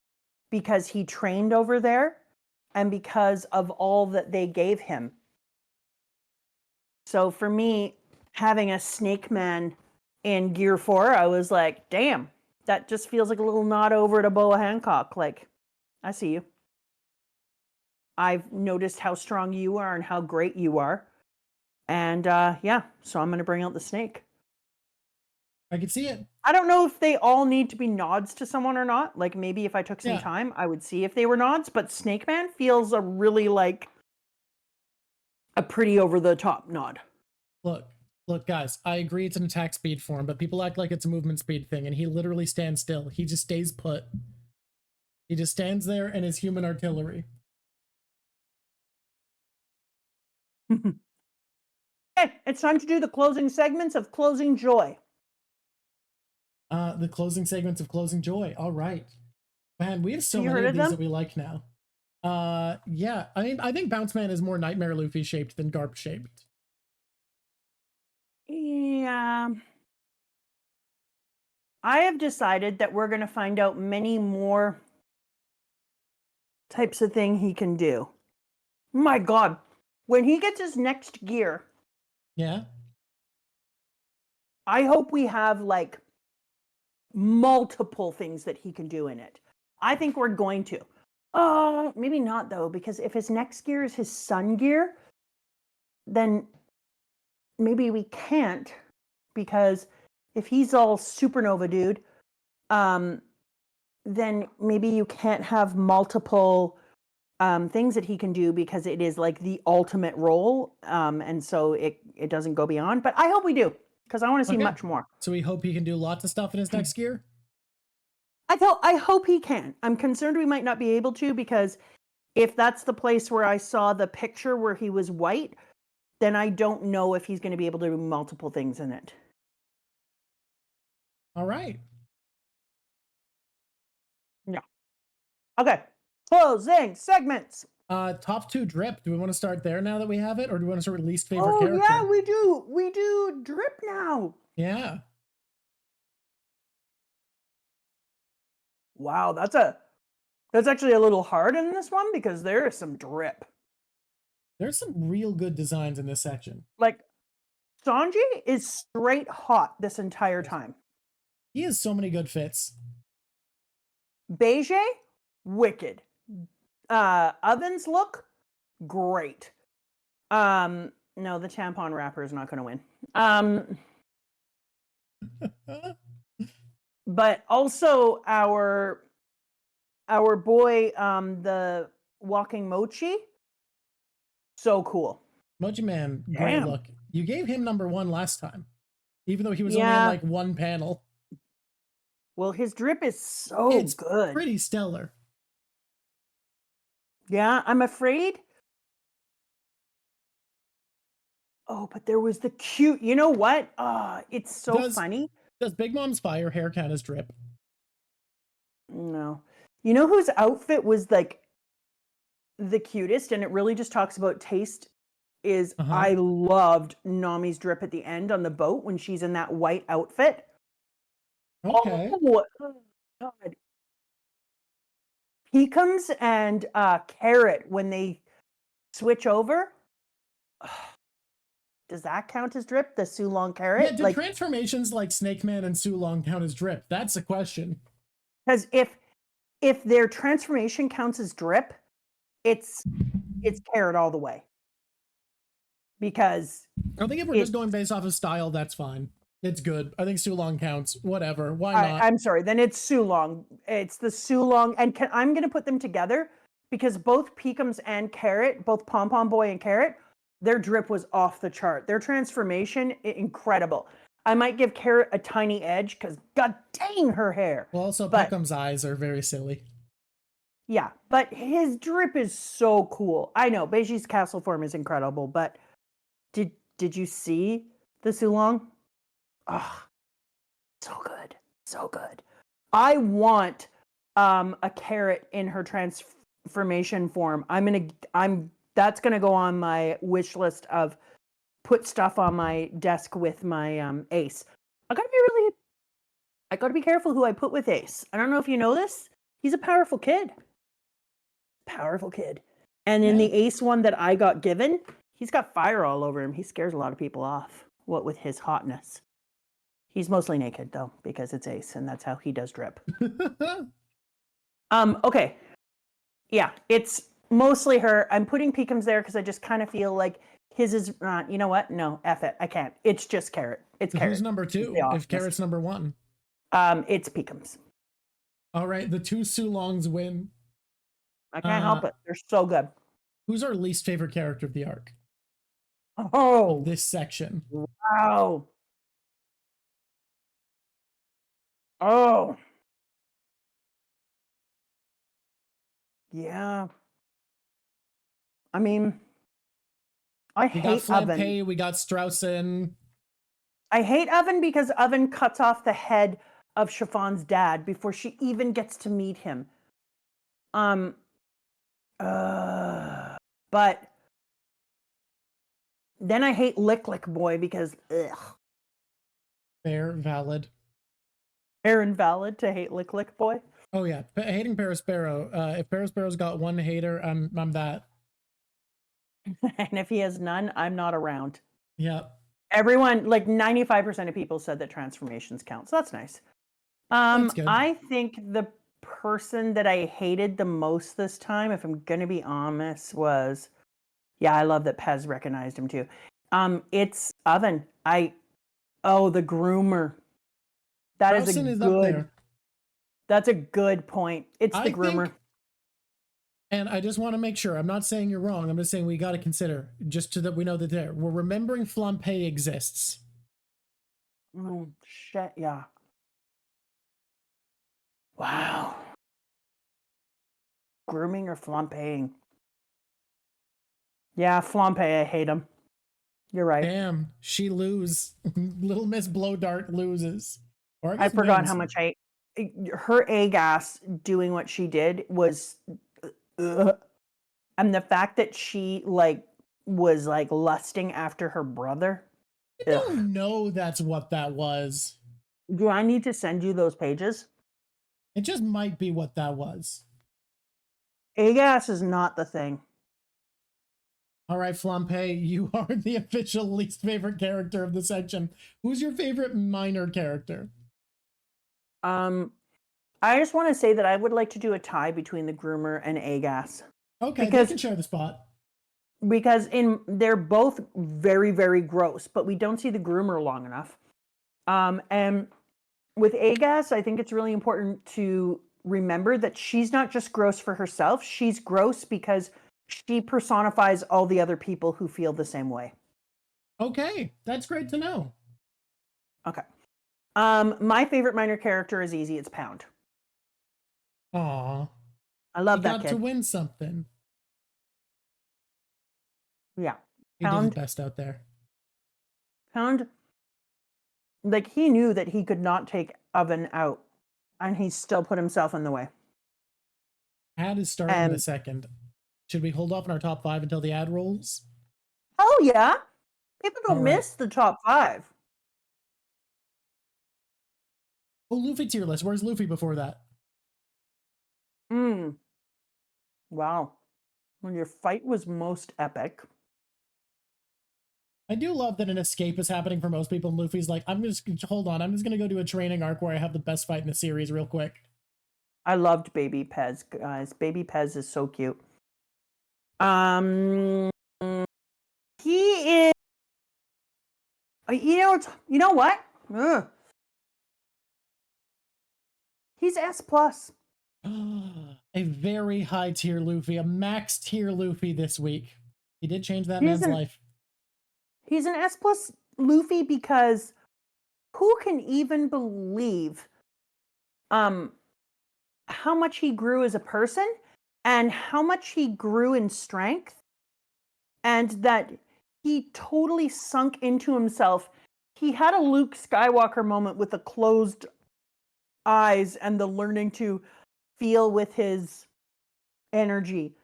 because he trained over there and because of all that they gave him. So for me, having a Snake Man in Gear 4, I was like, damn, that just feels like a little nod over to Boa Hancock. Like, I see you. I've noticed how strong you are and how great you are. And yeah, so I'm going to bring out the snake. I can see it. I don't know if they all need to be nods to someone or not. Like maybe if I took some time, I would see if they were nods. But Snake Man feels a really like a pretty over the top nod. Look, guys, I agree it's an attack speed form, but people act like it's a movement speed thing, and he literally stands still. He just stays put. He just stands there and is human artillery. Okay, it's time to do the closing segments of Closing Joy. The closing segments of Closing Joy. All right. Man, we have so many of these that we like now. Yeah, I mean, I think Bounce Man is more Nightmare Luffy shaped than Garp shaped. Yeah. I have decided that we're going to find out many more types of thing he can do. My God, when he gets his next gear. Yeah. I hope we have like multiple things that he can do in it. I think we're going to. Maybe not though, because if his next gear is his sun gear, then maybe we can't, because if he's all supernova dude, then maybe you can't have multiple things that he can do, because it is like the ultimate role, and so it doesn't go beyond. But I hope we do, because I want to see much more. So we hope he can do lots of stuff in his next gear? I hope he can. I'm concerned we might not be able to, because if that's the place where I saw the picture where he was white, then I don't know if he's going to be able to do multiple things in it. All right. Yeah. Okay. Closing segments. Top 2 drip. Do we want to start there now that we have it, or do we want to start with least favorite character? Yeah, we do. We do drip now. Yeah. Wow, that's actually a little hard in this one, because there is some drip. There's some real good designs in this section. Like, Sanji is straight hot this entire time. He has so many good fits. Bege, wicked. Ovens look great. No, the tampon wrapper is not going to win. But also our boy, the walking Mochi, so cool. Mochi Man, great look. You gave him number 1 last time, even though he was only in like 1 panel. Well, his drip is so good. It's pretty stellar. Yeah, I'm afraid. Oh, but there was the cute, you know what? It's so funny. Does Big Mom's fire hair count as drip? No. You know whose outfit was like the cutest, and it really just talks about taste, is I loved Nami's drip at the end on the boat when she's in that white outfit. Okay. Oh, God. Pecans and Carrot, when they switch over. Does that count as drip? The Sulong Carrot? Yeah, do transformations like Snake Man and Sulong count as drip? That's a question. Because if their transformation counts as drip, it's Carrot all the way. Because I think if we're just going based off of style, that's fine. It's good. I think Sulong counts. Whatever. Why not? I'm sorry. Then it's Sulong. It's the Sulong. And I'm going to put them together, because both Peekums and Carrot, both Pom Pom Boy and Carrot, their drip was off the chart. Their transformation, incredible. I might give Carrot a tiny edge, because god dang her hair. Well, also Peekum's eyes are very silly. Yeah, but his drip is so cool. I know, Bege's castle form is incredible, but did you see the Sulong? Oh, so good. So good. I want a Carrot in her transformation form. That's gonna go on my wish list of put stuff on my desk with my Ace. I gotta be careful who I put with Ace. I don't know if you know this. He's a powerful kid. And in the Ace one that I got given, he's got fire all over him. He scares a lot of people off. What with his hotness. He's mostly naked though, because it's Ace, and that's how he does drip. Okay. Yeah, it's Mostly her. I'm putting Peekums there because I just kind of feel like his is not. You know what? No, F it. I can't. It's just Carrot. It's Carrot. Who's number 2? If Carrot's number 1. It's Peekums. All right, the 2 Sulongs win. I can't help it. They're so good. Who's our least favorite character of the arc? Oh, Of this section. Wow. Oh. Yeah. I mean, I We got hate Oven. Flampe, we got Straussen. I hate Oven because Oven cuts off the head of Chiffon's dad before she even gets to meet him. But then I hate Lick Lick Boy because ugh. Fair, valid. Fair and valid to hate Lick Lick Boy. Oh yeah, hating Perospero. If Perospero's got one hater, I'm that. And if he has none, I'm not around. Yeah. Everyone, like 95% of people said that transformations count, so that's nice. That's good. I think the person that I hated the most this time, if I'm gonna be honest, was, yeah, I love that Pez recognized him too. It's Oven. The groomer. That is a good. That's a good point. It's the groomer. And I just want to make sure, I'm not saying you're wrong. I'm just saying we got to consider, just so that we know that we're remembering Flampe exists. Oh, shit, yeah. Wow. Grooming or Flampeing? Yeah, Flampe, I hate him. You're right. Damn, she lose. Little Miss Blowdart loses. Or I forgot how much her A-gas doing what she did was... And the fact that she was lusting after her brother. I don't know that's what that was. Do I need to send you those pages? It just might be what that was. A-gas is not the thing. All right, Flampe, you are the official least favorite character of the section. Who's your favorite minor character? I just want to say that I would like to do a tie between the groomer and A-gas. Okay, they can share the spot. Because they're both very, very gross, but we don't see the groomer long enough. And with A-gas, I think it's really important to remember that she's not just gross for herself. She's gross because she personifies all the other people who feel the same way. Okay, that's great to know. Okay. My favorite minor character is easy. It's Pound. Aw. I love that kid. He got to win something. Yeah. He did his best out there. Pound, he knew that he could not take Oven out, and he still put himself in the way. Ad is starting in a second. Should we hold off on our top 5 until the ad rolls? Oh, yeah. People don't miss the top 5. Oh, Luffy tier list. Where's Luffy before that? Wow. When your fight was most epic. I do love that an escape is happening for most people, and Luffy's like, hold on, I'm just going to go do a training arc where I have the best fight in the series real quick. I loved Baby Pez, guys. Baby Pez is so cute. He is... You know what? Ugh. He's S+. A very high tier Luffy, a max tier Luffy this week. He did change that man's life. He's an S+ Luffy because who can even believe how much he grew as a person and how much he grew in strength, and that he totally sunk into himself. He had a Luke Skywalker moment with the closed eyes and the learning to feel with his energy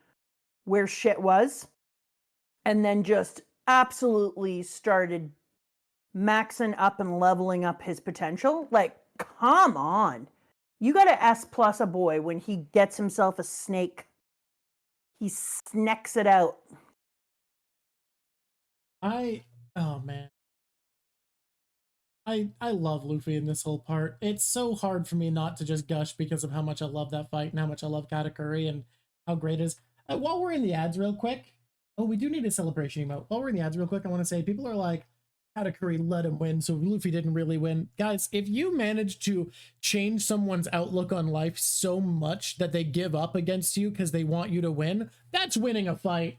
where shit was, and then just absolutely started maxing up and leveling up his potential. Come on. You got to S+ a boy when he gets himself a snake. He snacks it out. Oh man. I love Luffy in this whole part. It's so hard for me not to just gush because of how much I love that fight and how much I love Katakuri and how great it is. While we're in the ads real quick, oh, we do need a celebration emote. While we're in the ads real quick, I want to say people are like, Katakuri let him win, so Luffy didn't really win. Guys, if you manage to change someone's outlook on life so much that they give up against you because they want you to win, that's winning a fight.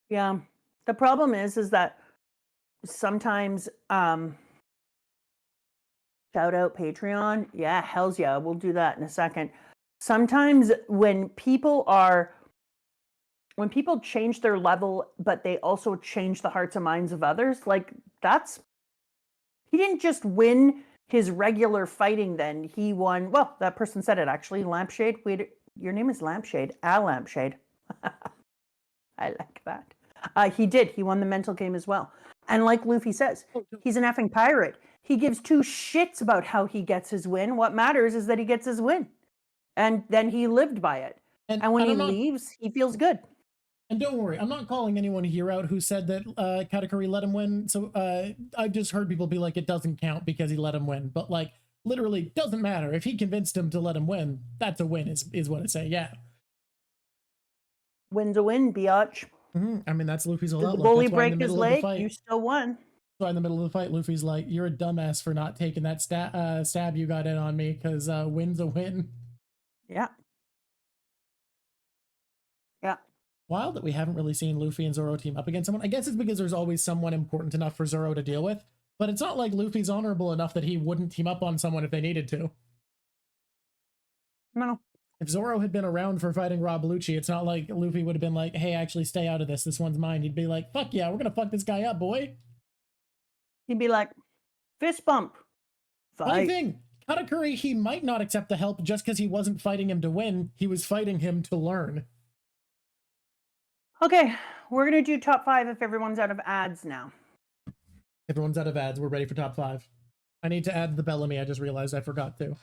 Yeah. The problem is that sometimes, shout out Patreon. Yeah, hells yeah. We'll do that in a second. Sometimes when people change their level, but they also change the hearts and minds of others, like he didn't just win his regular fighting then. He won, well, that person said it actually, Lampshade. Wait, your name is Lampshade. Lampshade. I like that. He did. He won the mental game as well. And like Luffy says, he's an effing pirate. He gives two shits about how he gets his win. What matters is that he gets his win. And then he lived by it. And when he leaves, he feels good. And don't worry, I'm not calling anyone here out who said that Katakuri let him win. So I've just heard people be like, it doesn't count because he let him win. But like, literally, doesn't matter. If he convinced him to let him win, that's a win, is what I say, yeah. Win's a win, biatch. I mean, that's Luffy's whole Did the outlook. bully That's why in break the his middle of the leg? fight, You still won. so in the middle of the fight, Luffy's like, you're a dumbass for not taking that stab you got in on me, because win's a win. Yeah. Yeah. Wild that we haven't really seen Luffy and Zoro team up against someone. I guess it's because there's always someone important enough for Zoro to deal with, but it's not like Luffy's honorable enough that he wouldn't team up on someone if they needed to. No. If Zoro had been around for fighting Rob Lucci, it's not like Luffy would have been like, hey, actually stay out of this. This one's mine. He'd be like, fuck yeah, we're going to fuck this guy up, boy. He'd be like, fist bump. Funny thing, Katakuri, he might not accept the help just because he wasn't fighting him to win. He was fighting him to learn. Okay, we're going to do top 5 if everyone's out of ads now. Everyone's out of ads. We're ready for top 5. I need to add the Bellamy. I just realized I forgot to.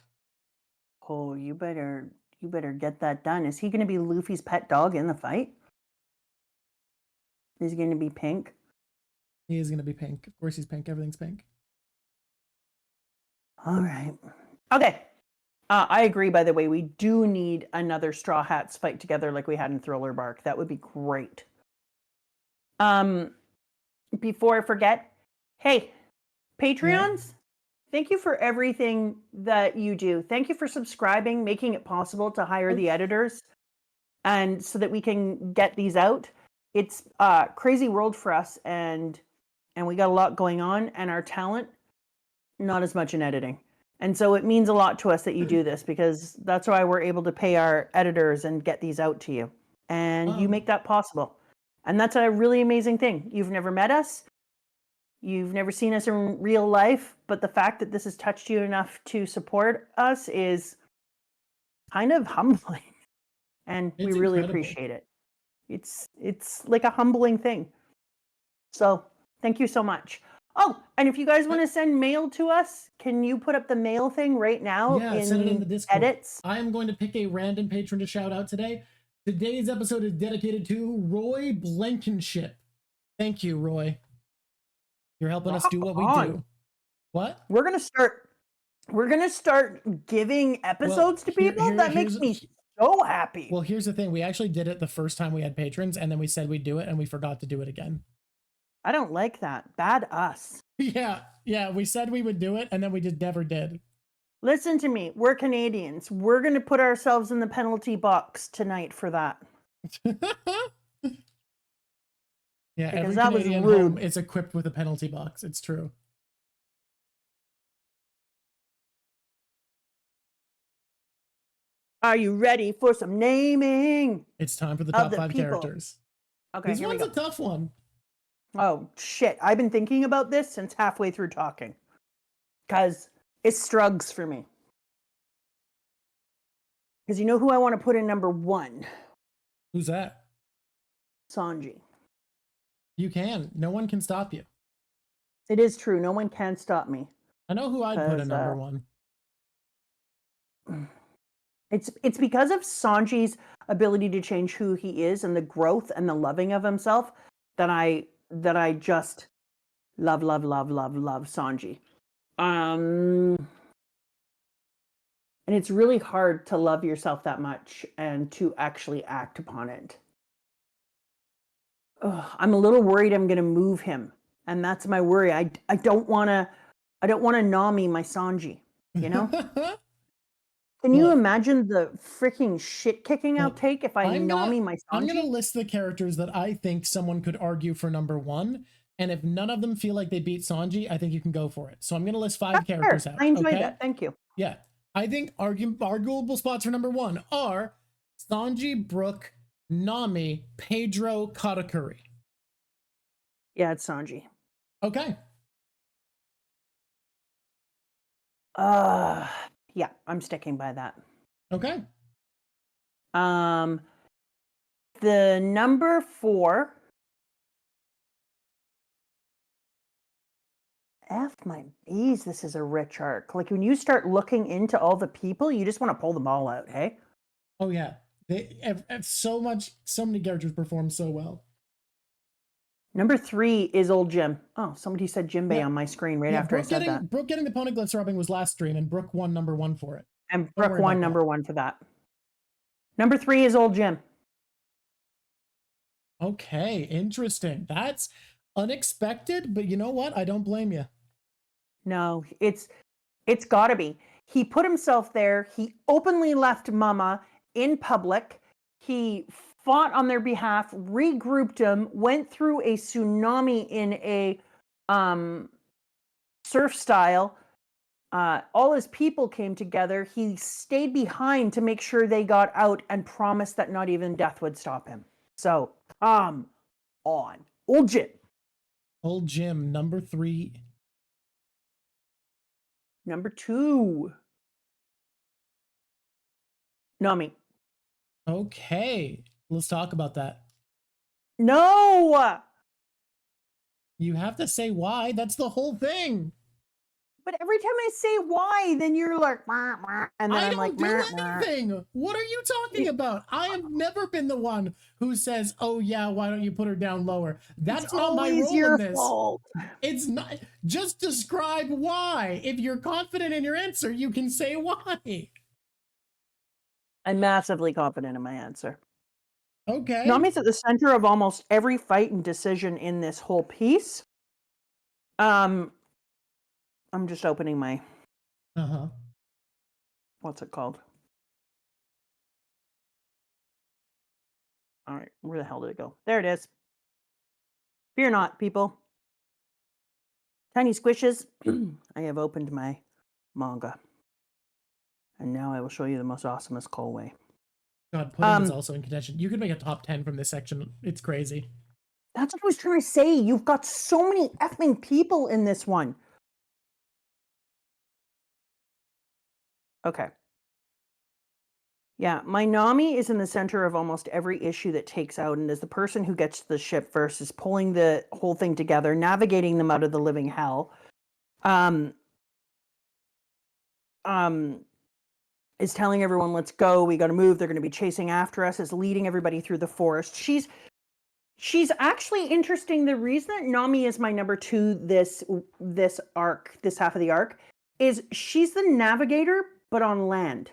Oh, you better get that done. Is he going to be Luffy's pet dog in the fight? Is he going to be pink? He is going to be pink. Of course he's pink. Everything's pink. All right. Okay. I agree, by the way. We do need another Straw Hats fight together like we had in Thriller Bark. That would be great. Before I forget, hey, Patreons, thank you for everything that you do. Thank you for subscribing, making it possible to hire the editors, and so that we can get these out. It's a crazy world for us, and we got a lot going on, and our talent, not as much in editing. And so it means a lot to us that you do this, because that's why we're able to pay our editors and get these out to you. And you make that possible. And that's a really amazing thing. You've never met us. You've never seen us in real life. But the fact that this has touched you enough to support us is kind of humbling. And we really appreciate it. It's like a humbling thing. So thank you so much. Oh, and if you guys want to send mail to us, can you put up the mail thing right now? Yeah, send it in the Discord. Edits? I am going to pick a random patron to shout out today. Today's episode is dedicated to Roy Blankenship. Thank you, Roy. You're helping us do what we do. What? We're gonna start giving episodes to people. That makes me so happy. Well, here's the thing. We actually did it the first time we had patrons, and then we said we'd do it, and we forgot to do it again. I don't like that. Bad us. Yeah, we said we would do it, and then we just never did. Listen to me. We're Canadians. We're going to put ourselves in the penalty box tonight for that. Yeah, every Canadian home is equipped with a penalty box. It's true. Are you ready for some naming? It's time for the top 5 characters. Okay, this one's a tough one. Oh, shit. I've been thinking about this since halfway through talking. Because it's struggles for me. Because you know who I want to put in number 1? Who's that? Sanji. You can. No one can stop you. It is true. No one can stop me. I know who I'd put in number 1. It's because of Sanji's ability to change who he is and the growth and the loving of himself that I just love Sanji. And it's really hard to love yourself that much and to actually act upon it. Ugh, I'm a little worried I'm going to move him. And that's my worry. I don't want to Nami my Sanji, you know? Can you imagine the freaking shit kicking I'll take if I Nami my Sanji? I'm going to list the characters that I think someone could argue for number 1. And if none of them feel like they beat Sanji, I think you can go for it. So I'm going to list 5 characters out. I enjoyed that. Thank you. Yeah. I think arguable spots for number 1 are Sanji, Brook, Nami, Pedro, Katakuri. Yeah, it's Sanji. Okay. Yeah, I'm sticking by that. Okay. The number 4. F my bees, this is a rich arc. Like when you start looking into all the people, you just want to pull them all out, hey? Oh yeah. They have so many characters perform so well. Number 3 is old Jim. Oh, somebody said Jimbe on my screen after I said that. Brooke getting the poneglyphs rubbing was last stream, and Brooke won number 1 for it. And Brooke won number 1 for that. Number 3 is old Jim. Okay, interesting. That's unexpected, but you know what? I don't blame you. No, it's gotta be. He put himself there. He openly left Mama in public. He fought on their behalf, regrouped them, went through a tsunami in a surf style. All his people came together. He stayed behind to make sure they got out and promised that not even death would stop him. So, on. Old Jim. Old Jim, number 3. Number 2. Nami. Okay, let's talk about that. No! You have to say why. That's the whole thing. But every time I say why, then you're like, and then I'm like, I don't do anything. What are you talking about? I have never been the one who says, "Oh yeah, why don't you put her down lower?" That's not my role in this. Fault. It's not. Just describe why. If you're confident in your answer, you can say why. I'm massively confident in my answer. Okay. Nami's at the center of almost every fight and decision in this whole piece. I'm just opening my what's it called? All right, where the hell did it go? There it is. Fear not, people. Tiny squishes. I have opened my manga. And now I will show you the most awesomest Colway. God, Pudding is also in contention. You could make a top 10 from this section. It's crazy. That's what I was trying to say. You've got so many effing people in this one. Okay. Yeah, my Nami is in the center of almost every issue that takes out and is the person who gets to the ship first, is pulling the whole thing together, navigating them out of the living hell. Is telling everyone, let's go, we gotta move, they're gonna be chasing after us, is leading everybody through the forest. She's actually interesting. The reason that Nami is my number 2 this arc, this half of the arc, is she's the navigator, but on land.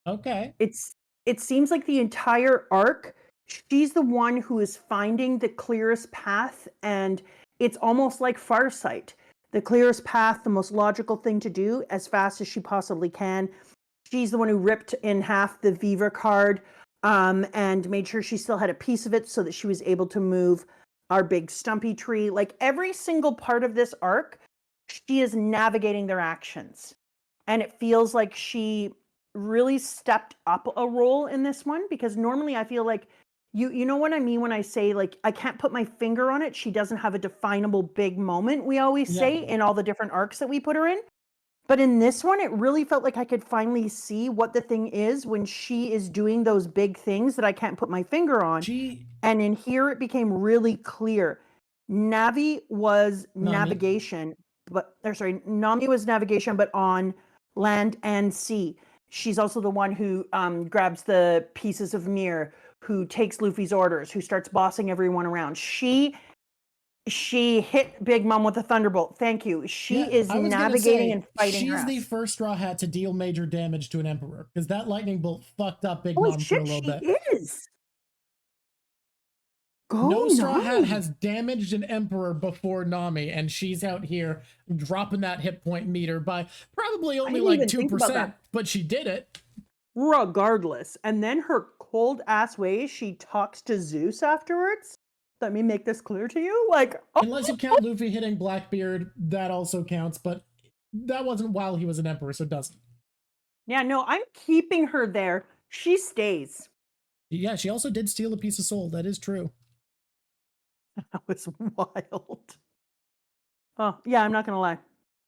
Okay. It seems like the entire arc, she's the one who is finding the clearest path, and it's almost like Farsight. The clearest path, the most logical thing to do as fast as she possibly can. She's the one who ripped in half the Viva card and made sure she still had a piece of it so that she was able to move our big stumpy tree. Like every single part of this arc, she is navigating their actions. And it feels like she really stepped up a role in this one, because normally I feel like you know what I mean when I say, like, I can't put my finger on it. She doesn't have a definable big moment, we always say, in all the different arcs that we put her in. But in this one, it really felt like I could finally see what the thing is when she is doing those big things that I can't put my finger on. And in here, it became really clear. Nami was navigation, but Nami was navigation, but on land and sea. She's also the one who grabs the pieces of mirror, who takes Luffy's orders, who starts bossing everyone around. She She hit Big Mom with a thunderbolt. Thank you. She is navigating and fighting. She's the first Straw Hat to deal major damage to an emperor because that lightning bolt fucked up Big Holy Mom shit, for a little bit. She is. No Straw Hat has damaged an emperor before Nami, and she's out here dropping that hit point meter by probably only like 2%, but she did it. Regardless. And then her cold ass ways, she talks to Zeus afterwards. Let me make this clear to you. Like, unless you count Luffy hitting Blackbeard, that also counts, but that wasn't while he was an emperor, so it doesn't. Yeah, no, I'm keeping her there. She stays. Yeah, she also did steal a piece of soul. That is true. That was wild. Oh, yeah, I'm not gonna lie.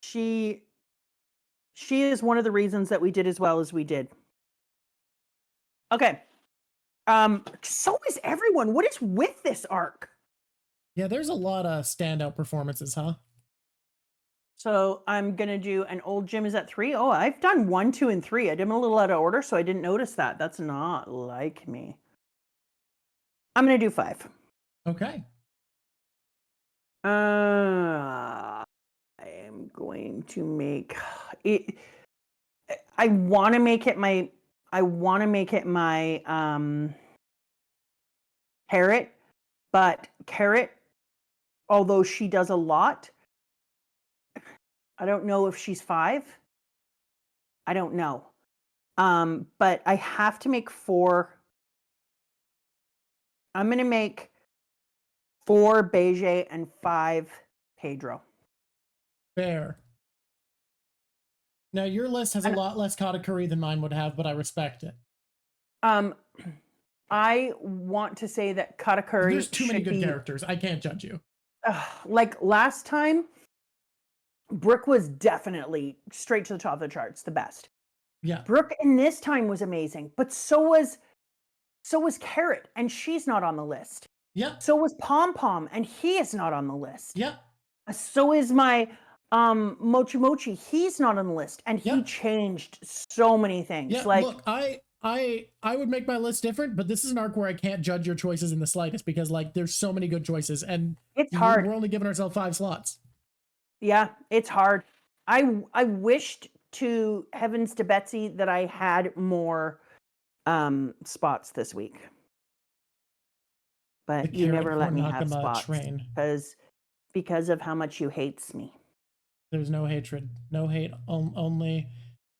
She is one of the reasons that we did as well as we did. Okay. So is everyone. What is with this arc? Yeah, there's a lot of standout performances, huh? So I'm gonna do an old Jim is at 3. Oh, I've done 1, 2, and 3. I did them a little out of order, so I didn't notice that. That's not like me. I'm gonna do 5. Okay. I am going to make it. I want to make it my. Carrot, but Carrot, although she does a lot, I don't know if she's 5. I don't know. But I have to make 4. I'm going to make 4 Bege and 5 Pedro. Fair. Now, your list has a lot less Katakuri than mine would have, but I respect it. I want to say that Katakuri. There's too many good characters. I can't judge you. Like last time, Brooke was definitely straight to the top of the charts, the best. Yeah. Brooke in this time was amazing, but so was Carrot, and she's not on the list. Yeah. So was Pom Pom, and he is not on the list. Yeah. So is my Mochi Mochi. He's not on the list, and he changed so many things. Yeah. Like, look, I would make my list different, but this is an arc where I can't judge your choices in the slightest because like there's so many good choices, and it's hard. We're only giving ourselves 5 slots. Yeah, it's hard. I wished to heavens to Betsy that I had more spots this week, but you never let me have spots because of how much you hates me. There's no hatred, no hate, only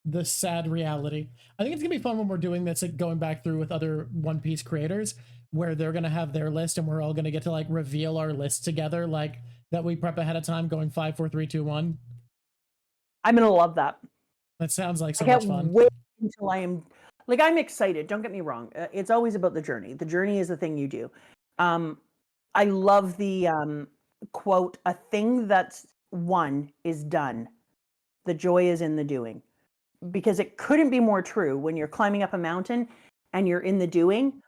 the sad reality. I think it's gonna be fun when we're doing this, like going back through with other One Piece creators, where they're gonna have their list and we're all gonna get to like reveal our list together, like that we prep ahead of time, going 5, 4, 3, 2, 1. I'm gonna love that. That sounds like so much fun. Wait until I am like, I'm excited. Don't get me wrong. It's always about the journey. The journey is the thing you do. I love the quote: "A thing that's won is done. The joy is in the doing." Because it couldn't be more true. When you're climbing up a mountain and you're in the doing,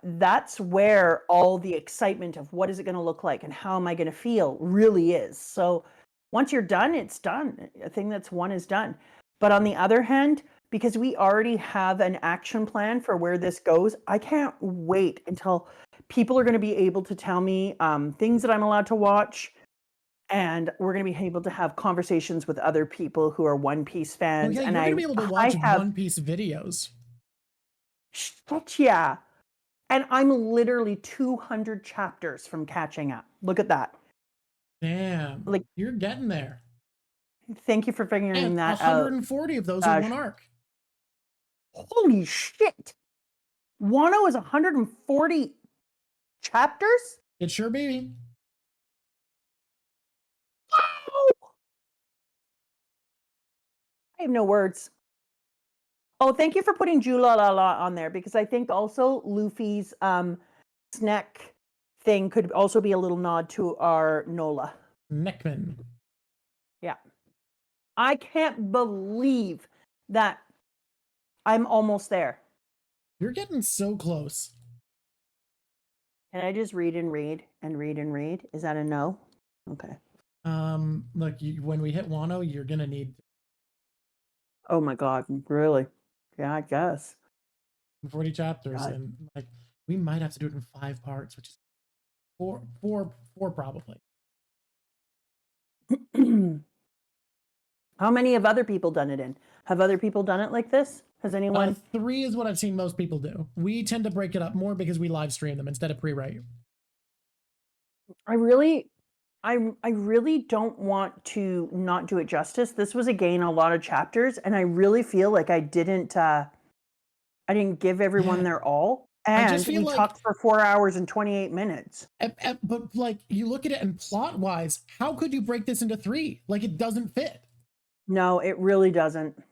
that's where all the excitement of what is it going to look like and how am I going to feel really is. So once you're done, it's done. A thing that's won is done. But on the other hand, because we already have an action plan for where this goes, I can't wait until people are going to be able to tell me things that I'm allowed to watch. And we're going to be able to have conversations with other people who are One Piece fans. Well, yeah, and you're going to be able to watch One Piece videos. Shit, yeah. And I'm literally 200 chapters from catching up. Look at that. Damn. Like, you're getting there. Thank you for figuring that 140 of those in one arc. Holy shit. Wano is 140 chapters? It sure be. I have no words. Oh, thank you for putting Jula La La on there, because I think also Luffy's snack thing could also be a little nod to our Nola. Neckman. Yeah. I can't believe that I'm almost there. You're getting so close. Can I just read and read and read and read? Is that a no? Okay. Look, when we hit Wano, you're gonna need. Oh my God! Really? Yeah, I guess. 40 chapters, God. And like we might have to do it in 5 parts, which is four probably. How many have other people done it in? Have other people done it like this? Has anyone? 3 is what I've seen most people do. We tend to break it up more because we live stream them instead of pre-write. I really don't want to not do it justice. This was again a lot of chapters, and I really feel like I didn't give everyone their all. And we talked for 4 hours and 28 minutes. But like, you look at it and plot wise, how could you break this into 3? Like, it doesn't fit. No, it really doesn't.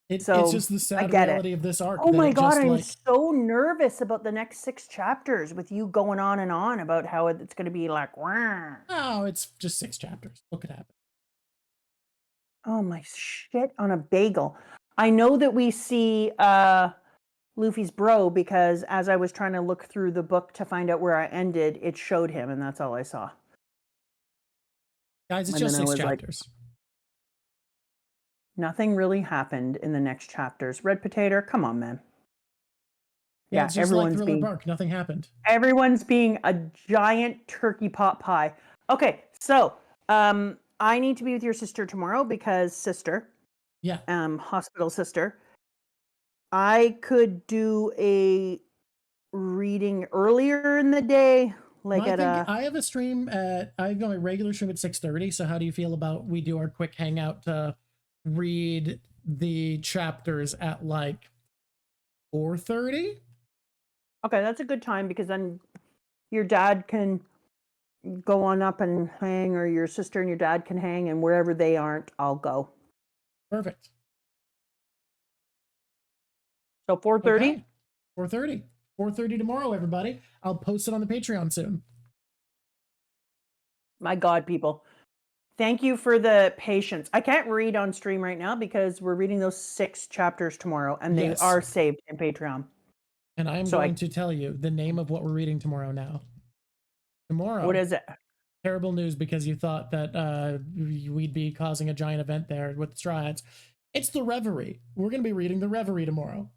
It's just the sad reality of this arc. Oh my God, I'm so nervous about the next 6 chapters with you going on and on about how it's going to be like, wah. Oh, it's just 6 chapters. What could happen? Oh my shit on a bagel. I know that we see Luffy's bro because as I was trying to look through the book to find out where I ended, it showed him, and that's all I saw. Guys, it's just 6 chapters. Like, nothing really happened in the next chapters. Red Potato, come on, man. Yeah, it's just like Thriller Bark. Nothing happened. Everyone's being a giant turkey pot pie. Okay, so I need to be with your sister tomorrow because sister. Yeah. Hospital sister. I could do a reading earlier in the day. Like I have a stream I've got my regular stream at 6:30. So how do you feel about we do our quick hangout to read the chapters at like 4:30? Okay, that's a good time because then your dad can go on up and hang, or your sister and your dad can hang, and wherever they aren't, I'll go. Perfect. So 4:30? Okay. 4:30. 4:30 tomorrow, everybody. I'll post it on the Patreon soon. My God, people. Thank you for the patience. I can't read on stream right now because we're reading those 6 chapters tomorrow, and they are saved in Patreon. And I am going to tell you the name of what we're reading tomorrow now. Tomorrow. What is it? Terrible news because you thought that we'd be causing a giant event there with the Straw Hats. It's the Reverie. We're going to be reading the Reverie tomorrow.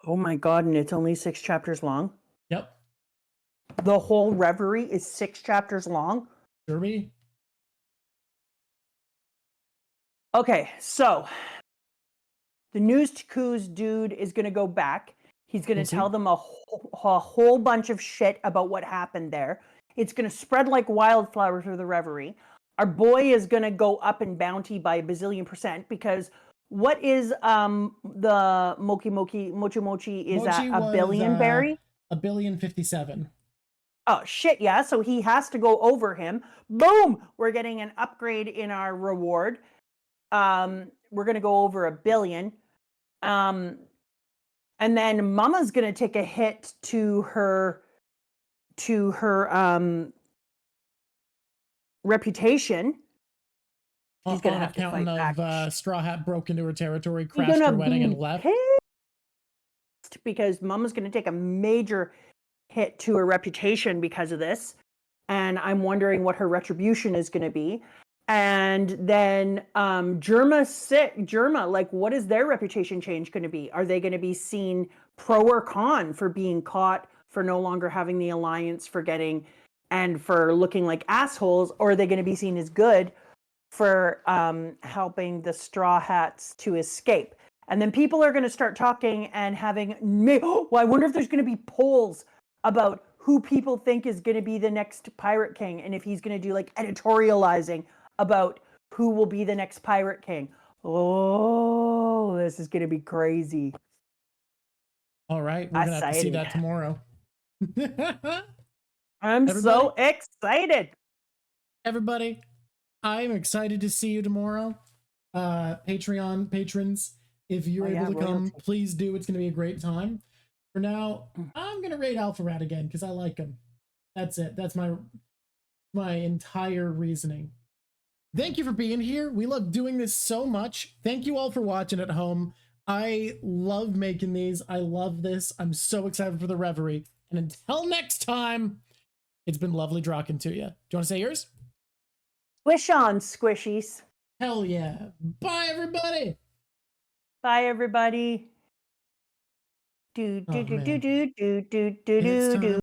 Oh my God, and it's only 6 chapters long? Yep. The whole Reverie is 6 chapters long? Sure be. Okay, so the News to Coos dude is going to go back. He's going to tell them a whole bunch of shit about what happened there. It's going to spread like wildflower through the Reverie. Our boy is going to go up in bounty by a bazillion % because what is the Mochi Mochi is that a billion berry? 1,057,000,000. Oh shit, yeah. So he has to go over him. Boom! We're getting an upgrade in our reward. We're going to go over 1 billion. And then Mama's going to take a hit to her reputation. She's going to have to fight back. Straw Hat broke into her territory, crashed her wedding, and left. Because Mama's going to take a major hit to her reputation because of this. And I'm wondering what her retribution is going to be. And then Germa, like, what is their reputation change going to be? Are they going to be seen pro or con for being caught, for no longer having the alliance, for getting, and for looking like assholes? Or are they going to be seen as good for helping the Straw Hats to escape? And then people are going to start talking and having, well, I wonder if there's going to be polls about who people think is going to be the next Pirate King, and if he's going to do like editorializing about who will be the next Pirate King. Oh, this is going to be crazy. All right, we're going to have to see that tomorrow. I'm so excited. Everybody, I'm excited to see you tomorrow. Patreon patrons, if you're able to come, please do. It's going to be a great time. For now, I'm going to raid Alpha Rat again because I like him. That's it. That's my entire reasoning. Thank you for being here. We love doing this so much. Thank you all for watching at home. I love making these. I love this. I'm so excited for the Reverie. And until next time, it's been lovely talking to you. Do you want to say yours? Squish on, squishies. Hell yeah. Bye, everybody. Bye, everybody. Do, do, do, do, do, do, do, do, do.